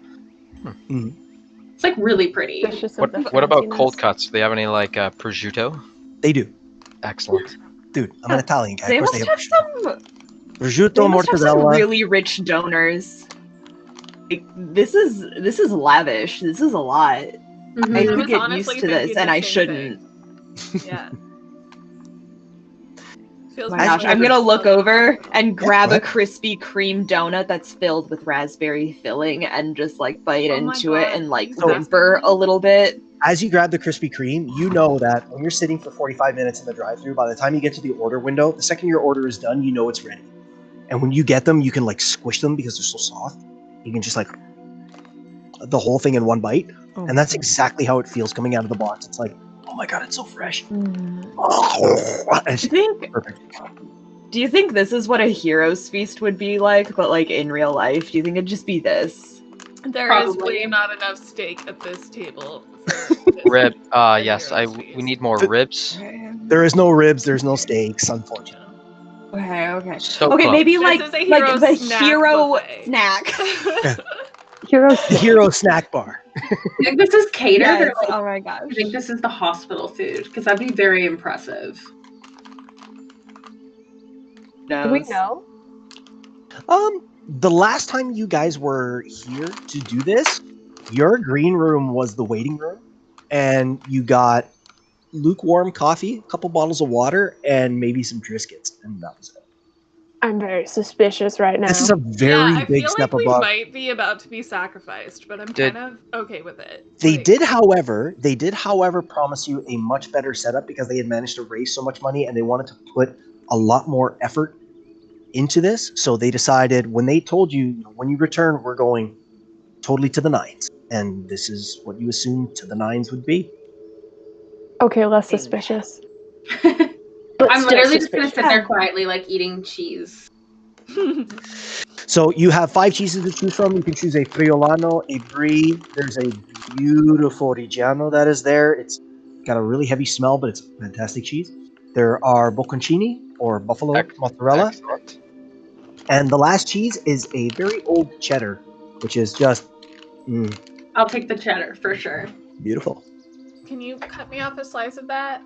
It's like really pretty. What about cold cuts? Do they have any like prosciutto? They do. Excellent. Dude, I'm an Italian guy. They Of course must they have have some. prosciutto, They must have some mortadella. really rich donors. Like, this is lavish. This is a lot. Mm-hmm. I I could was get honestly used to this, thinking and the I same shouldn't. Yeah. Oh my gosh, I'm gonna look over and grab a Krispy Kreme donut that's filled with raspberry filling and just like bite into it and like whimper a little bit. As you grab the Krispy Kreme, you know that when you're sitting for 45 minutes in the drive-thru, by the time you get to the order window, the second your order is done, you know it's ready. And when you get them, you can like squish them because they're so soft. You can just like the whole thing in one bite. Oh. And that's exactly how it feels coming out of the box. It's like, oh my god, it's so fresh. It's perfect. Do you think this is what a hero's feast would be like, but like in real life? Do you think it'd just be this? There is way not enough steak at this table. Rib. Yes. We need more ribs. There is no ribs, there's no steaks, unfortunately. Okay. So okay, close. maybe This like is a the snack hero buffet. snack. The hero snack bar. You think this is catered? Yes, Or like, oh my gosh. I think this is the hospital food because that'd be very impressive. Do we know? The last time you guys were here to do this, your green room was the waiting room, and you got lukewarm coffee, a couple bottles of water, and maybe some Triscuits, and that was it. I'm very suspicious right now. This is a very I big feel step like we above. might be about to be sacrificed, but I'm kind of okay with it. They did, however, promise you a much better setup because they had managed to raise so much money and they wanted to put a lot more effort into this. So they decided when they told you, when you return, we're going totally to the nines. And this is what you assumed to the nines would be. Okay, less suspicious. I'm still literally just gonna suspicious. sit there quietly, like eating cheese. So you have 5 cheeses to choose from. You can choose a Friulano, a Brie. There's a beautiful Reggiano that is there. It's got a really heavy smell, but it's fantastic cheese. There are bocconcini, or buffalo mozzarella. Excellent. And the last cheese is a very old cheddar, which is just I'll take the cheddar for sure. beautiful. Can you cut me off a slice of that?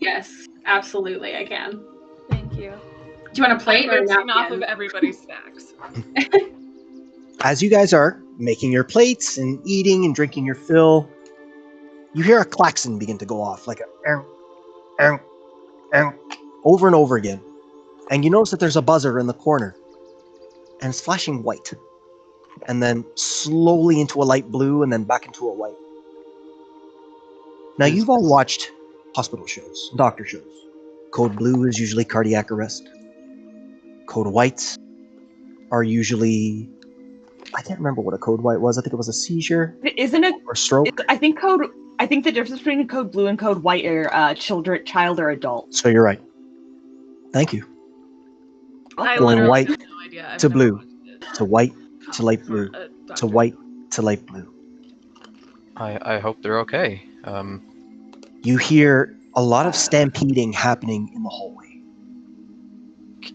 Yes, absolutely, I can. Thank you. Do you want a plate or I'm a rinsing off napkin? of everybody's snacks. As you guys are making your plates and eating and drinking your fill, you hear a klaxon begin to go off, like a over and over again. And you notice that there's a buzzer in the corner, and it's flashing white, and then slowly into a light blue, and then back into a white. Now, you've all watched hospital shows, doctor shows. Code blue is usually cardiac arrest. Code whites are usually, I can't remember what a code white was. I think it was a seizure. Isn't it? Or stroke. I think the difference between code blue and code white are child or adult. So you're right. Thank you. I Going literally white have no idea. I've to never blue, watched it. to white to light blue, to white to light blue. I hope they're okay. You hear a lot of stampeding happening in the hallway.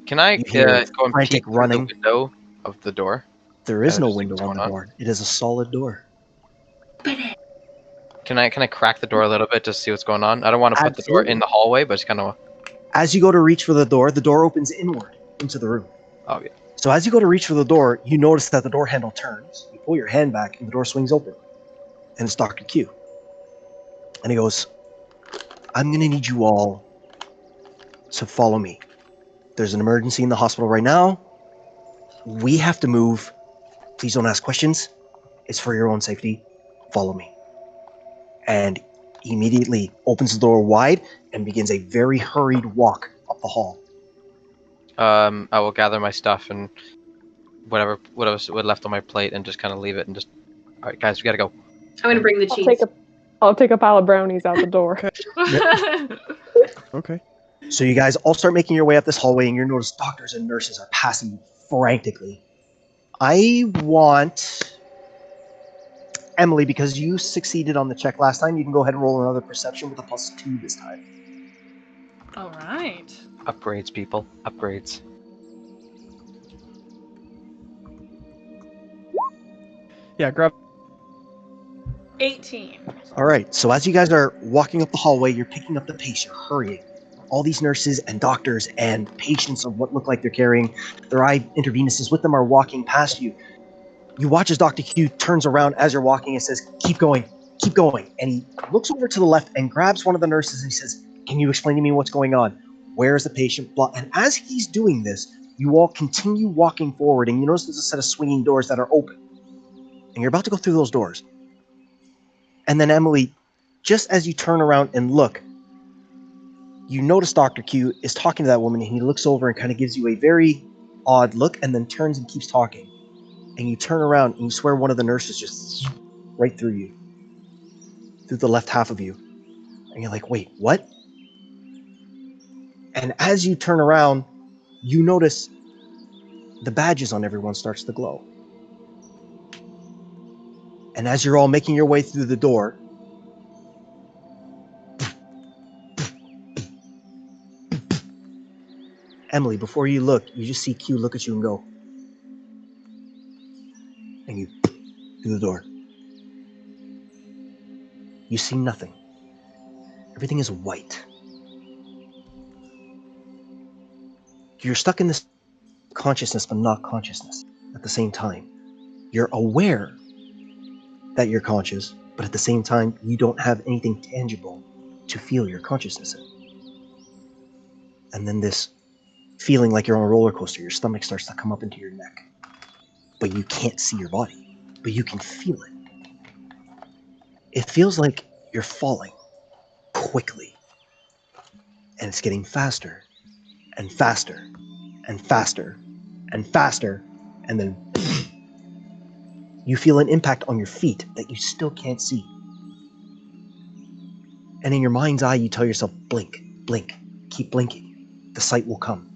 Can I You hear go and frantic peek through running. the window of the door? There is no just see window what's on going the on. door. It is a solid door. Can I crack the door a little bit to see what's going on? I don't want to put the door in the hallway, but just kind of. As you go to reach for the door opens inward into the room. Oh yeah. So as you go to reach for the door, you notice that the door handle turns. You pull your hand back, and the door swings open. and it's Dr. Q. And he goes, I'm going to need you all to follow me. There's an emergency in the hospital right now. We have to move. Please don't ask questions. It's for your own safety. Follow me. And he immediately opens the door wide and begins a very hurried walk up the hall. I will gather my stuff and whatever was left on my plate and just kind of leave it and just. All right, guys, we gotta go. I'm gonna bring the cheese. I'll take a pile of brownies out the door. Okay. So you guys all start making your way up this hallway, and you notice doctors and nurses are passing you frantically. I want Emily, because you succeeded on the check last time, you can go ahead and roll another perception with a +2 this time. All right. Upgrades, people. Upgrades. Yeah, grab. 18. All right, so as you guys are walking up the hallway, you're picking up the pace, you're hurrying. All these nurses and doctors and patients of what look like they're carrying their IV intravenous's with them are walking past you. You watch as Dr. Q turns around as you're walking and says, keep going, keep going. And he looks over to the left and grabs one of the nurses and he says, can you explain to me what's going on? Where is the patient? And as he's doing this, you all continue walking forward and you notice there's a set of swinging doors that are open. And you're about to go through those doors. And then Emily, just as you turn around and look, you notice Dr. Q is talking to that woman and he looks over and kind of gives you a very odd look and then turns and keeps talking. And you turn around and you swear one of the nurses just right through you. Through the left half of you. And you're like, wait, what? And as you turn around, you notice the badges on everyone starts to glow. And as you're all making your way through the door, Emily, before you look, you just see Q look at you and go. And you through the door. You see nothing. Everything is white. You're stuck in this consciousness, but not consciousness at the same time. You're aware that you're conscious, but at the same time, you don't have anything tangible to feel your consciousness in. And then this feeling like you're on a roller coaster, your stomach starts to come up into your neck. But you can't see your body, but you can feel it. It feels like you're falling quickly. And it's getting faster and faster and faster and faster. And then you feel an impact on your feet that you still can't see. And in your mind's eye, you tell yourself, blink, blink, keep blinking. The sight will come.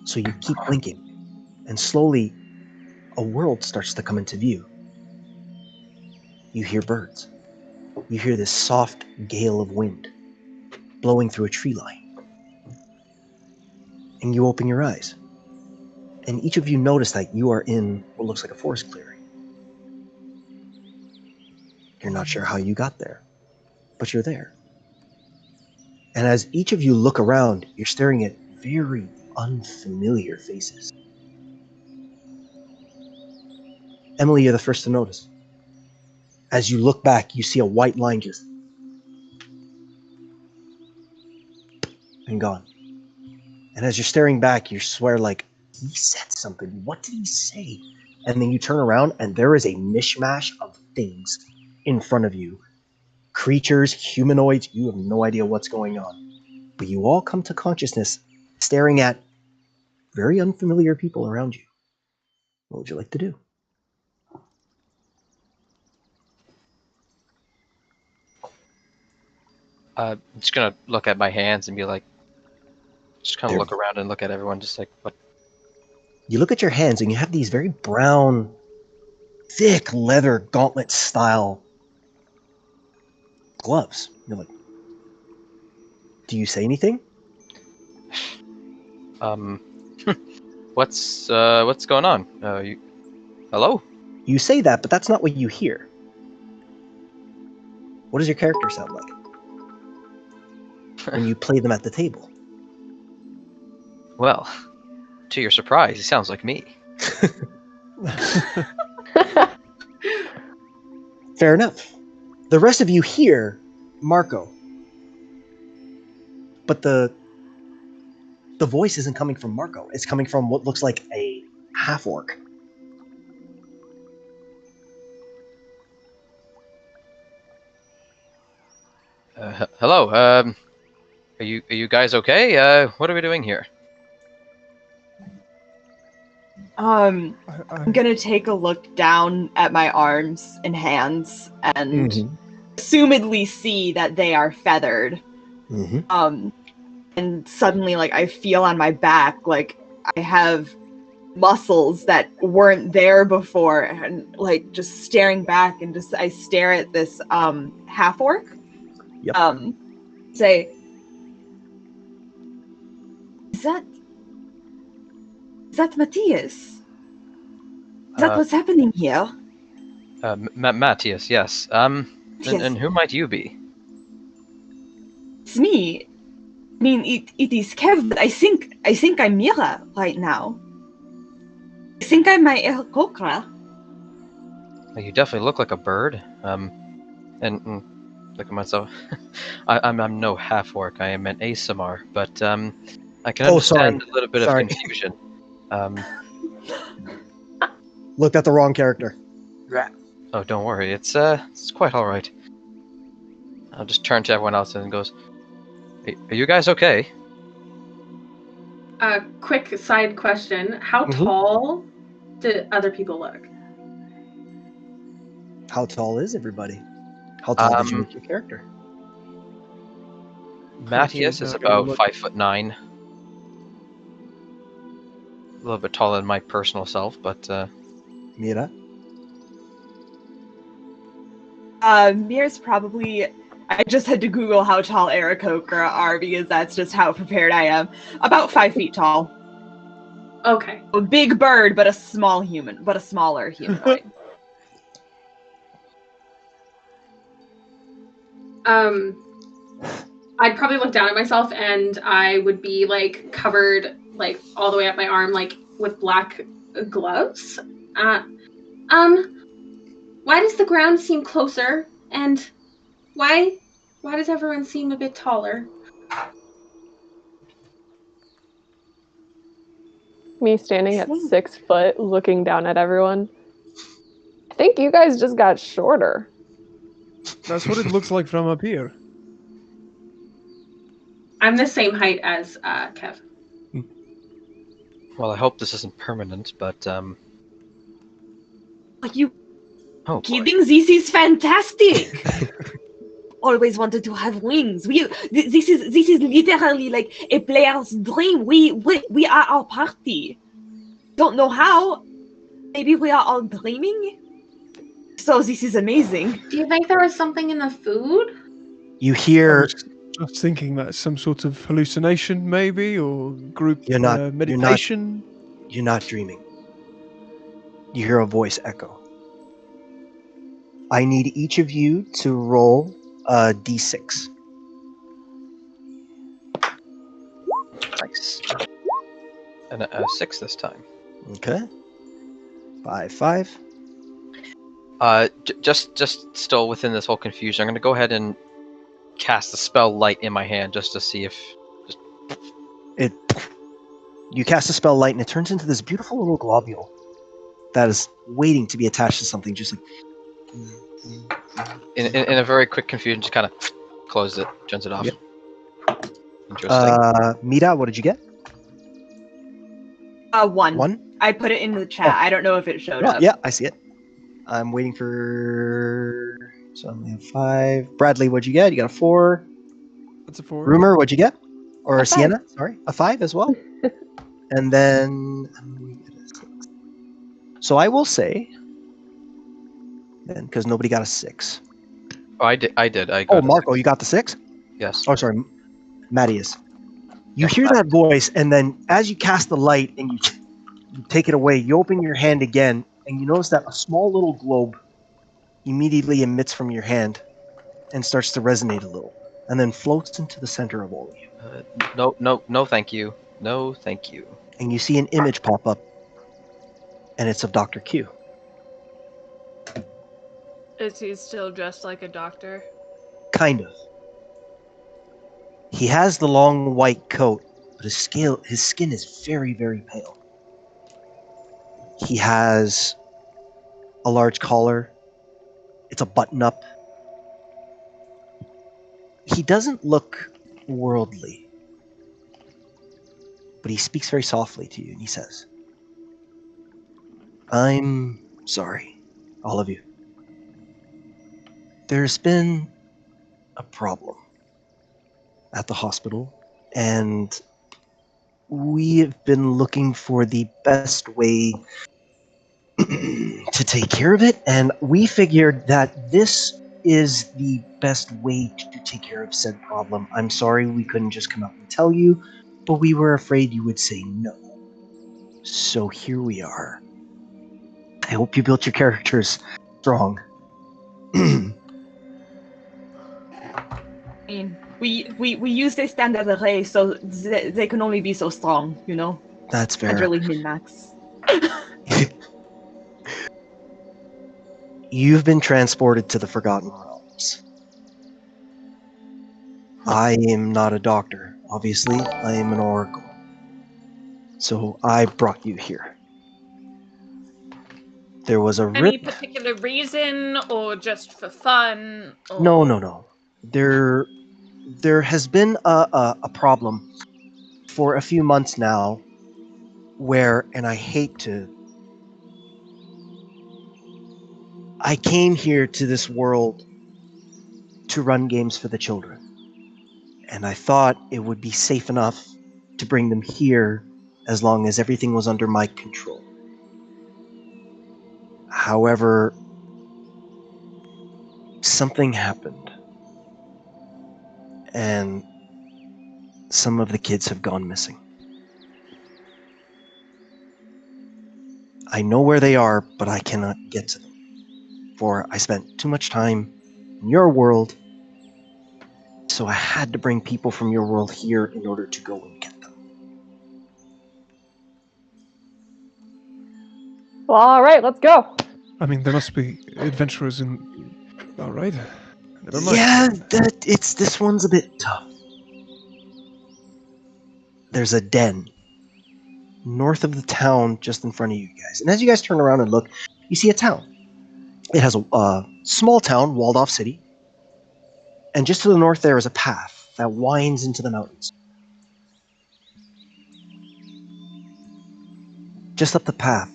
So you keep blinking. And slowly, a world starts to come into view. You hear birds. You hear this soft gale of wind blowing through a tree line. And you open your eyes. And each of you notice that you are in what looks like a forest clearing. You're not sure how you got there, but you're there. And as each of you look around, you're staring at very unfamiliar faces. Emily, you're the first to notice. As you look back, you see a white line just and gone. And as you're staring back, you swear like, he said something. What did he say? And then you turn around and there is a mishmash of things in front of you. Creatures, humanoids, you have no idea what's going on. But you all come to consciousness staring at very unfamiliar people around you. What would you like to do? I'm just gonna look at my hands and be like, just kind of They're- look around and look at everyone, just like, what? You look at your hands and you have these very brown, thick leather gauntlet style gloves. You're like, do you say anything? What's going on? Hello? You say that, but that's not what you hear. What does your character sound like when you play them at the table? Well, to your surprise, he sounds like me. Fair enough. The rest of you hear Marco, but the voice isn't coming from Marco. It's coming from what looks like a half-orc. Hello. Are you guys okay? What are we doing here? I'm gonna take a look down at my arms and hands and assumedly see that they are feathered. And suddenly, like, I feel on my back, like, I have muscles that weren't there before, and, like, just staring back, and just, I stare at this, half-orc. Say, Is that Matthias? Is that what's happening here? Matthias, yes. Yes. And who might you be? It's me. I mean, it is Kev, but I think I'm Mira right now. I think I'm my Kokra. Well, you definitely look like a bird. And look at myself. I'm no half orc. I am an Asamar, but I can understand a little bit of confusion. Looked at the wrong character. Oh, don't worry. It's quite all right. I'll just turn to everyone else and goes, "Are you guys okay?" Quick side question: how tall do other people look? How tall is everybody? How tall did you make your character? Matthias is about 5'9". A little bit taller than my personal self, but Mira? Mira's probably... I just had to Google how tall Aarakocra are because that's just how prepared I am. About 5 feet tall. Okay. A big bird, but a small human, but a smaller humanoid. I'd probably look down at myself and I would be like covered like all the way up my arm, like with black gloves. Why does the ground seem closer? And why does everyone seem a bit taller? Me standing at 6 foot, looking down at everyone. I think you guys just got shorter. That's what it looks like from up here. I'm the same height as Kev. well, I hope this isn't permanent. But Are you oh, kidding? This is fantastic! Always wanted to have wings. This is literally like a player's dream. We are our party. Don't know how. Maybe we are all dreaming. So this is amazing. Do you think there was something in the food? You hear... I was just thinking that some sort of hallucination, maybe, or group meditation. You're not dreaming. You hear a voice echo. I need each of you to roll a d6. Nice. And a 6 this time. Okay. 5. Just still within this whole confusion, I'm going to go ahead and cast the spell Light in my hand just to see if... You cast a spell Light and it turns into this beautiful little globule that is waiting to be attached to something, just like... In a very quick confusion, just kind of closes it, turns it off. Yep. Interesting. Mira, what did you get? 1. 1? I put it in the chat. I don't know if it showed up. Yeah, I see it. I'm waiting for... So I'm at 5. Bradley, what'd you get? You got a 4. That's a 4. Rumor, what'd you get? Or a Sienna, sorry. A 5 as well. And then... So I will say... Then, because nobody got a 6. Oh, I did. I got Marco, you got the 6? Yes. Oh, sorry. Matthias. You hear that voice, and then as you cast the light and you take it away, you open your hand again, and you notice that a small little globe immediately emits from your hand and starts to resonate a little, and then floats into the center of all of you. No, thank you. No, thank you. And you see an image pop up, and it's of Dr. Q. Is he still dressed like a doctor? Kind of. He has the long white coat, but his skin is very, very pale. He has a large collar. It's a button-up. He doesn't look worldly, but he speaks very softly to you, and he says, "I'm sorry, all of you. There's been a problem at the hospital, and we have been looking for the best way to take care of it, and we figured that this is the best way to take care of said problem. I'm sorry we couldn't just come out and tell you, but we were afraid you would say no. So here we are. I hope you built your characters strong." I mean, we use this stand as a race, so they can only be so strong, you know? That's fair. Can't really min-max. You've been transported to the Forgotten Realms. I am not a doctor, obviously. I am an oracle. So I brought you here. There was a Any rip. particular reason, or just for fun? Or... No. There has been a problem for a few months now where, and I hate to... I came here to this world to run games for the children. And I thought it would be safe enough to bring them here as long as everything was under my control. However, something happened. And some of the kids have gone missing. I know where they are, but I cannot get to them. For I spent too much time in your world, so I had to bring people from your world here in order to go and get them. Well, all right, let's go. I mean, there must be adventurers in. All right. Never mind. Yeah, this one's a bit tough. There's a den north of the town just in front of you guys. And as you guys turn around and look, you see a town. It has a small town, walled off city. And just to the north there is a path that winds into the mountains. Just up the path,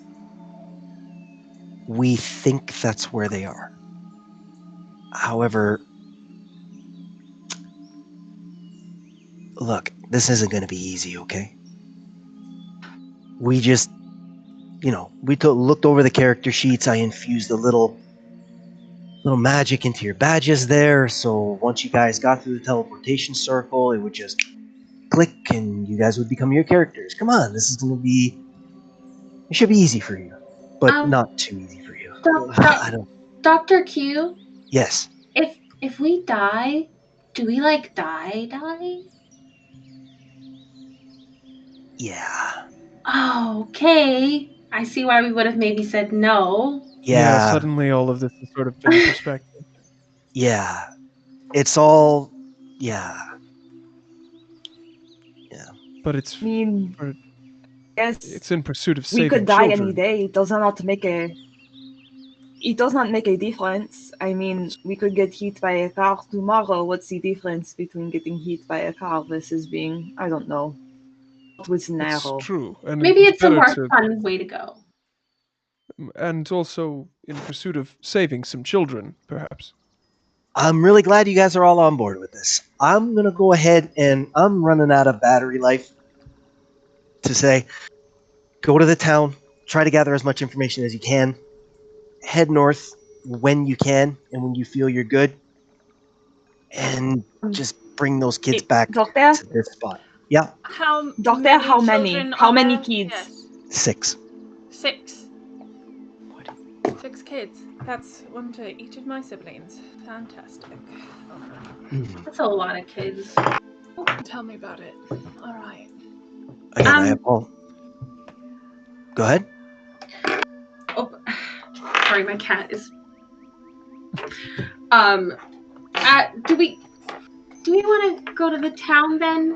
we think that's where they are. However, look, this isn't going to be easy, okay? We just, we looked over the character sheets. I infused a little magic into your badges there, so once you guys got through the teleportation circle, it would just click and you guys would become your characters. Come on, this is going to be... It should be easy for you, but not too easy for you. I don't... Dr. Q? Yes. If we die, do we die? Yeah. Oh, okay. I see why we would have maybe said no. Yeah, suddenly all of this is sort of in perspective. Yeah. It's all... Yeah. But it's... I mean, yes, it's in pursuit of saving we could die children. any day. It does not make a difference. I mean, we could get hit by a car tomorrow. What's the difference between getting hit by a car versus being, I don't know, with an arrow? It's true. And Maybe it's a better more fun way to go. And also in pursuit of saving some children, perhaps. I'm really glad you guys are all on board with this. I'm going to go ahead and I'm running out of battery life to say, go to the town, try to gather as much information as you can, head north when you can and when you feel you're good, and just bring those kids back Doctor? to this spot. Yeah. Doctor, how many? How many kids? Yes. 6. 6. 6 kids. That's one to each of my siblings. Fantastic. That's a lot of kids. Oh, tell me about it. All right. Again, I have all... Go ahead. Oh, sorry, my cat is Do we want to go to the town then?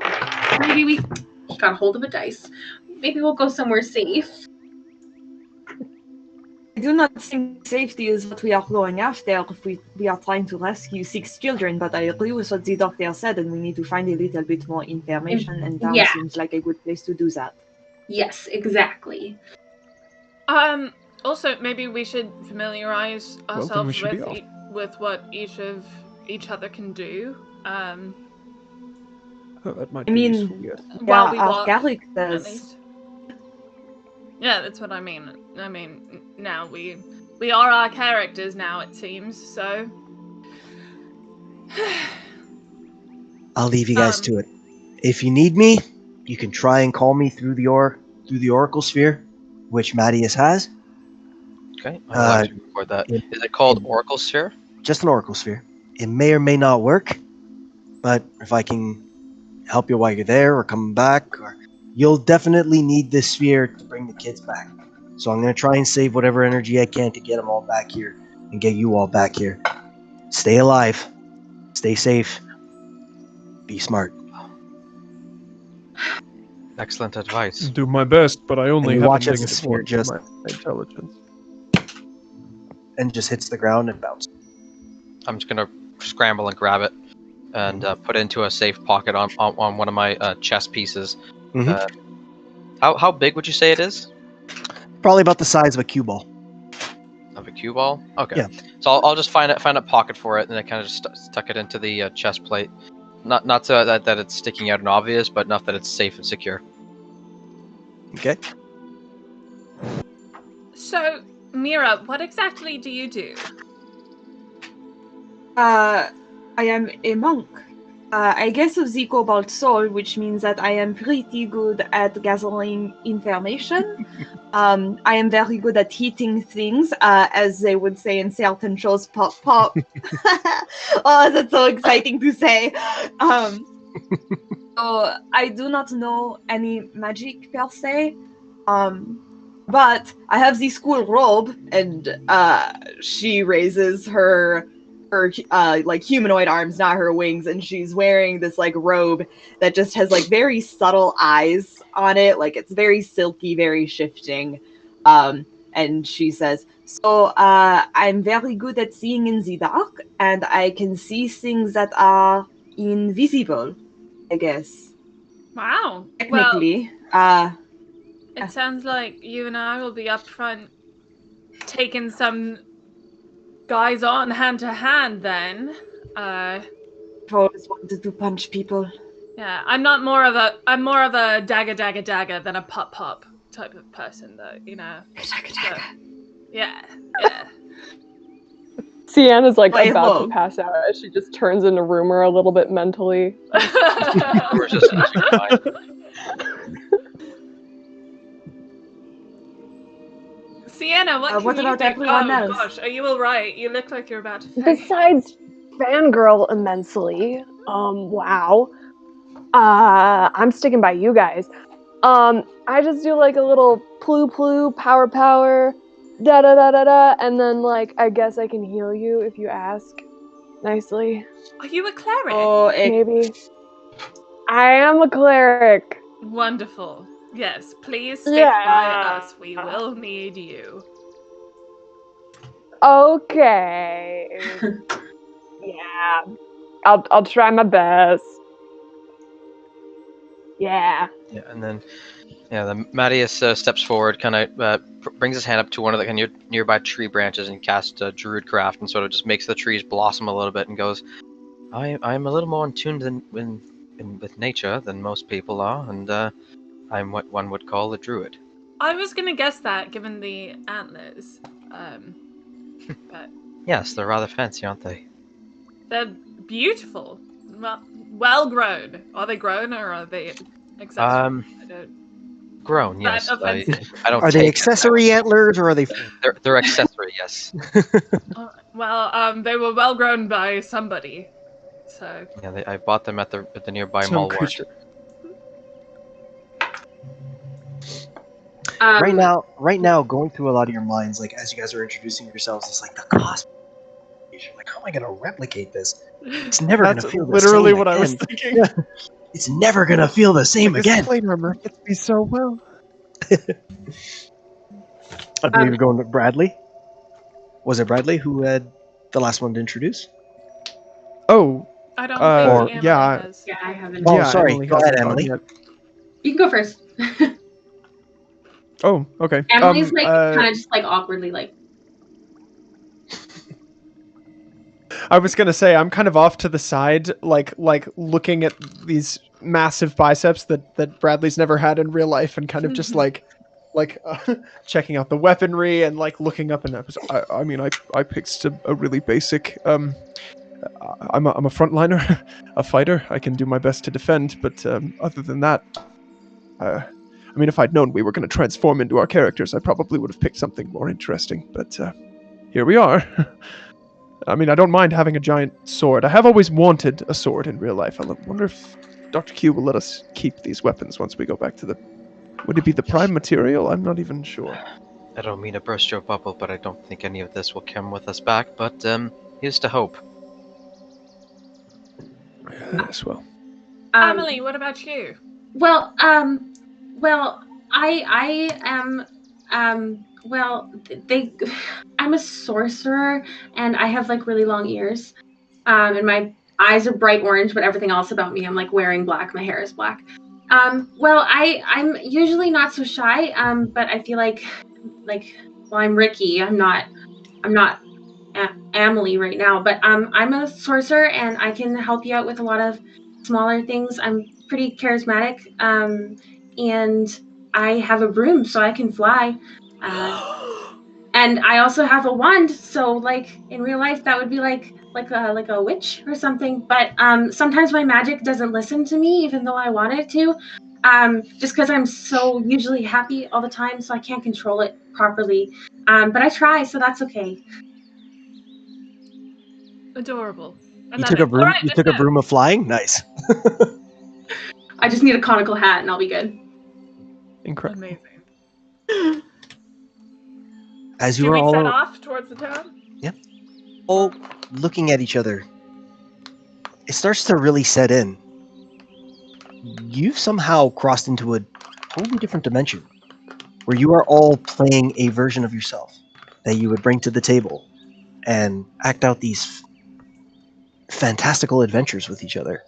Maybe we got a hold of a dice. Maybe we'll go somewhere safe. I do not think safety is what we are going after if we are trying to rescue 6 children, but I agree with what the doctor said, and we need to find a little bit more information, and town Yeah. seems like a good place to do that. Yes, exactly. Also, maybe we should familiarize Well, then we ourselves should be with off. with what each other can do. Oh, that might I be mean, useful, yes. While we our walk, at characters. least. Yeah, that's what I mean. I mean, now we are our characters now, it seems. So. I'll leave you guys to it. If you need me, you can try and call me through the Oracle Sphere, which Mattias has. Okay, I will actually record that. Is it called Oracle Sphere? Just an Oracle Sphere. It may or may not work, but if I can help you while you're there or come back, or you'll definitely need this sphere to bring the kids back. So I'm going to try and save whatever energy I can to get them all back here and get you all back here. Stay alive. Stay safe. Be smart. Excellent advice. Do my best, but I only And you have a watch as the negative sphere 1 to just my intelligence. and just hits the ground and bounces. I'm just gonna scramble and grab it and put it into a safe pocket on one of my chess pieces. How big would you say it is? Probably about the size of a cue ball. Of a cue ball? Okay. Yeah. So I'll just find a pocket for it, and I kind of just stuck it into the chest plate. Not so that it's sticking out and obvious, but enough that it's safe and secure. Okay. So, Mira, what exactly do you do? I am a monk. I guess of the Cobalt Soul, which means that I am pretty good at gathering information. I am very good at hitting things, as they would say in certain shows, pop, pop. Oh, that's so exciting to say. So I do not know any magic per se, but I have the school robe, and she raises her like humanoid arms, not her wings, and she's wearing this like robe that just has like very subtle eyes on it, like it's very silky, very shifting. And she says, so I'm very good at seeing in the dark, and I can see things that are invisible, I guess. Wow. Technically. It sounds like you and I will be up front taking some guys on hand to hand then. I've always wanted to punch people. Yeah, I'm more of a dagger than a pop pop type of person though, you know. Dagger. Yeah. Sienna's like Play about along. to pass out as she just turns into Rumor a little bit mentally. Rumor's just losing her mind. Sienna, what what can about you do? everyone Oh else? gosh, are you alright? You look like you're about to faint. Besides fangirl immensely, wow. I'm sticking by you guys. I just do like a little plu, power, da da da da da, and then like I guess I can heal you if you ask nicely. Are you a cleric? Oh, Maybe. I am a cleric. Wonderful. Yes, please stick by us. We will need you. Okay. Yeah. I'll try my best. Yeah. Yeah, and then Mattias steps forward, kind of brings his hand up to one of the nearby tree branches and casts Druidcraft, and sort of just makes the trees blossom a little bit, and goes, "I'm a little more in tune with nature than most people are, and I'm what one would call a druid." I was gonna guess that, given the antlers. But Yes, they're rather fancy, aren't they? they're beautiful. Well grown. Are they grown or are they accessory? I don't. Grown, That yes. offensive? I don't. Are they take accessory antlers or are they? They're accessory, yes. Well, they were well grown by somebody, so. Yeah, I bought them at the nearby Some mall. creature. Right now, going through a lot of your minds, like as you guys are introducing yourselves, it's like the cosplay. You're like, how am I going to replicate this? It's never going to That's feel the literally same what I was again. thinking. Yeah. It's never going to feel the same Like, again. this plane armor fits me so well. I believe we're going with Bradley. Was it Bradley who had the last one to introduce? Oh. I don't think Emily yeah. has. Yeah, I haven't. Oh, Yeah, sorry. Emily Go ahead, hasn't gone Emily. yet. You can go first. Oh, okay. Emily's kind of just awkwardly I was gonna say I'm kind of off to the side, like looking at these massive biceps that Bradley's never had in real life, and kind of just checking out the weaponry and looking up. And I picked a really basic. I'm a frontliner, a fighter. I can do my best to defend, but other than that, if I'd known we were going to transform into our characters, I probably would have picked something more interesting. But here we are. I don't mind having a giant sword. I have always wanted a sword in real life. I wonder if Dr. Q will let us keep these weapons once we go back to the... Would it be the prime material? I'm not even sure. I don't mean to burst your bubble, but I don't think any of this will come with us back. But here's to hope. Yes, well. Emily, what about you? Well, I am I'm a sorcerer and I have really long ears. And my eyes are bright orange, but everything else about me, I'm wearing black. My hair is black. I'm usually not so shy. But I feel I'm Ricky. I'm not Emily right now, but I'm a sorcerer and I can help you out with a lot of smaller things. I'm pretty charismatic, and I have a broom so I can fly, and I also have a wand. So in real life, that would be like a witch or something. But sometimes my magic doesn't listen to me, even though I want it to. Just because I'm so usually happy all the time, so I can't control it properly. But I try, so that's okay. Adorable. You took a broom. You took a broom of flying. Nice. I just need a conical hat and I'll be good. Incredible. Amazing. As you Do are we all set off towards the town? all looking at each other, it starts to really set in. You've somehow crossed into a totally different dimension, where you are all playing a version of yourself that you would bring to the table and act out these fantastical adventures with each other.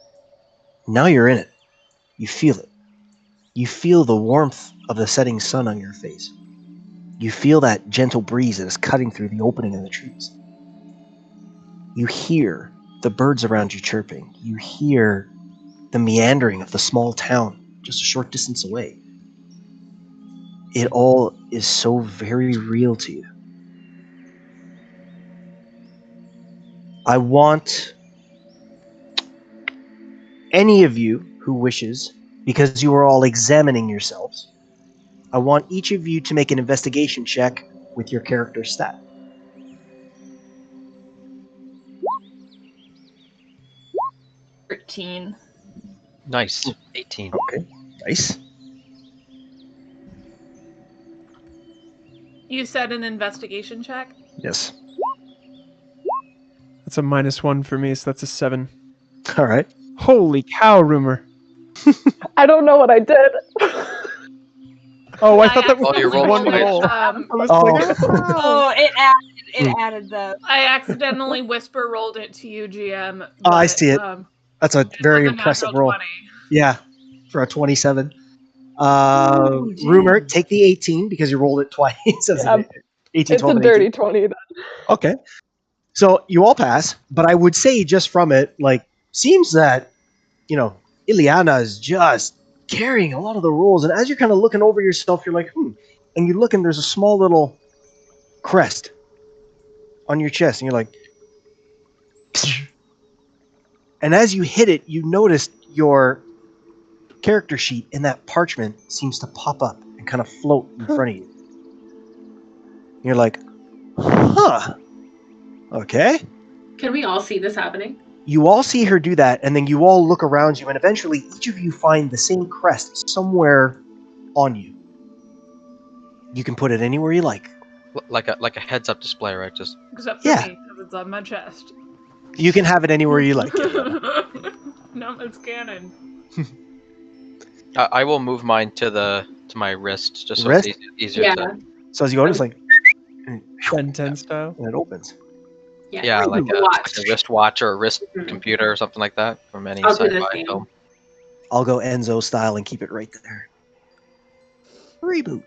Now you're in it. You feel it. You feel the warmth of the setting sun on your face. You feel that gentle breeze that is cutting through the opening in the trees. You hear the birds around you chirping. You hear the meandering of the small town just a short distance away. It all is so very real to you. I want any of you who wishes, because you are all examining yourselves, I want each of you to make an investigation check with your character stat. Nice. 18. Okay, nice. You said an investigation check? Yes. That's a -1 for me, so that's a 7. All right. Holy cow, Rumor. I don't know what I did. Oh, I thought that was you rolled one twice. roll. I was Oh, it added the. I accidentally whisper rolled it to you, GM. Oh, I but, see it. That's a very was a impressive natural roll. 20. Yeah, for a 27. Oh, Rumor, geez. take the 18 because you rolled it twice. Yeah, 18, it's 12, a and dirty 18. 20 then. Okay. So you all pass, but I would say just from it, seems that, Ileana is just carrying a lot of the roles. And as you're kind of looking over yourself, you're like, and you look and there's a small little crest on your chest. And you're like, and as you hit it, you notice your character sheet in that parchment seems to pop up and kind of float in front of you. You're like, huh. Okay. Can we all see this happening? You all see her do that, and then you all look around you, and eventually each of you find the same crest somewhere on you. You can put it anywhere you like. Like a heads-up display, right? Just Except for Yeah. me, because It's on my chest. You can have it anywhere you like. No, it's canon. I will move mine to my wrist, just so Wrist? it's easier Yeah. to. So as you go, it's like 10 style. and it opens. Yeah, like a wristwatch or a wrist computer or something like that from any I'll do the sci-fi same. film. I'll go Enzo style and keep it right there. Reboot.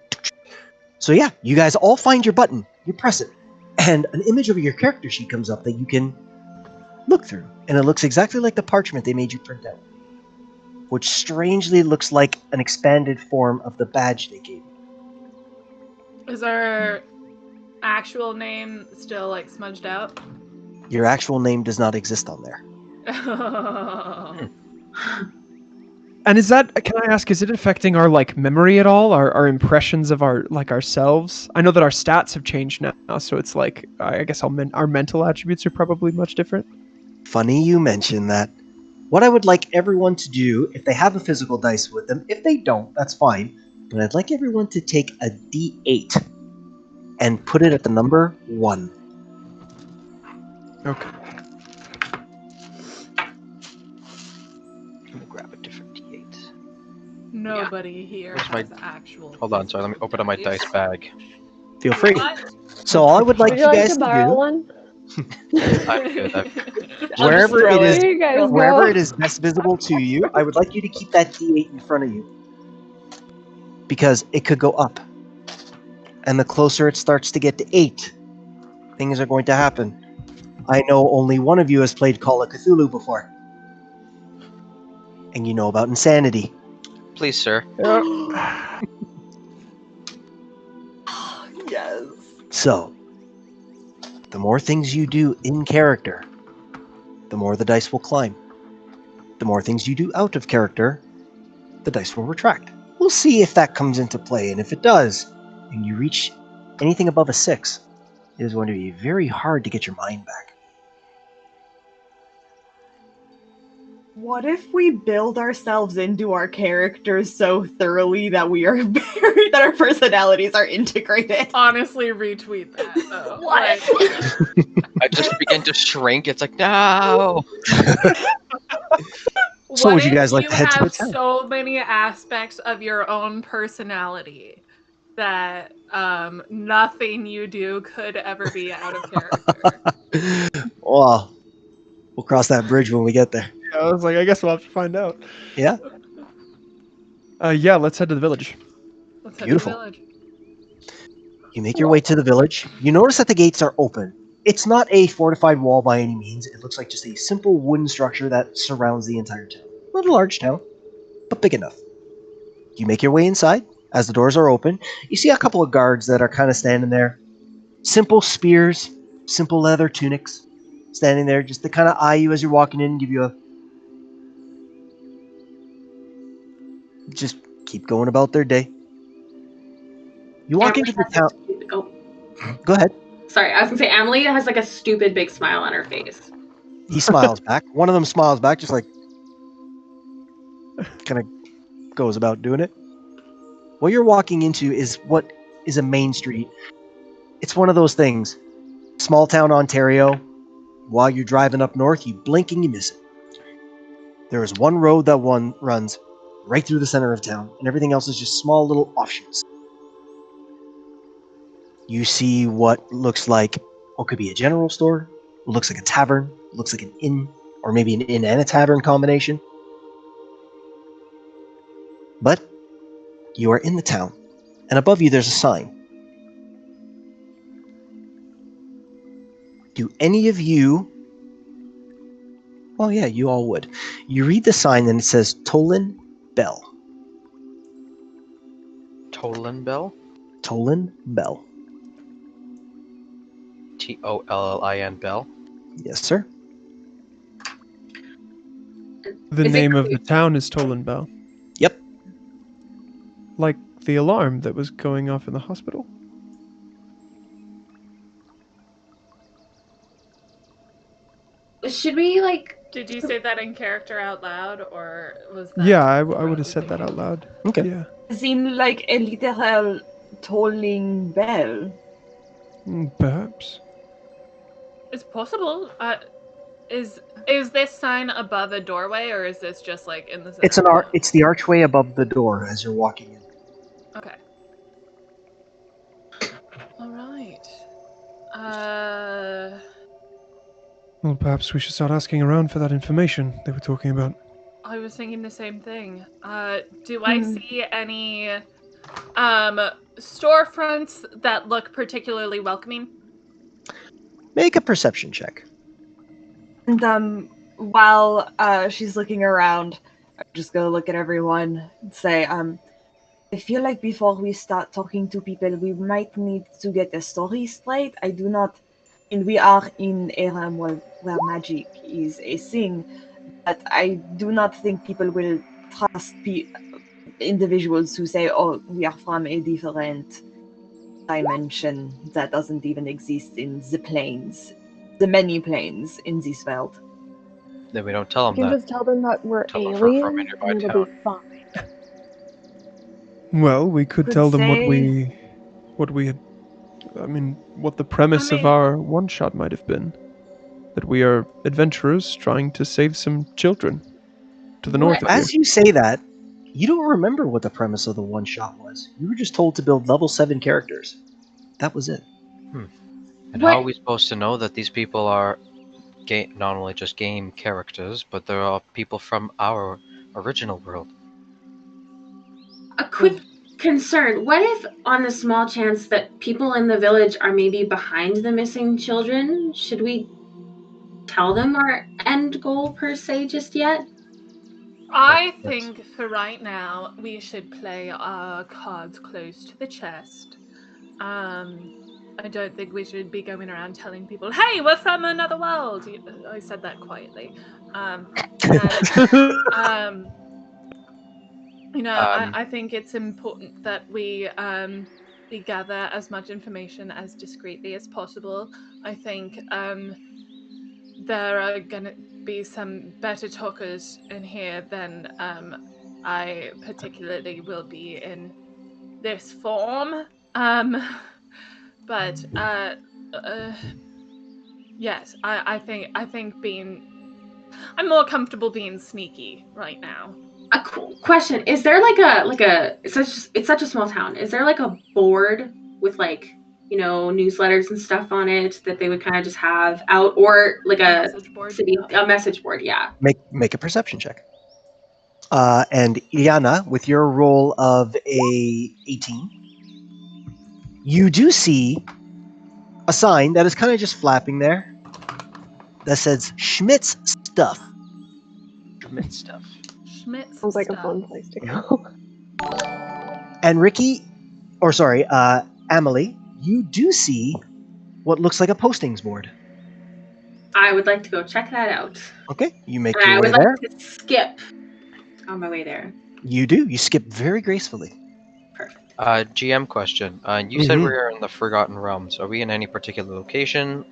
So yeah, you guys all find your button. You press it, and an image of your character sheet comes up that you can look through, and it looks exactly like the parchment they made you print out, which strangely looks like an expanded form of the badge they gave you. Is our actual name still like smudged out? Your actual name does not exist on there. And is that, can I ask, is it affecting our like memory at all? Our impressions of our like ourselves? I know that our stats have changed now, so it's like I guess our mental attributes are probably much different. Funny you mention that. What I would like everyone to do, if they have a physical dice with them, if they don't, that's fine, but I'd like everyone to take a D8 and put it at the number 1. Okay. Let me grab a different D8. Nobody here Where's has my- actual. Hold on, sorry. Let me open up my dice bag. Feel free. What? So all I would like Would you you like guys to to borrow do, one? I'm good. wherever it is, There you guys wherever go. it is best visible to you, I would like you to keep that D8 in front of you, because it could go up, and the closer it starts to get to 8, things are going to happen. I know only one of you has played Call of Cthulhu before, and you know about insanity. Please, sir. Yes. So, the more things you do in character, the more the dice will climb. The more things you do out of character, the dice will retract. We'll see if that comes into play, and if it does, and you reach anything above a 6, it is going to be very hard to get your mind back. What if we build ourselves into our characters so thoroughly that we are very, that our personalities are integrated? Honestly, retweet that. Though. What? I just begin to shrink. It's like, no. So What would you if guys like you to head to the have town? so many aspects of your own personality that nothing you do could ever be out of character? Well, we'll cross that bridge when we get there. Yeah, I was like, I guess we'll have to find out. Yeah? Yeah, let's head to the village. Let's head Beautiful. to the village. You make your way to the village. You notice that the gates are open. It's not a fortified wall by any means. It looks like just a simple wooden structure that surrounds the entire town. Not a large town, but big enough. You make your way inside. As the doors are open, you see a couple of guards that are kind of standing there. Simple spears, simple leather tunics, standing there just to kind of eye you as you're walking in and give you a... Just keep going about their day. You walk into the town... Oh, Go ahead. sorry. I was gonna say Emily has like a stupid big smile on her face. He smiles back. One of them smiles back, just like... kind of goes about doing it. What you're walking into is what is a main street. It's one of those things. Small town Ontario. While you're driving up north, you blink and you miss it. There is one road that runs right through the center of town, and everything else is just small little offshoots. You see what looks like what could be a general store, what looks like a tavern, looks like an inn, or maybe an inn and a tavern combination. But you are in the town, and above you there's a sign. Do any of you... Well, yeah, you all would. You read the sign and it says Tollin Bell. Tollin Bell? Tollin Bell. Tollin Bell? Yes, sir. The name of the town is Tollin Bell. Yep. Like the alarm that was going off in the hospital? Should we like? Did you say that in character out loud, or was that? Yeah, I would have said that out loud. Okay. Yeah. As in like a literal tolling bell. Perhaps. It's possible. Is this sign above a doorway, or is this just like in the center? It's the archway above the door as you're walking in. Okay. All right. Well, perhaps we should start asking around for that information they were talking about. I was thinking the same thing. Do I see any storefronts that look particularly welcoming? Make a perception check. And while she's looking around, I'm just gonna look at everyone and say, I feel like before we start talking to people, we might need to get the story straight. I do not, and we are in a realm where magic is a thing, but I do not think people will trust individuals who say, "Oh, we are from a different dimension that doesn't even exist in the planes, the many planes in this world." Then we don't tell You them can that. just tell them that we're Tell them from a aliens, nearby and it'll town. be fine. Well, we could tell them what say- we had. I mean, what the premise of our one shot might have been. That we are adventurers trying to save some children to the north of here. As you say that, you don't remember what the premise of the one shot was. You were just told to build level 7 characters. That was it. And how are we supposed to know that these people are not only just game characters, but they're all people from our original world? A quick concern. What if, on the small chance that people in the village are maybe behind the missing children, should we tell them our end goal per se just yet? I think for right now we should play our cards close to the chest. I don't think we should be going around telling people, "Hey, we're from another world." I said that quietly. I think it's important that we gather as much information as discreetly as possible. I think there are gonna be some better talkers in here than I particularly will be in this form. But yes, I think I'm more comfortable being sneaky right now. A question: is there like a it's such a small town? Is there like a board with like newsletters and stuff on it that they would kind of just have out, or like a message board? Yeah. Make a perception check. And Ileana, with your roll of a 18, you do see a sign that is kind of just flapping there that says Schmidt's Stuff. Schmidt stuff. Schmidt Sounds like a fun place to go. And Amelie, you do see what looks like a postings board. I would like to go check that out. Okay, you make And your I way would there. like to skip on my way there. You do. You skip very gracefully. GM question. You said we are in the Forgotten Realms. Are we in any particular location?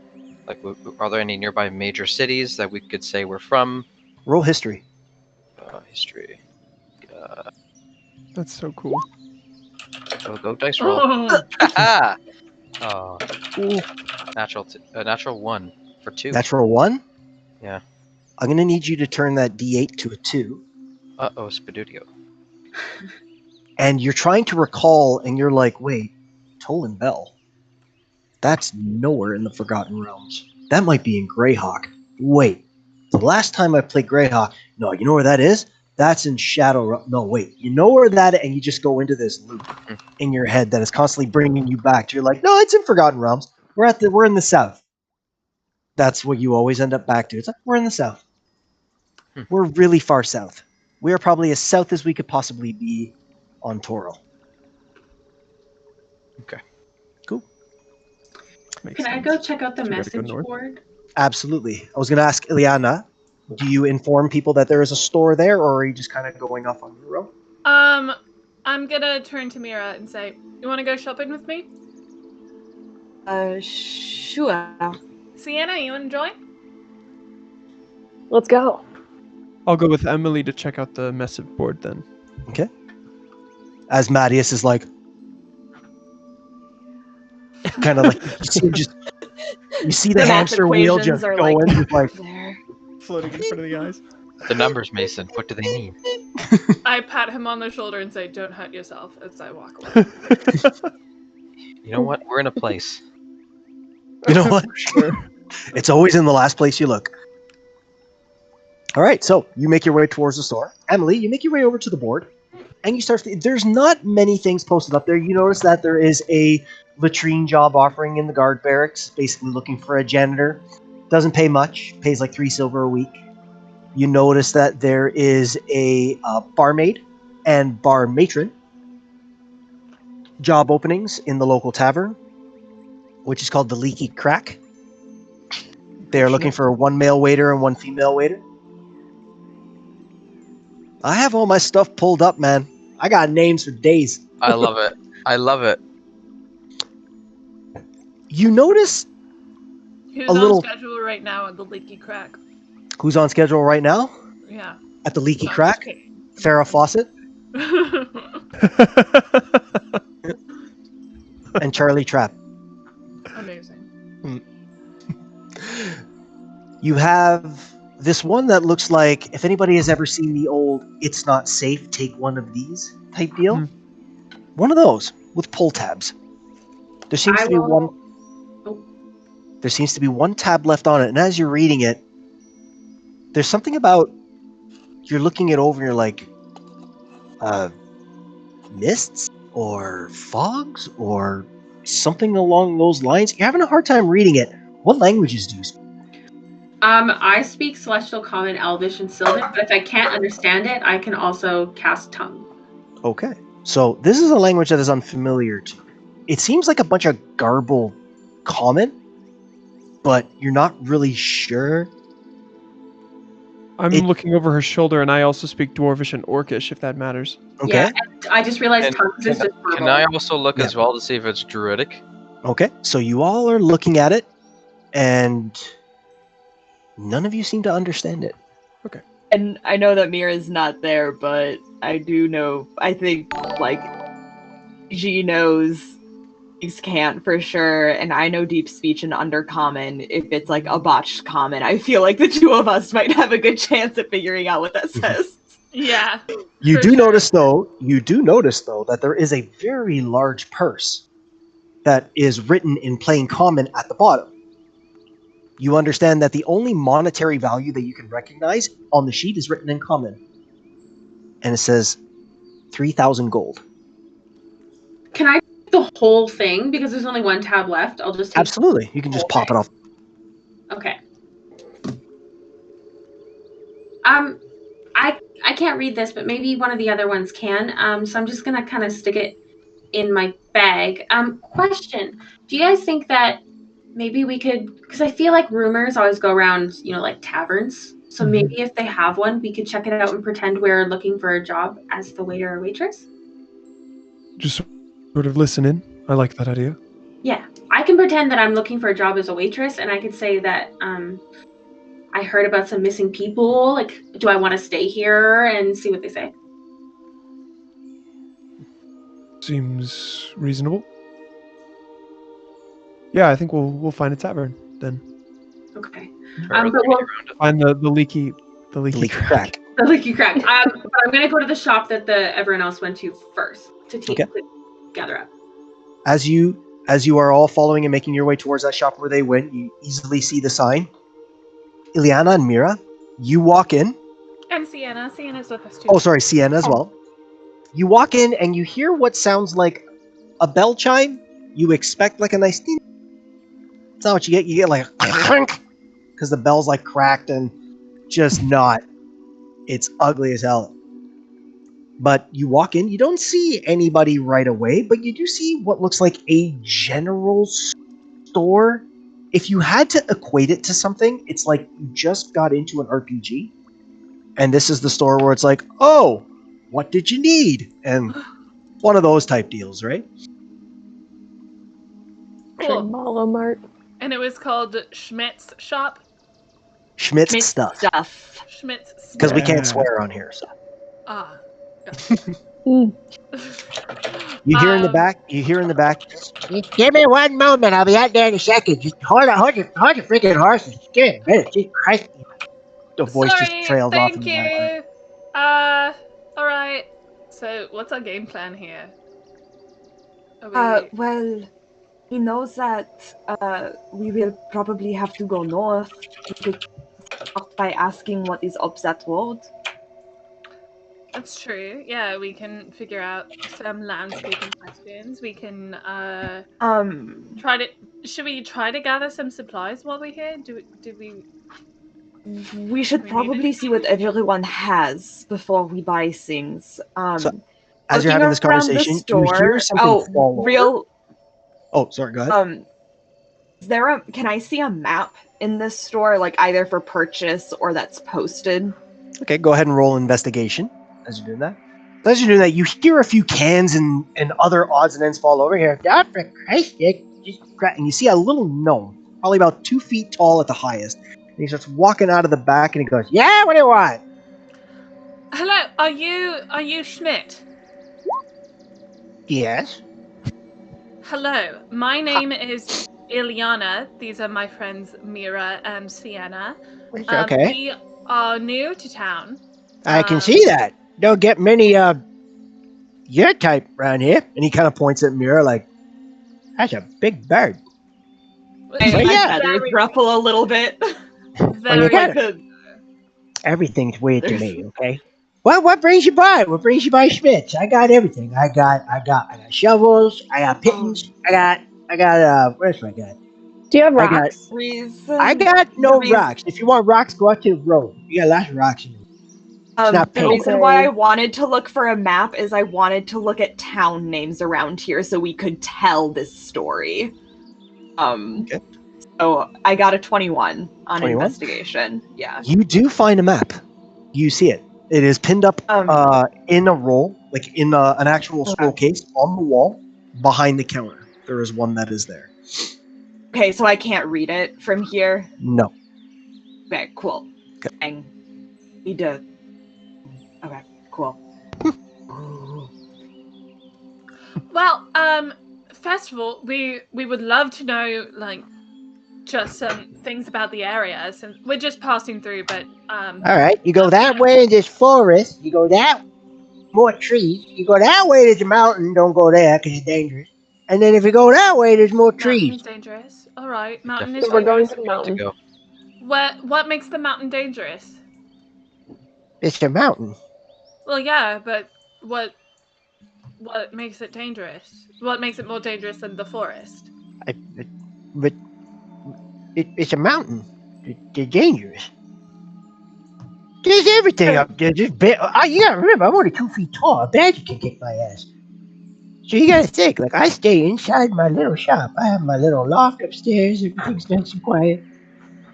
Like, are there any nearby major cities that we could say we're from? Roll history. History. That's so cool. Go dice roll. Oh. Oh. Natural 1 for 2. Natural 1? Yeah. I'm going to need you to turn that D8 to a 2. Uh-oh, Spadudio. And you're trying to recall, and you're like, wait, Tolan Bell? That's nowhere in the Forgotten Realms. That might be in Greyhawk. Wait, the last time I played Greyhawk, no, you know where that is? That's in Shadow. No, wait, you know where that is? And you just go into this loop in your head that is constantly bringing you back. You're like, no, it's in Forgotten Realms. We're in the south. That's what you always end up back to. It's like, we're in the south. We're really far south. We are probably as south as we could possibly be on Toro. Okay. Cool. Can I go check out the message board? Absolutely. I was going to ask Ileana, do you inform people that there is a store there, or are you just kind of going off on your own? I'm gonna turn to Mira and say, "You want to go shopping with me?" Sure. Sienna, you want to join? Let's go. I'll go with Emily to check out the message board then. Okay. As Mattias is like, kind of like, you see him just You see the math hamster wheel equations just are going, like just like there. Floating in front of the eyes. The numbers, Mason. What do they mean? I pat him on the shoulder and say, "Don't hurt yourself," as I walk away. You know what? We're in a place. You know what? Sure. It's always in the last place you look. All right, so you make your way towards the store. Emily, you make your way over to the board, and you start. There's not many things posted up there. You notice that there is a latrine job offering in the guard barracks, basically looking for a janitor. Doesn't pay much. Pays like 3 silver a week. You notice that there is a barmaid and bar matron job openings in the local tavern, which is called the Leaky Crack. They are looking for 1 male waiter and 1 female waiter. I have all my stuff pulled up, man. I got names for days. I love it. I love it. You notice Who's a on little. schedule right now at the Leaky Crack? Who's on schedule right now Yeah. at the Leaky Oh, Crack? okay. Farrah Fawcett and Charlie Trapp. Amazing. You have this one that looks like, if anybody has ever seen the old "It's Not Safe, Take One of These" type deal. One of those with pull tabs. There seems to be one. There seems to be 1 tab left on it, and as you're reading it, there's something about you're looking it over and you're like, mists or fogs or something along those lines. You're having a hard time reading it. What languages do you speak? I speak Celestial, Common, Elvish, and Sylvan, but if I can't understand it, I can also cast Tongue. Okay. So this is a language that is unfamiliar to you. It seems like a bunch of garbled common, but you're not really sure. I'm looking over her shoulder, and I also speak Dwarvish and Orcish, if that matters. Okay. Yeah, and I just realized Tongue is just Can I also look as well to see if it's druidic? Okay. So you all are looking at it, and none of you seem to understand it. Okay. And I know that Mira's not there, but I do know, I think, like, G knows can't for sure, and I know Deep Speech and Undercommon. If it's like a botched common, I feel like the 2 of us might have a good chance at figuring out what that says. Yeah. You do notice though that there is a very large purse that is written in plain common at the bottom. You understand that the only monetary value that you can recognize on the sheet is written in common. And it says 3,000 gold. Can I take the whole thing? Because there's only 1 tab left. I'll just take Absolutely. You can just pop it off. Okay. I can't read this, but maybe one of the other ones can. So I'm just gonna kind of stick it in my bag. Question: do you guys think that maybe we could? Because I feel like rumors always go around, like taverns. So maybe if they have one, we could check it out and pretend we're looking for a job as the waiter or waitress. Just sort of listen in. I like that idea. Yeah, I can pretend that I'm looking for a job as a waitress, and I could say that I heard about some missing people. Like, do I want to stay here and see what they say? Seems reasonable. Yeah, I think we'll find a tavern then. Okay. Find the leaky crack. The leaky crack. But I'm gonna go to the shop that everyone else went to first to gather up. As you are all following and making your way towards that shop where they went, you easily see the sign. Ileana and Mira, you walk in. And Sienna. Sienna's with us too. Oh, sorry, Sienna as well. You walk in and you hear what sounds like a bell chime. You expect like a nice ding. It's not what you get. You get like a clink because the bell's like cracked and just not. It's ugly as hell. But you walk in, you don't see anybody right away, but you do see what looks like a general store. If you had to equate it to something, it's like you just got into an RPG, and this is the store where it's like, oh, what did you need? And one of those type deals, right? Cool. Malo Mart. And it was called Schmidt's Shop. Schmidt's stuff. Schmidt's stuff. Because we can't swear on here. So. Ah. You hear in the back. You hear in the back. Just give me one moment. I'll be out there in a second. Just hold your freaking horses. Just give me a minute. Jesus Christ. The voice just Sorry, trails off in thank the background. you. All right. So, what's our game plan here? Are we... Well, he knows that we will probably have to go north. We could start by asking what is up that road. That's true. Yeah, we can figure out some landscaping questions. We can try to. Should we try to gather some supplies while we're here? Do we? We should probably see what everyone has before we buy things. So, as you're looking having this around the conversation, you hear store. something fall over. Real. Oh, sorry. Go ahead. Is there a? Can I see a map in this store, like either for purchase or that's posted? Okay, go ahead and roll investigation as you're doing that. As you're doing that, you hear a few cans and other odds and ends fall over here. God, for Christ's sake. And you see a little gnome, probably about 2 feet tall at the highest. And he starts walking out of the back and he goes, "Yeah, what do you want?" Hello, are you Schmidt? Yes. Hello, my name is Ileana. These are my friends Mira and Sienna. Okay. We are new to town. I can see that. Don't get many your type around here. And he kind of points at Mira like, "That's a big bird." My feathers ruffle a little bit. Well, you gotta, everything's weird to me, okay? Well, what brings you by? What brings you by Schmitz? I got everything. I got shovels. I got pittons. I got where's my gun? Do you have I got, rocks? I got no rocks. If you want rocks, go out to the road. You got lots of rocks in there. It's not The paper. reason why I wanted to look for a map is I wanted to look at town names around here so we could tell this story. Okay. So I got a 21 on 21? investigation. Yeah. You do find a map. You see it. It is pinned up in a roll, like in an actual scroll case on the wall behind the counter. There is one that is there. Okay, so I can't read it from here. No. Okay, cool. Dang. Need to. Okay, cool. Well, first of all, we would love to know like just some things about the area since we're just passing through, but All right, you go that way in this forest. You go that more trees. You go that way, there's a mountain. Don't go there because it's dangerous. And then if you go that way, there's more trees. mountain is dangerous. All right, mountain is So we're going dangerous. to the mountain. Go. What makes the mountain dangerous? It's a mountain. Well, yeah, but what makes it dangerous? What makes it more dangerous than the forest? But it's a mountain. They're dangerous. There's everything up there. You gotta remember, I'm only 2 feet tall. A badger can kick my ass. So you gotta think, like, I stay inside my little shop. I have my little loft upstairs. Everything's nice and quiet.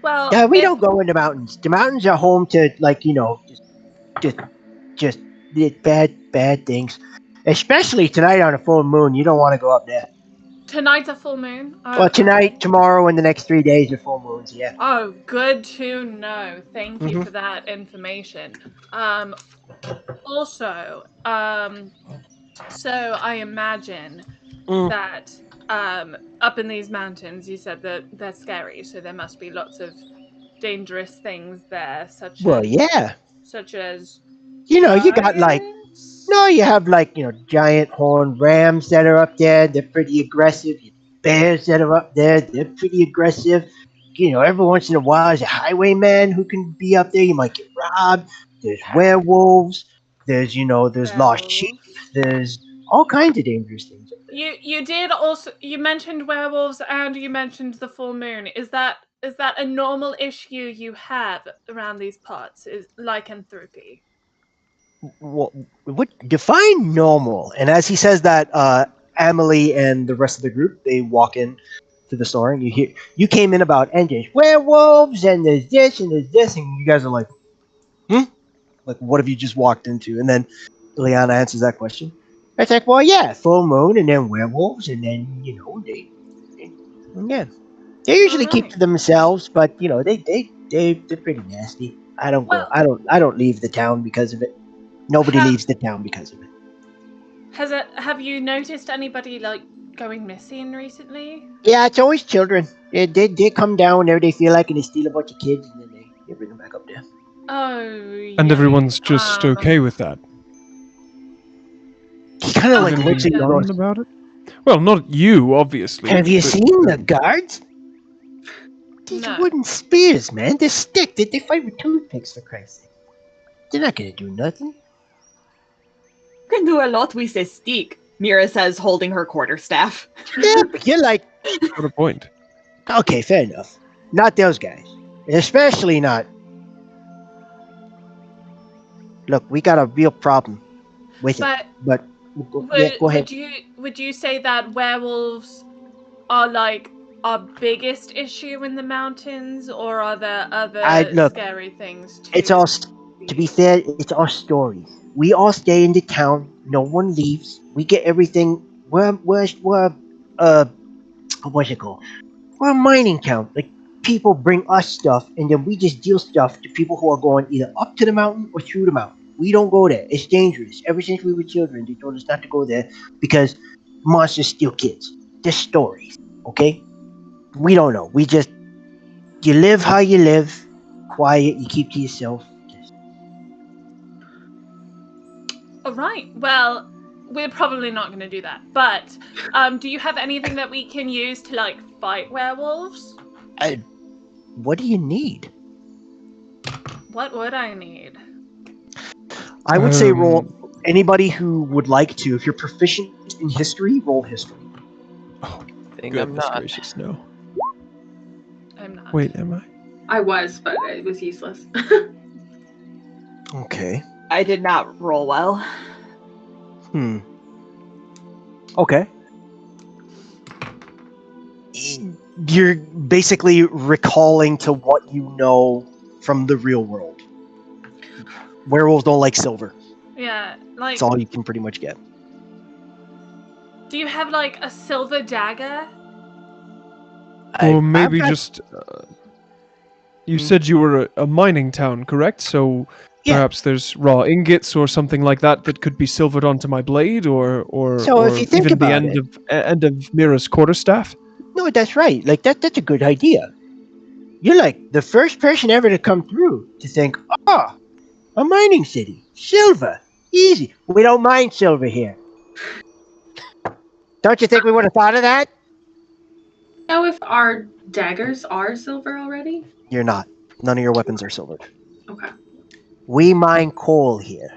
Well, We don't go in the mountains. The mountains are home to, like, just bad things. Especially tonight on a full moon. You don't want to go up there. tonight's a full moon. Oh, Well, tonight, tomorrow, and the next 3 days are full moons, yeah. Oh, good to know. Thank you Mhm. for that information. Also, so I imagine that up in these mountains, you said that they're scary, so there must be lots of dangerous things there, such as You got like, you have like, giant horned rams that are up there. They're pretty aggressive. Bears that are up there, they're pretty aggressive. Every once in a while, there's a highwayman who can be up there. You might get robbed. There's werewolves. There's lost sheep. There's all kinds of dangerous things. You did also you mentioned werewolves and you mentioned the full moon. Is that a normal issue you have around these parts? Is lycanthropy? What define normal? And as he says that, Emily and the rest of the group, they walk in to the store, and you came in about, and there's werewolves, and there's this, and there's this, and you guys are like, like, what have you just walked into? And then Ileana answers that question. It's like, well, yeah, full moon, and then werewolves, and then they usually keep to themselves, but they're pretty nasty. I don't leave the town because of it. Nobody leaves the town because of it. Have you noticed anybody like going missing recently? Yeah, it's always children. They come down whenever they feel like and they steal a bunch of kids and then they bring them back up there. Oh, And yeah. everyone's just okay with that. He kind of like Nothing looks at you and done goes, about it. Well, not you, obviously. "Have you but- seen the guards? These No. wooden spears, man. They're stick. They fight with toothpicks, for Christ's sake. They're not gonna do nothing." You can do a lot with a stick, Mira says, holding her quarterstaff. Yeah, but you're like, What a point. okay, fair enough. Not those guys. Especially not. Look, we got a real problem with it. But yeah, go ahead. Would you say that werewolves are like our biggest issue in the mountains, or are there other Look, scary things too? It's all, to be fair, it's all stories. We all stay in the town. No one leaves. We get everything. We're what's it called? We're a mining town. Like, people bring us stuff, and then we just deal stuff to people who are going either up to the mountain or through the mountain. We don't go there. It's dangerous. Ever since we were children, they told us not to go there because monsters steal kids. They're stories, okay? We don't know. You live how you live. Quiet. You keep to yourself. All right. Well, we're probably not going to do that. But do you have anything that we can use to like fight werewolves? What do you need? What would I need? I would say roll. Anybody who would like to, if you're proficient in history, roll history. Goodness gracious, no. I'm not. Wait, am I? I was, but it was useless. Okay. I did not roll well. Okay. You're basically recalling to what you know from the real world. Werewolves don't like silver. Yeah, like. That's all you can pretty much get. Do you have like a silver dagger? Or maybe I've got- just. You said you were a mining town, correct? So perhaps there's raw ingots or something like that that could be silvered onto my blade, or So if you think even the about end of Mira's quarterstaff. No, that's right. Like that's a good idea. You're like the first person ever to come through to think, a mining city, silver, easy. We don't mine silver here. Don't you think we would have thought of that? Know if our daggers are silver already? You're not. None of your weapons are silvered. Okay. We mine coal here.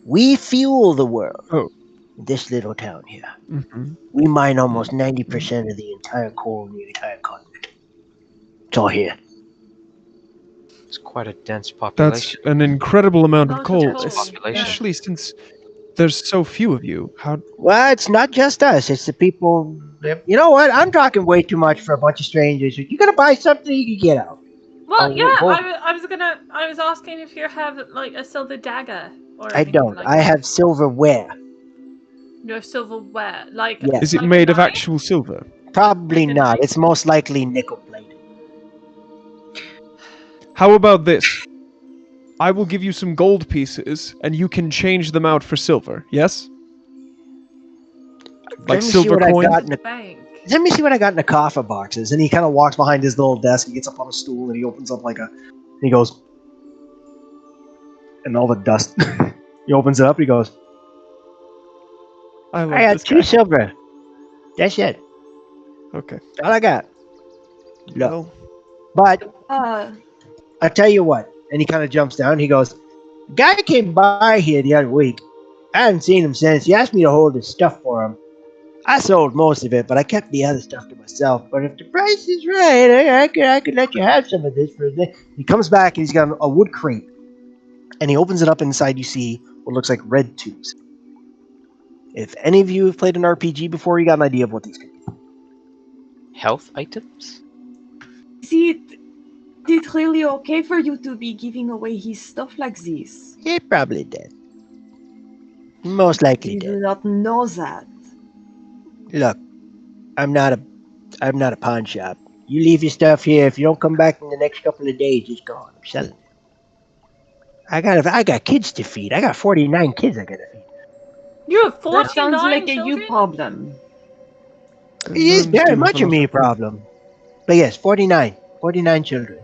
We fuel the world. Oh. This little town here. Mm-hmm. We mine almost 90% of the entire coal in the entire continent. It's all here. It's quite a dense That's population. an incredible amount of coal, Population. especially since there's so few of you. How? Well, it's not just us. It's the people. You know what? I'm talking way too much for a bunch of strangers. You gotta buy something, you can get out. Well, yeah, well- I was asking if you have like a silver dagger or I anything don't. like I have silverware. your silverware. Like Yes. Is it like a made of knife? actual silver? Probably not. It's most likely nickel plate. How about this? I will give you some gold pieces, and you can change them out for silver. Yes? Let Like me see silver what I coins. got in the. Let me see what I got in the coffer boxes. And he kind of walks behind his little desk. He gets up on a stool and he opens up like a. He goes. And all the dust. He opens it up. He goes. I love I got this 2 guy. silver. That's it. Okay. All I got. Look. Well, But Uh, I'll tell you what. And he kind of jumps down. He goes, guy came by here the other week. I haven't seen him since. He asked me to hold his stuff for him. I sold most of it, but I kept the other stuff to myself. But if the price is right, I could let you have some of this for a day. He comes back and he's got a wood crate. And he opens it up. Inside you see what looks like red tubes. If any of you have played an RPG before, you got an idea of what these could be. Health items? is it really okay for you to be giving away his stuff like this? He probably did. Most likely You did. do not know that. Look, I'm not a pawn shop. You leave your stuff here. If you don't come back in the next couple of days, it's gone. I'm selling it. I got kids to feed. I got 49 kids I gotta feed. You have That sounds 49 like a children? you problem. It is very much a me problem. But yes, 49. 49 children.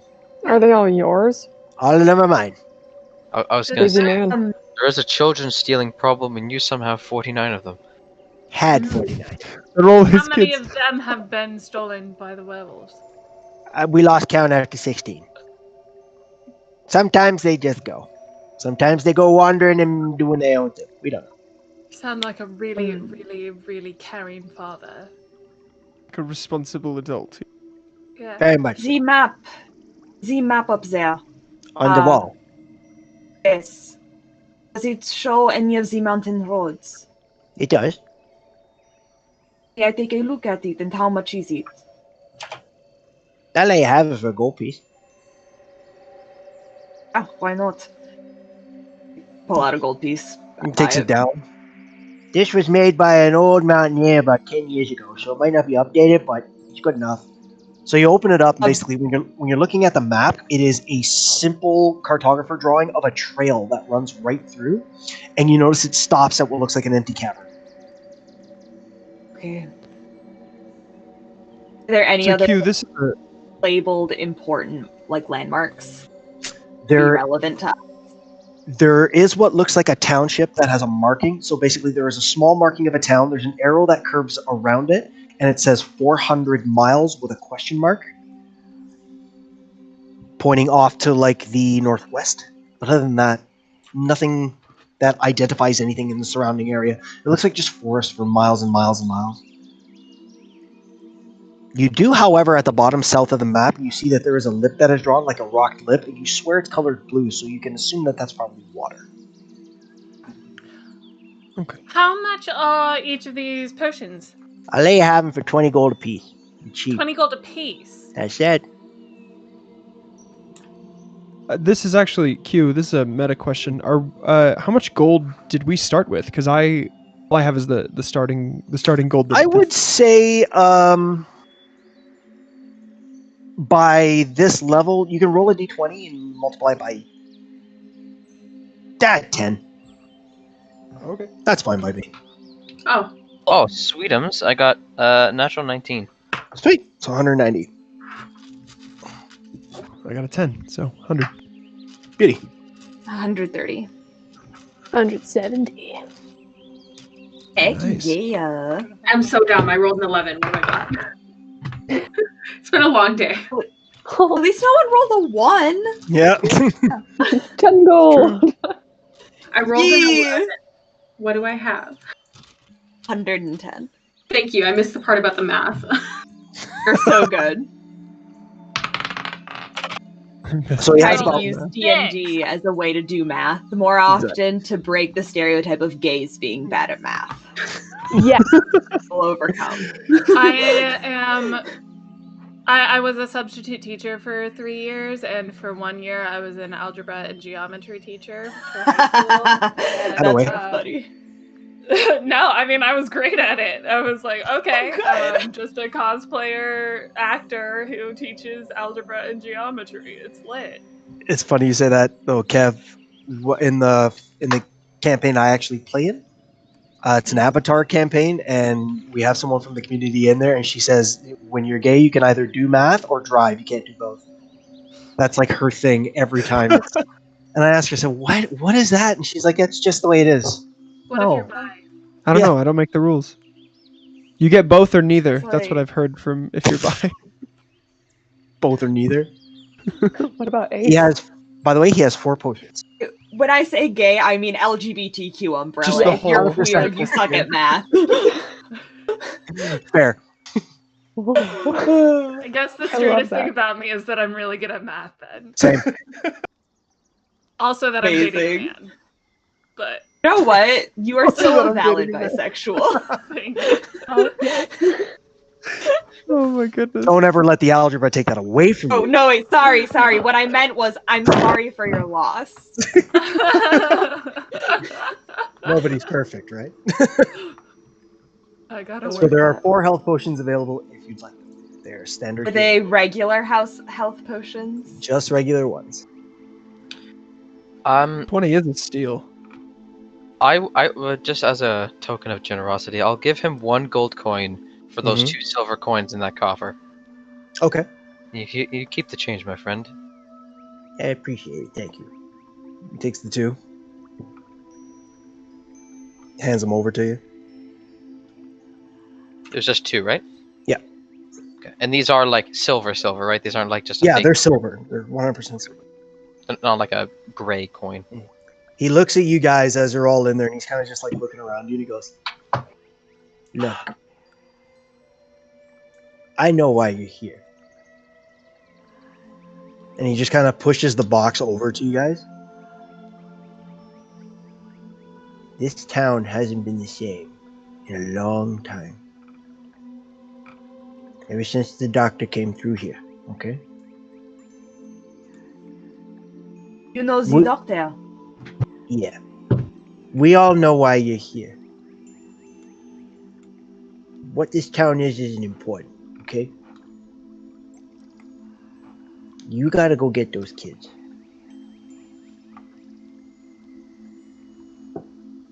Are they all yours? All of them are mine. I was gonna Busy say, man. there is a children stealing problem, and you somehow have 49 of them. Had 49. They're all How his many kids. of them have been stolen by the werewolves? We lost count after 16. Sometimes they just go. Sometimes they go wandering and doing their own thing. We don't know. You sound like a really, really, really caring father. Like a responsible adult. Yeah. Very much. The map. The map up there. On the wall. Yes. Does it show any of the mountain roads? It does. Yeah, I take a look at it, and how much is it? I'll let you have it for a gold piece. Ah, why not? Pull out a gold piece. He takes it down. This was made by an old mountaineer about 10 years ago, so it might not be updated, but it's good enough. So you open it up, and basically, when you're looking at the map, it is a simple cartographer drawing of a trail that runs right through, and you notice it stops at what looks like an empty cavern. Okay. Are there any So other Q, this is labeled important like landmarks? There, Relevant to there is what looks like a township that has a marking. So basically, there is a small marking of a town. There's an arrow that curves around it, and it says 400 miles with a question mark, pointing off to like the northwest. But other than that, nothing that identifies anything in the surrounding area. It looks like just forest for miles and miles and miles. You do, however, at the bottom south of the map, you see that there is a lip that is drawn, like a rocked lip, and you swear it's colored blue, so you can assume that that's probably water. How much are each of these potions? I'll let you have them for 20 gold apiece. Cheap. 20 gold apiece. That's it. This is actually Q. This is a meta question. How much gold did we start with? Because all I have is the starting gold. I would say by this level, you can roll a d20 and multiply it by 10. Okay. That's fine by me. Oh. Oh, sweetums. I got natural 19. Sweet. It's 190. I got a 10, so 100. Beauty. 130. 170. Heck Nice. yeah. I'm so dumb. I rolled an 11. What have I got? It's been a long day. At least no one rolled a 1. Yeah. 10 gold. I rolled an 11. What do I have? 110. Thank you. I missed the part about the math. You're so good. So yeah, Try it's to about use D&D as a way to do math more often to break the stereotype of gays being bad at math. Yes. We'll overcome. I was a substitute teacher for 3 years, and for 1 year I was an algebra and geometry teacher for high school. That's so funny. No, I mean, I was great at it. I was like, okay, I'm just a cosplayer actor who teaches algebra and geometry. It's lit. It's funny you say that, though, Kev. In the campaign I actually play in, it's an Avatar campaign, and we have someone from the community in there, and she says, when you're gay, you can either do math or drive. You can't do both. That's like her thing every time. And I asked her, I said, what is that? And she's like, it's just the way it is. What if you're bi? I don't know. I don't make the rules. You get both or neither. It's That's what like- I've heard from if you're bi. Both or neither. What about He Ace? has, by the way, he has 4 potions. When I say gay, I mean LGBTQ umbrella. Just the If you're whole weird, you suck at math. Fair. I guess the love straightest that. thing about me is that I'm really good at math then. Same. Also that I'm dating a Amazing. man. But You know what? You are Also still that a I'm valid dating a man. bisexual. thank you. Oh my goodness. Don't ever let the algebra take that away from Oh you. no, wait, sorry. What I meant was I'm sorry for your loss. Nobody's perfect, right? I gotta So work there are that. 4 health potions available if you'd like them. They're standard. Are they regular health potions? Just regular ones. 20 isn't steal. just as a token of generosity, I'll give him 1 gold coin for those 2 silver coins in that coffer. Okay. You keep the change, my friend. I appreciate it. Thank you. He takes the 2. Hands them over to you. There's just 2, right? Yeah. Okay. And these are like silver, right? These aren't like just a Yeah, fake. they're silver. They're 100% silver. They're not like a gray coin. He looks at you guys as they're all in there, and he's kind of just like looking around you, and he goes, "Look, I know why you're here." And he just kind of pushes the box over to you guys. This town hasn't been the same in a long time. Ever since the doctor came through here, okay? You know the doctor? Yeah. We all know why you're here. What this town is isn't important, okay? You gotta go get those kids.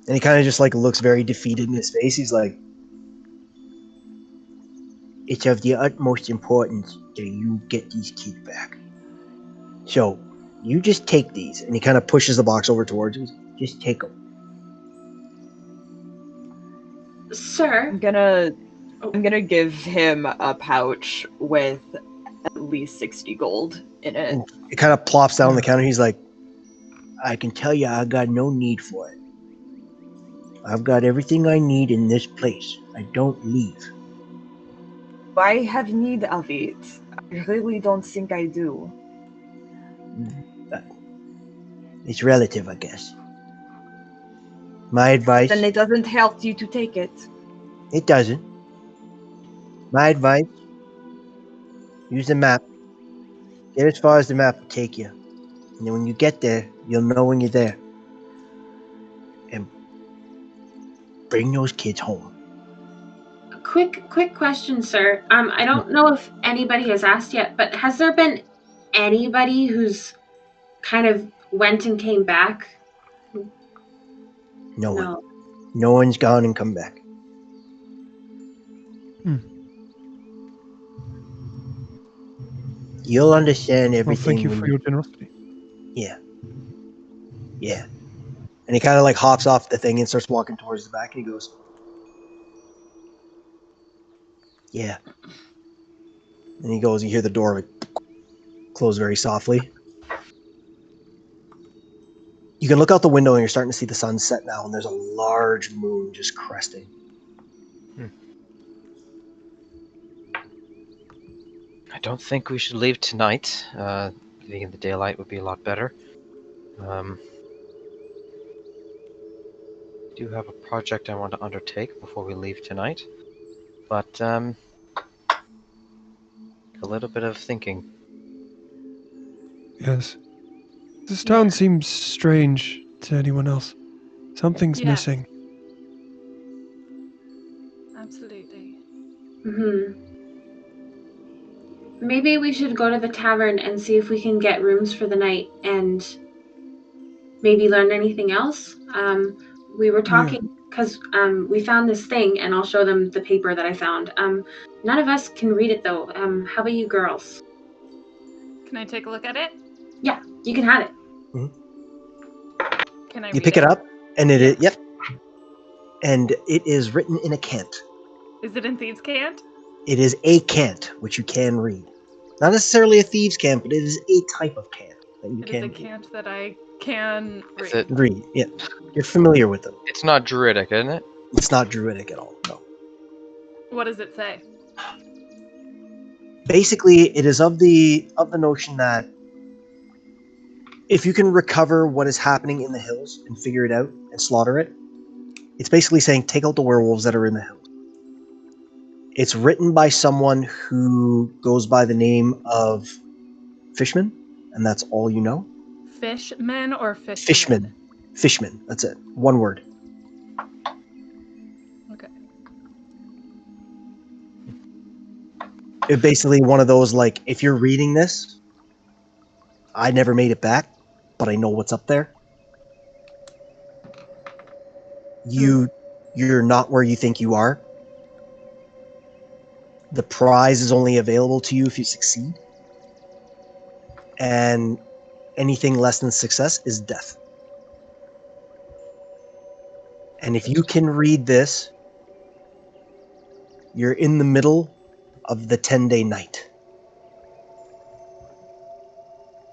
And he kind of just like looks very defeated in his face. He's like, It's of the utmost importance that you get these kids back. So, you just take these. and he kind of pushes the box over towards you. Just take them. Sir, I'm gonna give him a pouch with at least 60 gold in it. And it kind of plops down on the counter. He's like, I can tell you I got no need for it. I've got everything I need in this place. I don't leave. I have need of it. I really don't think I do. It's relative, I guess. My advice... Then it doesn't help you to take it. It doesn't. My advice, use the map. Get as far as the map will take you. And then when you get there, you'll know when you're there. And bring those kids home. quick question, sir. I don't know if anybody has asked yet, but has there been anybody who's kind of went and came back? No one. No one's gone and come back. You'll understand everything. Well, thank you for your generosity. Yeah. Yeah. and he kind of like hops off the thing and starts walking towards the back. And he goes, Yeah. And he goes, you hear the door like close very softly. You can look out the window and you're starting to see the sun set now, and there's a large moon just cresting. I don't think we should leave tonight. Leaving in the daylight would be a lot better. I do have a project I want to undertake before we leave tonight, but a little bit of thinking. Yes. This town seems strange to anyone else. Something's missing. Absolutely. Maybe we should go to the tavern and see if we can get rooms for the night and maybe learn anything else. We were talking because we found this thing, and I'll show them the paper that I found. None of us can read it though. How about you girls? Can I take a look at it? Yeah, you can have it. Can I You read pick it up, and it is, yep. And it is written in a cant. Is it in Thieves' Cant? It is a cant, which you can read. Not necessarily a thieves' cant, but it is a type of cant that you It is can a cant that I can read. read. Yeah, you're familiar with them. It's not druidic, isn't it? It's not druidic at all, no. What does it say? Basically, it is of the notion that if you can recover what is happening in the hills and figure it out and slaughter it, it's basically saying take out the werewolves that are in the hills. It's written by someone who goes by the name of Fishman, and that's all you know. Fishmen or fish? Fishman. Fishman, that's it. One word. Okay. It's basically one of those, like, if you're reading this, I never made it back, but I know what's up there. you're not where you think you are. The prize is only available to you if you succeed. And anything less than success is death. And if you can read this, you're in the middle of the 10-day night.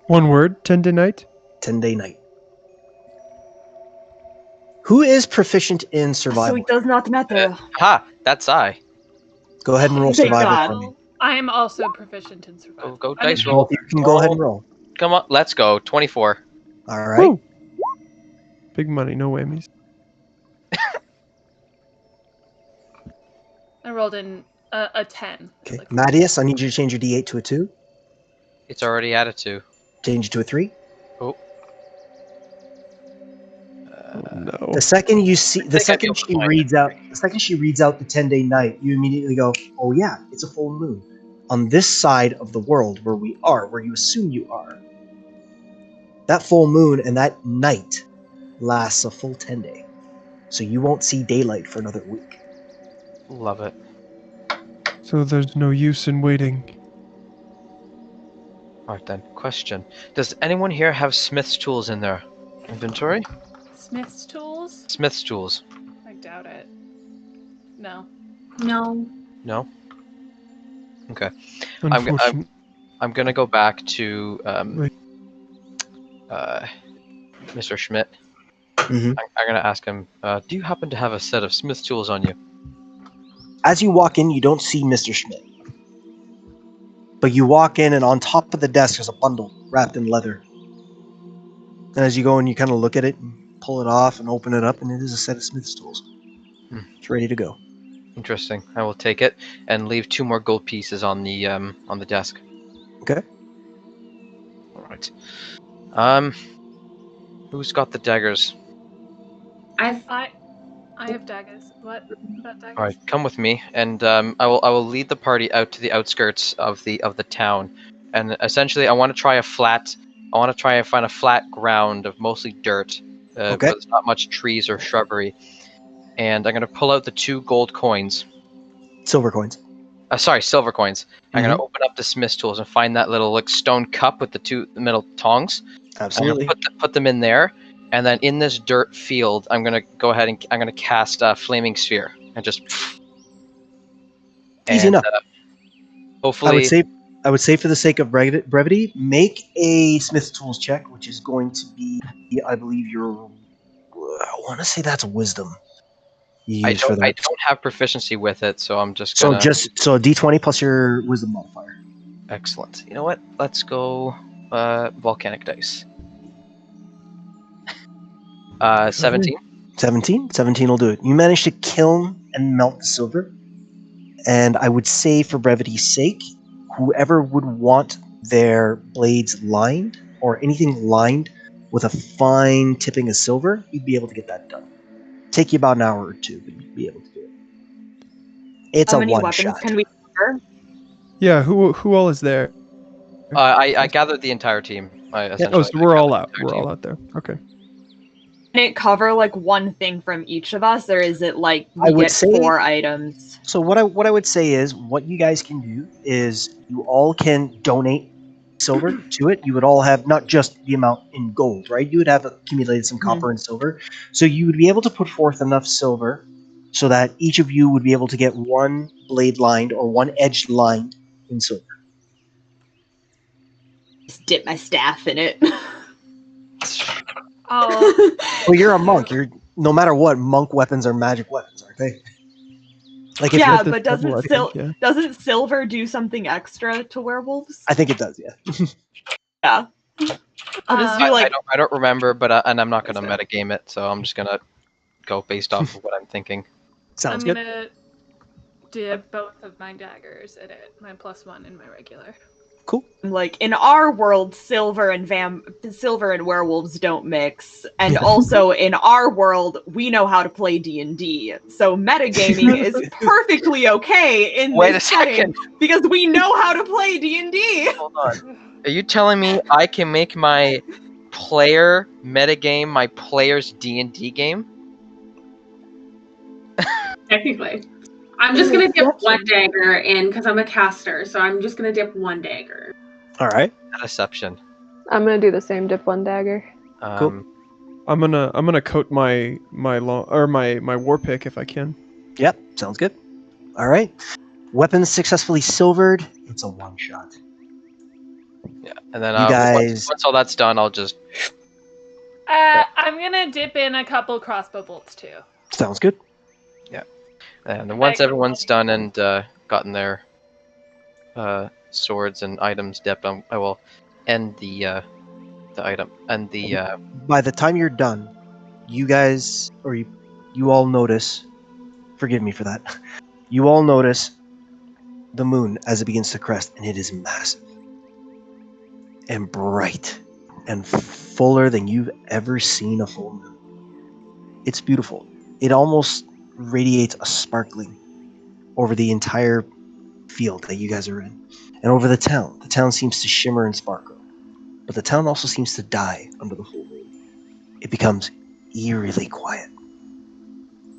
One word, 10-day night? 10-day night. Who is proficient in survival? So it does not matter. That's I. Go ahead and roll Thank survival God. for me. I am also proficient in survival. Go I mean, dice roll. You can go ahead and roll. Come on, let's go. 24. All right. Woo! Big money, no whammies. I rolled in a 10. Okay. Mattias, I need you to change your D8 to a 2. It's already at a 2. Change it to a 3. Oh. No. The second you see, the second she reads out the 10-day night, you immediately go, "Oh yeah, it's a full moon on this side of the world where we are, where you assume you are." That full moon and that night lasts a full 10 day, so you won't see daylight for another week. Love it. So there's no use in waiting. Alright then, question. Does anyone here have Smith's tools in their inventory? Smith's tools? Smith's tools. I doubt it. No. No. No? Okay. Unfortunate. I'm gonna go back to Mr. Schmidt. Mm-hmm. I'm gonna ask him, do you happen to have a set of Smith's tools on you? As you walk in, you don't see Mr. Schmidt. But you walk in, and on top of the desk is a bundle wrapped in leather. And as you go in, you kind of look at it, and pull it off, and open it up, and it is a set of Smith's tools. It's ready to go. Interesting. I will take it and leave 2 more gold pieces on the desk. Okay. All right. Who's got the daggers? I have daggers. What about daggers? All right, come with me, and I will lead the party out to the outskirts of the town, and essentially I want to try and find a flat ground of mostly dirt, where there's not much trees or shrubbery, and I'm gonna pull out the 2 gold coins. Silver coins. Sorry, silver coins. I'm gonna open up the Smith's tools and find that little stone cup with the middle tongs. Absolutely. I'm gonna put them in there. And then in this dirt field, I'm gonna go ahead and I'm gonna cast a flaming sphere and just. Easy enough. Hopefully, I would say for the sake of brevity, make a Smith's Tools check, which is going to be, I believe, I want to say that's wisdom. I don't have proficiency with it, so I'm just So gonna. so a D20 plus your wisdom modifier. Excellent. You know what? Let's go volcanic dice. 17. 17 will do it. You managed to kiln and melt the silver. And I would say, for brevity's sake, whoever would want their blades lined or anything lined with a fine tipping of silver, you'd be able to get that done. Take you about an hour or 2, but you'd be able to do it. It's How a many one weapons shot. can we cover? Yeah, who all is there? I gathered the entire team. Oh, so we're all out. We're all out there. Okay. Can it cover like one thing from each of us, or is it like I we would get say- 4 items? So what I would say is, what you guys can do is you all can donate silver to it. You would all have not just the amount in gold, right? You would have accumulated some copper and silver. So you would be able to put forth enough silver so that each of you would be able to get 1 blade lined or 1 edge lined in silver. Just dip my staff in it. Oh. Well, you're a monk. You're no matter what, monk weapons are magic weapons, aren't they? Like if Yeah, you're- but doesn't silver do something extra to werewolves? I think it does, yeah. Yeah. I'll just do like I don't remember, but and I'm not gonna metagame it, so I'm just gonna go based off of what I'm thinking. I'm gonna dip both of my daggers in it. My +1 and my regular. Like in our world, silver and werewolves don't mix, and also in our world, we know how to play D&D. So metagaming is perfectly okay in Wait this a setting second. because we know how to play D&D. Hold on. Are you telling me I can make my player metagame my player's D&D game? Technically. I'm just going to dip one dagger in because I'm a caster, so I'm just going to dip one dagger. All right. Deception. I'm gonna do the same. Dip one dagger. Cool. I'm gonna coat my war pick if I can. Yep, sounds good. All right. Weapons successfully silvered. It's a one shot. Yeah, and then You guys. once all that's done, I'll just. I'm gonna dip in a couple crossbow bolts too. Sounds good. Yeah, and then once everyone's done and gotten their swords and items dipped, I will end the item and the. By the time you're done, you guys or you all notice. Forgive me for that. You all notice the moon as it begins to crest, and it is massive and bright and fuller than you've ever seen a full moon. It's beautiful. It almost radiates a sparkling over the entire field that you guys are in, and over the town. The town seems to shimmer and sparkle, but the town also seems to die under the full moon. It becomes eerily quiet.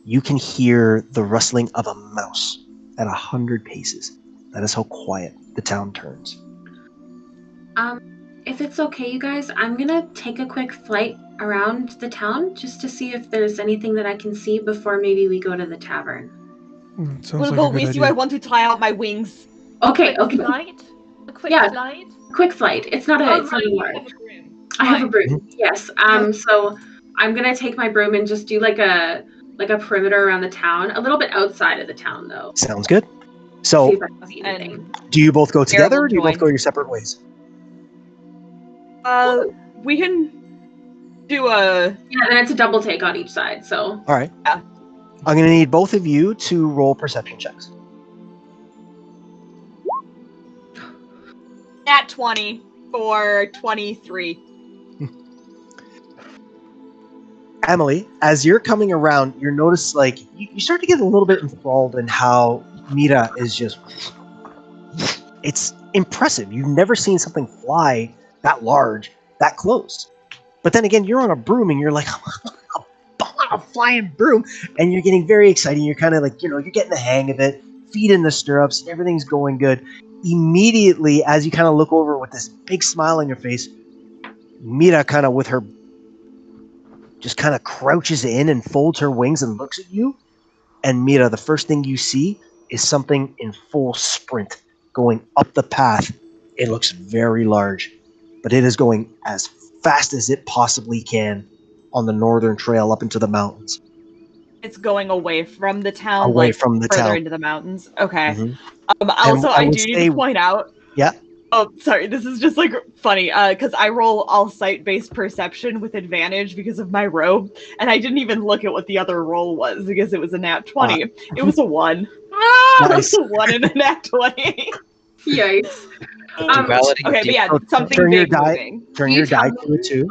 You can hear the rustling of a mouse at 100 paces. That is how quiet the town turns. If it's okay, you guys, I'm gonna take a quick flight around the town just to see if there's anything that I can see before maybe we go to the tavern. We'll go with you. I want to try out my wings. Okay. Flight? A quick flight? Quick flight. It's not a. Oh, it's right, not a you large. have a broom. I have a broom. Yes. So I'm gonna take my broom and just do like a perimeter around the town, a little bit outside of the town though. Sounds good. So, See if I can see anything. do you both go together, will or do you both join. go your separate ways? We can do a. Yeah, then it's a double take on each side. So. All right. I'm going to need both of you to roll perception checks. Nat 20 for 23. Emily, as you're coming around, you notice like you start to get a little bit enthralled in how Mira is just. It's impressive. You've never seen something fly that large, that close. But then again, you're on a broom and you're like, a flying broom, and you're getting very excited. You're kind of like, you're getting the hang of it, feet in the stirrups, everything's going good. Immediately, as you kind of look over with this big smile on your face, Mira kind of with her just kind of crouches in and folds her wings and looks at you. And Mira, the first thing you see is something in full sprint going up the path. It looks very large, but it is going as fast as it possibly can on the northern trail up into the mountains. It's going away from the town, Away like from the further town. into the mountains. Okay. Mhm. Also, I I would do need say- to point out. Yeah. Oh, sorry. This is just like funny because I roll all sight-based perception with advantage because of my robe, and I didn't even look at what the other roll was because it was a nat 20. It was a 1. Nice. It was a 1 and a nat 20. Yikes. Duality of Okay, but yeah, So something turn your big die. moving. Turn your die to a 2.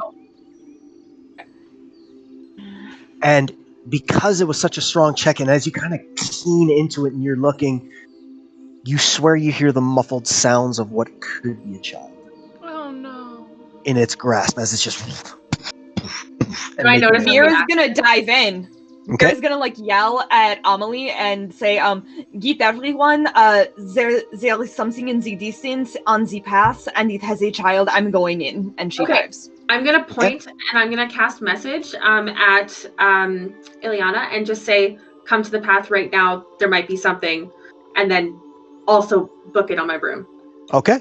And because it was such a strong check, and as you kind of keen into it and you're looking, you swear you hear the muffled sounds of what could be a child Oh no. in its grasp as it's just. Do I notice Mira's gonna dive in. Okay. Mira's gonna like yell at Amelie and say, "Get everyone! There is something in the distance on the path, and it has a child. I'm going in." And she dives. I'm gonna point and I'm gonna cast message at Ileana and just say, "Come to the path right now. There might be something," and then also book it on my broom. Okay.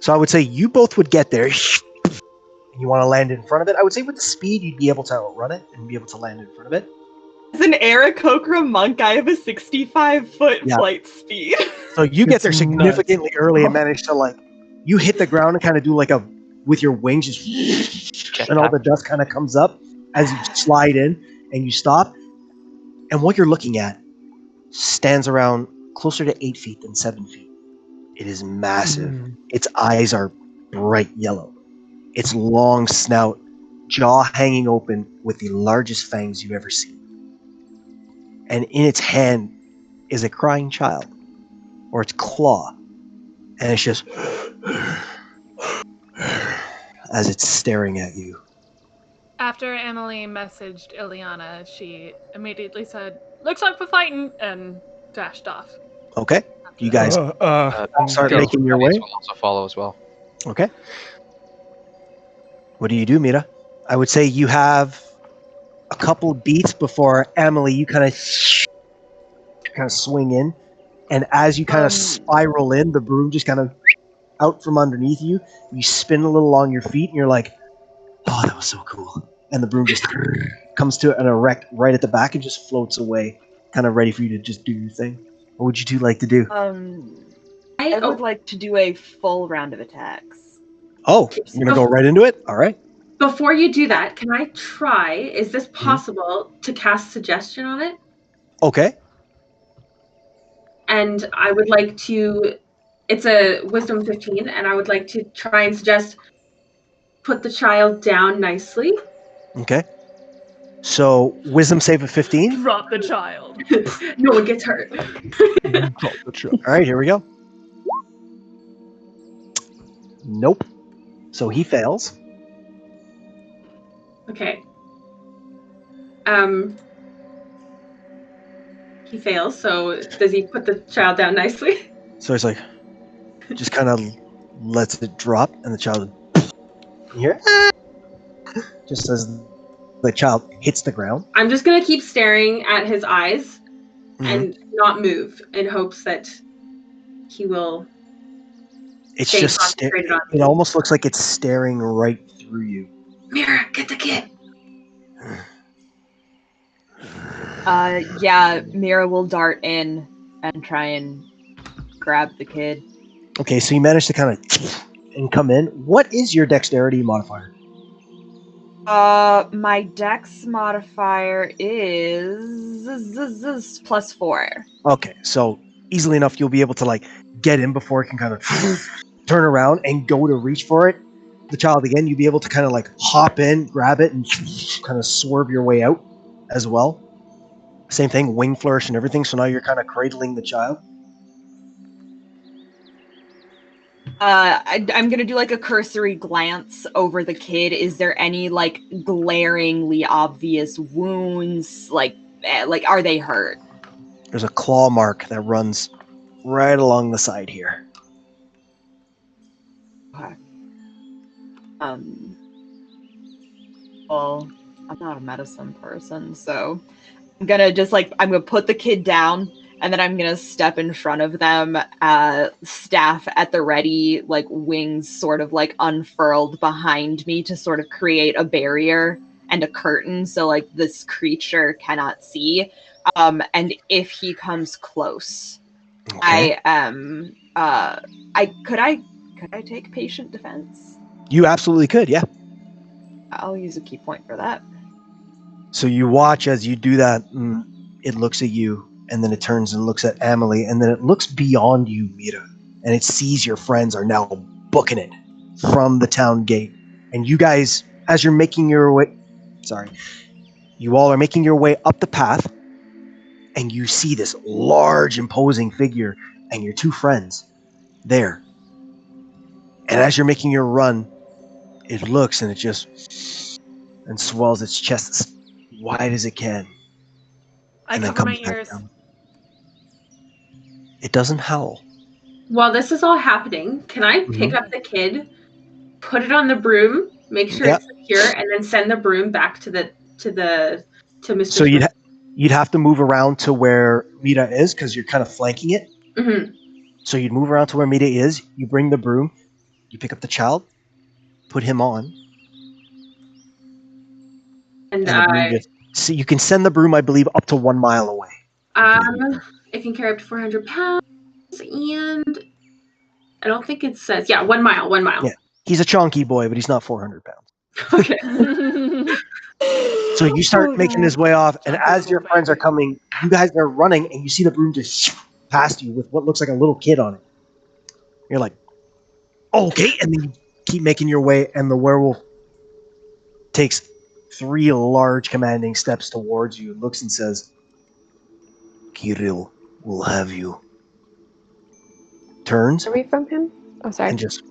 So I would say you both would get there. And you want to land in front of it. I would say with the speed, you'd be able to outrun it and be able to land in front of it. As an Aarakocra monk, I have a 65-foot Yeah. flight speed. So you get there It's significantly early and manage to you hit the ground and kind of do with your wings, just and all the dust kind of comes up as you slide in and you stop. And what you're looking at stands around closer to 8 feet than 7 feet. It is massive. Its eyes are bright yellow. Its long snout, jaw hanging open with the largest fangs you've ever seen. And in its hand is a crying child, or its claw. And it's just as it's staring at you. After Emily messaged Ileana, she immediately said, looks like we're fighting, and dashed off. Okay. You guys start Theo making your way. will also follow as well. Okay. What do you do, Mira? I would say you have a couple of beats before Emily. You kind of swing in, and as you kind of spiral in, the broom just kind of out from underneath you. You spin a little on your feet, and you're like, "Oh, that was so cool!" And the broom just comes to an erect right at the back and just floats away, kind of ready for you to just do your thing. What would you two like to do? I would like to do a full round of attacks. Oh, you're gonna go right into it? All right. Before you do that, can I try? Is this possible to cast suggestion on it? Okay. And I would like to. It's a wisdom 15, and I would like to try and suggest put the child down nicely. Okay. So wisdom save of 15. Drop the child. No one gets hurt. All right, here we go. Nope. So he fails. Okay. He fails. So does he put the child down nicely? So he's like, just kind of lets it drop, and the child, you hear, just as the child hits the ground. I'm just gonna keep staring at his eyes and not move in hopes that he will. It's stay just concentrated on it almost looks like it's staring right through you. Mira, get the kid. Yeah, Mira will dart in and try and grab the kid. Okay, so you managed to kind of and come in. What is your dexterity modifier? My dex modifier is +4. Okay, so easily enough you'll be able to like get in before it can kind of turn around and go to reach for it. The child again, you'll be able to kind of like hop in, grab it, and kind of swerve your way out as well. Same thing, wing flourish and everything. So now you're kind of cradling the child. I'm gonna do like a cursory glance over the kid. Is there any like glaringly obvious wounds? Like are they hurt? There's a claw mark that runs right along the side here. Okay. Well, I'm not a medicine person, so I'm gonna put the kid down, and then I'm gonna step in front of them, staff at the ready, like wings sort of like unfurled behind me to sort of create a barrier and a curtain so like this creature cannot see. And if he comes close, okay. Could I take patient defense? You absolutely could, yeah. I'll use a key point for that. So you watch as you do that, and it looks at you, and then it turns and looks at Emily, and then it looks beyond you, Mira, and it sees your friends are now booking it from the town gate. And you guys, as you're making your way, you all are making your way up the path, and you see this large, imposing figure and your two friends there. And as you're making your run, it looks and it just and swells its chest as wide as it can. I And then cover my comes back ears. down. It doesn't howl. While this is all happening, can I pick up the kid, put it on the broom, make sure it's secure, and then send the broom back to Mr. So you'd have to move around to where Mira is because you're kind of flanking it. Mm-hmm. So you'd move around to where Mira is. You bring the broom. You pick up the child, put him on, and the broom so you can send the broom, I believe, up to 1 mile away. it can carry up to 400 pounds, and I don't think it says 1 mile. 1 mile. Yeah, he's a chunky boy, but he's not 400 pounds. Okay. So you start making his way off, and as your friends are coming, you guys are running, and you see the broom just past you with what looks like a little kid on it. You're like, okay, and then you keep making your way, and the werewolf takes 3 large commanding steps towards you and looks and says, Kirill will have you. Turns. Away from him? Oh, sorry. And just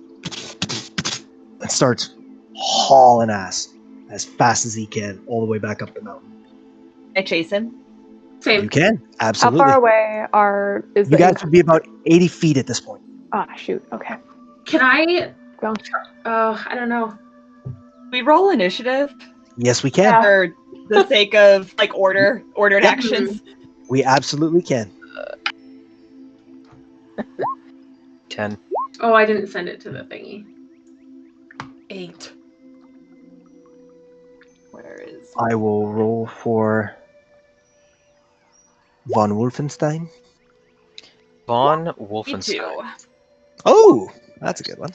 and starts hauling ass as fast as he can all the way back up the mountain. I chase him. Same. You can, How absolutely. far away is You the guys would be about 80 feet at this point. Ah, shoot. Okay. Can I? Go. I don't know. We roll initiative Yes, we can. for the sake of like ordered actions. We absolutely can. 10. Oh, I didn't send it to the thingy. 8. Where is? I will roll for von Wolfenstein. Von Me Wolfenstein. too. Oh, that's a good one.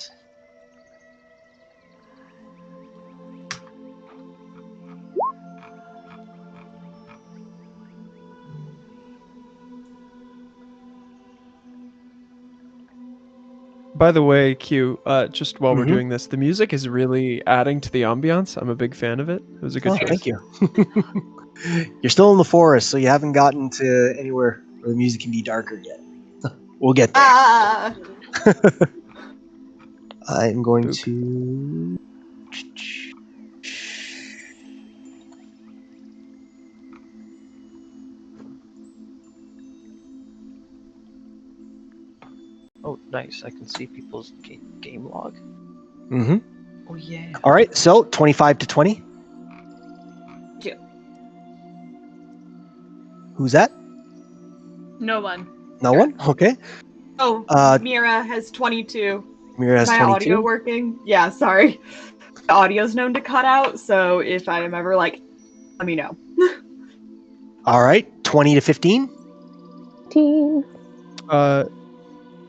By the way, Q, just while we're Mhm. doing this, the music is really adding to the ambiance. I'm a big fan of it. It was a good choice. Thank you. You're still in the forest, so you haven't gotten to anywhere where the music can be darker yet. We'll get there. Ah! I'm going to. Oh, nice. I can see people's game log. Mm-hmm. Oh, yeah. All right, so 25 to 20. Yeah. Who's that? No one. No one? Okay. Oh, Mira has 22. Mira has My 22. audio working? Yeah, sorry. The audio's known to cut out, so if I am ever like, let me know. All right, 20 to 15.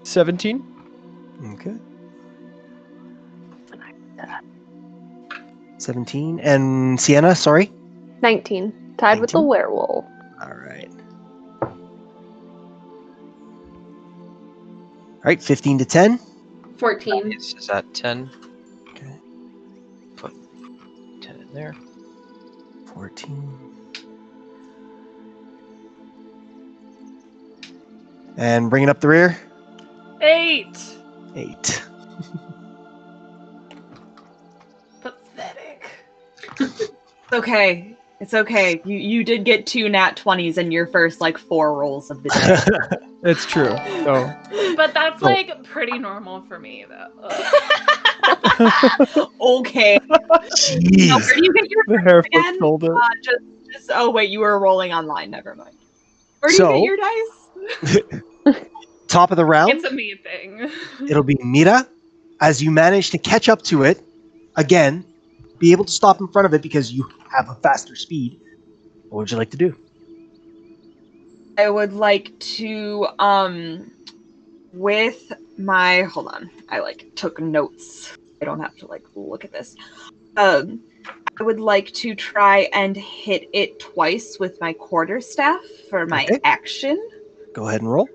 17. Okay. 17. And Sienna, sorry? 19. Tied with the 19? werewolf. All right. All right, 15 to 10. 14. Is that 10? Okay. Put 10 in there. 14. And bringing up the rear. 8. 8. Pathetic. Okay. It's okay. You did get 2 nat 20s in your first like 4 rolls of the day. It's true. So. But that's like pretty normal for me, though. Okay. Jeez. Now, where do you get your The dice hair again? foot shoulder. Just oh wait, you were rolling online. Never mind. Where do you get your dice? Top of the round, It's a me thing. it'll be Mira. As you manage to catch up to it, again, be able to stop in front of it because you have a faster speed. What would you like to do? I would like to with my hold on. I like took notes. I don't have to like look at this. I would like to try and hit it twice with my quarterstaff for my action. Go ahead and roll.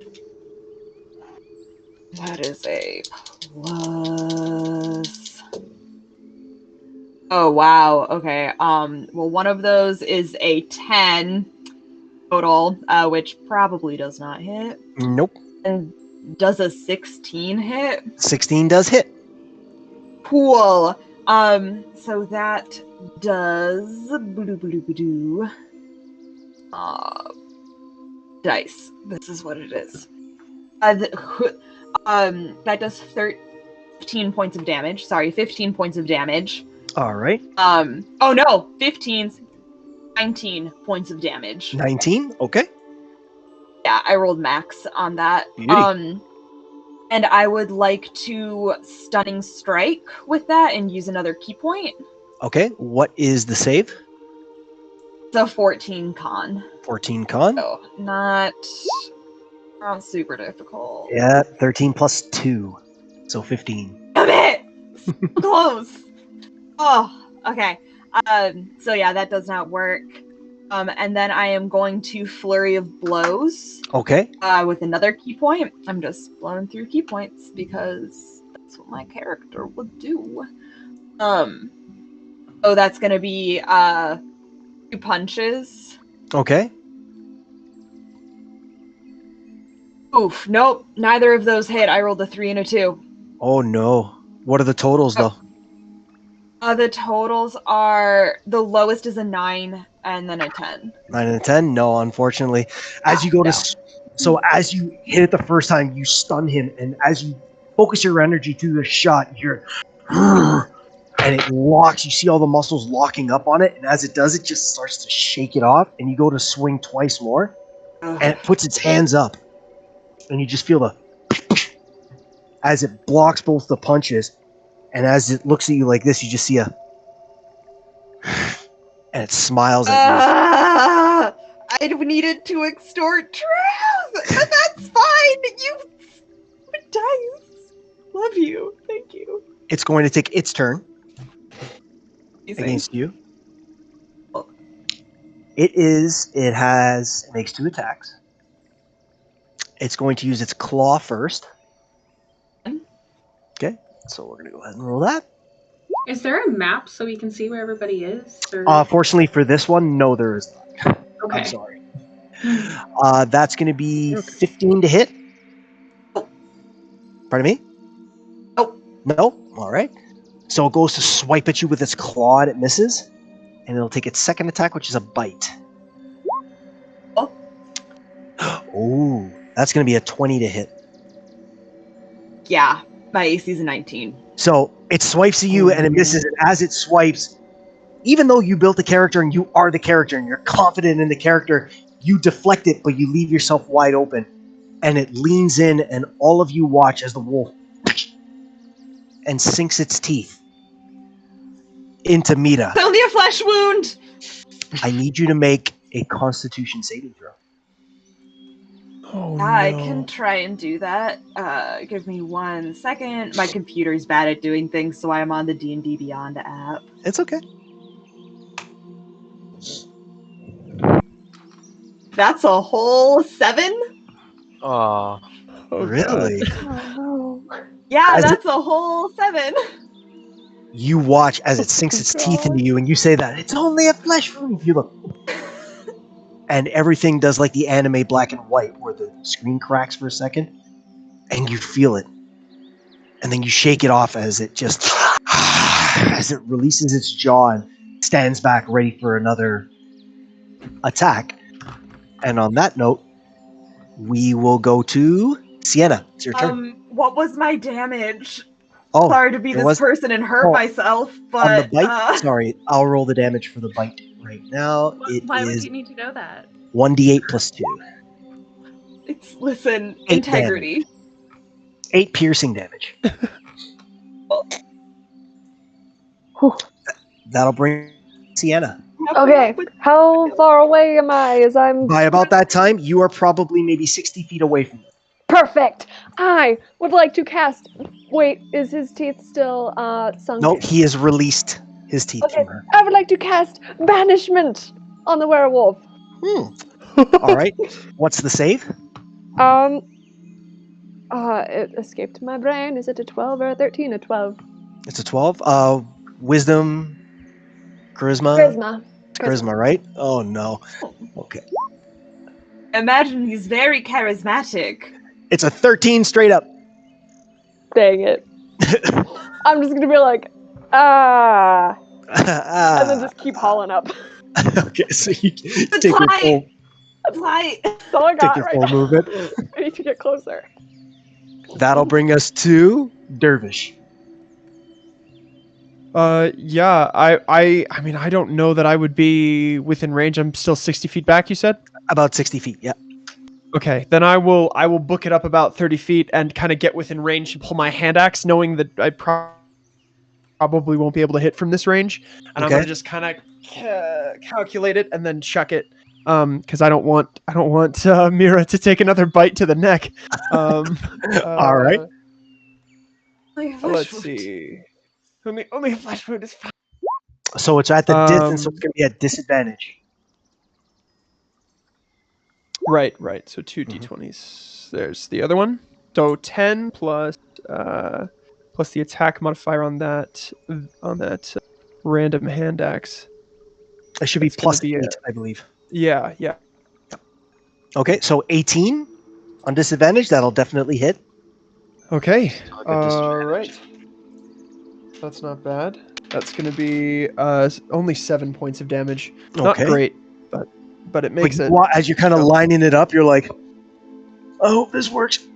That is a plus. Oh wow. Okay. Well, one of those is a 10 total, which probably does not hit. Nope. And does a 16 hit? 16 does hit. Cool. So that does dice. This is what it is. That does 13 points of damage. Sorry, 15 points of damage. All right. Oh no, 19 points of damage. 19. Okay. Yeah, I rolled max on that. Beauty. And I would like to stunning strike with that and use another key point. Okay. What is the save? It's a 14 con. 14 con. So not super difficult. Yeah. 13 plus 2. So 15. Damn it! So close. Oh, okay. So yeah, that does not work. And then I am going to flurry of blows. Okay. With another key point. I'm just blowing through key points because that's what my character would do. So that's gonna be 2 punches. Okay. Oof, nope. Neither of those hit. I rolled a 3 and a 2. Oh no. What are the totals though? The totals are the lowest is a 9 and then a 10. 9 and a 10? No, unfortunately. As you go to... So as you hit it the first time, you stun him, and as you focus your energy to the shot, you hear... And it locks. You see all the muscles locking up on it, and as it does, it just starts to shake it off, and you go to swing twice more, and it puts its hands up, and you just feel the... As it blocks both the punches, and as it looks at you like this, you just see a... And it smiles at you. I needed to extort truth, but that's fine. You dice. Love you. Thank you. It's going to take its turn against you. It makes 2 attacks. It's going to use its claw first. Okay, so we're going to go ahead and roll that. Is there a map so we can see where everybody is? Or... Fortunately for this one, no, there is not. Okay. I'm sorry. That's going to be 15 to hit. Pardon me? No? All right. So it goes to swipe at you with its claw and it misses. And it'll take its second attack, which is a bite. Oh, that's going to be a 20 to hit. Yeah, my AC is a 19. So it swipes at you and it misses. And as it swipes, even though you built the character and you are the character and you're confident in the character, you deflect it, but you leave yourself wide open. And it leans in, and all of you watch as the wolf and sinks its teeth into Mita. It's only a flesh wound! I need you to make a Constitution saving throw. Oh, I can try and do that. Give me 1 second. My computer's bad at doing things, so I'm on the D&D Beyond app. It's okay. That's a whole 7? Oh. Really? Yeah, that's a whole 7. You watch as it sinks its teeth into you, and you say that it's only a flesh wound. You look, and everything does like the anime black and white, where the screen cracks for a second, and you feel it, and then you shake it off as it just as it releases its jaw and stands back, ready for another attack. And on that note, we will go to Sienna. It's your turn. What was my damage? Oh, sorry to be this person and hurt myself, but on the bite. Sorry, I'll roll the damage for the bite right now. Why would you need to know that? 1d8 plus 2. Listen, 8 integrity. Damage. 8 piercing damage. That'll bring Sienna. Okay, how far away am I as I'm... By about that time, you are probably maybe 60 feet away from it. Perfect! I would like to cast... Wait, is his teeth still sunk? No, he has released his teeth from her. I would like to cast Banishment on the werewolf. All right. What's the save? It escaped my brain. Is it a 12 or a 13? A 12. It's a 12. Wisdom, charisma? Charisma. Charisma, right? Oh, no. Okay. Imagine he's very charismatic. It's a 13 straight up. Dang it. I'm just gonna be like, and then just keep hauling up. Okay, so you take your full... Apply. That's all I got Take your right full now. movement. I need to get closer. That'll bring us to Dervish. Yeah, I mean, I don't know that I would be within range. I'm still 60 feet back, you said? About 60 feet, yeah. Okay, then I will book it up about 30 feet and kind of get within range and pull my hand axe, knowing that I probably won't be able to hit from this range. And I'm gonna just kind of calculate it and then chuck it, because I don't want Mira to take another bite to the neck. All right. Let's see. Only a flash wound is fine. So it's at the distance, so it's going to be at disadvantage. Right. So 2 d20s. There's the other one. So 10 plus the attack modifier on that random hand axe. It should be plus 8, I believe. Yeah. Okay, so 18 on disadvantage. That'll definitely hit. Okay. All right. That's not bad. That's going to be only 7 points of damage. Not Okay. great, but it makes it. As you're kind of lining it up, you're like, I hope this works.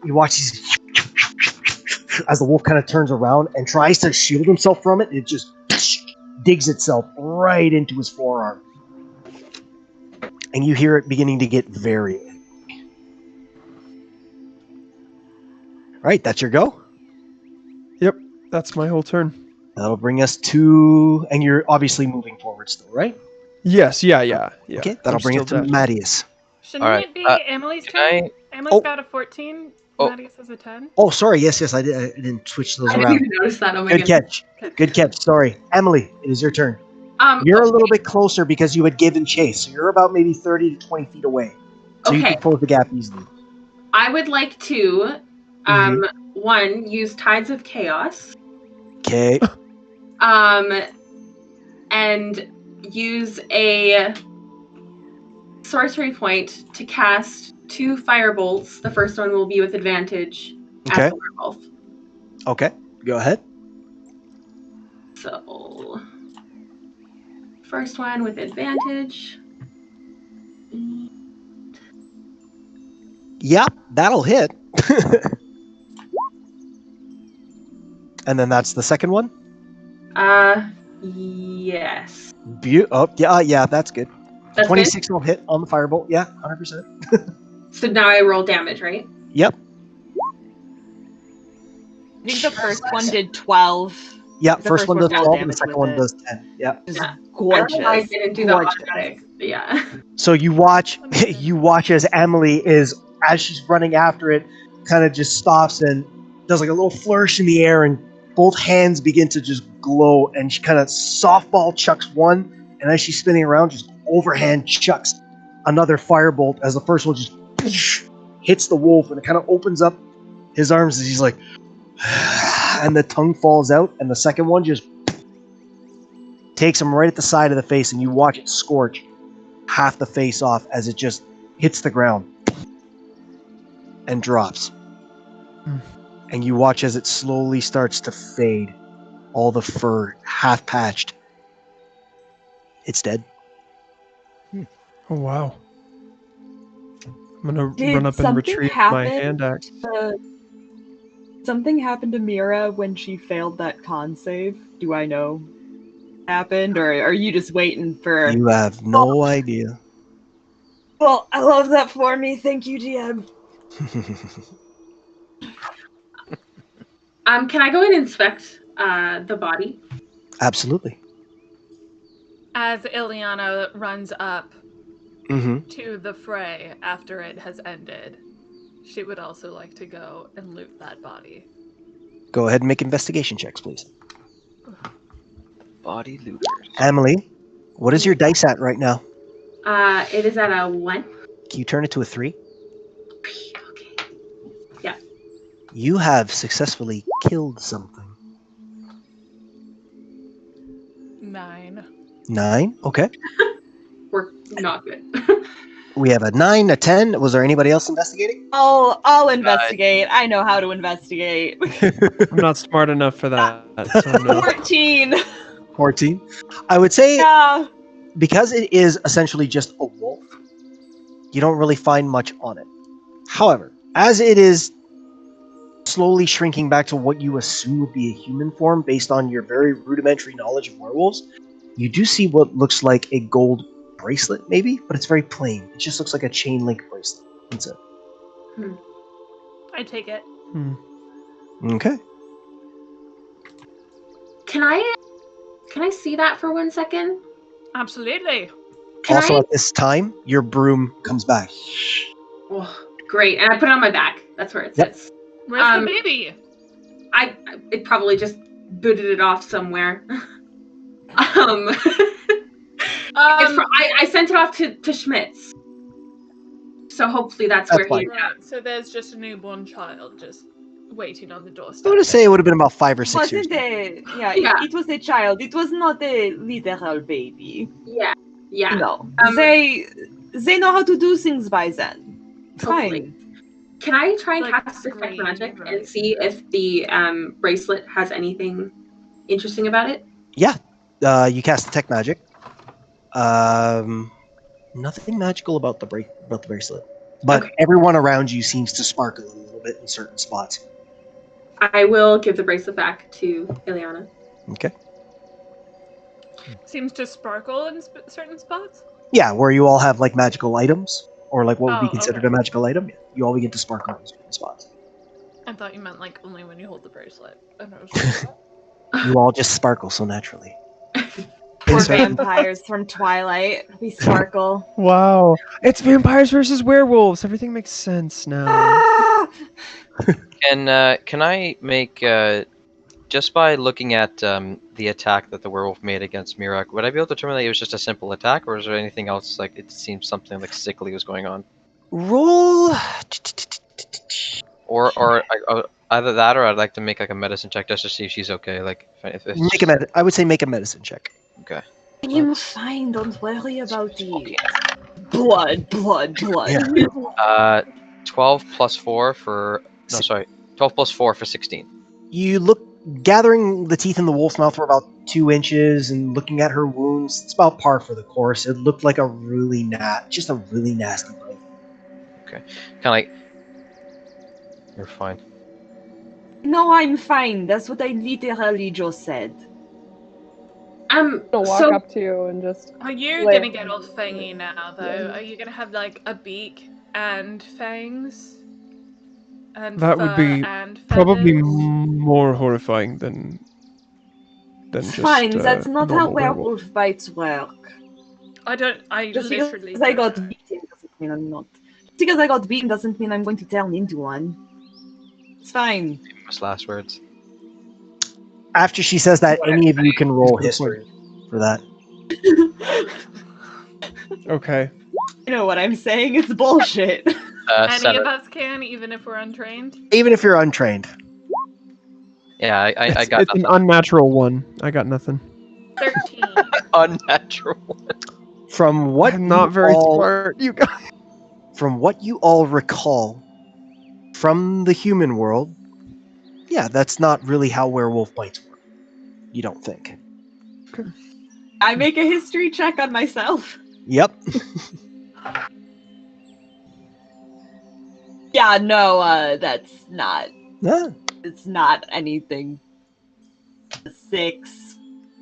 You watch these as the wolf kind of turns around and tries to shield himself from it. It just digs itself right into his forearm. And you hear it beginning to get very angry. Right, that's your go? Yep, that's my whole turn. That'll bring us to... And you're obviously moving forward still, right? Yes, yeah. Okay, that'll bring us to Mattias. Shouldn't it be Emily's turn? Emily's got a 14. Mattias has a 10. Oh, sorry. Yes. I didn't switch those I didn't around. even notice that. Oh my Good goodness. catch. Good catch. Sorry. Emily, it is your turn. You're a little bit closer because you had given chase. So you're about maybe 30 to 20 feet away. So you Okay. can close the gap easily. I would like to, one, use Tides of Chaos. Okay. And use a sorcery point to cast 2 firebolts. The first one will be with advantage Okay. at the werewolf. Okay. Go ahead. So, first one with advantage. Yep, that'll hit. And then that's the second one? Yes. Yeah, that's good. That's 26 will hit on the firebolt. Yeah, 100%. So now I roll damage, right? Yep. I think the first one did 12. Yeah, The first one does 12 and the damage second with one it. does 10. Yeah. Gorgeous. I didn't do the Gorgeous. automatic. Yeah. So you watch as Emily as she's running after it, kind of just stops and does like a little flourish in the air, and both hands begin to just glow, and she kind of softball chucks one, and as she's spinning around, just overhand chucks another firebolt as the first one just hits the wolf, and it kind of opens up his arms as he's like, and the tongue falls out, and the second one just takes him right at the side of the face, and you watch it scorch half the face off as it just hits the ground and drops. And you watch as it slowly starts to fade. All the fur half patched. It's dead. Oh, wow. I'm going to Did run up and something retrieve happen my hand axe. Something happened to Mira when she failed that con save? Do I know what happened, or are you just waiting for... You have no idea. Well, I love that for me. Thank you, GM. Can I go and inspect the body? Absolutely. As Ileana runs up Mm-hmm. to the fray after it has ended, she would also like to go and loot that body. Go ahead and make investigation checks, please. Body looters. Emily, what is your dice at right now? It is at a 1. Can you turn it to a 3? Okay. Yeah. You have successfully killed something. 9. 9? Okay. We're not good. We have a 9, a 10. Was there anybody else investigating? I'll investigate. I know how to investigate. I'm not smart enough for that. So no. 14. 14. I would say, Yeah. because it is essentially just a wolf, you don't really find much on it. However, as it is slowly shrinking back to what you assume would be a human form based on your very rudimentary knowledge of werewolves, you do see what looks like a gold bracelet, maybe, but it's very plain. It just looks like a chain link bracelet. That's it. I take it. Okay. Can I see that for 1 second? Absolutely. Also, at this time, your broom comes back. Oh, great. And I put it on my back. That's where it sits. Where's the baby? It probably just booted it off somewhere. I sent it off to Schmitz. So hopefully that's where he... Right, so there's just a newborn child just waiting on the doorstep. I would say it would have been about 5 or 6 years. Wasn't it? Yeah, it was a child. It was not a literal baby. Yeah. No. They know how to do things by then. Fine. Can I try and Like cast Detect Magic and see if the bracelet has anything interesting about it? Yeah. You cast detect magic. Nothing magical about the bracelet, but everyone around you seems to sparkle a little bit in certain spots. I will give the bracelet back to Ileana. Okay. Seems to sparkle in certain spots. Yeah, where you all have like magical items, or like what would be Oh, considered okay. a magical item. You all begin to sparkle in certain spots. I thought you meant like only when you hold the bracelet. And I was like, You all just sparkle so naturally. We're In certain- vampires from Twilight. We sparkle. Wow, it's vampires versus werewolves. Everything makes sense now. Can I make just by looking at the attack that the werewolf made against Mirak, would I be able to determine that it was just a simple attack, or is there anything else? Like it seems something like sickly was going on. Roll. Or either that, or I'd like to make like a medicine check just to see if she's okay. Like if I would say make a medicine check. Okay. I'm fine. Don't worry about it. Blood. Yeah. 12 plus 4 for 12 plus 4 for 16. You look, gathering the teeth in the wolf's mouth were about 2 inches, and looking at her wounds, it's about par for the course. It looked like a really nasty bite. Okay. Kind of like you're fine. No, I'm fine. That's what I literally just said. I'll walk up to you and just. are you lay gonna a get all hand fangy now, though? Are you gonna have like a beak and fangs? And That would fur be and probably feathers? more horrifying than It's just fine. That's not how normal werewolf. werewolf bites work. I Just literally because I don't got know. beaten doesn't mean I'm not. Just because I got beaten doesn't mean I'm going to turn into one. It's fine. Famous last words. After she says that, any of you can roll history for that. Okay. You know what I'm saying? It's bullshit. Any 7. of us can, even if we're untrained. Even if you're untrained. Yeah, I got It's an unnatural one. I got nothing. 13. unnatural. From what I'm not you very all, smart, you guys. From what you all recall from the human world, yeah, that's not really how werewolf bites work. You don't think? I make a history check on myself. Yep. Yeah, no, that's not. Yeah. It's not anything. 6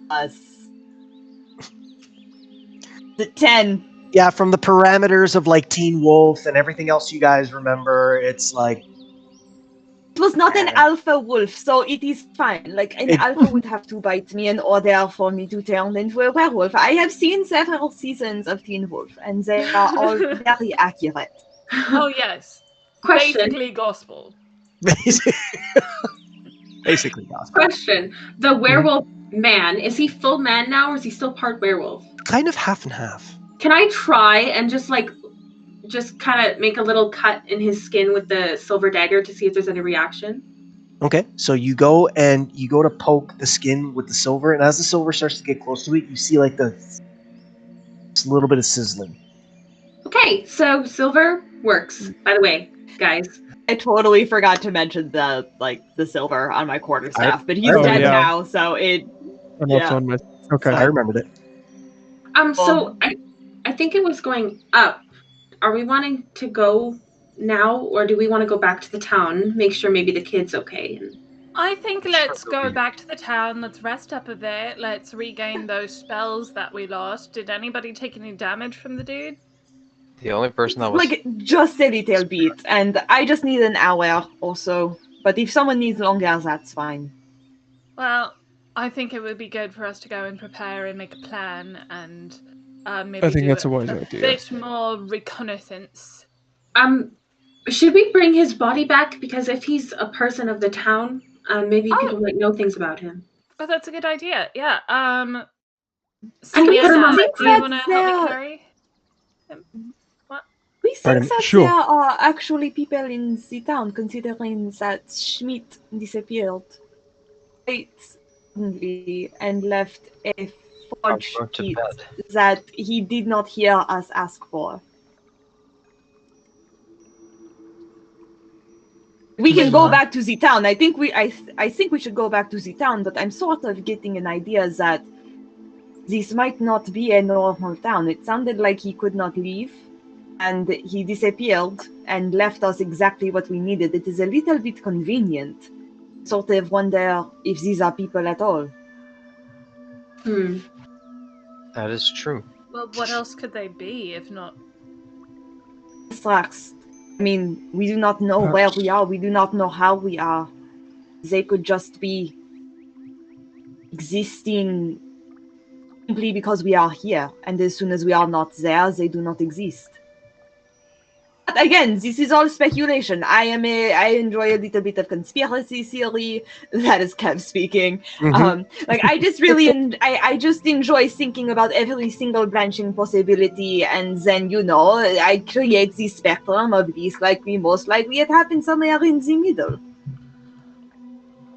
plus the 10. Yeah, from the parameters of like Teen Wolf and everything else you guys remember, it's like It was not an alpha wolf, so it is fine. Like, an alpha would have to bite me in order for me to turn into a werewolf. I have seen several seasons of Teen Wolf, and they are all very accurate. Oh, yes. Question. Basically gospel. Basically gospel. Question. The werewolf man, is he full man now, or is he still part werewolf? Kind of half and half. Can I try and just kind of make a little cut in his skin with the silver dagger to see if there's any reaction? Okay, so you go to poke the skin with the silver, and as the silver starts to get close to it, you see like just a little bit of sizzling. Okay, so silver works, by the way, guys. I totally forgot to mention the silver on my quarterstaff, but he's Oh, dead yeah. now, so it. And also on my. Okay. I remembered it. So I think it was going up. Are we wanting to go now, or do we want to go back to the town, make sure maybe the kid's okay? I think let's go back to the town. Let's rest up a bit. Let's regain those spells that we lost. Did anybody take any damage from the dude? The only person that was Like, just a little bit, and I just need an hour or so. But if someone needs longer, that's fine. Well, I think it would be good for us to go and prepare and make a plan, and maybe I think do that's a wise idea. bit more reconnaissance. Should we bring his body back? Because if he's a person of the town, maybe people might know things about him. Oh, that's a good idea. Yeah. And we put him Sienna, on the do you want to help me there. carry him? What? We Pardon think me? that Sure. there are actually people in the town, considering that Schmidt disappeared quite suddenly and left a forged going to kit bed. that he did not hear us ask for. We can go back to the town. I think I think we should go back to the town, but I'm sort of getting an idea that this might not be a normal town. It sounded like he could not leave, and he disappeared and left us exactly what we needed. It is a little bit convenient. Sort of wonder if these are people at all. That is true. Well, what else could they be if not? Strax. I mean, we do not know where we are. We do not know how we are. They could just be existing simply because we are here, and as soon as we are not there, they do not exist. But again, this is all speculation. I enjoy a little bit of conspiracy theory. That is Kev speaking. Like I just really, I just enjoy thinking about every single branching possibility, and then I create the spectrum of least likely, most likely. It happens somewhere in the middle.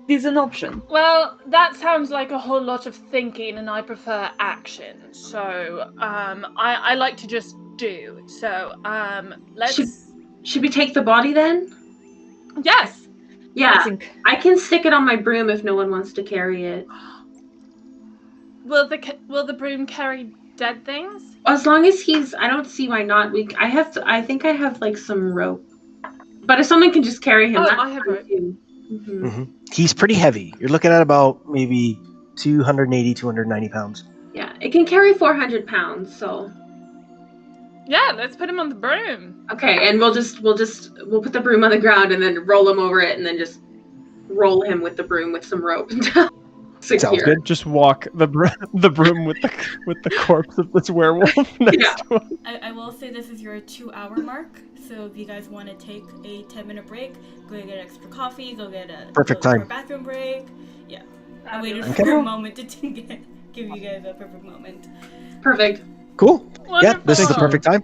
This is an option. Well, that sounds like a whole lot of thinking, and I prefer action. So, I like to just do. So, let's. Should we take the body then? Yes. Yeah, I can stick it on my broom if no one wants to carry it. Will the broom carry dead things? As long as I don't see why not. I think I have like some rope. But if someone can just carry him, that's I have rope. too. He's pretty heavy. You're looking at about maybe 280, 290 pounds. Yeah, it can carry 400 pounds, so. Yeah, let's put him on the broom. Okay, and we'll put the broom on the ground and then roll him over it and then just roll him with the broom with some rope. Sounds good. Just walk the broom with the corpse of this werewolf next to him. I will say this is your 2-hour mark, so if you guys want to take a 10-minute break, go get extra coffee, go get a bathroom break. Yeah, I waited for a moment to give you guys a perfect moment. Perfect. Cool. Wonderful. Yeah, this is the perfect time.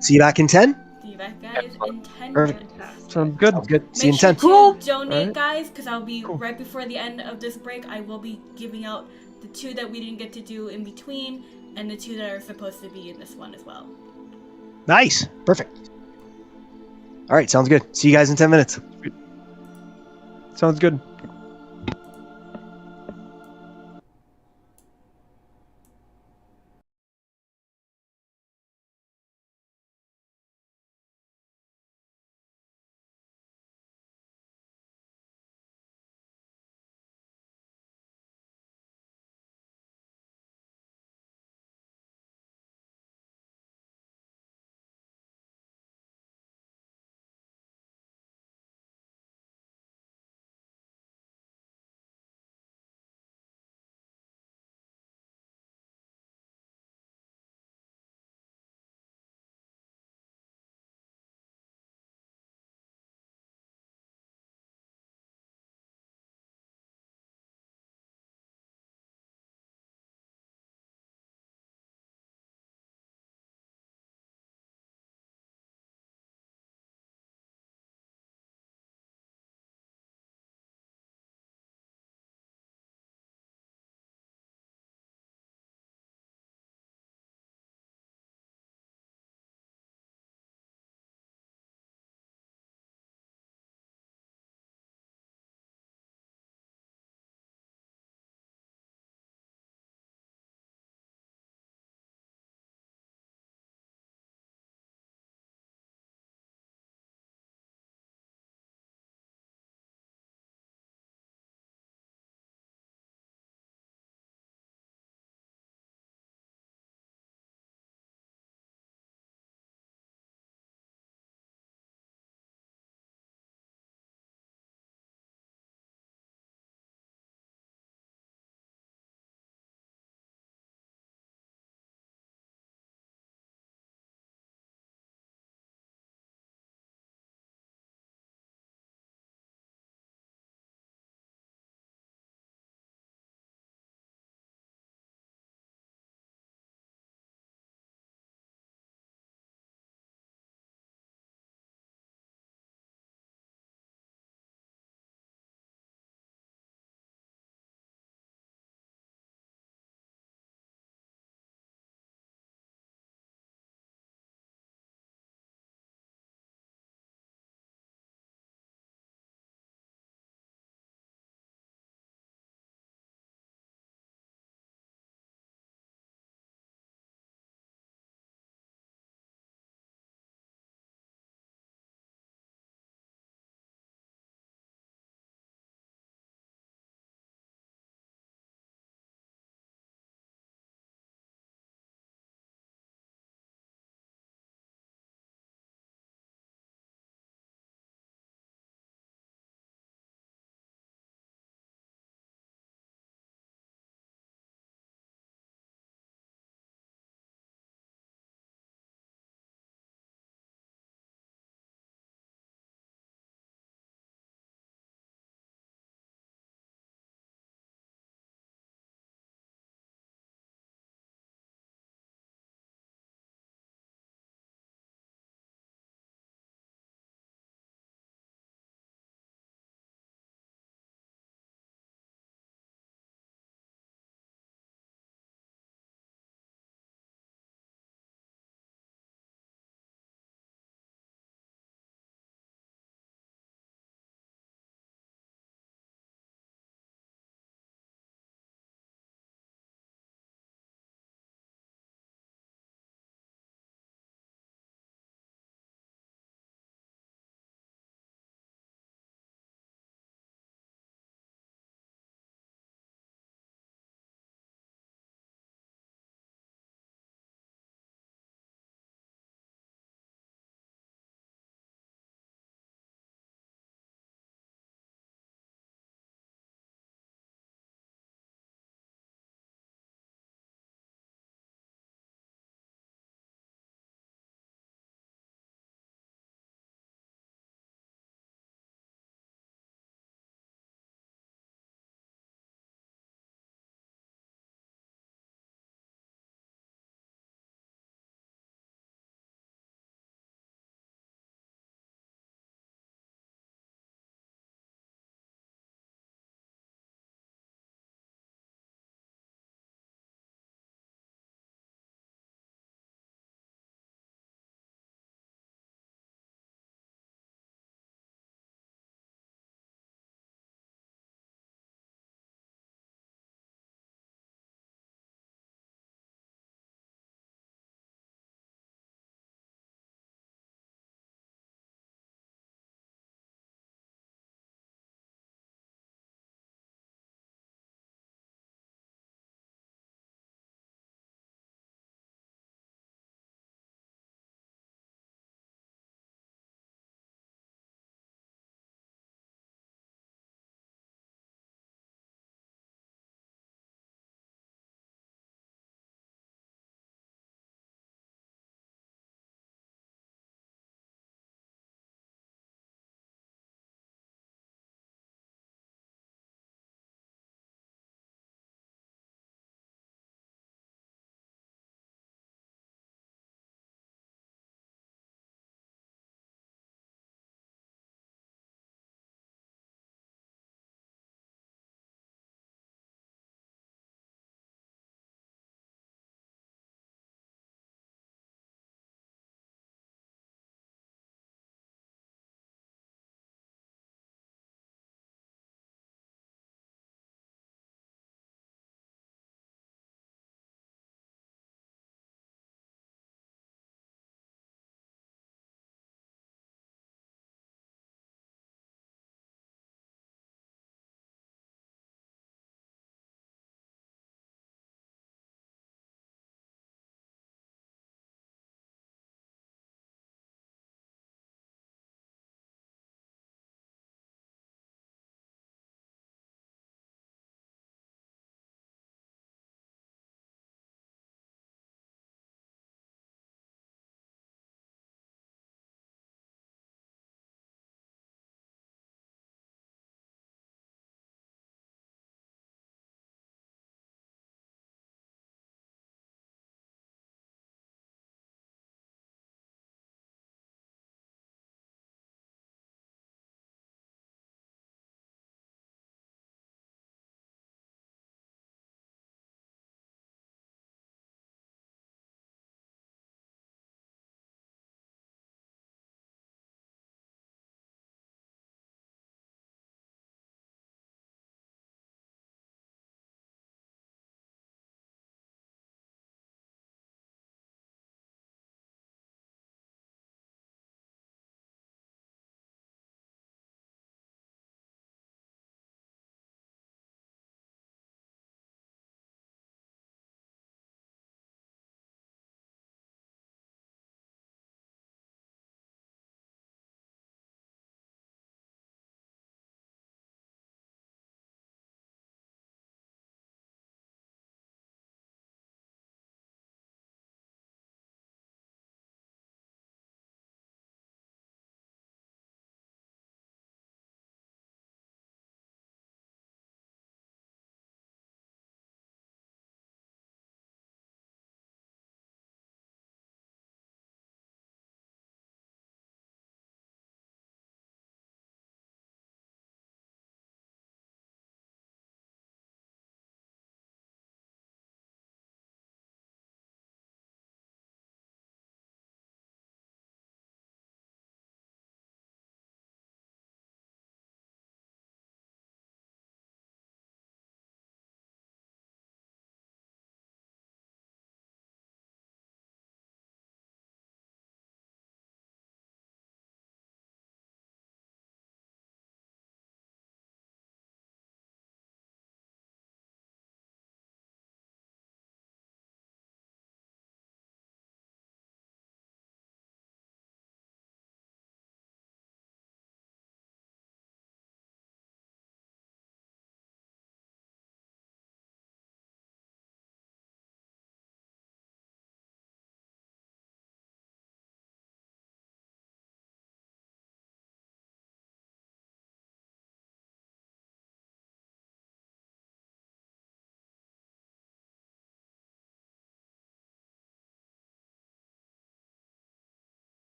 See you back in 10. See you back, guys, in 10 Perfect. minutes. Sounds good. Sounds good. See you in Make sure 10. to donate, Alright. guys, because I'll be right before the end of this break. I will be giving out the 2 that we didn't get to do in between, and the 2 that are supposed to be in this one as well. Nice. Perfect. All right. Sounds good. See you guys in 10 minutes. Sounds good.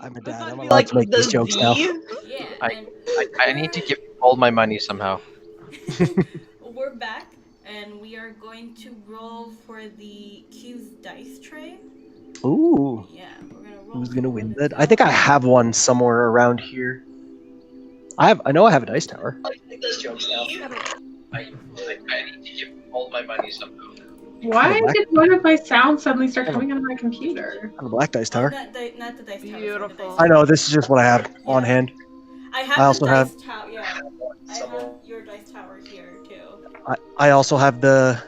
I'm a dad. I'm Be allowed like to make the these jokes now. Z. Yeah, I need to give all my money somehow. we're back, and we are going to roll for the Q's dice tray. Ooh. Yeah, we're gonna roll. Who's gonna win that? I think I have one somewhere around here. I know I have a dice tower. I make those jokes now. I need to give all my money somehow. Why Black- did one of my sounds suddenly start coming out of my computer? I have a black dice tower. Not the dice tower. Beautiful. I know, this is just what I have on hand. I have I also the have- dice tower. Yeah, I have your dice tower here too. I also have the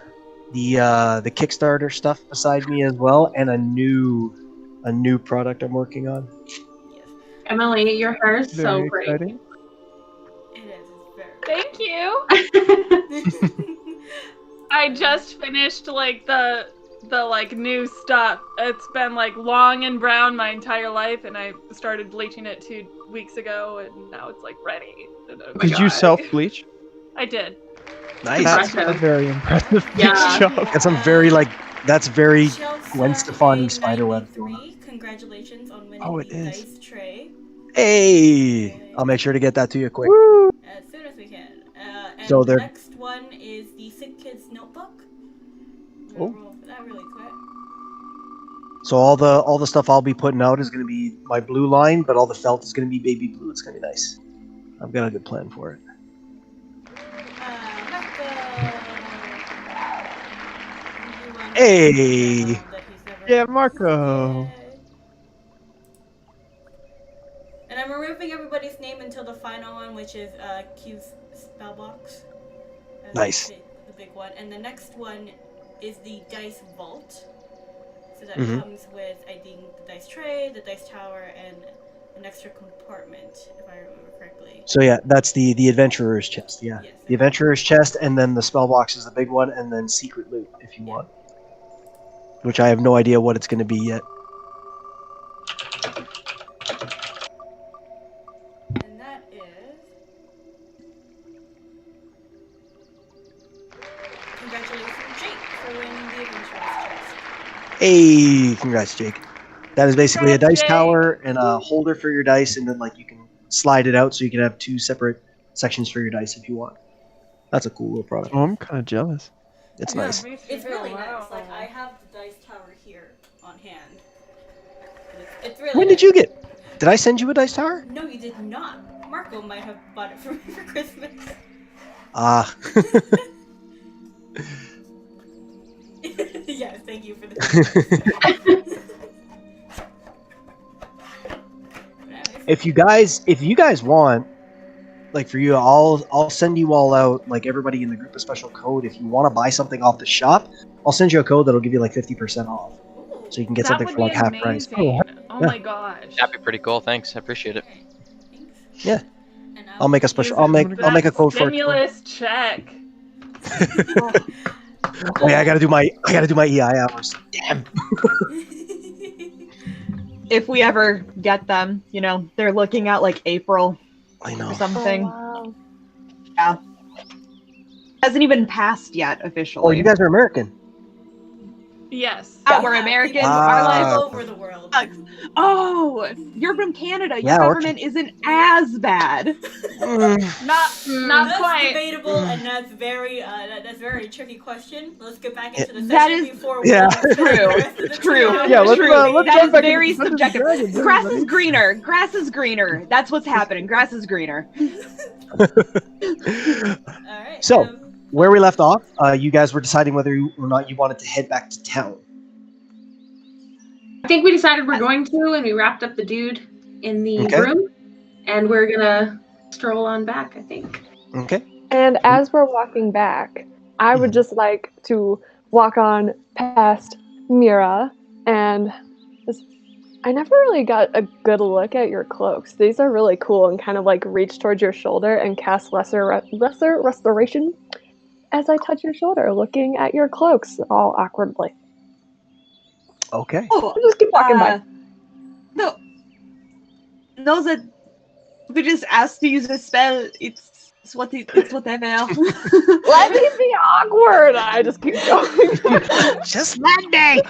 Kickstarter stuff beside me as well, and a new product I'm working on. Emily, your hair is so Very great. exciting. It is. It's very. Thank you. I just finished like the like new stuff. It's been like long and brown my entire life, and I started bleaching it 2 weeks ago, and now it's like ready. Did you self bleach? I did. Nice. That's a very impressive Yeah. job. That's very Chelsea Gwen Stefani spiderweb. 93, congratulations on winning Oh, it the is. dice tray. Hey, I'll make sure to get that to you quick. As soon as we can. And So the they're- next one is the SickKids notebook. I'm Oh. gonna roll for that really quick. So all the stuff I'll be putting out is gonna be my blue line, but all the felt is gonna be baby blue. It's gonna be nice. I've got a good plan for it. Hey. Yeah, Marco. And I'm removing everybody's name until the final one, which is Q's spell box. Nice. The big one. And the next one is the dice vault. So that Mhm. comes with, I think, the dice tray, the dice tower, and an extra compartment, if I remember correctly. So yeah, that's the adventurer's chest. Yeah, the adventurer's chest, and then the spell box is the big one, and then secret loot if you want. Which I have no idea what it's going to be yet. And that is... Congratulations, Jake, for winning the adventurer's chest. Hey, congrats, Jake. That is basically a dice Jake. tower and a holder for your dice, and then like you can slide it out so you can have 2 separate sections for your dice if you want. That's a cool little product. Oh, I'm kind of jealous. It's nice. It's really nice. Like, I have the dice tower here on hand. And it's really When nice. did you get? Did I send you a dice tower? No, you did not. Marco might have bought it for me for Christmas. Ah. Yes, thank you for the. If you guys want, like for you, I'll send you all out, like everybody in the group, a special code. If you want to buy something off the shop, I'll send you a code that'll give you like 50% off, so you can get That something would for like be half price. amazing. Oh Yeah. my gosh. That'd be pretty cool. Thanks. I appreciate it. Yeah. I'll make a special. I'll make a code for it. Stimulus check. Oh yeah, I gotta do my EI hours. Damn. If we ever get them, you know, they're looking at like April I know. or something. Oh, wow. Yeah. Hasn't even passed yet officially. Oh, you guys are American. Yes. Yeah, we're Americans. Our Ah. lives All over the world. sucks. Oh, you're from Canada. Your Yeah, we're- government isn't as bad. Not That's quite. debatable, and that's that's very tricky question. Let's get back into the session That is- before we Yeah. True. Yeah, let's, True. let's That jump is back very into Dungeons and subjective. Dragons, Grass everybody. is greener. Grass is greener. That's what's happening. Grass is greener. Alright. So, where we left off, you guys were deciding whether or not you wanted to head back to town. I think we decided we're going to, and we wrapped up the dude in the Okay. room, and we're gonna stroll on back, I think. Okay. And as we're walking back, I would just like to walk on past Mira, and I never really got a good look at your cloaks. These are really cool, and kind of like reach towards your shoulder and cast lesser restoration as I touch your shoulder, looking at your cloaks all awkwardly. Okay. Oh, Just keep walking by. No. Those that we just asked to use a spell. It's whatever. Let me be awkward. I just keep going. Just Monday.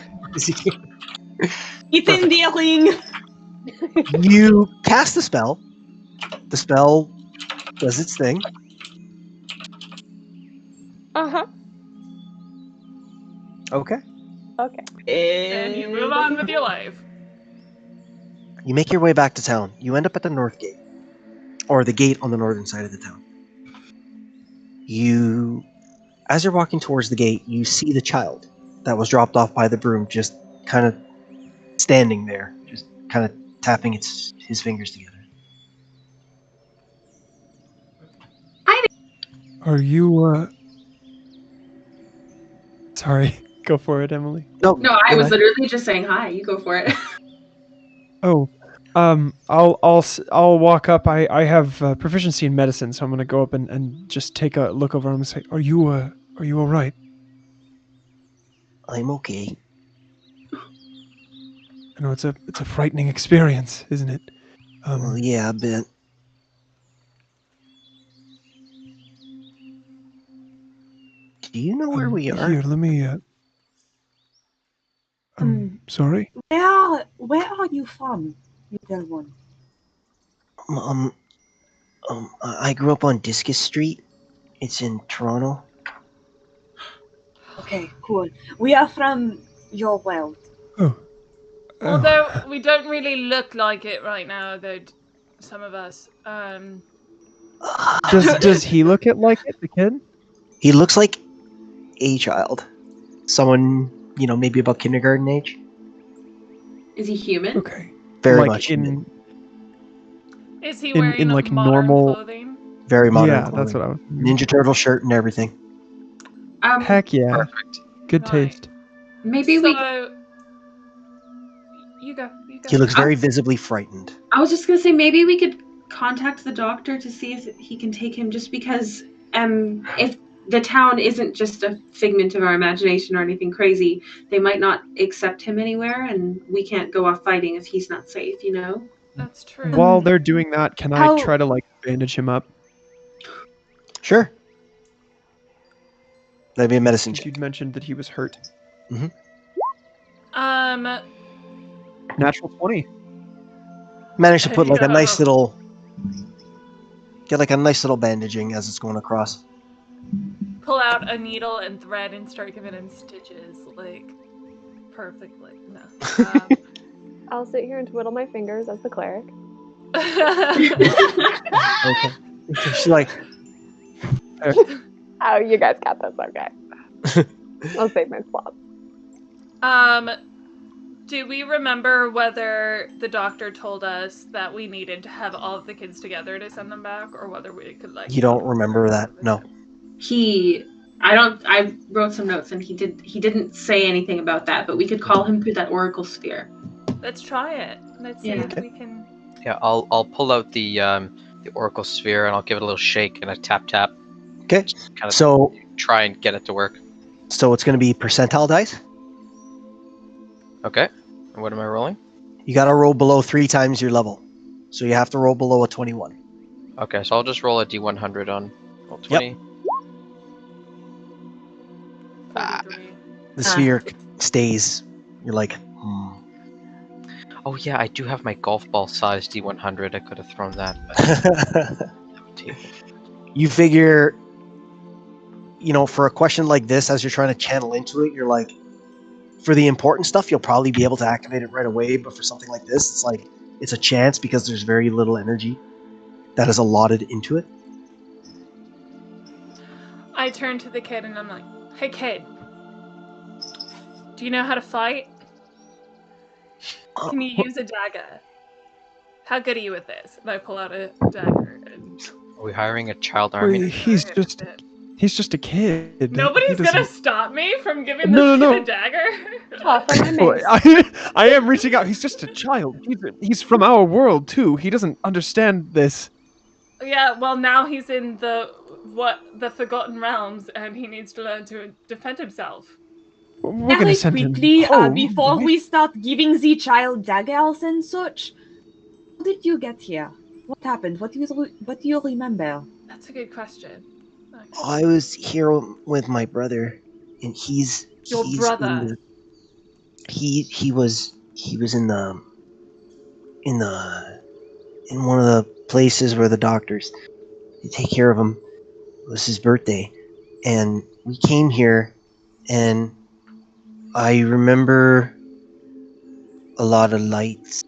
It's endearing. You cast the spell. The spell does its thing. Uh-huh. Okay. Okay. And you move on with your life. You make your way back to town. You end up at the north gate, or the gate on the northern side of the town. As you're walking towards the gate, you see the child that was dropped off by the broom just kind of standing there, just kind of tapping his fingers together. Are you? Sorry. Go for it, Emily. No, I was literally just saying hi. You go for it. Oh, I'll walk up. I have proficiency in medicine, so I'm gonna go up and just take a look over him and say, are you all right? I'm okay. I know it's a frightening experience, isn't it? Well, yeah, a bit. Do you know where we are? Here, let me. Sorry. Where are you from, little one? I grew up on Discus Street. It's in Toronto. Okay, cool. We are from your world. Although we don't really look like it right now, though, some of us. Does he look it like it, the kid? He looks like a child. Someone, maybe about kindergarten age. Is he human? Okay. Very like much in Is he in wearing like modern normal clothing? Very modern Yeah, clothing. that's what I was. Ninja Turtle shirt and everything. Heck yeah. Perfect. Good taste. Maybe You go. He looks very visibly frightened. I was just gonna say maybe we could contact the doctor to see if he can take him, just because if the town isn't just a figment of our imagination or anything crazy, they might not accept him anywhere, and we can't go off fighting if he's not safe, That's true. While they're doing that, can I try to bandage him up? Sure. That'd be a medicine Since check. you'd mentioned that he was hurt. Mm-hmm. Natural 20. Managed to put Yeah. get like a nice little bandaging as it's going across. Pull out a needle and thread and start giving him stitches, perfectly. No. I'll sit here and twiddle my fingers as the cleric. Okay. She's like, oh, you guys got this. Okay. I'll save my spot. Do we remember whether the doctor told us that we needed to have all of the kids together to send them back, or whether we could you don't remember that? No. I wrote some notes and he didn't say anything about that, but we could call him through that oracle sphere. Let's try it. Let's see if we can. Yeah, I'll pull out the oracle sphere and I'll give it a little shake and a tap. Okay. Just kind of So try and get it to work. So it's going to be percentile dice. Okay. And what am I rolling? You got to roll below 3 times your level. So you have to roll below a 21. Okay, so I'll just roll a d100 on roll 20. Yep. The sphere stays. You're like, Oh yeah, I do have my golf ball size d100. I could have thrown that. You figure, for a question like this, as you're trying to channel into it, you're like, for the important stuff, you'll probably be able to activate it right away. But for something like this, it's a chance because there's very little energy that is allotted into it. I turn to the kid and I'm like, "Hey kid, do you know how to fight? Can you use a dagger? How good are you with this?" And I pull out a dagger. And... Are we hiring a child army? Wait, he's just a kid. Nobody's gonna stop me from giving this No. kid a dagger. I am reaching out. He's just a child. He's from our world too. He doesn't understand this. Yeah, well now he's in the Forgotten Realms, and he needs to learn to defend himself. We're gonna send quickly, him home, before right? we start giving the child daggers and such, how did you get here? What happened? What do you remember? That's a good question. Okay. I was here with my brother, and he's Your brother. he was in the in one of the places where the doctors they take care of him. It was his birthday, and we came here, and I remember a lot of lights,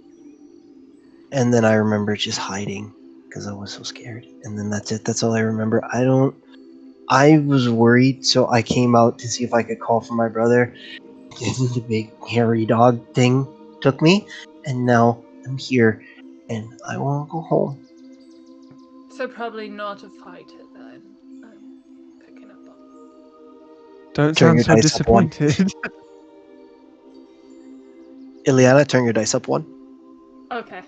and then I remember just hiding because I was so scared, and then that's it. That's all I remember. I was worried, so I came out to see if I could call for my brother. The big hairy dog thing took me, and now I'm here, and I want to go home. So probably not a fighter then. I'm picking up on. Don't Turn sound your so dice up one. disappointed. Ileana, turn your dice up one. Okay.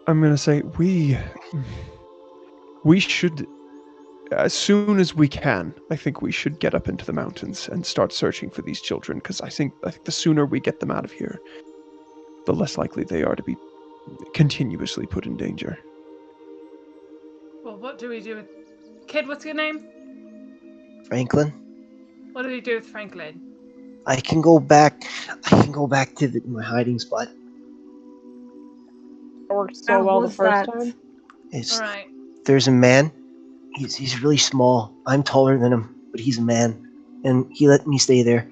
I'm gonna say we should, as soon as we can. I think we should get up into the mountains and start searching for these children. Because I think the sooner we get them out of here, the less likely they are to be continuously put in danger. Well, what do we do with kid? What's your name? Franklin, What do we do with Franklin? I can go back. To my hiding spot. It worked so well the first time. It's, All right. There's a man. He's really small. I'm taller than him, but he's a man, and he let me stay there.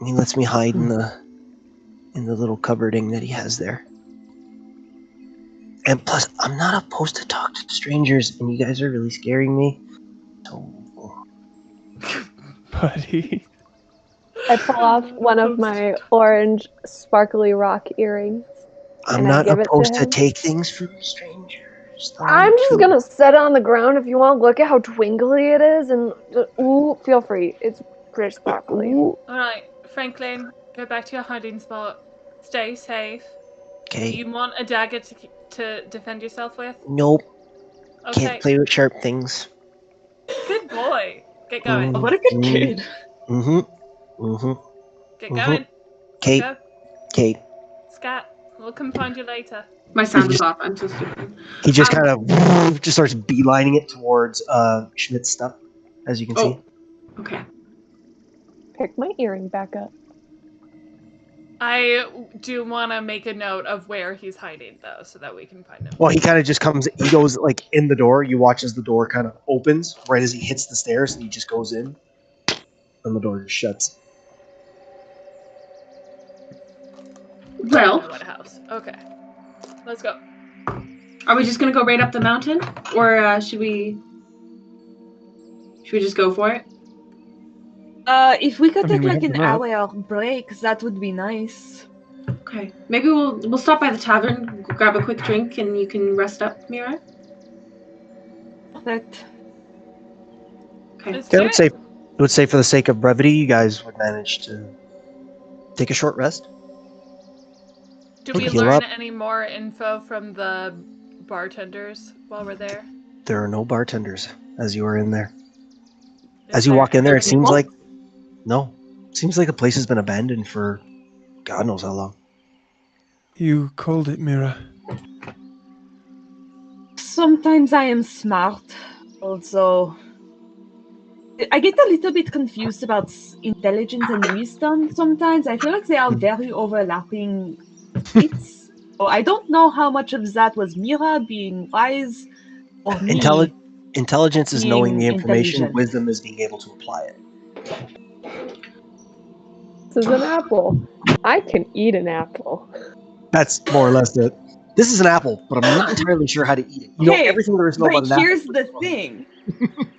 He lets me hide in the little cupboarding that he has there. And plus, I'm not opposed to talk to strangers, and you guys are really scaring me. So, buddy. I pull off one of my orange sparkly rock earrings. I'm and not I give opposed it to to him. take things from strangers. I'm just gonna set it on the ground if you want. Look at how twinkly it is, and ooh, feel free. It's pretty sparkly. All right, Franklin, go back to your hiding spot. Stay safe. Okay. Do you want a dagger to defend yourself with? Nope. Okay. Can't play with sharp things. Good boy. Get going. What a good kid. Get going. Kate. Go. Kate. Scat, we'll come find you later. My sound is off. I'm so stupid. He just kind of just starts beelining it towards Schmidt's stuff, as you can see. Okay. Pick my earring back up. I do want to make a note of where he's hiding, though, so that we can find him. Well, he kind of just comes. He goes like in the door. You watch as the door kind of opens right as he hits the stairs, and he just goes in, and the door just shuts. Well, What house? Okay, let's go. are we just gonna go right up the mountain, or should we just go for it? If we could I mean, take we like have an the map. hour break, that would be nice. Okay. Maybe we'll stop by the tavern, grab a quick drink, and you can rest up, Mira. Perfect. Okay. Yeah, I would say for the sake of brevity, you guys would manage to take a short rest. Do we Heal learn up. any more info from the bartenders while we're there? There are no bartenders as you are in there. Is As you there walk in there, it any seems people? like the place has been abandoned for God knows how long. You called it, Mira. Sometimes I am smart. Also, I get a little bit confused about intelligence and wisdom sometimes. I feel like they are very overlapping traits. So I don't know how much of that was Mira being wise or me. Intelligence is knowing the being information. intelligent. Wisdom is being able to apply it. This is an apple. I can eat an apple. That's more or less it. This is an apple, but I'm not entirely sure how to eat it. You know everything there is to know about but an apple. here's the thing.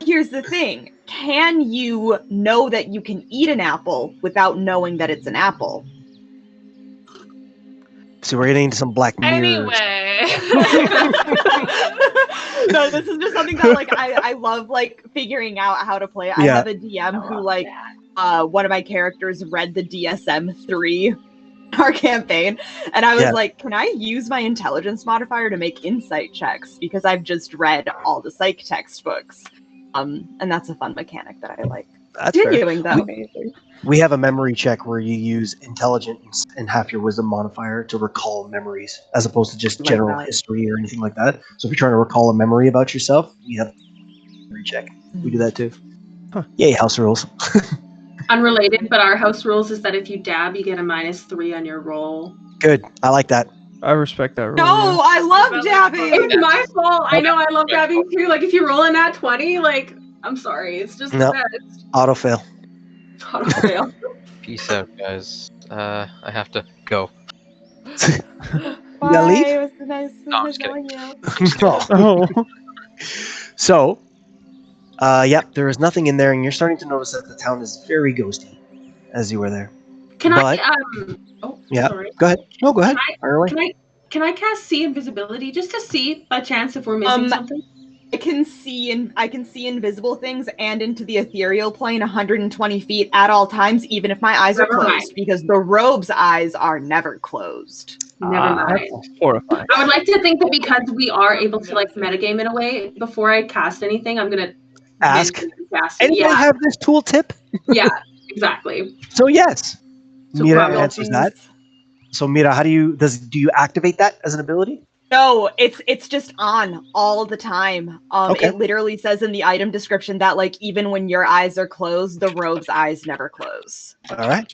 Here's the thing. Can you know that you can eat an apple without knowing that it's an apple? So we're getting into some Black Mirror. Anyway. No, this is just something that like I love like figuring out how to play. I Yeah. have a DM who like one of my characters read the DSM-3 our campaign, and I was Yeah. like, can I use my intelligence modifier to make insight checks because I've just read all the psych textbooks. And that's a fun mechanic that I like. That's fair. Continuing though. We have a memory check where you use intelligence and half your wisdom modifier to recall memories, as opposed to just Like general that. history or anything like that. So if you're trying to recall a memory about yourself, you have a memory check. We do that too. Huh. Yay, house rules. Unrelated, but our house rules is that if you dab, you get a -3 on your roll. Good. I like that. I respect that rule. No, I love dabbing. It's my fault. I know I love dabbing too. Like if you roll in that 20, like I'm sorry, it's just No. the best. Auto fail. Auto fail. Peace out, guys. I have to go. You gotta leave? It was nice No, I'm just kidding. Oh. So, yep, there is nothing in there, and you're starting to notice that the town is very ghosty as you were there. Can But, yeah, sorry. go ahead. No, go ahead. Fire away. Can I cast see invisibility just to see by chance if we're missing something? I can see invisible things and into the ethereal plane 120 feet at all times, even if my eyes are Never closed, mind. because the robe's eyes are never closed. Never mind. Horrifying. I would like to think that because we are able to like metagame in a way, before I cast anything, I'm gonna Ask. mention casting. Anybody Yeah, have this tooltip? yeah, exactly. So, yes. So Mira probably- answers that. So, Mira, do you activate that as an ability? No, it's just on all the time. Okay. It literally says in the item description that like even when your eyes are closed, the robe's eyes never close. All right.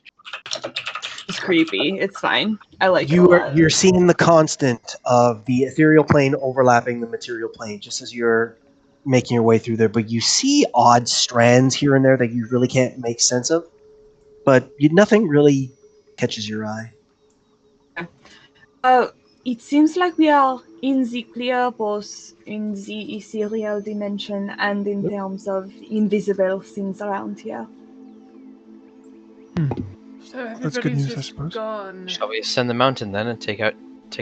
It's creepy. It's fine. I like it a lot. You're seeing the constant of the ethereal plane overlapping the material plane just as you're making your way through there, but you see odd strands here and there that you really can't make sense of. But nothing really catches your eye. It seems like we are in the clear both in the ethereal dimension and in terms of invisible things around here. So That's good everybody's news, I just suppose. gone. Shall we ascend the mountain then and take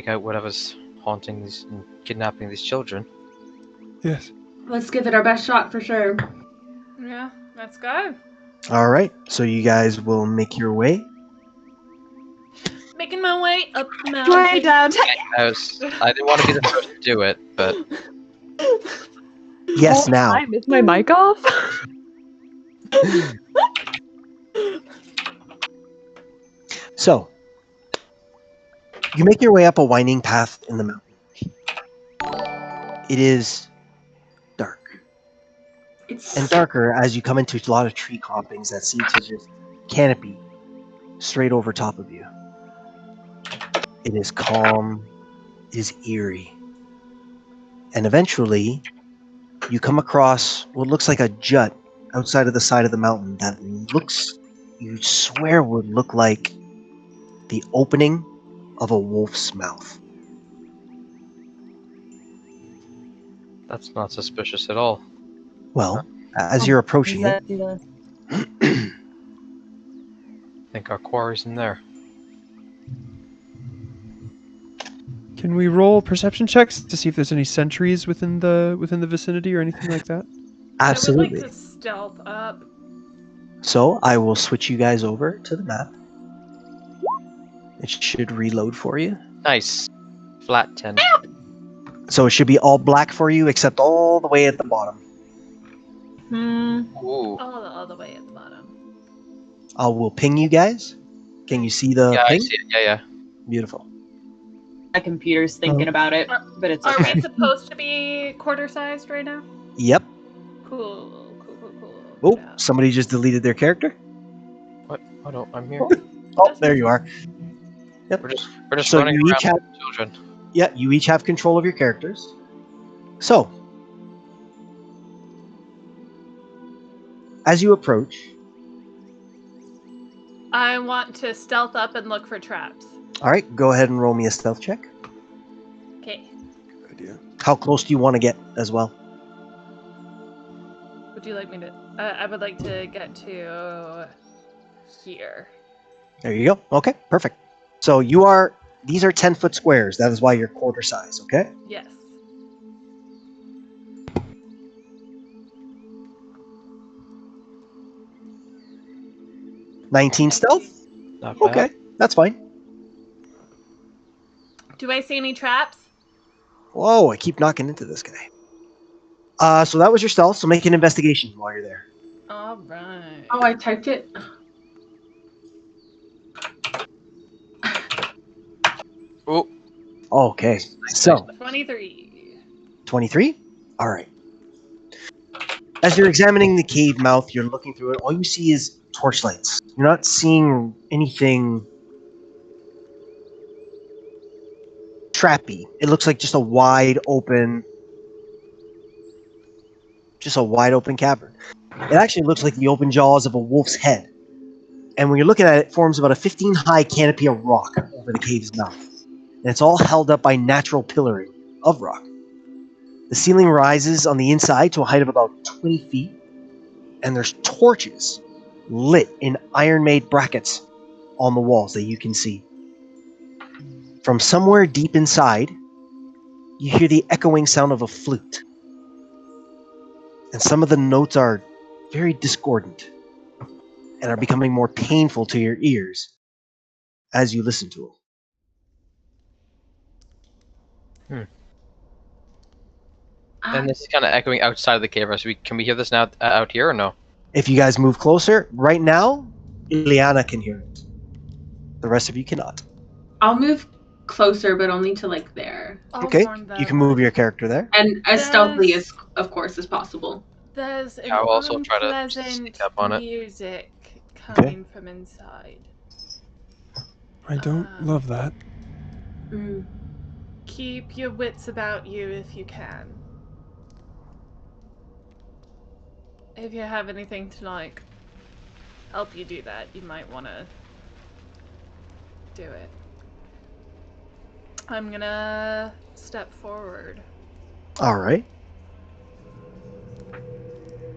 out whatever's haunting these and kidnapping these children? Yes. Let's give it our best shot for sure. Yeah, let's go. All right. So you guys will make your way. Making my way up the mountain. Way down. I didn't want to be the first to do it, but Yes, now. Is my mic off? So, you make your way up a winding path in the mountain. It is dark. And darker as you come into a lot of tree croppings that seem to just canopy straight over top of you. It is calm. It is eerie. And eventually, you come across what looks like a jut outside of the side of the mountain that looks, you swear, would look like the opening of a wolf's mouth. that's not suspicious at all. Well, as you're approaching it, I think our quarry's in there. Can we roll perception checks to see if there's any sentries within the vicinity or anything like that? absolutely. I would like to stealth up. So I will switch you guys over to the map. It should reload for you. Nice. Flat 10. So it should be all black for you, except all the way at the bottom. Ooh. All the way at the bottom. I will ping you guys. Can you see the Yeah, I ping? see it. Yeah. Beautiful. My computer's thinking about it, but it's Are okay. we supposed to be quarter-sized right now? Yep. Cool. Oh, somebody just deleted their character. What? Oh no, I'm here. Oh, there you are. Yep. We're just So running you around each have, with children. yeah, you each have control of your characters. So, as you approach, I want to stealth up and look for traps. all right, go ahead and roll me a stealth check. Okay. How close do you want to get as well? Would you like me to? I would like to get to here. There you go. Okay, perfect. So these are 10-foot squares. That is why you're quarter size, okay? Yes. $19 stealth? Not bad. Okay, that's fine. Do I see any traps? Whoa, I keep knocking into this guy. So that was your stealth, so make an investigation while you're there. All right. Oh, I typed it. Oh. Okay, so 23. 23? All right. As you're examining the cave mouth, you're looking through it, all you see is torchlights. You're not seeing anything trappy. It looks like just a wide open cavern. It actually looks like the open jaws of a wolf's head. And when you're looking at it, it forms about a 15-high canopy of rock over the cave's mouth. And it's all held up by natural pillaring of rock. The ceiling rises on the inside to a height of about 20 feet, and there's torches lit in iron-made brackets on the walls that you can see. From somewhere deep inside, you hear the echoing sound of a flute. And some of the notes are very discordant and are becoming more painful to your ears as you listen to them. And this is kind of echoing outside of the cave. So can we hear this now out here or no? If you guys move closer, right now, Ileana can hear it. The rest of you cannot. I'll move closer, but only to like there. Okay, you can move your character there. And as stealthily as, of course, as possible. There's an I'll also try to unpleasant sneak up on it. music coming from inside. I don't love that. Keep your wits about you if you can. If you have anything to like help you do that, you might want to do it. I'm gonna step forward. All right.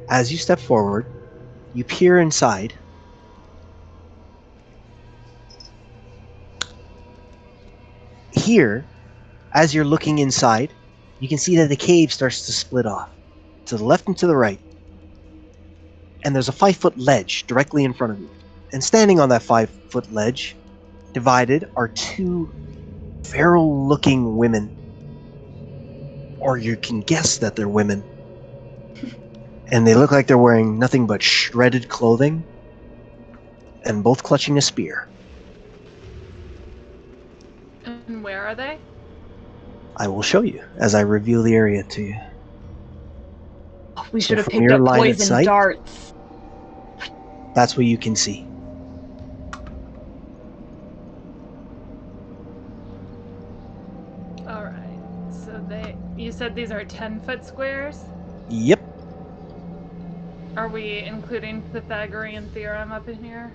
As you step forward, you peer inside. Here, as you're looking inside, you can see that the cave starts to split off to the left and to the right. And there's a 5-foot ledge directly in front of you. And standing on that 5-foot ledge, divided, are two feral-looking women. Or you can guess that they're women. And they look like they're wearing nothing but shredded clothing, and both clutching a spear. And where are they? I will show you as I reveal the area to you. We should have from picked your up line of poison sight, darts. That's what you can see. Alright, so you said these are 10-foot squares? Yep. Are we including Pythagorean theorem up in here?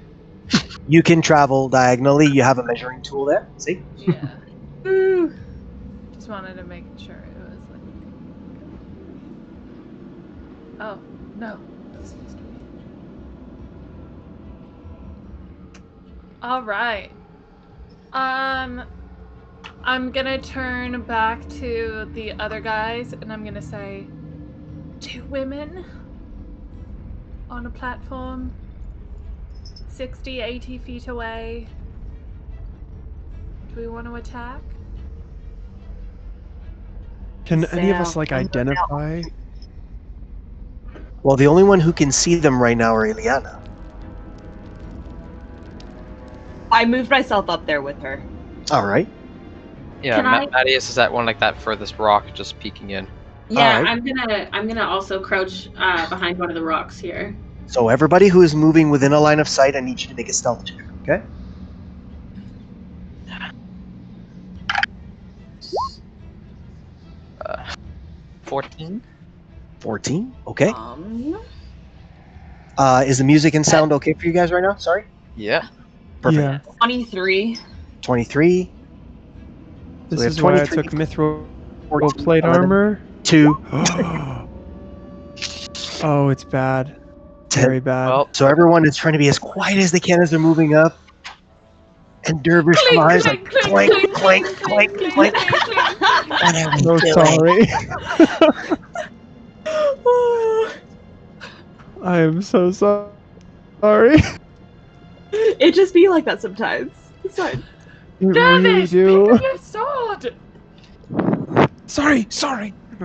You can travel diagonally. You have a measuring tool there. See? Yeah. Just wanted to make sure it was like... Oh, no. This needs to be... Alright. I'm gonna turn back to the other guys and I'm gonna say, 2 women on a platform 60, 80 feet away. Do we want to attack? Can any of us like identify? Well, the only one who can see them right now are Ileana. I moved myself up there with her. All right. Yeah, Can I- Mattias is that one like that furthest rock, just peeking in. Yeah, Alright. I'm gonna also crouch behind one of the rocks here. So everybody who is moving within a line of sight, I need you to make a stealth check. Okay. 14. 14. Okay. Is the music and sound okay for you guys right now? Sorry. Yeah. Perfect. Yeah. 23. 23. This we have is why I 23, took mithril 14, plate 11, armor. 2. Oh, it's bad. Very bad. So everyone is trying to be as quiet as they can as they're moving up. And Dervish flies like clank, clank, clank, clank. What are we So doing? sorry. I am so sorry. It just be like that sometimes. It's fine. You really do. Your sword! Sorry.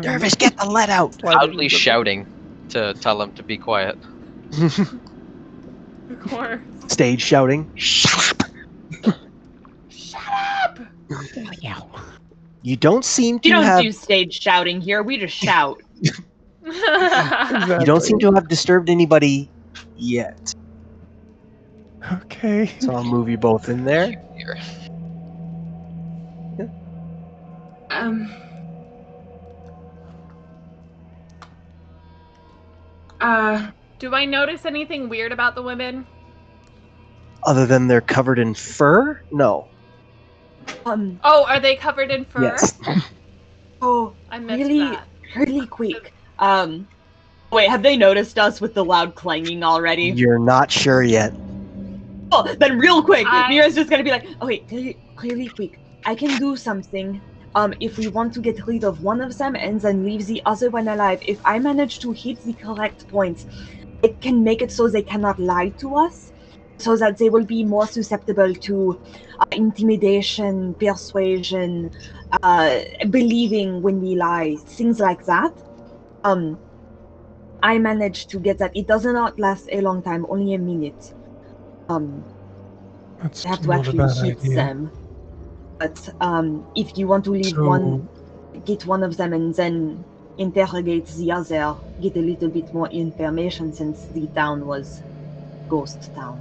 Dervish, get the lead out. Loudly shouting to tell him to be quiet. Of course. Stage shouting. Shut up. You don't seem to We don't have. do stage shouting here. We just shout. You don't seem to have disturbed anybody yet. Okay. So I'll move you both in there. Um. Do I notice anything weird about the women? Other than they're covered in fur? No. Oh, are they covered in fur? Yes. Oh, I missed really, that. really quick. Wait, have they noticed us with the loud clanging already? You're not sure yet. Oh, then real quick, Mira's just gonna be like, oh wait, really quick. I can do something. If we want to get rid of one of them and then leave the other one alive, if I manage to hit the correct points, it can make it so they cannot lie to us, so that they will be more susceptible to intimidation, persuasion, believing when we lie, things like that. I managed to get that. It does not last a long time, only a minute. That's I have to not a actually bad hit idea. them. But if you want to leave get one of them and then interrogate the other, get a little bit more information since the town was ghost town.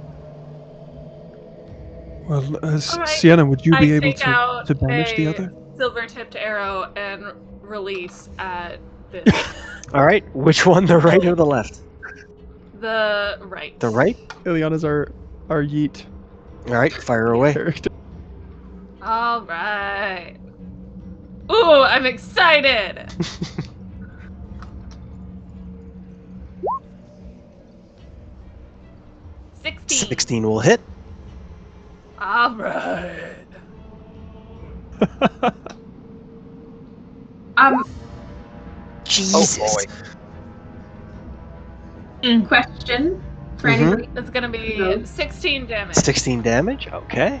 Well, Alright, Sienna, would you be I able take out to banish the a other? silver-tipped arrow and release at this. All right. Which one, the right or the left? The right. The right? Ileana's our yeet. All right. Fire away. Character. All right. Ooh, I'm excited. $16. 16 will hit. All right. Jesus. Oh boy. Question for anybody. That's gonna be 16 damage. 16 damage. Okay.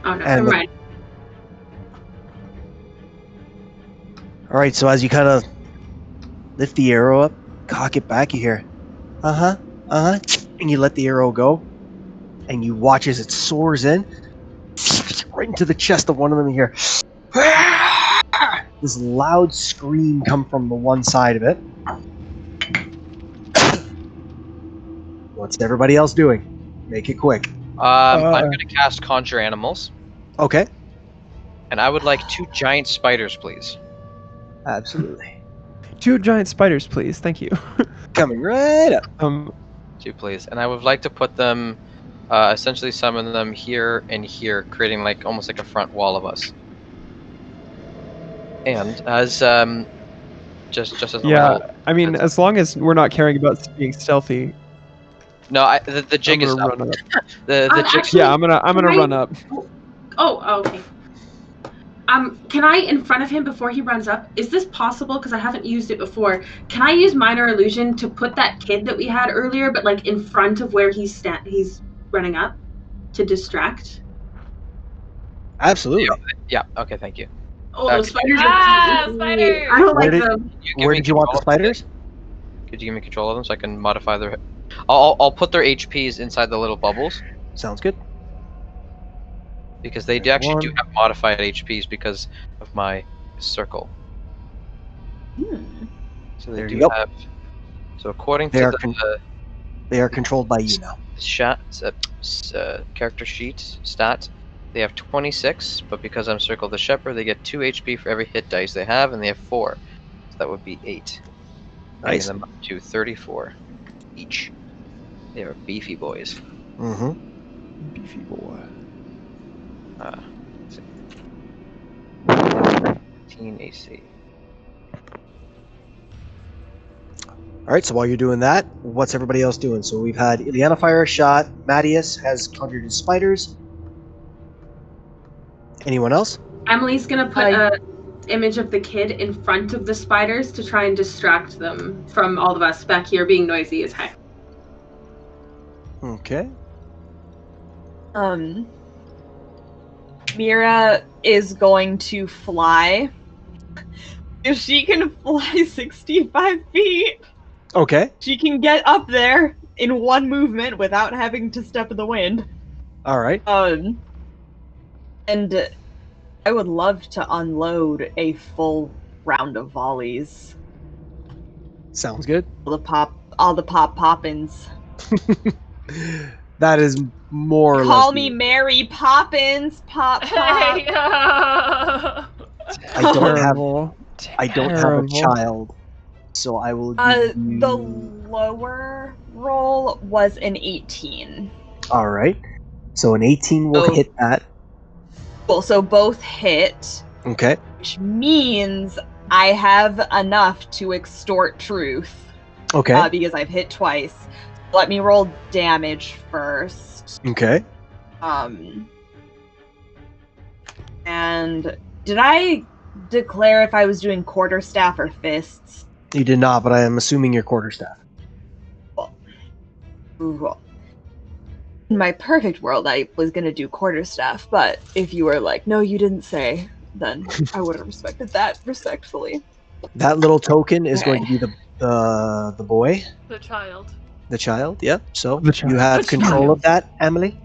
Oh no, And never mind. All right. So as you kind of lift the arrow up, cock it back, you hear, and you let the arrow go, and you watch as it soars in, right into the chest of one of them. You hear this loud scream come from the one side of it. What's everybody else doing? Make it quick. I'm going to cast Conjure Animals. Okay. And I would like 2 giant spiders, please. Absolutely. 2 giant spiders, please. Thank you. Coming right up. 2, please. And I would like to put them, essentially summon them here and here, creating like almost like a front wall of us. And as just as a little, I mean, as long as we're not caring about being stealthy. No, the jig is up. Run up. the jig. Actually, Yeah, I'm gonna run up. Oh, okay. Can I, in front of him before he runs up, is this possible? Because I haven't used it before. Can I use Minor Illusion to put that kid that we had earlier, but like in front of where he's running up, to distract? Absolutely. Yeah. Okay. Thank you. Oh, those spiders are spiders! I don't like them. Where did you want the spiders? Could you give me control of them so I can modify their? I'll put their HPs inside the little bubbles. Sounds good. Because they do have modified HPs because of my circle. So they There do you go. have. So according They to are they are controlled by you now. Character sheet stat, they have 26, but because I'm circled the shepherd, they get 2 HP for every hit dice they have, and they have 4. So that would be 8. Nice. Bringing them up to 34 each. They are beefy boys. Mm-hmm. Beefy boy. 18 AC. All right. So while you're doing that, what's everybody else doing? So we've had Ileana fire a shot. Mattias has conjured his spiders. Anyone else? Emily's gonna put a image of the kid in front of the spiders to try and distract them from all of us back here being noisy as heck. Okay. Mira is going to fly. If she can fly 65 feet, Okay. she can get up there in one movement without having to step in the wind. All right. And I would love to unload a full round of volleys. Sounds good. All the poppins. That is more or less. Call me Mary Poppins. Pop. Hey, I don't have. Terrible. I don't have a child, so I will give you. The lower roll was an 18. All right. So an 18 will hit that. Cool. So both hit. Okay. Which means I have enough to extort truth. Okay. Because I've hit twice. Let me roll damage first. Okay. And did I declare if I was doing quarterstaff or fists? You did not, but I am assuming you're quarterstaff. Well, in my perfect world, I was gonna do quarterstaff, but if you were like, no, you didn't say, then I would have respected that respectfully. That little token is going to be the boy, the child. the child. Yep. So The child. you have control of that, Emily.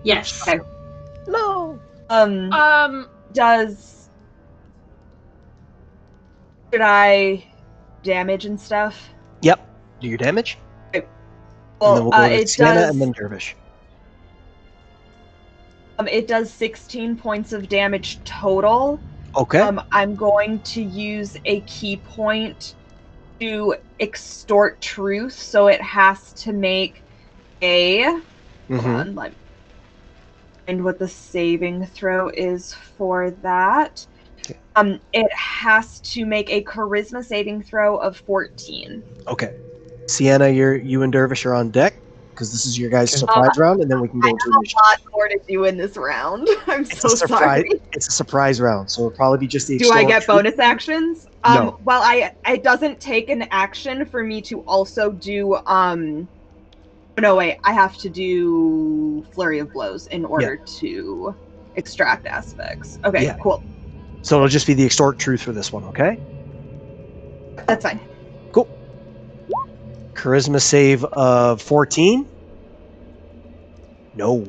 Yes. Okay. No. Should I damage and stuff? Yep. Do your damage. Okay. And then Well, we'll go to it Sienna does. and then Dervish. It does 16 points of damage total. Okay. I'm going to use a key point to extort truth, so it has to make a. Hold on, let me find what the saving throw is for that. Okay. It has to make a charisma saving throw of 14. Okay. Sienna, you and Dervish are on deck because this is your guys' surprise round, and then we can go into I have initiative. a lot more to do in this round. I'm so sorry. It's a surprise round, so it'll probably be just the. Do I get extort bonus actions? No. Well, it doesn't take an action for me to also do No, wait. I have to do flurry of blows in order to extract aspects. Okay, Yeah. cool. So it'll just be the extort truth for this one, okay? That's fine. Cool. Charisma save of 14. No.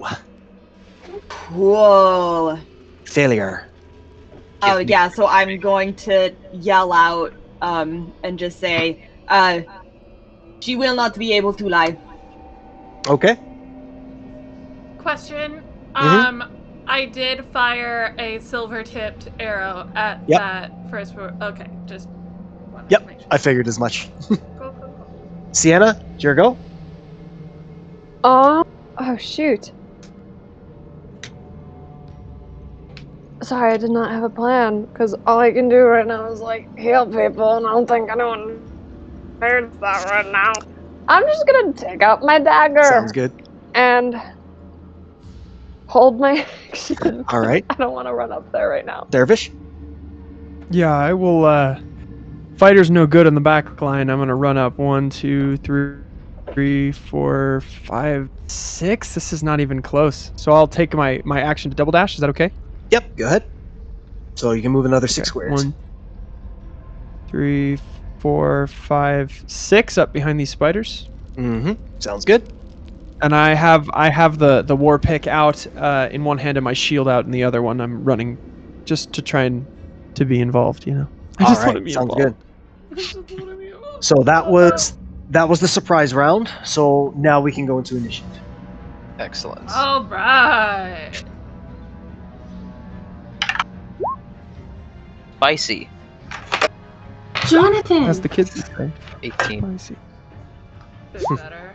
Cool. Failure. Oh yeah, so I'm going to yell out and just say, she will not be able to lie. Okay. Question. Mhm. I did fire a silver-tipped arrow at Yep. that first. Okay, just. Yep. I figured as much. Cool. Sienna, it's your go. Oh shoot. Sorry, I did not have a plan, because all I can do right now is, like, heal people, and I don't think anyone hears that right now. I'm just gonna take out my dagger. Sounds good. And hold my action. All right. I don't want to run up there right now. Dervish. Yeah, I will. Fighter's no good on the back line. I'm gonna run up 1, 2, 3, 4, 5, 6. This is not even close. So I'll take my action to double dash. Is that okay? Yep. Go ahead. So you can move another 6 squares. 1, 3, 4, 5, 6 up behind these spiders. Mm-hmm. Sounds good. And I have the war pick out in one hand and my shield out in the other one. I'm running just to try and to be involved, you know. I All just right. want to be Sounds involved. good. So that was the surprise round. So now we can go into initiative. Excellent. All right. Spicy. Jonathan. As the kids say. 18. Spicy. Bit better.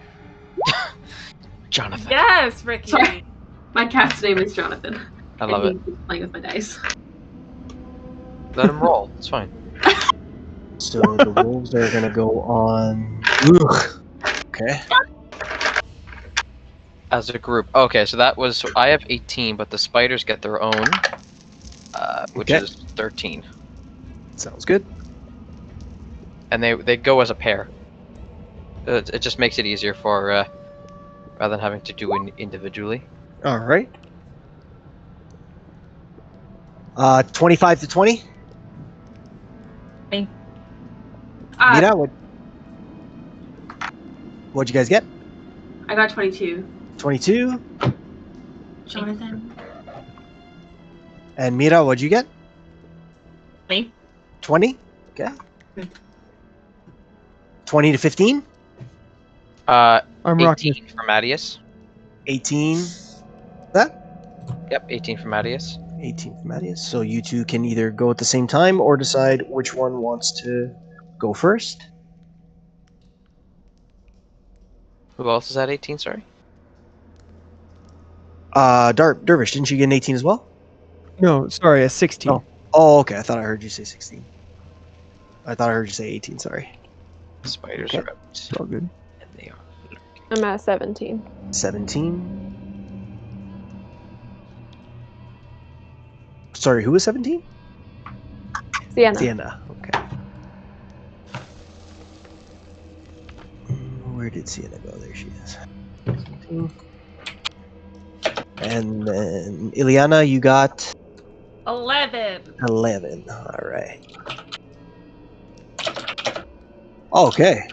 Jonathan. Yes, Ricky. Sorry. My cat's name is Jonathan. I love and it. he's playing with my dice. Let him roll. It's fine. So the wolves are gonna go on. Ugh. Okay. As a group. Okay, so that was. I have 18, but the spiders get their own, which Okay. is 13. Sounds good. And they go as a pair. It just makes it easier for rather than having to do it individually. All right. 25 to 20. Mira, what'd you guys get? I got 22. 22. Jonathan. And Mira, what'd you get? 20. 20. Okay. 20 to 15? I'm 18 for Mattias. 18. That? Yep, 18 for Mattias. 18 for Mattias. So you two can either go at the same time or decide which one wants to go first. Who else is at 18, sorry? Dervish, didn't you get an 18 as well? No, sorry, a 16. Oh, okay. I thought I heard you say 16. I thought I heard you say 18, sorry. Spiders Okay. are out. It's all good. And they are. I'm at 17. 17. Sorry, who was 17? Sienna. Sienna, okay. Where did Sienna go? There she is. 17. And then Ileana, you got 11. 11. All right. Okay.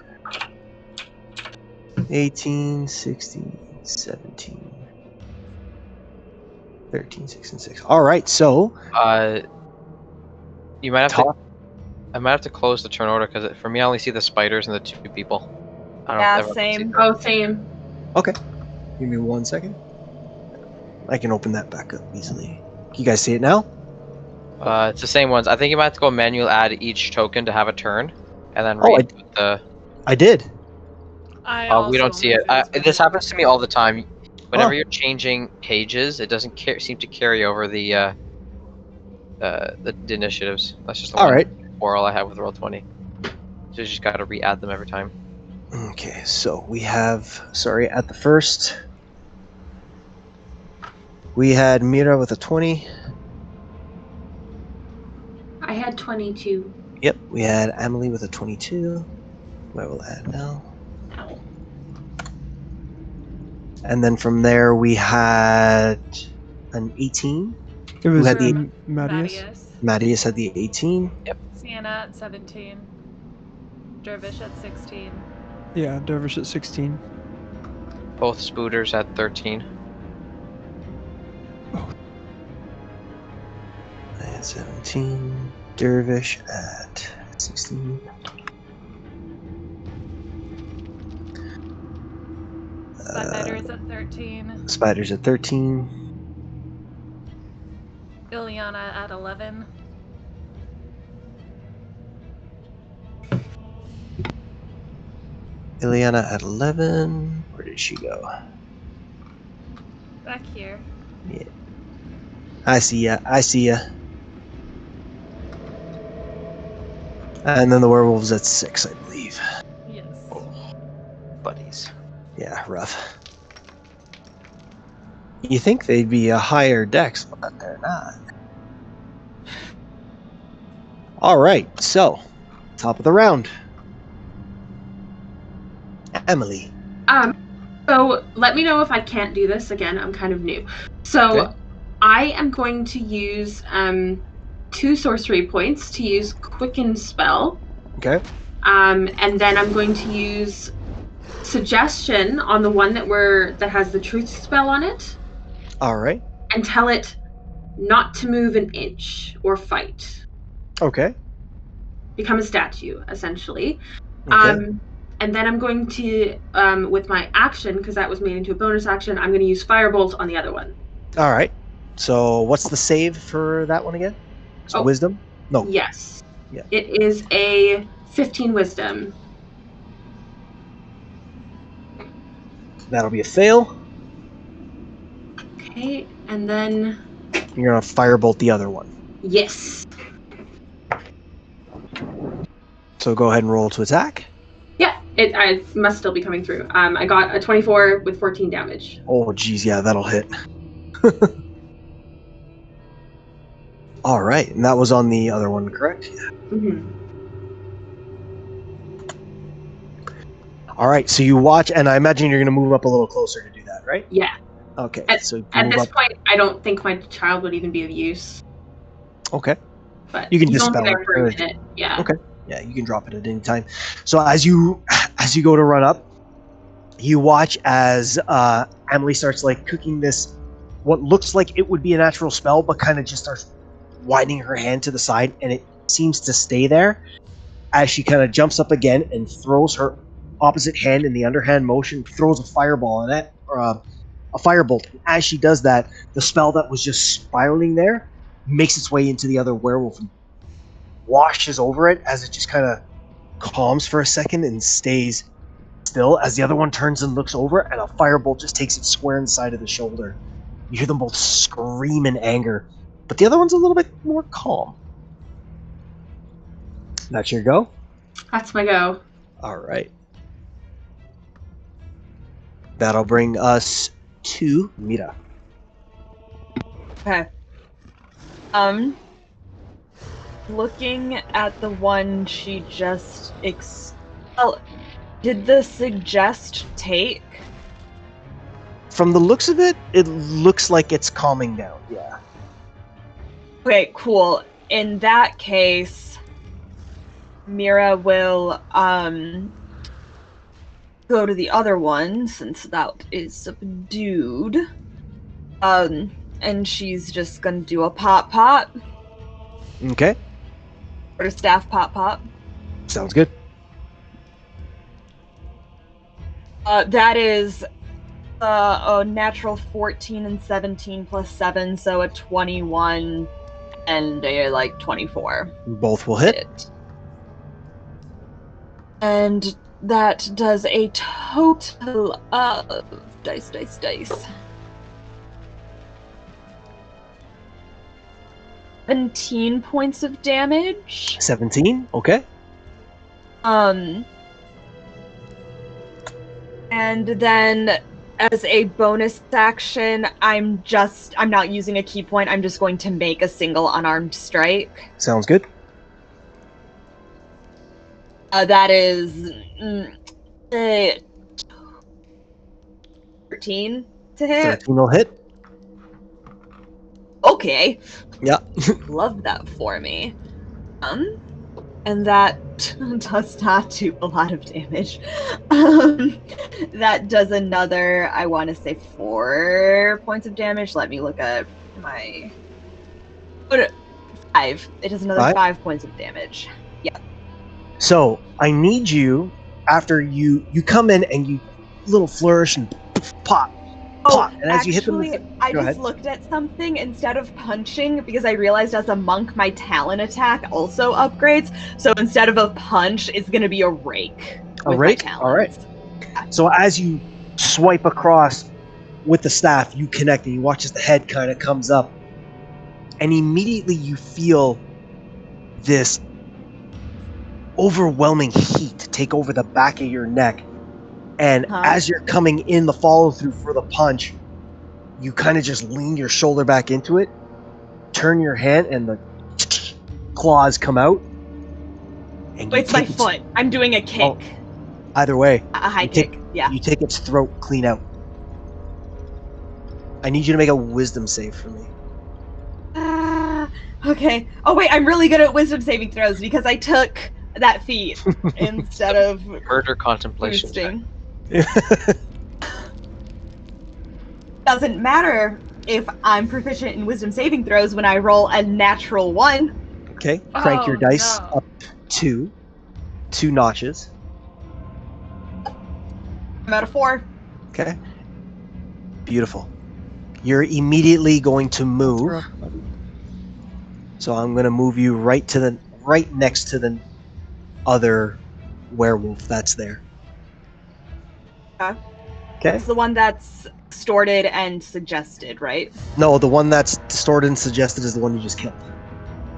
18, 16, 17, 13, 16, 6. All right, so you might have to. I might have to close the turn order because for me, I only see the spiders and the 2 people. I don't know if everyone can see that. Oh, same. Okay. Give me 1 second. I can open that back up easily. Can you guys see it now? It's the same ones. I think you might have to go manual add each token to have a turn, and then read the. I did. We don't see it. This happens to me all the time. Whenever you're changing pages, it doesn't seem to carry over the initiatives. That's just the one quarrel I have with Roll20. So you just got to re-add them every time. Okay, so we have, at the first, we had Mira with a 20. I had 22. Yep, we had Emily with a 22. I will add now. And then from there we had an 18. It was Mattias. Mattias had the 18. Yep. Sienna at 17. Dervish at 16. Yeah, Dervish at 16. Both Spooters at 13. I had 17. Dervish at 16. Spiders at 13. Spiders at 13. Ileana at 11. Ileana at 11. Where did she go? Back here. Yeah. I see ya. I see ya. And then the werewolves at 6, I believe. Yes. Oh, buddies. Yeah, rough. You think they'd be a higher dex, but they're not. All right, so top of the round. Emily. So let me know if I can't do this again. I'm kind of new. So I am going to use 2 sorcery points to use Quicken Spell. Okay. And then I'm going to use Suggestion on the one that has the Truth spell on it. All right. And tell it not to move an inch or fight. Okay. Become a statue, essentially. Okay. And then I'm going to, with my action, because that was made into a bonus action, I'm going to use Firebolt on the other one. All right. So what's the save for that one again? So Wisdom? No. Yes. Yeah. It is a 15 Wisdom. That'll be a fail. Okay, and then... You're going to Firebolt the other one. Yes. So go ahead and roll to attack. Yeah, it must still be coming through. I got a 24 with 14 damage. Oh, geez, yeah, that'll hit. All right, and that was on the other one, correct? Mm-hmm. All right, so you watch, and I imagine you're going to move up a little closer to do that, right? Yeah. Okay, so at this point, I don't think my child would even be of use. Okay. But you can he's dispel only there it. for a minute. Yeah. Okay. Yeah, you can drop it at any time. So as you go to run up, you watch as Emily starts like cooking this, what looks like it would be a natural spell, but kind of just starts widening her hand to the side, and it seems to stay there. as she kind of jumps up again and throws her opposite hand in the underhand motion, throws a fireball in it, or a firebolt. And as she does that, the spell that was just spiraling there makes its way into the other werewolf and washes over it as it just kind of calms for a second and stays still as the other one turns and looks over, and a firebolt just takes it square in the side of the shoulder. You hear them both scream in anger, but the other one's a little bit more calm. That's your go? That's my go. All right. That'll bring us to Mira. Okay. Looking at the one she just did the suggest take? From the looks of it, it looks like it's calming down. Yeah. Okay, cool. In that case, Mira will go to the other one since that is subdued. And she's just gonna do a pop pop. Okay. Or a staff pop pop. Sounds good. That is a natural 14 and 17 plus 7, so a 21 and a 24. Both will hit. And that does a total of dice. 17 points of damage. 17, okay. And then as a bonus action, I'm not using a key point, I'm just going to make a single unarmed strike. Sounds good. That is 13 to hit. 13 will hit. Okay. Yeah. Love that for me. And that does not do a lot of damage. That does another, I want to say 4 points of damage. Let me look at my... 5. It does another 5 points of damage. Yeah. So I need you, after you come in and you little flourish and pop, and as you hit them, I just looked at something. Instead of punching, because I realized as a monk my talon attack also upgrades. So instead of a punch, it's going to be a rake. A rake? All right. So as you swipe across with the staff, you connect and you watch as the head kind of comes up, and immediately you feel this overwhelming heat take over the back of your neck. And as you're coming in the follow through for the punch, you kind of just lean your shoulder back into it, turn your hand, and the claws come out. And it's my foot. I'm doing a kick. Oh, either way. A high kick, yeah. You take its throat clean out. I need you to make a wisdom save for me. Okay. Oh wait, I'm really good at wisdom saving throws because I took that feat instead of murder contemplation check. Doesn't matter if I'm proficient in wisdom saving throws when I roll a natural 1. Okay, crank your dice up 2 notches. I'm at a 4. Okay. Beautiful. You're immediately going to move. So I'm going to move you right next to the other werewolf that's there. Okay. It's the one that's distorted and suggested, right? No, the one that's distorted and suggested is the one you just killed.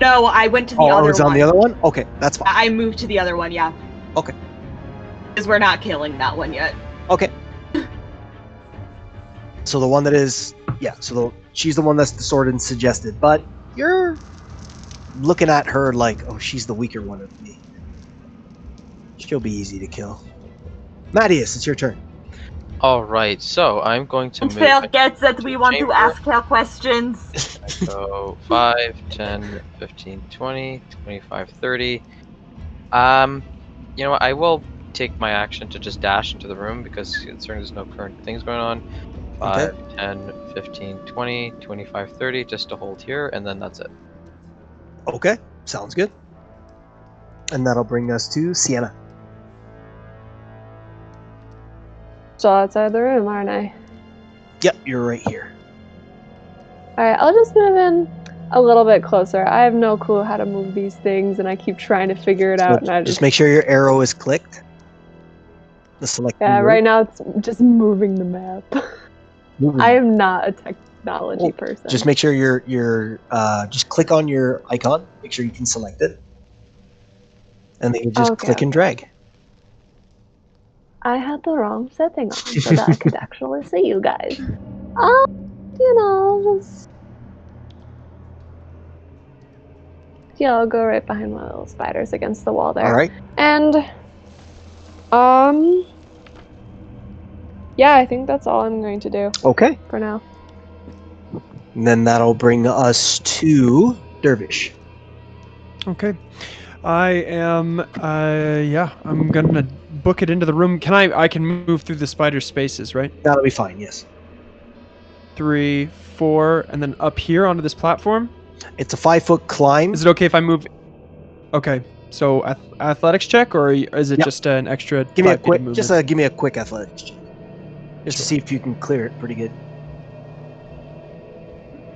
No, I went to the other one. Oh, it's on the other one? Okay, that's fine. I moved to the other one, yeah. Okay. Because we're not killing that one yet. Okay. So the one that is... Yeah, so she's the one that's distorted and suggested, but you're looking at her like, oh, she's the weaker one of me. She'll be easy to kill. Mattias, it's your turn. All right, so I'm going to move. Phil gets that we want to ask her questions. So 5, 10, 15, 20, 25, 30. You know what? I will take my action to just dash into the room because considering there's no current things going on. 5, Okay. 10, 15, 20, 25, 30, just to hold here, and then that's it. Okay, sounds good. And that'll bring us to Sienna. So outside the room, aren't I? Yep, you're right here. Alright, I'll just move in a little bit closer. I have no clue how to move these things, and I keep trying to figure it So out, and I just make sure your arrow is clicked. The select. Yeah, right now it's just moving the map. Moving. I am not a technology person. Just make sure you're just click on your icon. Make sure you can select it, and then you just click and drag. I had the wrong setting on so that I could actually see you guys. Just I'll go right behind my little spiders against the wall there. All right. And yeah, I think that's all I'm going to do. Okay. For now. And then that'll bring us to Dervish. Okay. I am, I'm gonna book it into the room. I can move through the spider spaces, right? That'll be fine, yes. 3, 4, and then up here onto this platform? It's a 5-foot climb. Is it okay if I move? Okay, so athletics check, or is it just an extra? Give me a 5 feet of quick, movement? just give me a quick athletics check, just to see if you can clear it pretty good.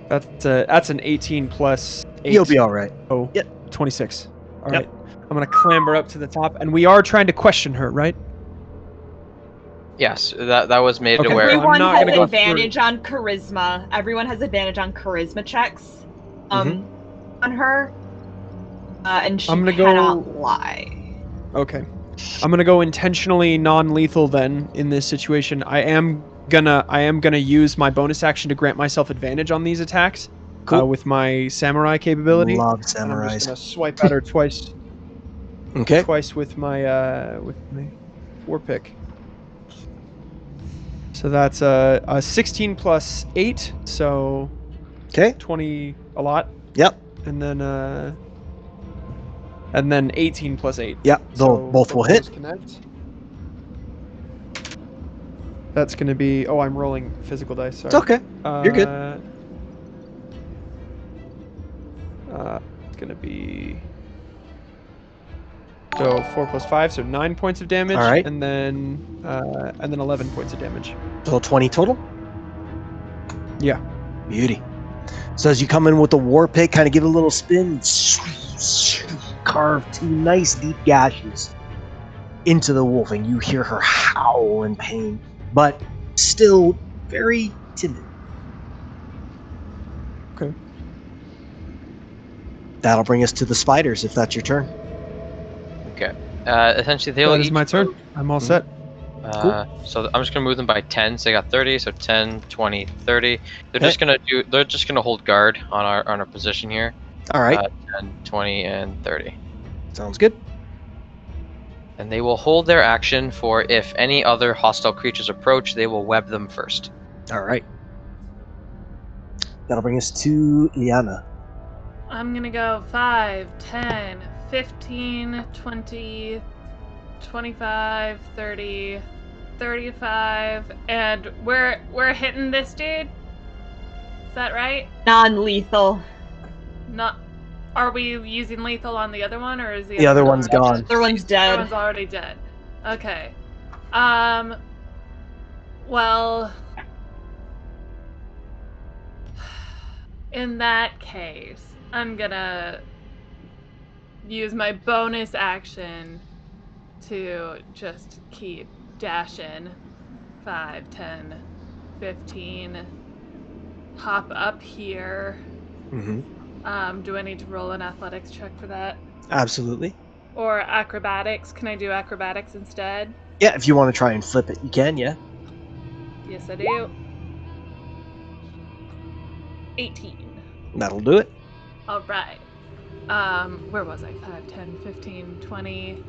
That's an 18 plus 8. You'll be all right. Oh, yep. 26. All right. I'm gonna clamber up to the top, and we are trying to question her, right? Yes, that was made Okay. aware. Everyone not has gonna go advantage on charisma. Everyone has advantage on charisma checks. On her. And she I'm gonna cannot lie. Okay. I'm gonna go intentionally non-lethal then in this situation. I am gonna use my bonus action to grant myself advantage on these attacks. Cool. With my samurai capability. Love And I'm samurais. just gonna swipe at her twice. Okay. Twice with my war pick. So that's a 16 plus 8, so 20 a lot. Yep. And then 18 plus 8. Yep, both will hit. Connect. That's going to be... Oh, I'm rolling physical dice, sorry. It's okay. You're good. It's going to be... So 4 plus 5, so 9 points of damage. All right. And then 11 points of damage. So 20 total? Yeah. Beauty. So as you come in with the war pick, kind of give it a little spin, carve 2 nice deep gashes into the wolf, and you hear her howl in pain, but still very timid. Okay. That'll bring us to the spiders, if that's your turn. Okay. Essentially, they'll That is each my turn. I'm all set. So I'm just gonna move them by 10. So they got 30. So 10, 20, 30. They're just gonna hold guard on our position here. All right. 10, 20, and 30. Sounds good. And they will hold their action for if any other hostile creatures approach, they will web them first. All right. That'll bring us to Liana. I'm gonna go 5, 10, 15, 20, 25, 30, 35, and we're hitting this dude? Is that right? Non-lethal. Not. Are we using lethal on the other one, or is The other one's gone. The other one's dead. The other one's already dead. Okay. Well, in that case, I'm gonna use my bonus action to just keep dashing. 5, 10, 15. Hop up here. Do I need to roll an athletics check for that? Absolutely. Or acrobatics? Can I do acrobatics instead? Yeah, if you want to try and flip it, you can, yeah. Yes, I do. 18. That'll do it. All right. Where was I? 5, 10, 15, 20,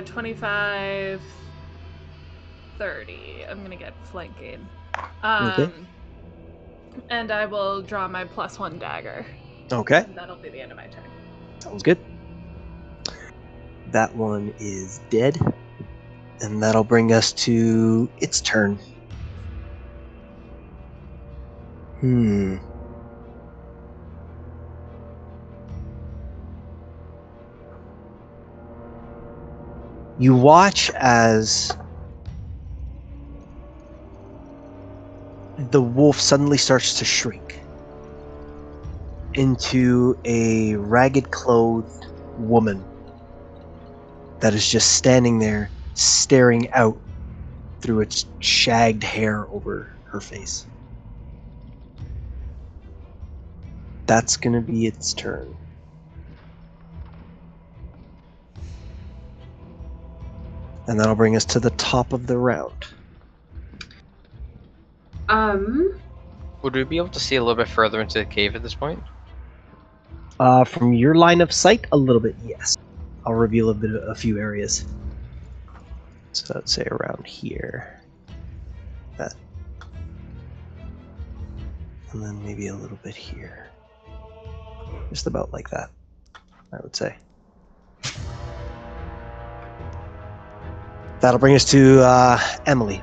25, 30. I'm gonna get flanking. Okay. And I will draw my +1 dagger. Okay. And that'll be the end of my turn. Sounds good. That one is dead. And that'll bring us to its turn. You watch as the wolf suddenly starts to shrink into a ragged clothed woman that is just standing there staring out through its shagged hair over her face. That's gonna be its turn. And that'll bring us to the top of the round. Would we be able to see a little bit further into the cave at this point? From your line of sight, a little bit, yes. I'll reveal a few areas. So let's say around here. That. And then maybe a little bit here. Just about like that, I would say. That'll bring us to Emily.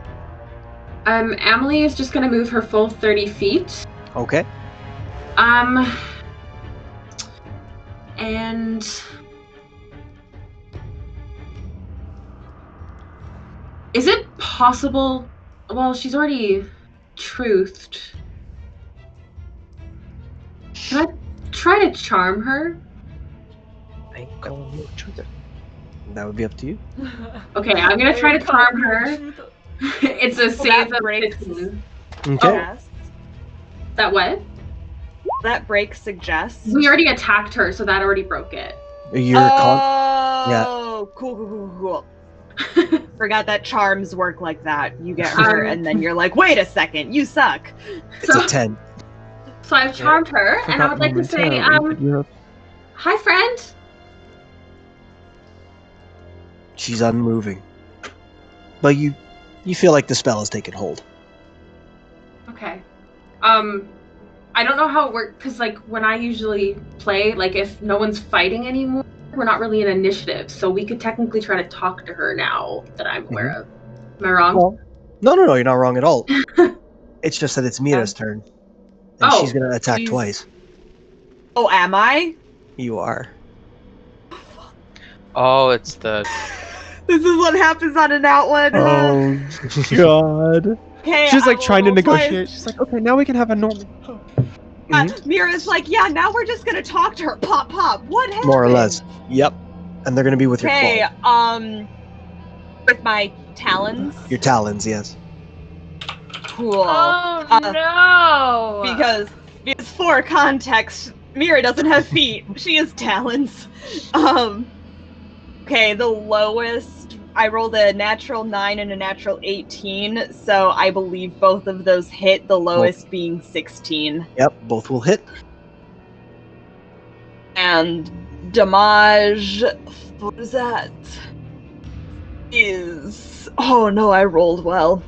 Emily is just going to move her full 30 feet. Okay. And is it possible? Well, she's already truthed. Can I try to charm her? That would be up to you. Okay, I'm gonna try to charm her. It's a save of 15. Okay. Oh, that what? That break suggests. We already attacked her, so that already broke it. Oh, cool. Forgot that charms work like that. You get her, and then you're like, wait a second, you suck. It's a 10. So I've charmed her, and I would like to say, hi, friend. She's unmoving. But you feel like the spell has taken hold. Okay. I don't know how it works, because, like, when I usually play, like, if no one's fighting anymore, we're not really in initiative, so we could technically try to talk to her now that I'm aware of. Am I wrong? Well, no, you're not wrong at all. It's just that it's Mira's turn. And she's going to attack twice. Oh, am I? You are. Oh, it's the... This is what happens on an outlet. Oh, God. Okay, She's like trying to roll twice. negotiate. She's like, okay, now we can have a normal... Mira's like, yeah, now we're just gonna talk to her. Pop. What happened? More or less. Yep. And they're going to be with your Okay, claw. with my talons. Your talons, yes. Cool. Oh, no! Because for context, Mira doesn't have feet. She has talons. Okay, the lowest, I rolled a natural 9 and a natural 18, so I believe both of those hit, the lowest being 16. Yep, both will hit. And damage, what is that? Is, oh no, I rolled well.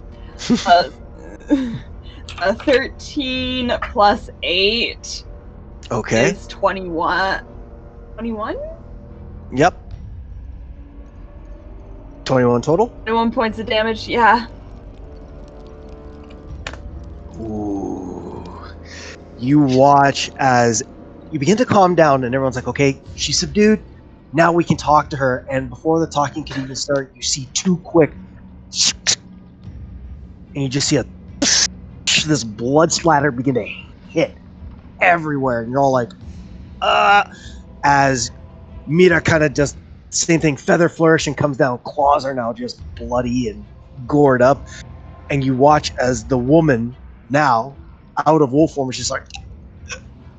A 13 plus 8 Okay. is 21. 21? Yep. 21 total? 21 points of damage, yeah. Ooh. You watch as you begin to calm down, and everyone's like, okay, she's subdued. Now we can talk to her. And before the talking can even start, you see two quick, and you just see this blood splatter begin to hit everywhere. And you're all like, as Mira kind of just, same thing, feather flourish and comes down. Claws are now just bloody and gored up. And you watch as the woman, now out of wolf form, is just like,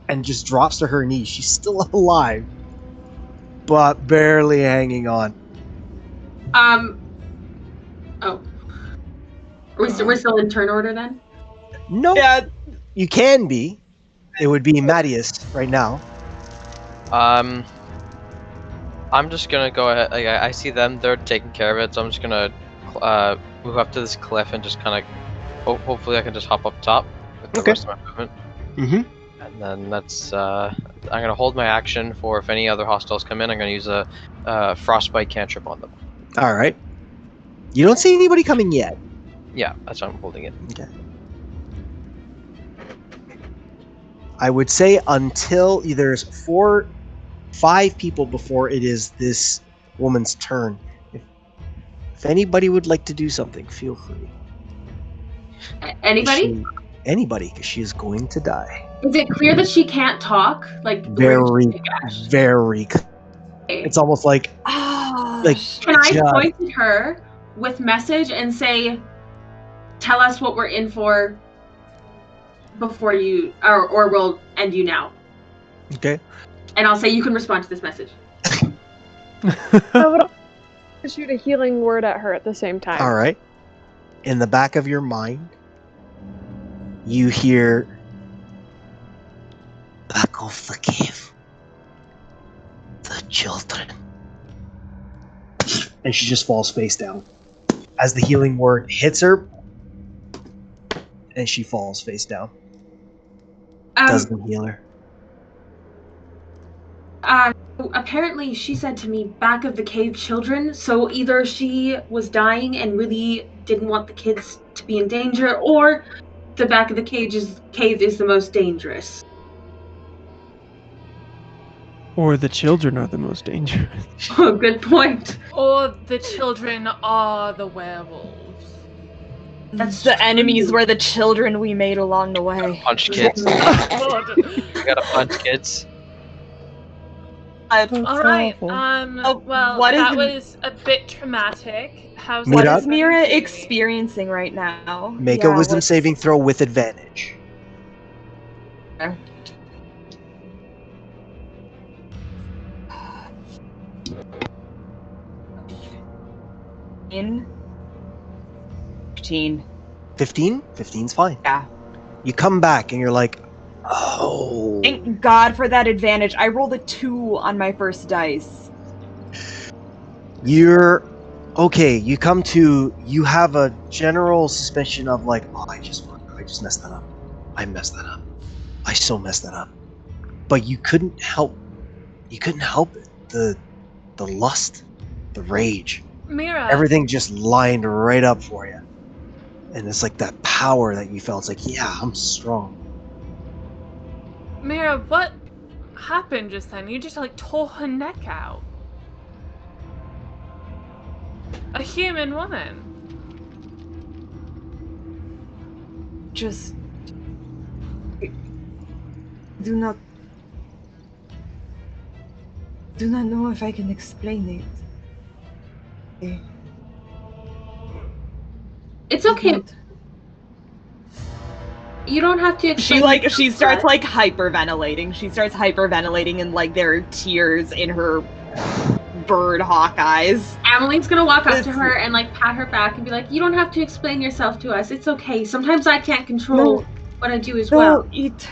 and just drops to her knees. She's still alive, but barely hanging on. Oh. We're still in turn order then? No. Yeah. You can be. It would be Mattias right now. I'm just gonna go ahead. Like, I see them; they're taking care of it. So I'm just gonna move up to this cliff and just kind of. Hopefully, I can just hop up top with the rest of my movement. Mm-hmm. And then that's. I'm gonna hold my action for if any other hostiles come in. I'm gonna use a frostbite cantrip on them. All right. You don't see anybody coming yet. Yeah, that's why I'm holding it. Okay. I would say until there's 5 people before it is this woman's turn. If anybody would like to do something, feel free. Anybody? Anybody, because she is going to die. Is it clear that she can't talk? Like, where did Very, she get? very. It's almost like Can I point at her with message and say, "Tell us what we're in for before you, or we'll end you now." Okay. And I'll say you can respond to this message. I would shoot a healing word at her at the same time. All right. In the back of your mind, you hear, "Back off the cave. The children." And she just falls face down. As the healing word hits her, and she falls face down. Doesn't heal her. Apparently she said to me, "Back of the cave children," so either she was dying and really didn't want the kids to be in danger, or the back of the cave is the most dangerous. Or the children are the most dangerous. Oh, good point. Or the children are the werewolves. That's the enemies were the children we made along the way. Punch kids. You gotta punch kids. All right. Well, what is that the- was a bit traumatic. How's What Mira? is Mira experiencing right now? Make a wisdom saving throw with advantage. In 15. 15? 15's fine. Yeah. You come back and you're like, oh. Thank God for that advantage. I rolled a 2 on my first dice. You're okay. You come to, you have a general suspicion of like, oh, I just messed that up. I messed that up. I so messed that up. But you couldn't help. You couldn't help it. The lust, the rage, Mira. everything just lined right up for you. And it's like that power that you felt. It's like, yeah, I'm strong. Mira, what happened just then? You just like tore her neck out. A human woman. Just do not know if I can explain it. It's okay. You don't have to explain. She starts like hyperventilating. She starts hyperventilating and like there are tears in her bird hawk eyes. Emmeline's gonna walk up to her and like pat her back and be like, "You don't have to explain yourself to us. It's okay. Sometimes I can't control what I do as well." It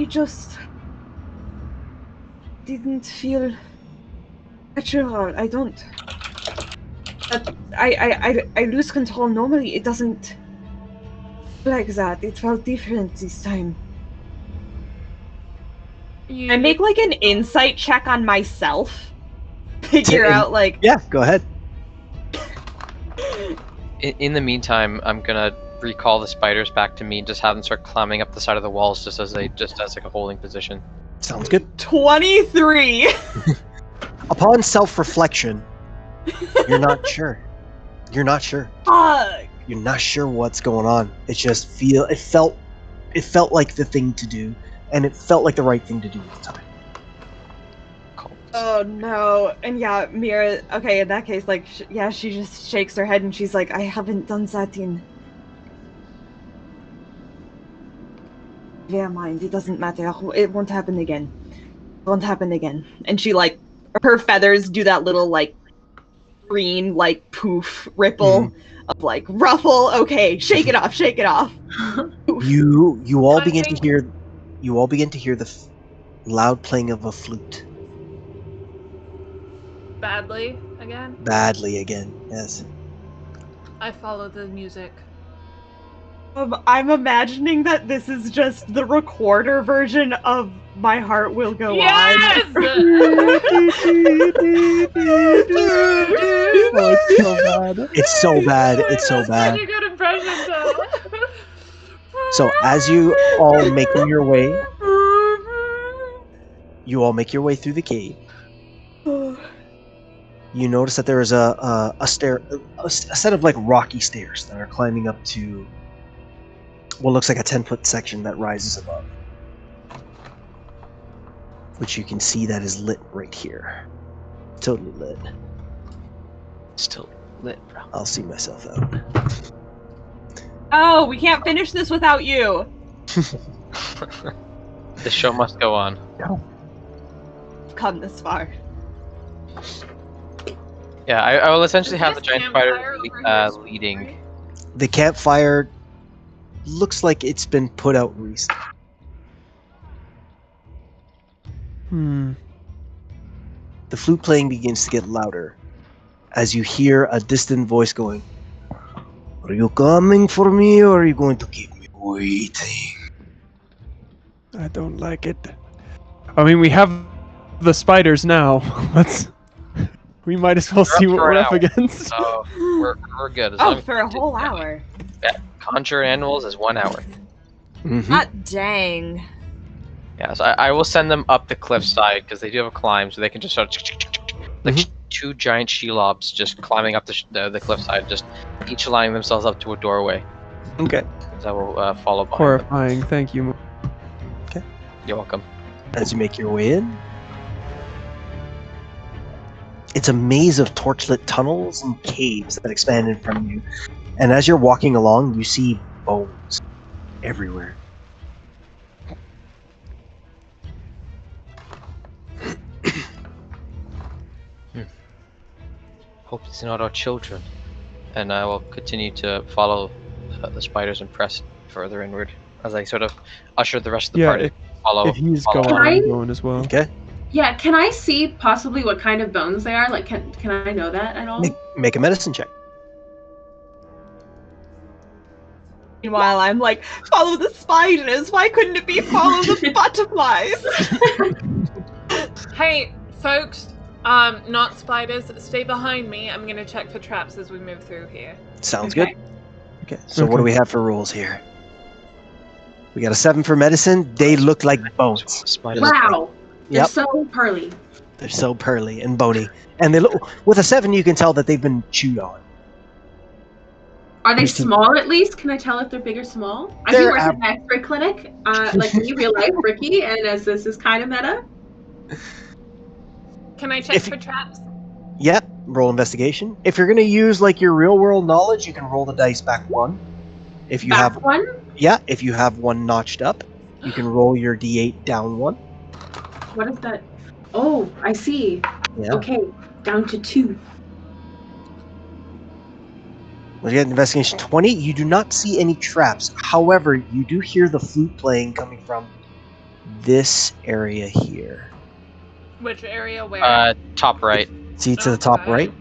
just didn't feel natural. I don't. I lose control normally. It doesn't feel like that. It felt different this time. I make like an insight check on myself. Figure out like. Yeah, go ahead. In the meantime, I'm gonna recall the spiders back to me and just have them start climbing up the side of the walls just as like a holding position. Sounds good. 23. Upon self-reflection, you're not sure. You're not sure. Fuck. You're not sure what's going on. It just it felt like the thing to do, and it felt like the right thing to do at the time. Oh no. And yeah, Mira, okay, in that case, like, she just shakes her head and she's like, I haven't done that in. Never mind, it doesn't matter. It won't happen again. It won't happen again. And she, like, her feathers do that little, like, green, like, poof ripple of, like, ruffle. Okay, shake it off, shake it off. You all begin to hear the loud playing of a flute. Badly again? Badly again, yes. I follow the music. I'm imagining that this is just the recorder version of My Heart Will Go Yes! On. Oh, it's so bad. It's so bad. It's so bad. Pretty good impression, though. So as you all making your way, you all make your way through the cave. you notice that there is a set of like rocky stairs that are climbing up to what looks like a 10-foot section that rises above, which you can see that is lit right here. Totally lit. Still lit, bro. I'll see myself out. Oh, we can't finish this without you. The show must go on. I've come this far. Yeah, I will essentially have the this giant campfire spider leading. The campfire looks like it's been put out recently. The flute playing begins to get louder as you hear a distant voice going, "Are you coming for me or are you going to keep me waiting?" I don't like it. I mean, we have the spiders now. We might as well see what we're up against. So we're good. As Oh, long as for a whole hour. yeah, conjure animals is 1 hour. Hot dang. Yeah, so I will send them up the cliffside because they do have a climb, so they can just start like two giant Shelobs just climbing up the cliffside, just each lining themselves up to a doorway. Okay. So I will follow behind Horrifying. Thank you. Okay. You're welcome. As you make your way in, it's a maze of torchlit tunnels and caves that expand in front of you. And as you're walking along, you see bones everywhere. Hope it's not our children. And I will continue to follow the spiders and press further inward as I sort of usher the rest of the party. If he's follow. going, Can I- I'm going as well. Okay. Yeah, can I see possibly what kind of bones they are? Like, can I know that at all? Make a medicine check. Meanwhile, I'm like, follow the spiders. Why couldn't it be follow the butterflies? Hey, folks, not spiders. Stay behind me. I'm gonna check for traps as we move through here. Sounds good. Okay, so what do we have for rules here? We got a 7 for medicine. They look like bones. Wow. They're Yep. so pearly. They're so pearly and bony. And they look, with a 7, you can tell that they've been chewed on. Are they You can- small at least? Can I tell if they're big or small? I do They're work at an X-ray clinic, like me, real life, Ricky, and as this is kind of meta. Can I check for traps? Yep, roll investigation. If you're going to use like your real world knowledge, you can roll the dice back 1. If you Back have 1? Yeah, if you have 1 notched up, you can roll your d8 down 1. What is that? Oh, I see. Yeah. Okay, down to 2. When you get investigation 20, you do not see any traps. However, you do hear the flute playing coming from this area here. Which area? Where? Top right. See to the top right?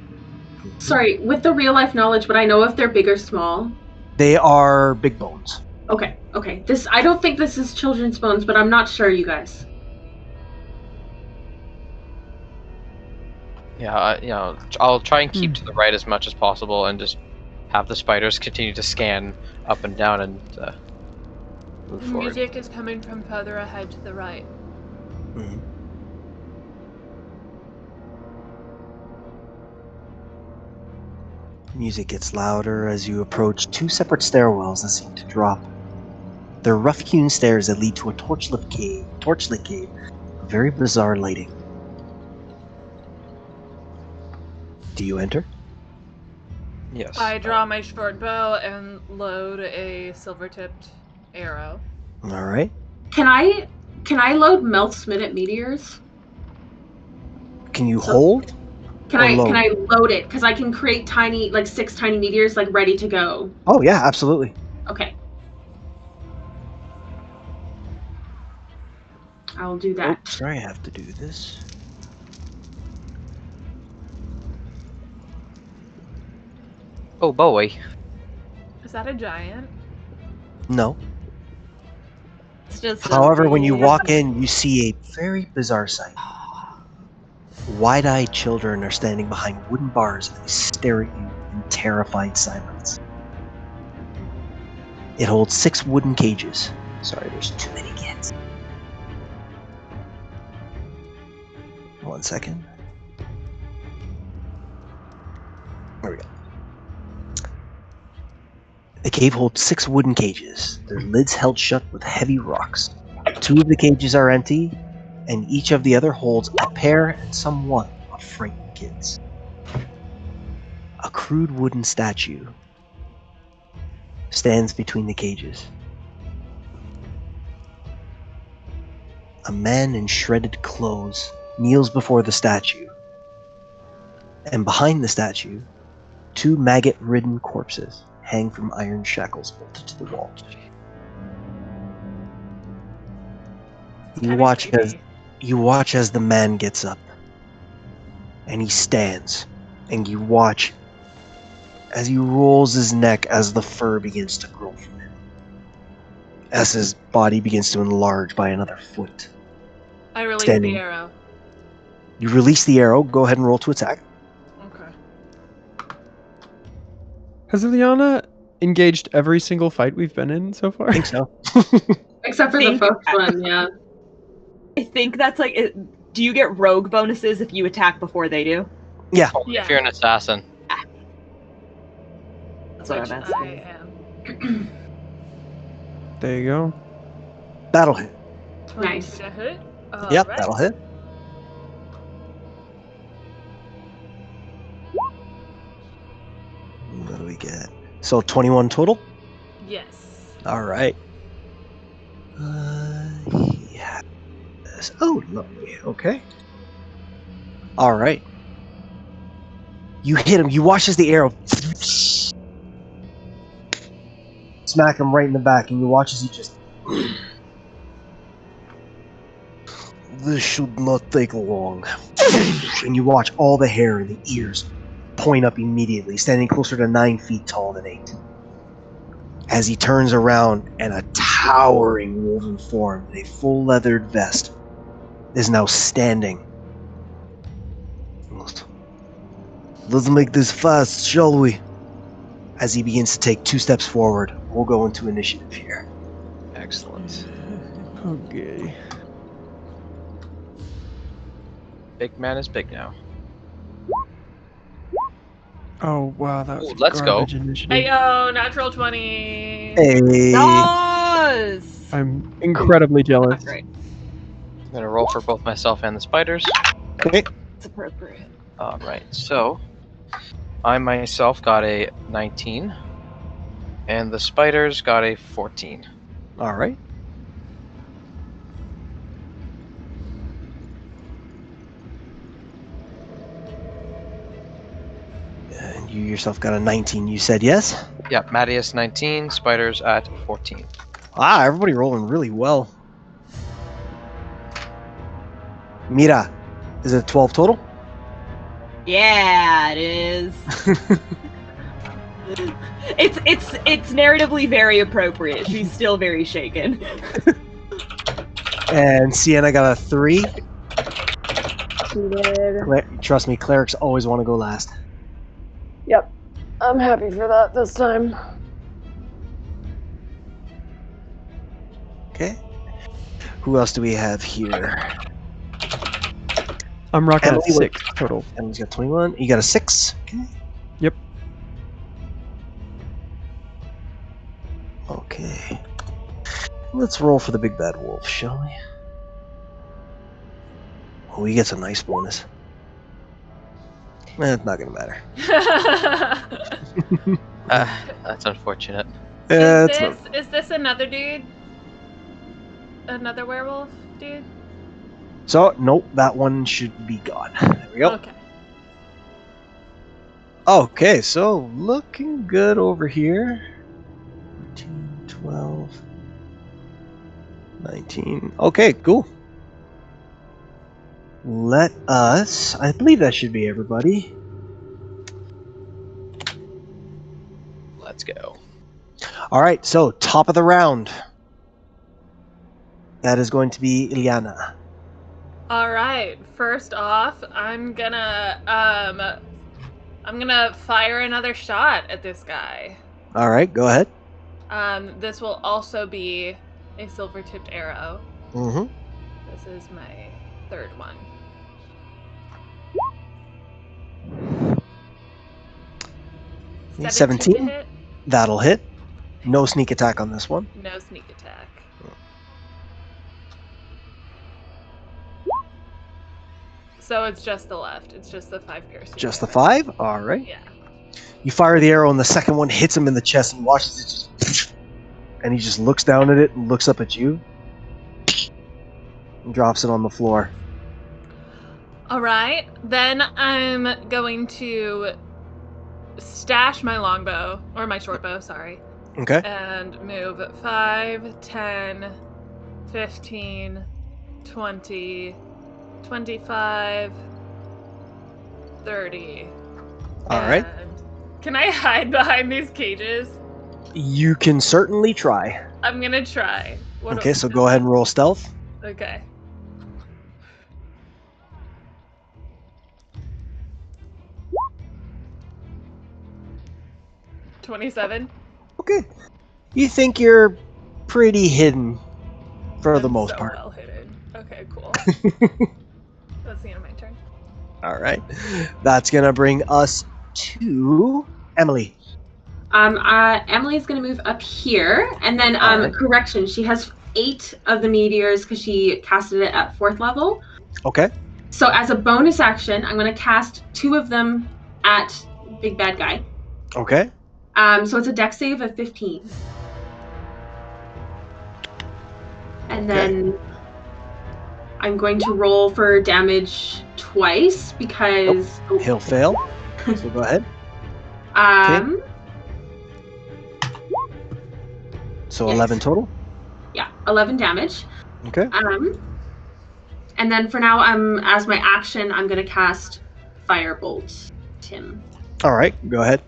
Sorry, with the real life knowledge, would I know if they're big or small? They are big bones. Okay, okay. I don't think this is children's bones, but I'm not sure, you guys. Yeah, I'll try and keep to the right as much as possible and just have the spiders continue to scan up and down and move The forward. music is coming from further ahead to the right. Music gets louder as you approach 2 separate stairwells that seem to drop. They're rough-hewn stairs that lead to a torchlit cave. A very bizarre lighting. Do you enter? Yes. I draw my short bow and load a silver-tipped arrow. All right. Can I load Melt's Minute Meteors? Can you hold? Can Or I load? can I load it? Because I can create 6 tiny meteors like ready to go. Oh yeah, absolutely. Okay. I'll do that. Oh, sorry, I have to do this. Oh boy. Is that a giant? No. It's just However, when you walk in, you see a very bizarre sight. Wide-eyed children are standing behind wooden bars and they stare at you in terrified silence. It holds 6 wooden cages. Sorry, there's too many kids. 1 second. There we go. The cave holds 6 wooden cages, their lids held shut with heavy rocks. 2 of the cages are empty, and each of the other holds a pair and somewhat of frightened kids. A crude wooden statue stands between the cages. A man in shredded clothes kneels before the statue, and behind the statue, 2 maggot-ridden corpses hang from iron shackles bolted to the wall. You watch as the man gets up, and he stands, and you watch as he rolls his neck as the fur begins to grow from him, as his body begins to enlarge by another foot. I release Standing. the arrow. You release the arrow. Go ahead and roll to attack. Okay. Has Ileana engaged every single fight we've been in so far? I think so. Except for the first one, yeah. I think that's like. Do you get rogue bonuses if you attack before they do? Yeah. Only if you're an assassin. That's what I'm asking. am. There you go. That'll hit. Nice. To hit? Yep, Alright. that'll hit. What do we get? So 21 total? Yes. All right. Yeah. Oh, lovely. Okay. All right. You hit him. You watch as the arrow smack him right in the back, and you watch as he just. This should not take long. And you watch all the hair and the ears point up immediately, standing closer to 9 feet tall than 8. As he turns around, and a towering woven form in a full leathered vest is now standing. Let's make this fast, shall we? As he begins to take 2 steps forward, we'll go into initiative here. Excellent. Okay. Big man is big now. Oh wow, that was Ooh, let's go. garbage initiative. Hey yo, natural 20. Hey. Yes! I'm incredibly jealous. Great. I'm gonna roll for both myself and the spiders. Okay. It's appropriate. Alright, so I myself got a 19, and the spiders got a 14. All right. And you yourself got a 19. You said yes? Yep, Mattias 19, spiders at 14. Ah, everybody rolling really well. Mira, is it 12 total? Yeah, it is. it's narratively very appropriate. She's still very shaken. And Sienna got a 3. She did. Trust me, clerics always want to go last. Yep. I'm happy for that this time. Okay. Who else do we have here? I'm rocking Emily, at 6 total. Emily's got 21. You got a 6? Okay. Yep. Okay. Let's roll for the big bad wolf, shall we? Oh, he gets a nice bonus. It's not gonna matter. That's unfortunate. Is this another dude? Another werewolf dude? So, nope, that one should be gone. There we go. Okay. Okay, so looking good over here. 13, 12, 19. Okay, cool. Let us. I believe that should be everybody. Let's go. All right, so top of the round. That is going to be Ileana. All right. First off, I'm gonna fire another shot at this guy. All right, go ahead. This will also be a silver-tipped arrow. Mm-hmm. This is my third one. 17 to hit. That'll hit. No sneak attack on this one. No sneak attack. So it's just the left. It's just the 5 piercing. Just the 5? All right. Yeah. You fire the arrow, and the second one hits him in the chest, and he watches it just... And he just looks down at it and looks up at you. And drops it on the floor. All right. Then I'm going to stash my longbow, or my short bow, sorry. Okay. And move 5, 10, 15, 20, 25, 30. All right. Can I hide behind these cages? You can certainly try. I'm gonna try. Okay, so go ahead and roll stealth. Okay. $27. Okay. You think you're pretty hidden for the most part. Well hidden. Okay, cool. That's the end of my turn. All right. That's going to bring us to Emily. Emily's gonna move up here, and then Alright. correction, she has 8 of the meteors because she casted it at 4th level. Okay. So as a bonus action, I'm gonna cast 2 of them at Big Bad Guy. Okay. So it's a dex save of 15. And then I'm going to roll for damage twice because He'll fail. So go ahead. So Yes. 11 total. Yeah, 11 damage. Okay. And then for now, as my action, I'm gonna cast Firebolt. Tim. All right. Go ahead.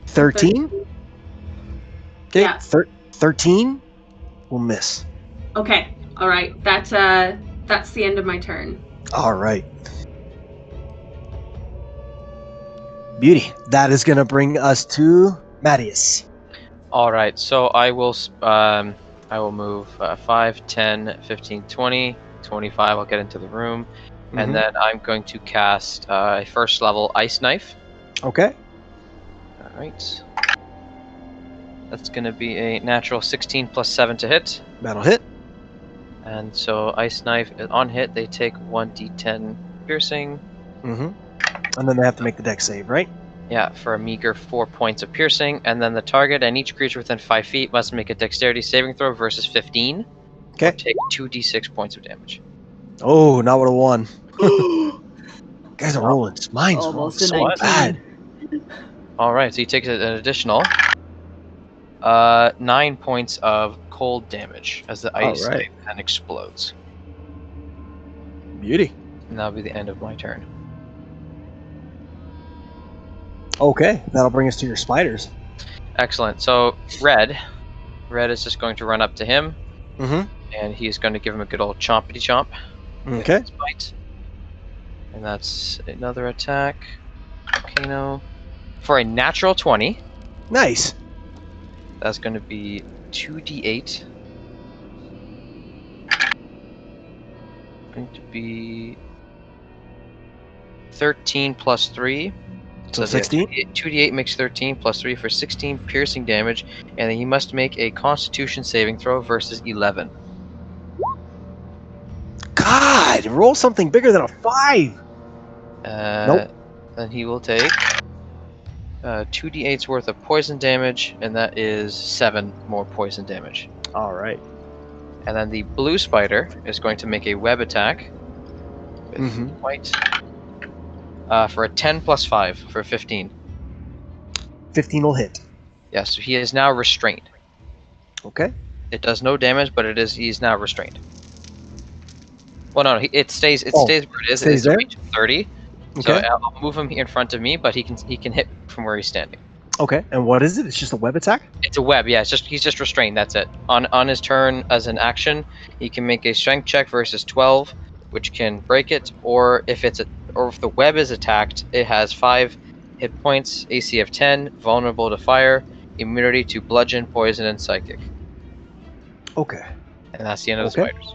13. Okay. Yeah. 13 will miss. Okay. All right. That's the end of my turn. All right. Beauty. That is going to bring us to Mattias. All right, so I will move 5, 10, 15, 20, 25. I'll get into the room. Mhm. And then I'm going to cast a first level Ice Knife. Okay. All right. That's going to be a natural 16 plus 7 to hit. That'll hit. And so Ice Knife, on hit, they take 1d10 piercing. Mm-hmm. And then they have to make the dex save, right? Yeah, for a meager 4 points of piercing. And then the target and each creature within 5 feet must make a dexterity saving throw versus 15. Okay. Take 2d6 points of damage. Oh, not with a 1. Guys are rolling. Mine's rolling Almost a so 19. bad. All right, so he takes an additional 9 points of cold damage as the ice All right. and explodes. Beauty. And that'll be the end of my turn. Okay, that'll bring us to your spiders. Excellent. So Red is just going to run up to him, Mm-hmm. and he's going to give him a good old chompity chomp. Okay. Bite. And that's another attack. Volcano. For a natural 20. Nice. That's going to be 2d8. Going to be 13 plus 3. So 16? 2d8 makes 13 plus 3 for 16 piercing damage, and then he must make a Constitution saving throw versus 11. God, roll something bigger than a 5. Nope. Then he will take 2d8's worth of poison damage, and that is 7 more poison damage. All right. And then the blue spider is going to make a web attack with Mhm. white for a 10 plus 5 for 15. 15 will hit. Yes, so he is now restrained. Okay. It does no damage, but he's now restrained. Well, no, it stays where it is. Stays It's a there? range of 30. So Okay. I'll move him here in front of me, but he can hit from where he's standing. Okay. And what is it? It's just a web attack? It's a web, yeah. He's just restrained. That's it. On his turn, as an action, he can make a strength check versus 12, which can break it. Or if the web is attacked, it has 5 hit points, AC of 10, vulnerable to fire, immunity to bludgeon, poison, and psychic. Okay. And that's the end of the Okay. spiders.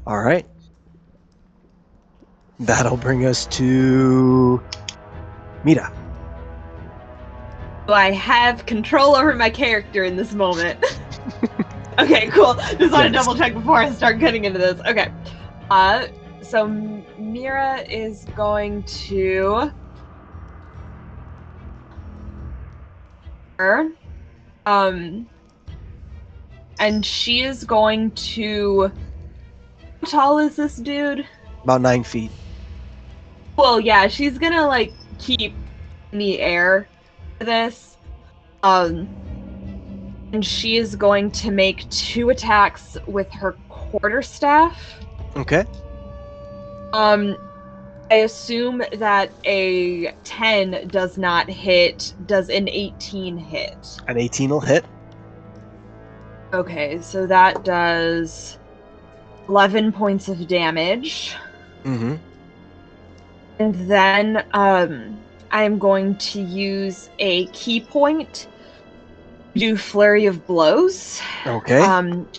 All right. That'll bring us to Mira. So I have control over my character in this moment. Okay, cool. Just want to double check before I start getting into this. Okay. So Mira is going to and she is going to. How tall is this dude? About 9 feet. Well, yeah, she's gonna like keep in the air for this. And she is going to make 2 attacks with her quarterstaff. Okay. I assume that a 10 does not hit. Does an 18 hit? An 18 will hit. Okay, so that does 11 points of damage. Mm-hmm. And then I am going to use a key point to do Flurry of Blows. Okay.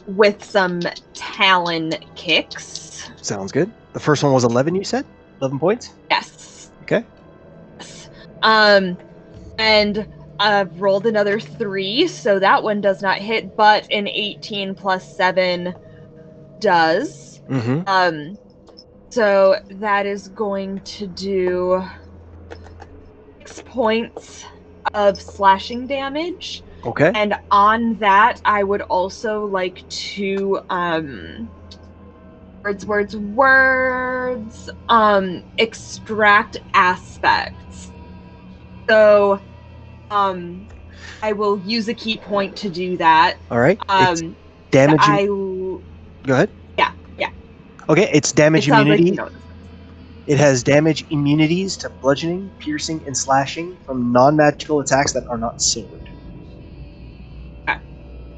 With some Talon kicks. Sounds good. The first one was 11, you said? 11 points? Yes. Okay. And I've rolled another 3, so that one does not hit, but an 18 plus 7 does. Mm-hmm. So that is going to do 6 points of slashing damage. Okay. And on that, I would also like to extract aspects. So I will use a key point to do that. All right. It's damage. Go ahead. Yeah. Okay, it's damage It sounds like immunity. you know this. It has damage immunities to bludgeoning, piercing, and slashing from non-magical attacks that are not sword. Okay.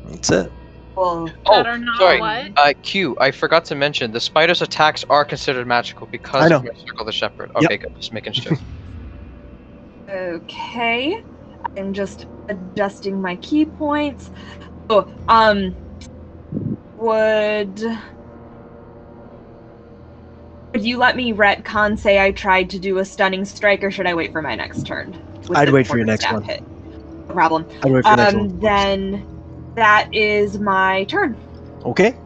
That's it. Well, sorry. Q, I forgot to mention, the spider's attacks are considered magical because of your Circle the Shepherd. Okay, good. Just making sure. Okay. I'm just adjusting my key points. Oh, would you let me retcon say I tried to do a stunning strike, or should I wait for my next turn? I'd wait for your next one. Hit? No problem. I'd wait for your next one. Then that is my turn. Okay.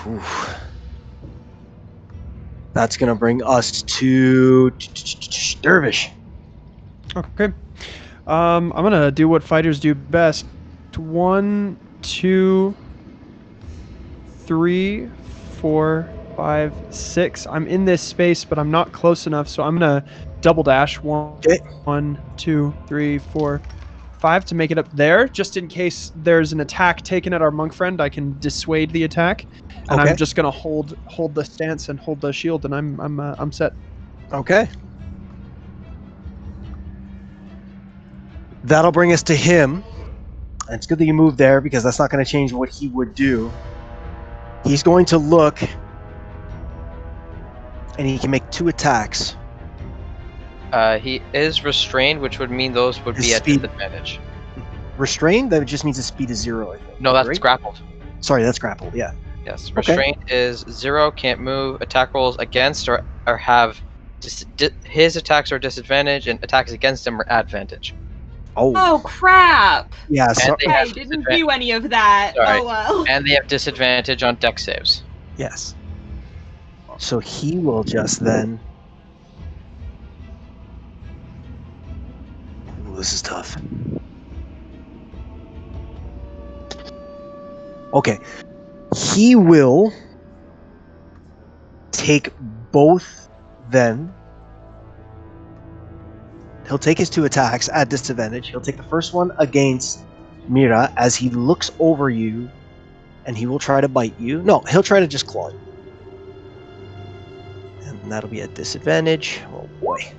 Oof. That's gonna bring us to Dervish. Okay. I'm gonna do what fighters do best. 1, 2, 3, 4, 5, 6. I'm in this space, but I'm not close enough, so I'm gonna double dash. 1, 2, 3, 4, 5 to make it up there, just in case there's an attack taken at our monk friend. I can dissuade the attack, and I'm just gonna hold the stance and hold the shield, and I'm set. Okay. That'll bring us to him. And it's good that you moved there because that's not going to change what he would do. He's going to look, and he can make 2 attacks. He is restrained, which would mean those would be at disadvantage. Restrained? That just means his speed is 0, I think. No, that's right? grappled. Sorry, that's grappled, yeah. Yes, restraint is 0, can't move, attack rolls against or have his attacks are disadvantage, and attacks against him are advantage. Oh crap! Yeah, I didn't do any of that. Sorry. Oh well. And they have disadvantage on dex saves. Yes. So he will just then... Ooh, this is tough. Okay. He will take both then. He'll take his 2 attacks at disadvantage. He'll take the first one against Mira as he looks over you, and he will try to bite you. No, he'll try to just claw you. And that'll be at disadvantage. Oh boy.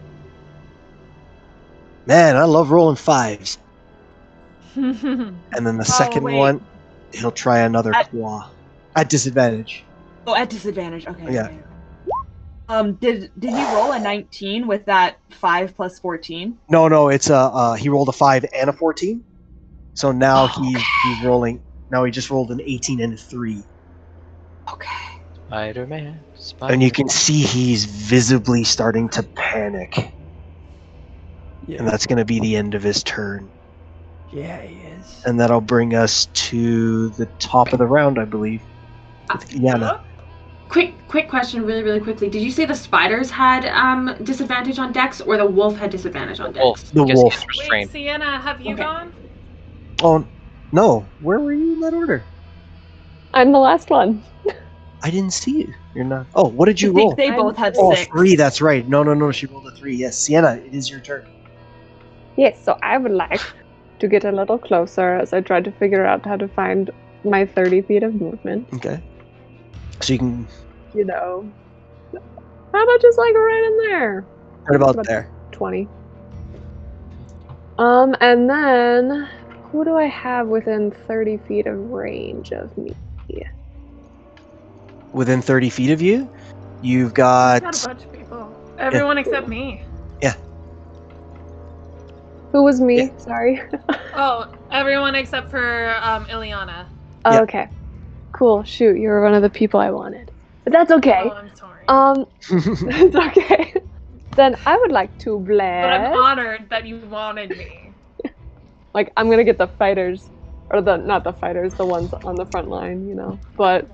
Man, I love rolling 5s. And then the second one, he'll try another claw. At disadvantage. Oh, at disadvantage. Okay. Yeah. Okay. Did he roll a 19 with that 5 plus 14? No, it's he rolled a 5 and a 14. So now he's rolling. Now he just rolled an 18 and a 3. Okay. Spider-Man. And you can see he's visibly starting to panic. And that's going to be the end of his turn. Yeah, he is. And that'll bring us to the top of the round, I believe. With Yana. Quick question, really quickly. Did you say the spiders had disadvantage on Dex, or the wolf had disadvantage on Dex? The wolf. Wait, Sienna, have you gone? Oh, no. Where were you in that order? I'm the last one. I didn't see you. You're not. Oh, what did you roll? They both had Oh, 6. 3. That's right. No. She rolled a 3. Yes, Sienna, it is your turn. Yes, so I would like to get a little closer as I try to figure out how to find my 30 feet of movement. Okay. So you can. You know. How about just like right in there? Right about there. 20. And then who do I have within 30 feet of range of me? Within 30 feet of you, you've got. Got a bunch of people. Everyone except me. Yeah. Who was me? Sorry. Oh, everyone except for Ileana. Oh, okay. Cool. Shoot, you were one of the people I wanted. But that's okay. Oh, I'm sorry. It's okay. Then I would like to bless. But I'm honored that you wanted me. Like, I'm gonna get the fighters. Or not the fighters, the ones on the front line, you know. But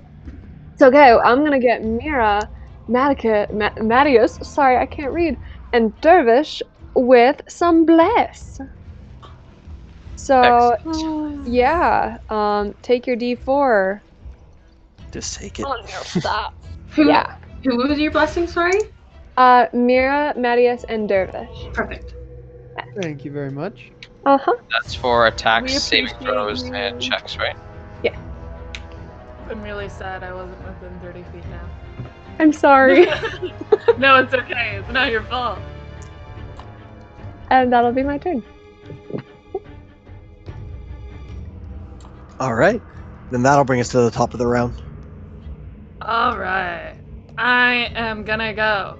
it's okay. I'm gonna get Mira, Matius, sorry, I can't read, and Dervish with some bless. So, yeah, take your D4. Just take it. Oh, no, stop. Who was your blessing, sorry? Mira, Matius, and Dervish. Perfect. Thank you very much. Uh-huh. That's for attacks, We saving appreciate throws, you. and checks, right? Yeah. I'm really sad I wasn't within 30 feet now. I'm sorry. No, it's okay. It's not your fault. And that'll be my turn. All right. Then that'll bring us to the top of the round. All right. I am gonna go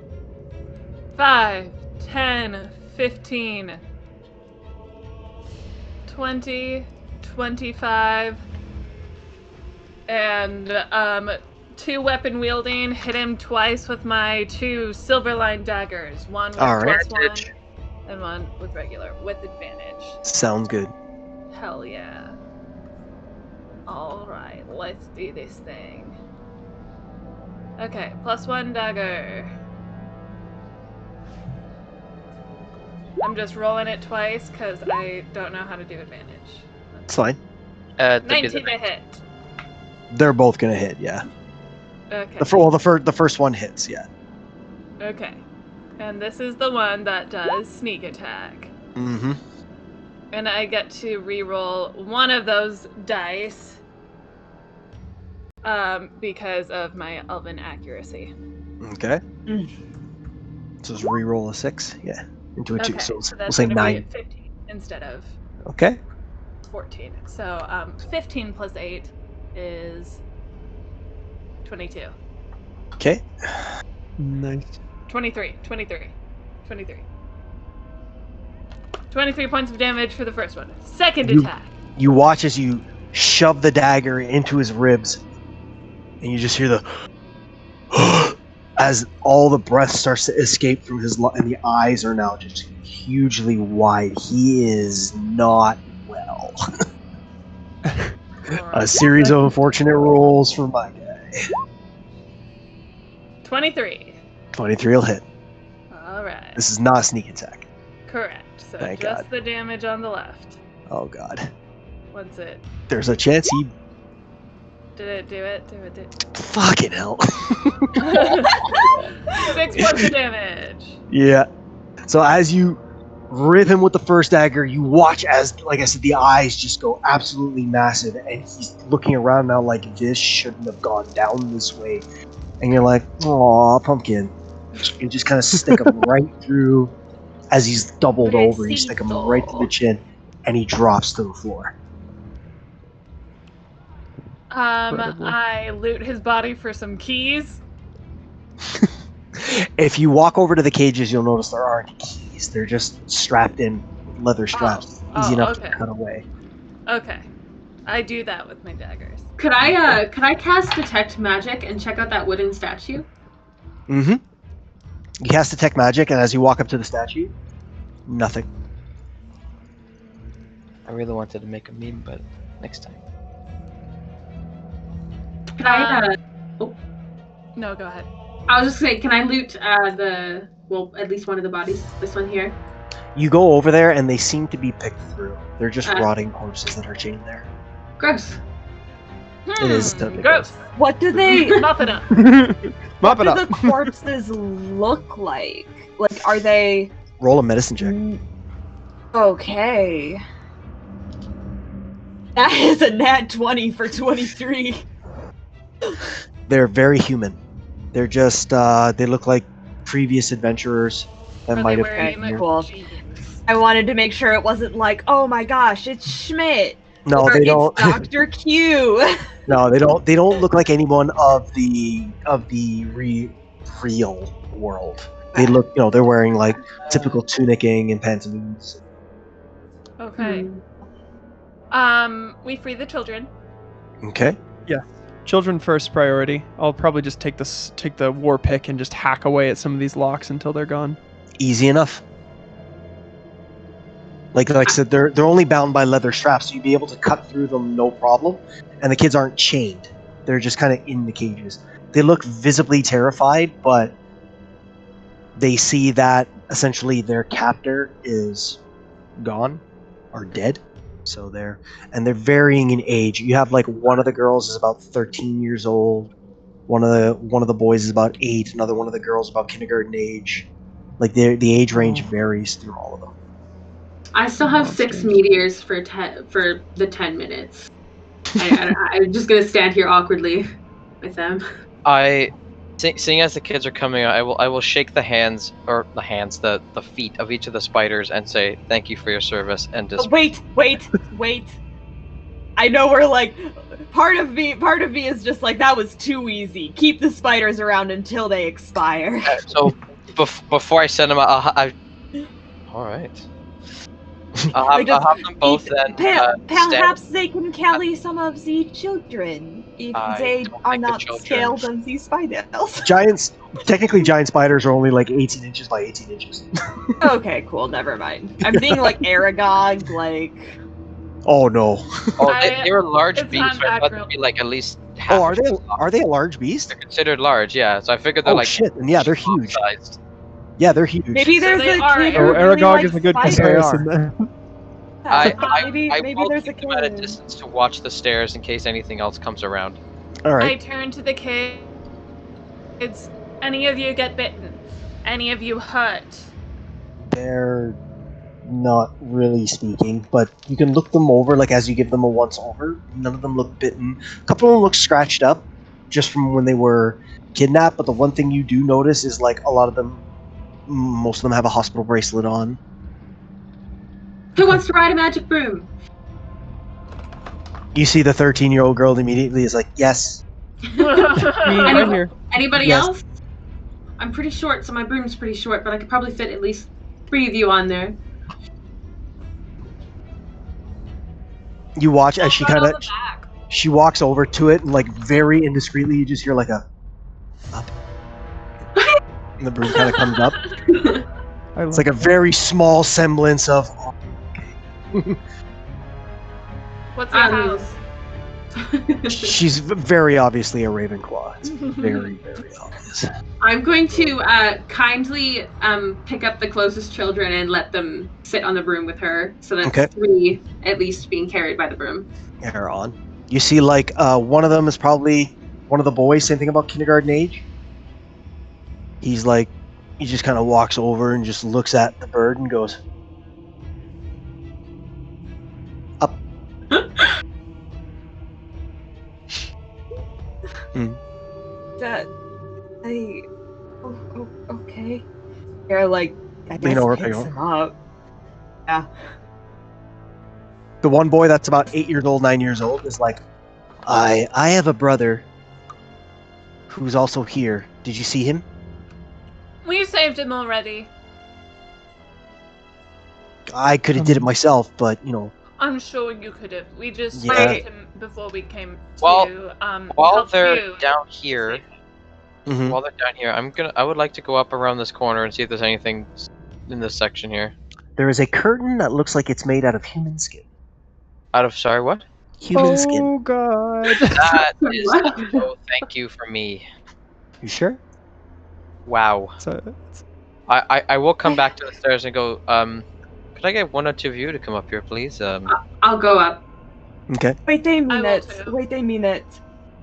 5, 10, 15, 20, 25, and 2 weapon wielding, hit him twice with my 2 silver-lined daggers. One with +1 and one with regular, with advantage. Sounds good. Hell yeah. Alright, let's do this thing. Okay, +1 dagger. I'm just rolling it twice because I don't know how to do advantage. It's fine. 19 to hit. They're both gonna hit, yeah. Okay. The first one hits, yeah. Okay. And this is the one that does sneak attack. Mm-hmm. And I get to re-roll one of those dice because of my elven accuracy. Okay. So just re-roll a 6, yeah, into a 2. Okay, So so we'll that's say gonna 9. be 15 instead of Okay. 14. So 15 plus 8 is 22. Okay. Nice. 23 points of damage for the first one. Second attack. You watch as you shove the dagger into his ribs, and you just hear the as all the breath starts to escape from his and the eyes are now just hugely wide. He is not well. A series of unfortunate rolls for my guy. 23. 23 will hit. Alright. This is not a sneak attack. Correct. So Thank just God. the damage on the left. Oh god. What's it? There's a chance he. Did it do it? Do it? Fucking hell. 6 points of damage. Yeah. So as you rip him with the first dagger, you watch as, like I said, the eyes just go absolutely massive, and he's looking around now like this shouldn't have gone down this way. And you're like, aw, pumpkin. And just kind of stick him right through, as he's doubled over, you stick him right through the chin, and he drops to the floor. I loot his body for some keys. If you walk over to the cages, you'll notice there aren't keys. They're just strapped in with leather straps. Easy enough to cut away. Okay. I do that with my daggers. Could I cast detect magic and check out that wooden statue? Mm-hmm. You cast detect magic, and as you walk up to the statue, nothing. I really wanted to make a meme, but next time. Can I? No, go ahead. I was just saying, can I loot at least one of the bodies? This one here. You go over there, and they seem to be picked through. They're just rotting corpses that are chained there. Gross. It is totally gross. What do they? Mop it up. What do the corpses look like? Like, are they? Roll a medicine check. Okay. That is a nat 20 for 23. They're very human. They're just, they look like previous adventurers that might have been here. Cool. I wanted to make sure it wasn't like, oh my gosh, it's Schmidt. No, or they don't. It's Dr. Q. No, they don't. They don't look like anyone of the real world. They look, they're wearing like typical tunicking and pantaloons. Okay. We free the children. Okay. Yeah. Children first priority. I'll probably just take the war pick and just hack away at some of these locks until they're gone. Easy enough. Like I said, they're only bound by leather straps, so you'd be able to cut through them no problem. And the kids aren't chained; they're just kind of in the cages. They look visibly terrified, but they see that essentially their captor is gone or dead. So they're varying in age. You have like one of the girls is about 13 years old. One of the boys is about 8. Another one of the girls about kindergarten age. Like the age range varies through all of them. I still have 6 meteors for the 10 minutes. I'm just gonna stand here awkwardly with them. Seeing as the kids are coming out, I will shake the feet of each of the spiders and say thank you for your service and just Wait. I know we're like, part of me is just like, that was too easy. Keep the spiders around until they expire. So before I send them out, all right. I'll have them both then. Perhaps they can carry some of the children if they are not scaled on the spiders. Technically giant spiders are only like 18 inches by 18 inches. Okay, cool, never mind. I'm being like Aragog, like... Oh no. They're a large beast, so I thought they'd be like at least half. Oh, are they a large beast? They're considered large, yeah. So I figured they're like shit, and yeah, they're huge. Sized. Yeah, they're huge. Maybe there's a kid Oh, Aragog is a good comparison there. Maybe will there's a keep them at a kid. distance to watch the stairs in case anything else comes around. All I right. turn to the kids. Any of you get bitten? Any of you hurt? They're not really speaking, but you can look them over, like as you give them a once over. None of them look bitten. A couple of them look scratched up, just from when they were kidnapped. But the one thing you do notice is like a lot of them, most of them have a hospital bracelet on. Who wants to ride a magic broom? You see the 13-year-old girl immediately is like, yes. Anybody Yes. else? I'm pretty short, so my broom's pretty short, but I could probably fit at least 3 of you on there. You watch as she walks over to it, and like very indiscreetly, you just hear like a up, and the broom kind of comes up. It's like a very small semblance of. What's your house? She's very obviously a Ravenclaw. It's very, very obvious. I'm going to kindly pick up the closest children and let them sit on the broom with her, so that's Okay. 3 at least being carried by the broom. They're on. You see, like one of them is probably one of the boys. Same thing about kindergarten age. He's like, he just kind of walks over and just looks at the bird and goes, up. That okay. You're like, I guess over, picks lean him up. Yeah. The one boy that's about 8 years old, 9 years old is like, I have a brother who's also here. Did you see him? We saved him already. I could have did it myself, but I'm sure you could have. We just Yeah. stopped him before we came Well, to while help they're you. down here, while they're down here, I would like to go up around this corner and see if there's anything in this section here. There is a curtain that looks like it's made out of human skin. Sorry, what? Human skin. Oh god. That is no thank you for me. You sure? Wow. I will come back to the stairs and go, could I get one or two of you to come up here, please? I'll go up. Okay. Wait a minute.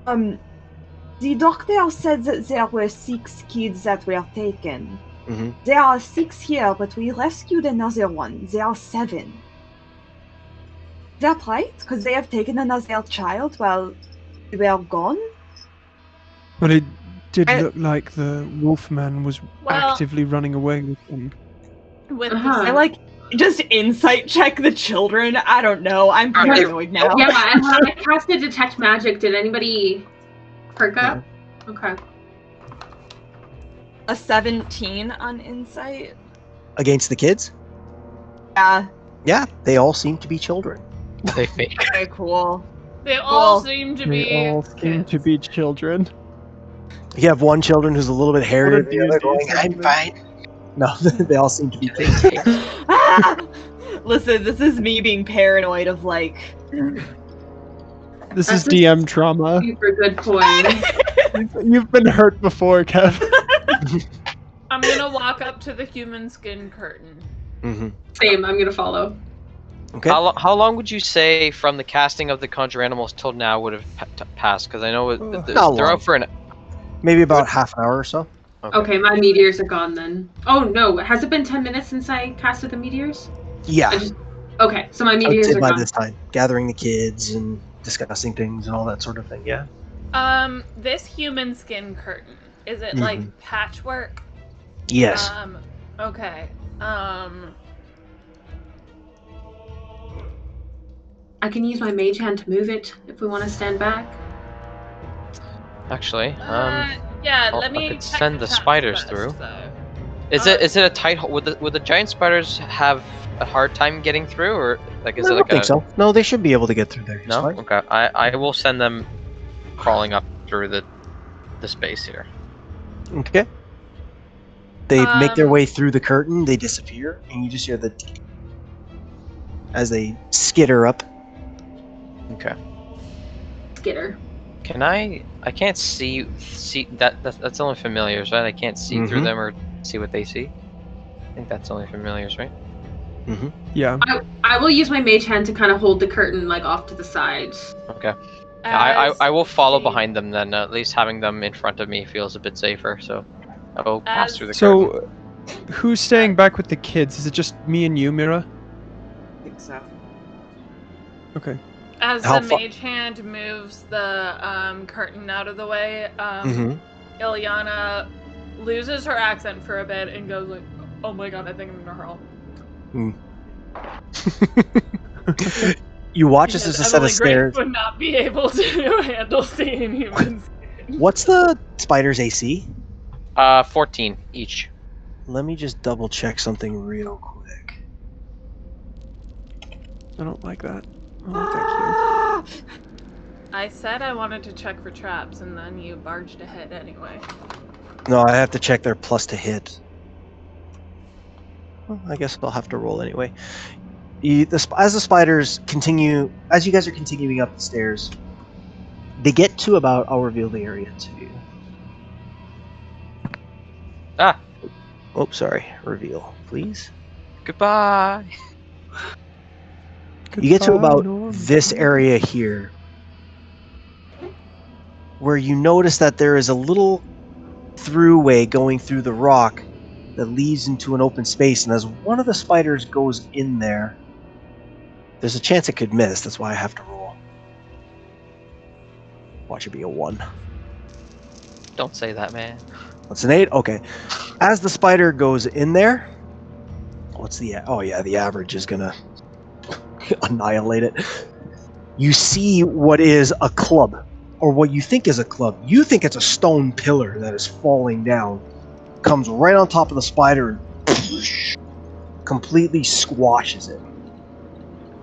The doctor said that there were 6 kids that were taken. Mm-hmm. There are 6 here, but we rescued another one. There are 7. Is that right? Because they have taken another child while we were gone? But it did look like the Wolfman was actively running away with them. With I just insight check the children. I don't know. I'm paranoid now. Yeah, and when I casted Detect Magic, did anybody perk up? Okay. A 17 on insight. Against the kids? Yeah. Yeah, they all seem to be children. They fake. Very cool. They all seem to be. They all seem to be children. You have one children who's a little bit hairier than the other going, I'm fine. No, they all seem to be kids. Listen, this is me being paranoid of like... This is DM trauma. Super good point. You've been hurt before, Kev. I'm gonna walk up to the human skin curtain. Same, I'm gonna follow. Okay. How long would you say from the casting of the Conjure Animals till now would have passed? Because I know they're out for an... Maybe about half an hour or so. Okay, my meteors are gone then. Oh no, has it been 10 minutes since I casted the meteors? Yeah. Okay, so my I would meteors say are by gone. this time. Gathering the kids and discussing things and all that sort of thing, yeah? This human skin curtain, is it like patchwork? Yes. Okay. I can use my mage hand to move it if we want to stand back. Actually, yeah, I let me could check send the spiders through. Is it a tight hole? Would the giant spiders have a hard time getting through, or like is I it don't like think so. No, they should be able to get through there. No. Okay. I will send them crawling up through the space here. Okay. They make their way through the curtain, they disappear, and you just hear the as they skitter up. Okay. Skitter. Can I can't see that's only familiars, right? I can't see through them or see what they see. I think that's only familiars, right? Yeah. I will use my mage hand to kind of hold the curtain like off to the side. Okay. I will follow behind them then. At least having them in front of me feels a bit safer. So I will pass through the curtain. So, who's staying back with the kids? Is it just me and you, Mira? I think so. Okay. As the mage hand moves the curtain out of the way, Ilyana loses her accent for a bit and goes like, "Oh my god, I think I'm gonna hurl." You watch as there's a set of stairs. Would not be able to handle seeing humans. What's the spider's AC? 14 each. Let me just double check something real quick. I don't like that. Oh, thank you. I said I wanted to check for traps, and then you barged ahead anyway. No, I have to check their plus to hit. Well, I guess I'll have to roll anyway. As the spiders continue, as you guys are continuing up the stairs, they get to about, I'll reveal the area to you. Ah! Oh, sorry. Reveal, please. Goodbye! You get to about this area here, where you notice that there is a little throughway going through the rock that leads into an open space, and as one of the spiders goes in there, there's a chance it could miss. That's why I have to roll. Watch it be a 1. Don't say that, man. That's an 8? Okay. As the spider goes in there, what's the... Oh yeah, the average is gonna annihilate it. You see what is a club, or what you think is a club. You think it's a stone pillar that is falling down. Comes right on top of the spider and completely squashes it.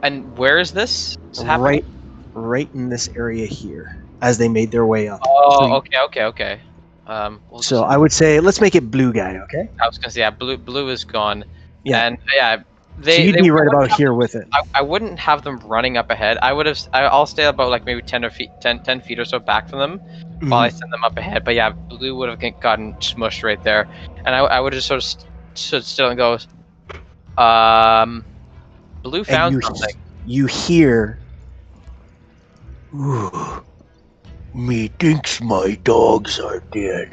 And where is this happening? Right in this area here, as they made their way up. Oh, okay. So I would say let's make it blue guy, okay? I was gonna say, yeah, blue is gone. Yeah. And yeah, So you'd be right about here with it. I wouldn't have them running up ahead. I'll stay about like maybe 10 feet or so back from them while I send them up ahead. But yeah, blue would have gotten smushed right there, and I would just sort of stood still and go, blue found something. You hear, "Ooh, methinks my dogs are dead."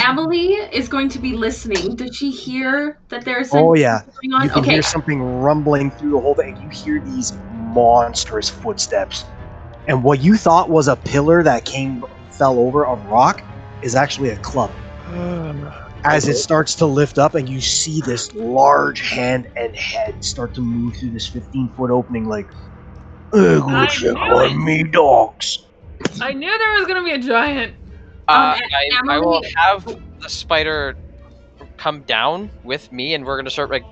Emily is going to be listening. Did she hear that there's Oh yeah, going on? you can Okay. hear something rumbling through the whole thing. You hear these monstrous footsteps, and what you thought was a pillar that fell over a rock is actually a club. As it starts to lift up, and you see this large hand and head start to move through this 15-foot opening, like, I "Go check knew on it. me dogs." I knew there was gonna be a giant. I will Emily- have the spider come down with me, and we're gonna start like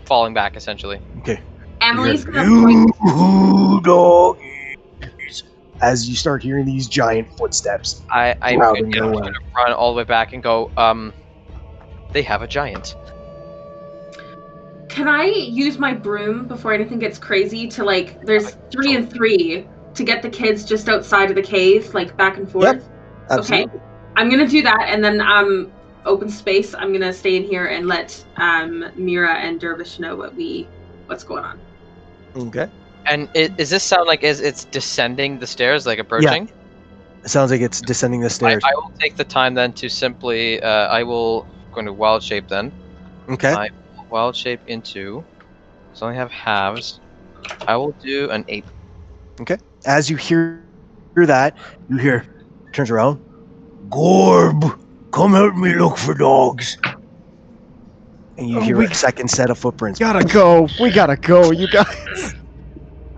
falling back essentially. Okay. Emily's You gonna point. "Ooh, doggies," as you start hearing these giant footsteps. I'm crowding gonna your way. run all the way back and go, they have a giant. Can I use my broom before anything gets crazy to like? There's 3 and 3 to get the kids just outside of the cave, like back and forth. Yep, absolutely. Okay, I'm gonna do that, and then open space. I'm gonna stay in here and let Mira and Dervish know what's going on. Okay. And does this sound like it's descending the stairs, like approaching? It sounds like it's descending the stairs. I will take the time then to simply, I will going to wild shape then. Okay. I will wild shape into, so I only have halves. I will do an 8. Okay. As you hear that, you hear, turns around, "Gorb, come help me look for dogs." And you hear a second set of footprints. Gotta go. We gotta go, you guys.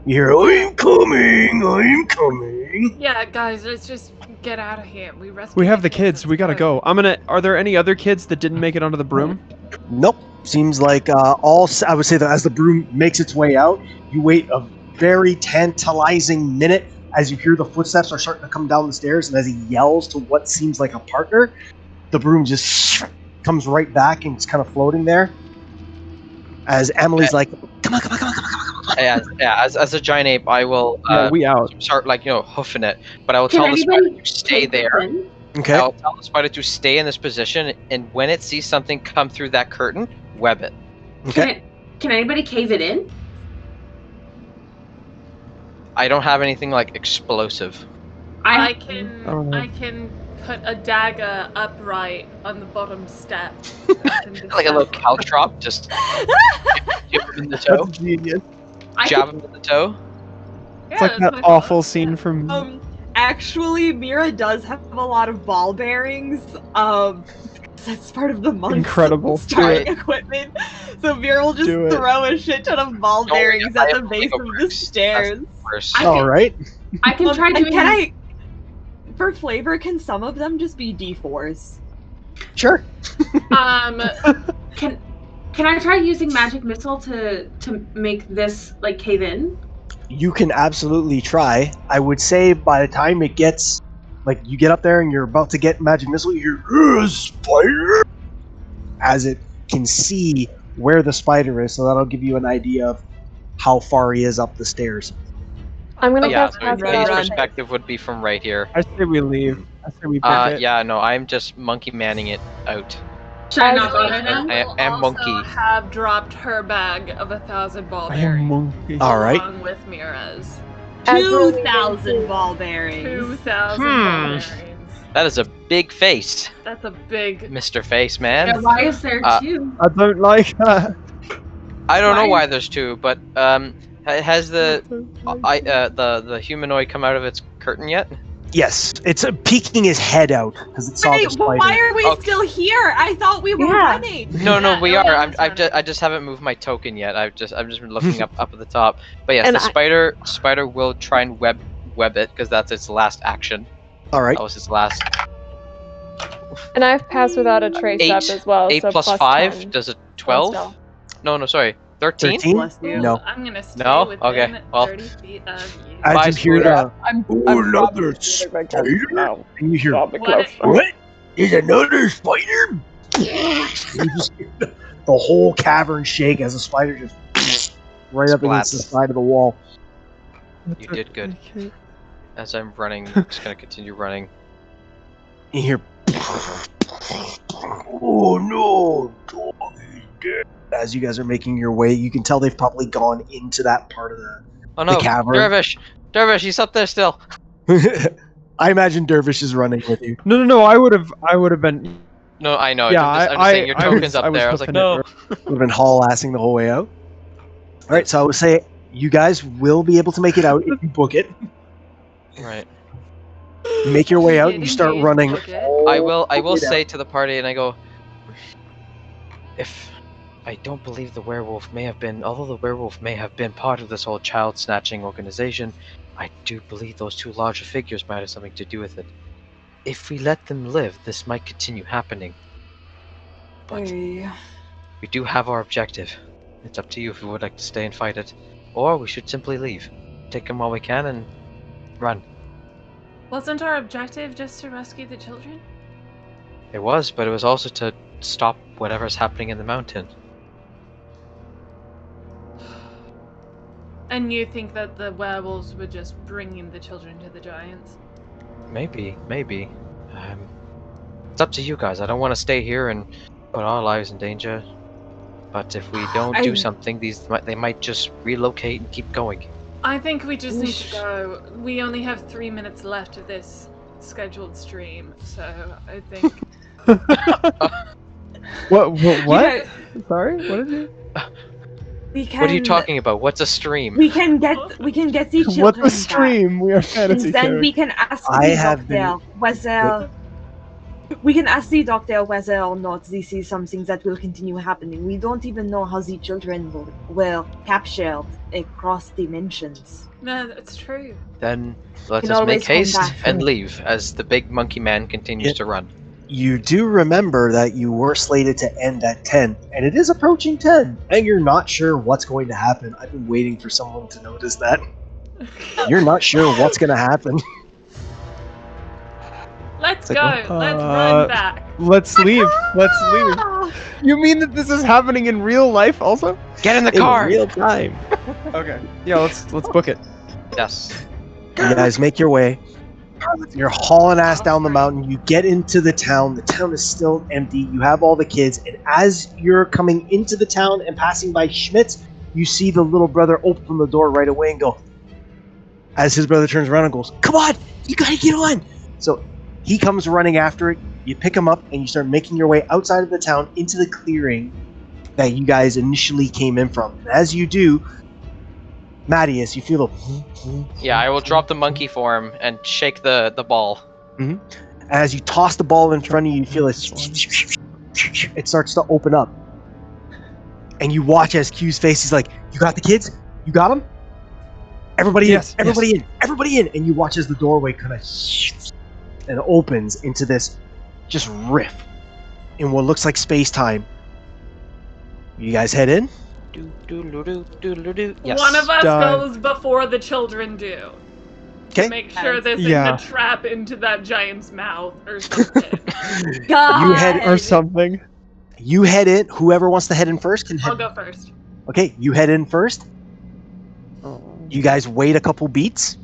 You hear, "I'm coming." Yeah, guys, let's just get out of here. We have the kids. We gotta go. Are there any other kids that didn't make it onto the broom? Nope. Seems like I would say that as the broom makes its way out, you wait a very tantalizing minute as you hear the footsteps are starting to come down the stairs, and as he yells to what seems like a partner, the broom just comes right back and it's kind of floating there. As Emily's like, "Come on." Yeah, as a giant ape, I will we out. start like hoofing it, but I will Can tell the spider anybody to stay there. Okay. I'll tell the spider to stay in this position, and when it sees something come through that curtain, web it. Okay. Can anybody cave it in? I don't have anything like explosive. I can put a dagger upright on the bottom step. Like a little caltrop, just jab him in the toe. That's genius. Jab him in the toe. It's like that awful scene from. Actually, Mira does have a lot of ball bearings. That's part of the monk's Incredible. starting Do it. equipment. So Mira will just Do it. throw a shit ton of ball Don't worry, bearings I at have the base of the stairs. All right. I can try doing. Can I, for flavor, can some of them just be D4s? Sure. Can I try using magic missile to make this like cave in? You can absolutely try. I would say by the time it gets, like, you get up there and you're about to get magic missile, you hear, "Spider!" as it can see where the spider is, so that'll give you an idea of how far he is up the stairs. I'm gonna Yeah, guess so past his that. perspective would be from right here. I say we leave. I say we book it. Yeah, no, I'm just monkey manning it out. Should I not bother them? I am monkey. Have dropped her bag of 1,000 ball I am bearings monkey. All right. along with Mira's. 2,000 ball bearings. 2,000 ball bearings. That is a big face, That's a big. Mr. Face Man. Yeah, why is there two? I don't like that. I don't know Why? why there's two, but has the humanoid come out of its curtain yet? Yes, it's peeking his head out because it saw the Wait, spider. but why are we Okay. still here? I thought we were running. No, we are. Eliana's I just haven't moved my token yet. I've just been looking up at the top. But yes, And the spider will try and web it because that's its last action. All right. That was its last. And I've passed without a trace up as well. 8 so plus plus 5 10. does a 12. spell. No, sorry. 13? 13? Bless you. No. I'm gonna stay No? within Okay, well. 30 feet of you. As you hear the, I'm another probably spider? no. And you hear, Probably What? closer. what? There's another spider? And you just hear the whole cavern shake as the spider just right up against the Splats. side of the wall. You did good. As I'm running, I'm just gonna continue running. You hear, oh no, dog is dead. As you guys are making your way, you can tell they've probably gone into that part of Oh the no, cavern. Dervish! Dervish, he's up there still! I imagine Dervish is running with you. No. I would have been. No, I know. Yeah, I'm just saying your token's I up there. I was like, hoofing no. it. Would have been haul-assing the whole way out. All right, so I would say you guys will be able to make it out if you book it. Right. You make your way out and you start running. I will say to the party, and I go, if I don't believe the werewolf may have been, although the werewolf may have been part of this whole child snatching organization, I do believe those two larger figures might have something to do with it. If we let them live, this might continue happening. But we do have our objective. It's up to you if you would like to stay and fight it, or we should simply leave. Take them while we can and run. Wasn't our objective just to rescue the children? It was, but it was also to stop whatever's happening in the mountain. And you think that the werewolves were just bringing the children to the giants? Maybe. It's up to you guys. I don't want to stay here and put our lives in danger. But if we don't do something, they might just relocate and keep going. I think we just need to go. We only have 3 minutes left of this scheduled stream, so I think... What? Sorry, what is it? What are you talking about? What's a stream? We can get the children What the stream? We are fantasy and then characters. we can ask I the have doctor whether we can ask the doctor whether or not this is something that will continue happening. We don't even know how the children were captured across dimensions. No, that's true. Then let Can us always make come haste back. and leave as the big monkey man continues to run. You do remember that you were slated to end at 10, and it is approaching 10, and you're not sure what's going to happen. I've been waiting for someone to notice that. You're not sure what's going to happen. Let's It's go. like, Let's run back. Let's leave. Let's leave. You mean that this is happening in real life also? Get in the In car! real time. Okay. Yeah, let's book it. Yes. You guys make your way. You're hauling ass down the mountain. You get into the town. The town is still empty. You have all the kids. And as you're coming into the town and passing by Schmitz, you see the little brother open the door right away and go, as his brother turns around and goes, come on, you gotta get on. So he comes running after it. You pick him up and you start making your way outside of the town into the clearing that you guys initially came in from. And as you do, Mattias, you feel the... Yeah, I will drop the monkey form and shake the ball. Mm-hmm. As you toss the ball in front of you, you feel it starts to open up. And you watch as Q's face is like, you got the kids? You got them? Everybody in, everybody in, everybody in. And you watch as the doorway kind of and opens into this just rift in what looks like space-time. You guys head in? Yes. One of us Done. goes before the children do. Okay. To make sure this Yeah. isn't a trap into that giant's mouth or something. You head Or something. You head in. Whoever wants to head in first can head. I'll go first. Okay, you head in first. You guys wait a couple beats.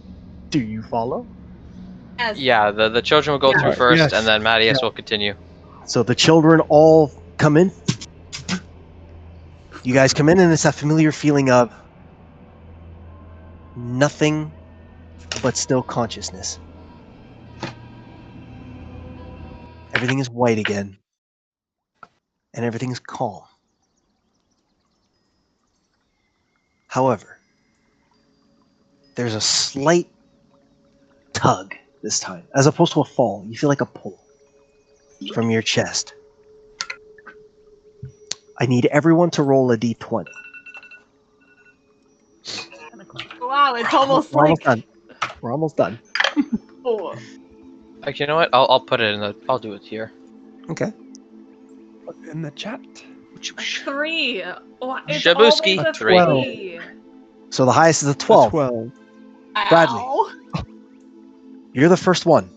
Do you follow? Yeah, the children will go through first, Yes. and then Mattias will continue. So the children all come in. You guys come in, and it's that familiar feeling of nothing but still consciousness. Everything is white again. And everything is calm. However, there's a slight tug this time. As opposed to a fall, you feel like a pull from your chest. I need everyone to roll a d20. Wow, it's almost We're like almost done. We're almost done. Like, you know what? I'll put it in the. I'll do it here. Okay. In the chat. 3. Oh, it's Shabuski, always a 3. 3. So the highest is a 12. 12. Bradley, Ow. you're the first one.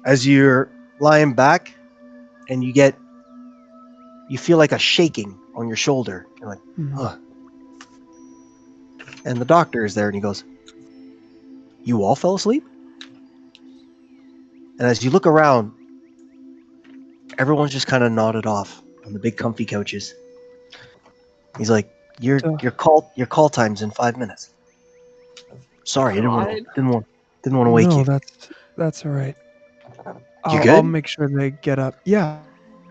As you're lying back, and you feel like a shaking on your shoulder. You're like, huh. And the doctor is there, and he goes, "You all fell asleep?" And as you look around, everyone's just kind of nodded off on the big comfy couches. He's like, "Your call time's in 5 minutes." Sorry, I didn't want to wake no, you. that's all right. You I'll good? make sure they get up. Yeah.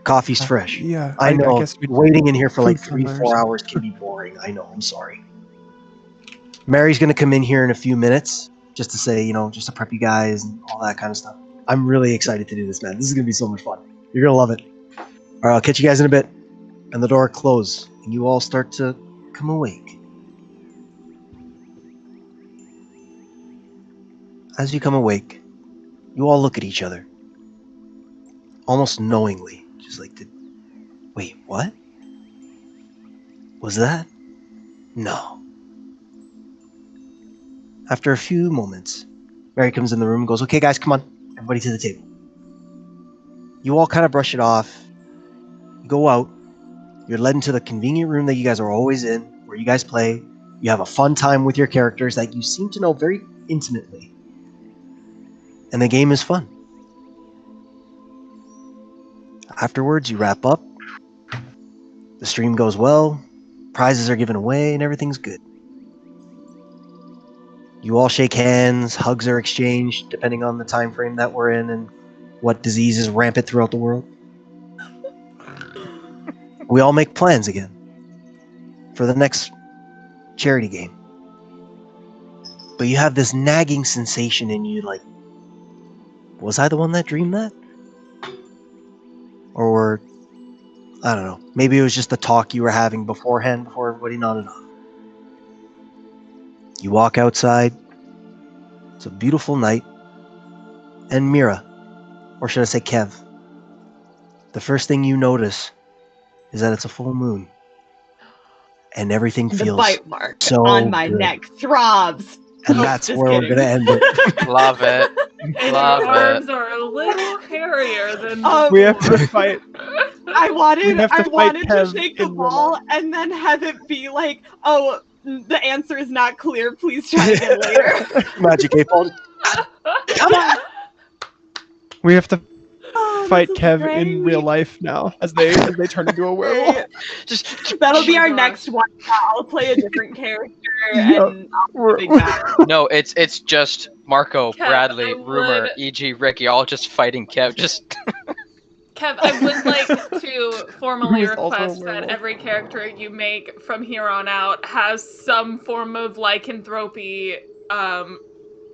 Coffee's fresh. Yeah. I know. guess we Waiting in here for like food 3 to somewhere. 4 hours can be boring. I know. I'm sorry. Mary's gonna come in here in a few minutes just to say, just to prep you guys and all that kind of stuff. I'm really excited to do this, man. This is gonna be so much fun. You're gonna love it. All right, I'll catch you guys in a bit. And the door closes, and you all start to come awake. As you come awake, you all look at each other, almost knowingly, just like, wait, what? Was that? No. After a few moments, Mary comes in the room and goes, "Okay, guys, come on. Everybody to the table." You all kind of brush it off. You go out. You're led into the convenient room that you guys are always in, where you guys play. You have a fun time with your characters that you seem to know very intimately. And the game is fun. Afterwards, you wrap up. The stream goes well. Prizes are given away, and everything's good. You all shake hands. Hugs are exchanged, depending on the time frame that we're in and what disease is rampant throughout the world. We all make plans again for the next charity game. But you have this nagging sensation in you, like, was I the one that dreamed that? Or, I don't know, maybe it was just the talk you were having beforehand before everybody nodded off. You walk outside. It's a beautiful night. And Mira, or should I say Kev, the first thing you notice is that it's a full moon. And everything The feels bite mark so on my good. neck throbs. And that's Just where we're kidding. going to end it. Love it. And Love your it. arms are a little hairier than We have to before. fight. I wanted have to fight to Kev shake the in real ball and then have it be like, oh, the answer is not clear. Please try again later. Magic 8 ball. Come on. We have to Oh, fight this is Kev great. in real life now as they turn into a werewolf. That'll be Oh my our gosh. next one. I'll play a different character Yep. and I'll be big battle. No, it's just Marco, Kev, Bradley, I Rumor, would- E.G., Ricky, all just fighting Kev. Just Kev, I would like to formally Who's also a request that werewolf. every character you make from here on out has some form of lycanthropy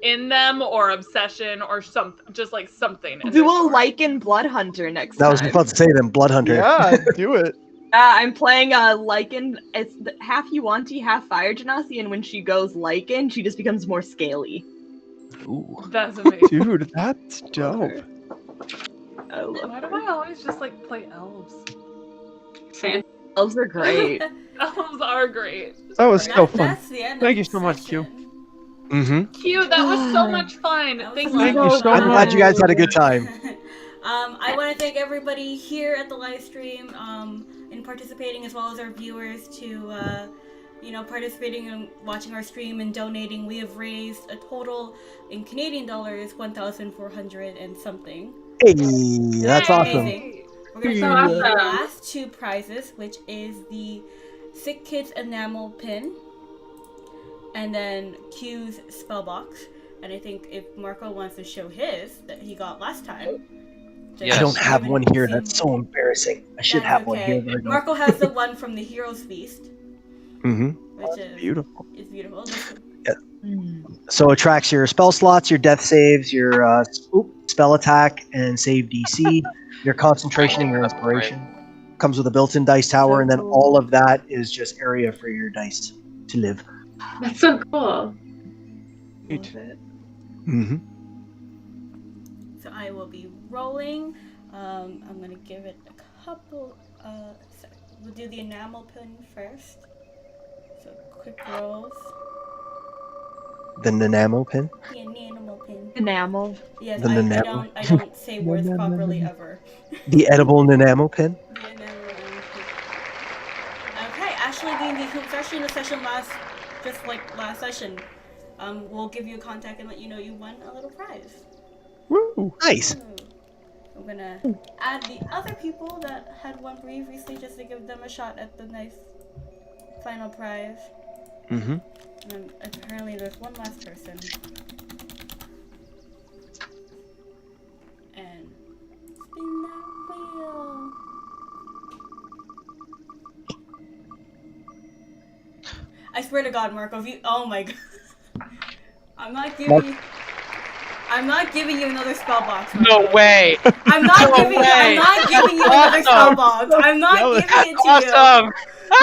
in them, or obsession, or something, just like something. in Do their a story. Lycan Blood Hunter next That time. was about to say them, Blood Hunter. Yeah, do it. I'm playing a Lycan. It's half Yuanti, half Fire Genasi, and when she goes Lycan, she just becomes more scaly. Ooh. That's amazing. Dude, that's dope. I love Why do I always just like play elves? Same. elves are great. Elves are great. That was so fun. That's the end Thank of you the so much, Q. session. Mm-hmm. Q, that was so much fun. Thank Thank you you so so I'm much. glad you guys had a good time. I want to thank everybody here at the live stream in participating, as well as our viewers to participating and watching our stream and donating. We have raised a total in Canadian dollars 1,400 and something. Hey, that's awesome. Amazing. We're going to So show the awesome. last two prizes, which is the SickKids enamel pin and then Q's spell box. And I think if Marco wants to show his that he got last time. Yes. I don't have one here. That's so embarrassing. I should That's have one okay. here. But I don't. Marco has the one from the Heroes Feast, Mm-hmm. which is Beautiful. It's beautiful. So it tracks your spell slots, your death saves, your spell attack and save DC, your concentration and your inspiration. Comes with a built-in dice tower, and then all of that is just area for your dice to live. That's so cool. Mm-hmm. So I will be rolling. I'm gonna give it a couple seconds. we'll do the enamel pin first. So quick rolls. The enamel pin. The enamel pin. Enamel. Yes, The I enamel. don't say words properly ever. The edible enamel pin. The enamel pin. Okay, Ashley D&D, who was actually in the session last session, we'll give you a contact and let you know you won a little prize. Woo! Nice. I'm gonna add the other people that had won previously just to give them a shot at the nice final prize. Mm-hmm. And apparently there's one last person. And spin that wheel. I swear to God, Marco, if you, oh my God, I'm not giving you another spell box. Marco. No way. I'm not giving you another spell box. I'm not giving it to you.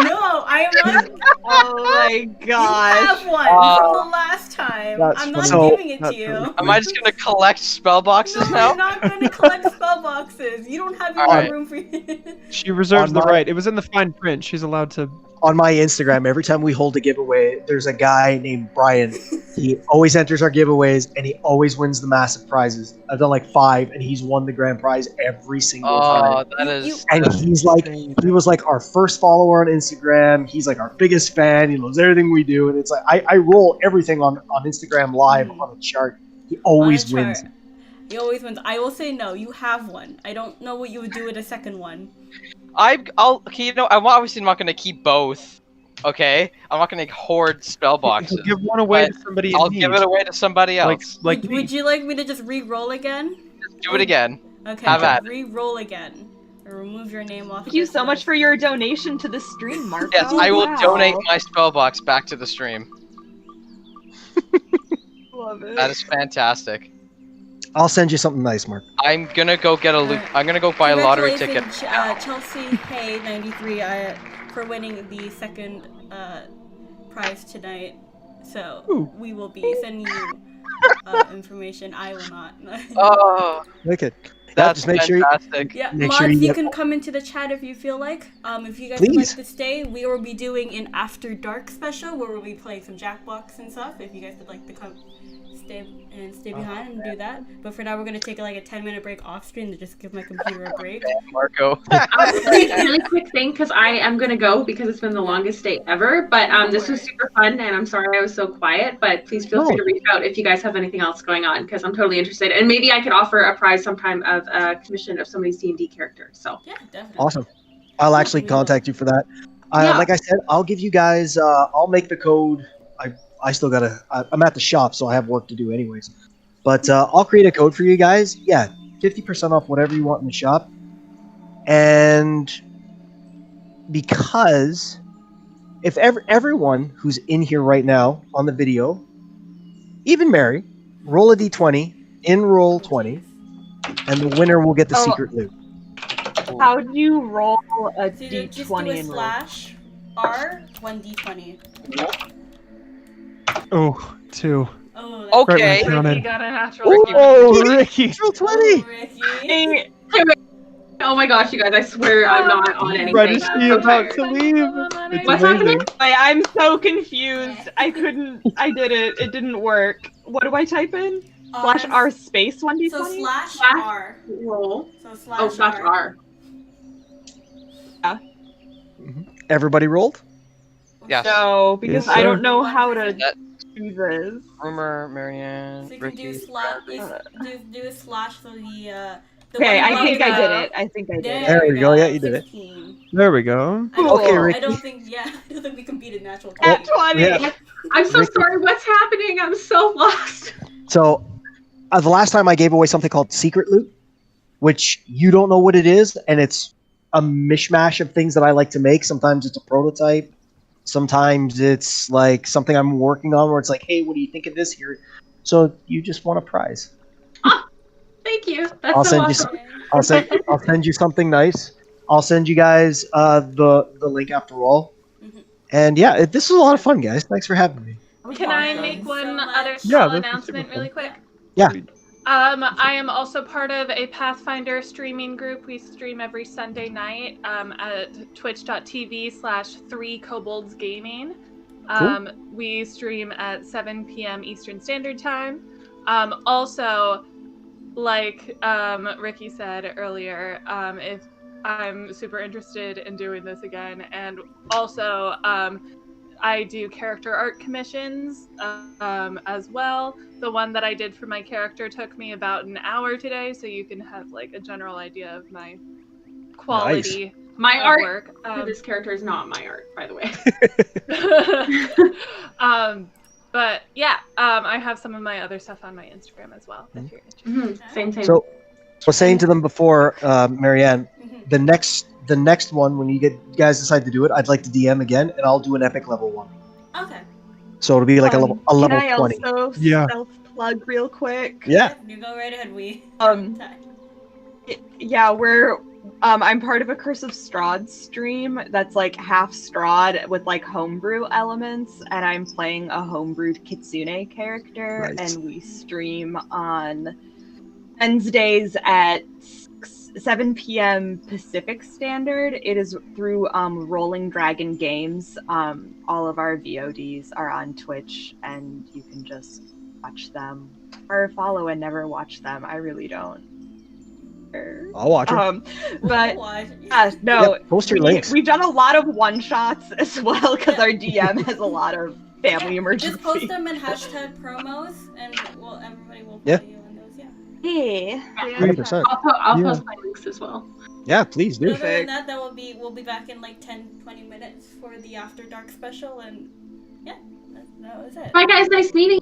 No, I am not. Oh my gosh. You have one from the last time. I'm not giving it to you. Am I just gonna collect spell boxes now? You're not gonna collect spell boxes. You don't have your room for you. She reserves the right. It was in the fine print. She's allowed to. On my Instagram, every time we hold a giveaway, there's a guy named Brian. He always enters our giveaways, and he always wins the massive prizes. I've done like 5, and he's won the grand prize every single time. Oh, that is. And he's like, he was like our first follower on Instagram. He's like our biggest fan. He loves everything we do, and it's like I roll everything on Instagram live on a chart. He always wins. He always wins. I will say no. You have one. I don't know what you would do with a second one. Okay, you know, I'm obviously not gonna keep both. Okay, I'm not gonna hoard spell boxes. Give one away to somebody. I'll give it away to somebody else. Would you like me to just re-roll again? Do it again. Okay, Have at it. re-roll again. Or remove your name off. Thank you so much for your donation to the stream, Marco. Yes, I will donate my spell box back to the stream. Love it. That is fantastic. I'll send you something nice, Mark. I'm gonna go get a I'm gonna go buy a lottery ticket. Chelsea Hay 93 for winning the second prize tonight. So we will be sending you information. I will not. Oh, wicked. That's just make fantastic. Yeah, make mods, sure you you can come into the chat if you feel like. If you guys would like to stay, we will be doing an After Dark special where we'll be playing some Jackbox and stuff. If you guys would like to come stay behind and do that. But for now, we're gonna take like a 10-minute break off screen to just give my computer a break. Marco. Really quick thing, because I am gonna go because it's been the longest day ever. But this was super fun, and I'm sorry I was so quiet. But please feel free to reach out if you guys have anything else going on, because I'm totally interested. And maybe I could offer a prize sometime of a commission of somebody's D&D character. So yeah, definitely. Awesome. I'll actually contact you for that. Like I said, I'll give you guys. I'll make the code. I still gotta. I'm at the shop, so I have work to do anyways. But I'll create a code for you guys. Yeah, 50% off whatever you want in the shop. And because if everyone who's in here right now on the video, even Mary, roll a d20 in roll 20, and the winner will get the secret loot. How do you roll a So d20 just do a in roll? slash R 1d20. Oh, 2. Oh, okay. Right when I Ricky counted. got a natural. Oh, Ricky! Natural 20! Ricky. Oh my gosh, you guys! I swear I'm not on anything. Right as she about to leave. It's What's amazing. happening? I'm so confused. I did it. It didn't work. What do I type in? Slash R space 1d20? So slash R. Roll. So slash R. Yeah. Everybody rolled? Yes. No, because Yes, I sir. don't know how to do this. Rumor, Marianne, So you can Ricky. do slash. Do a slash so the Okay, one I think I above- did it. I think I did it. There we go. Yeah, you did it. 16. There we go. Okay, Ricky. I don't think. Yeah, I don't think we can beat a natural 20. 20. Yeah. I'm so Ricky. sorry. What's happening? I'm so lost. So, the last time I gave away something called Secret Loot, which you don't know what it is, and it's a mishmash of things that I like to make. Sometimes it's a prototype. Sometimes it's like something I'm working on where it's like, hey, what do you think of this here? So you just won a prize. Thank you. That's I'll so send awesome. you. I'll send you something nice. I'll send you guys the link after all. And yeah, this was a lot of fun, guys. Thanks for having me. Can I make one other Yeah, small that's announcement super really quick? Yeah. I am also part of a Pathfinder streaming group. We stream every Sunday night at twitch.tv/3koboldsgaming. Cool. We stream at 7 p.m. Eastern Standard Time. Also, like Ricky said earlier, if I'm super interested in doing this again, and also I do character art commissions as well. The one that I did for my character took me about an hour today, so you can have like a general idea of my quality. My of art work. for this character is not my art, by the way. But yeah, I have some of my other stuff on my Instagram as well. If you're interested. Same. So, I was saying to them before, Marianne, the next one when you guys decide to do it, I'd like to DM again, and I'll do an epic level one. Okay. So it'll be like a level Can I 20. also Yeah. self-plug real quick? Yeah. You go right ahead, Yeah, I'm part of a Curse of Strahd stream that's like half Strahd with like homebrew elements, and I'm playing a homebrewed Kitsune character, Nice. and we stream on Wednesdays at 7 p.m. Pacific Standard. It is through Rolling Dragon Games. All of our VODs are on Twitch, and you can just watch them or follow and never watch them. I really don't. I'll watch it. But no, Yep, post your links. We've done a lot of one-shots as well because our DM has a lot of family emergencies. Just post them in hashtag promos, and everybody will follow Yeah. you on those. Yeah. Yeah. 100%. I'll Yeah. post my links as well. Yeah, please do. Other than that, we'll be back in like 10-20 minutes for the After Dark special, and yeah, that was it. Bye guys, nice meeting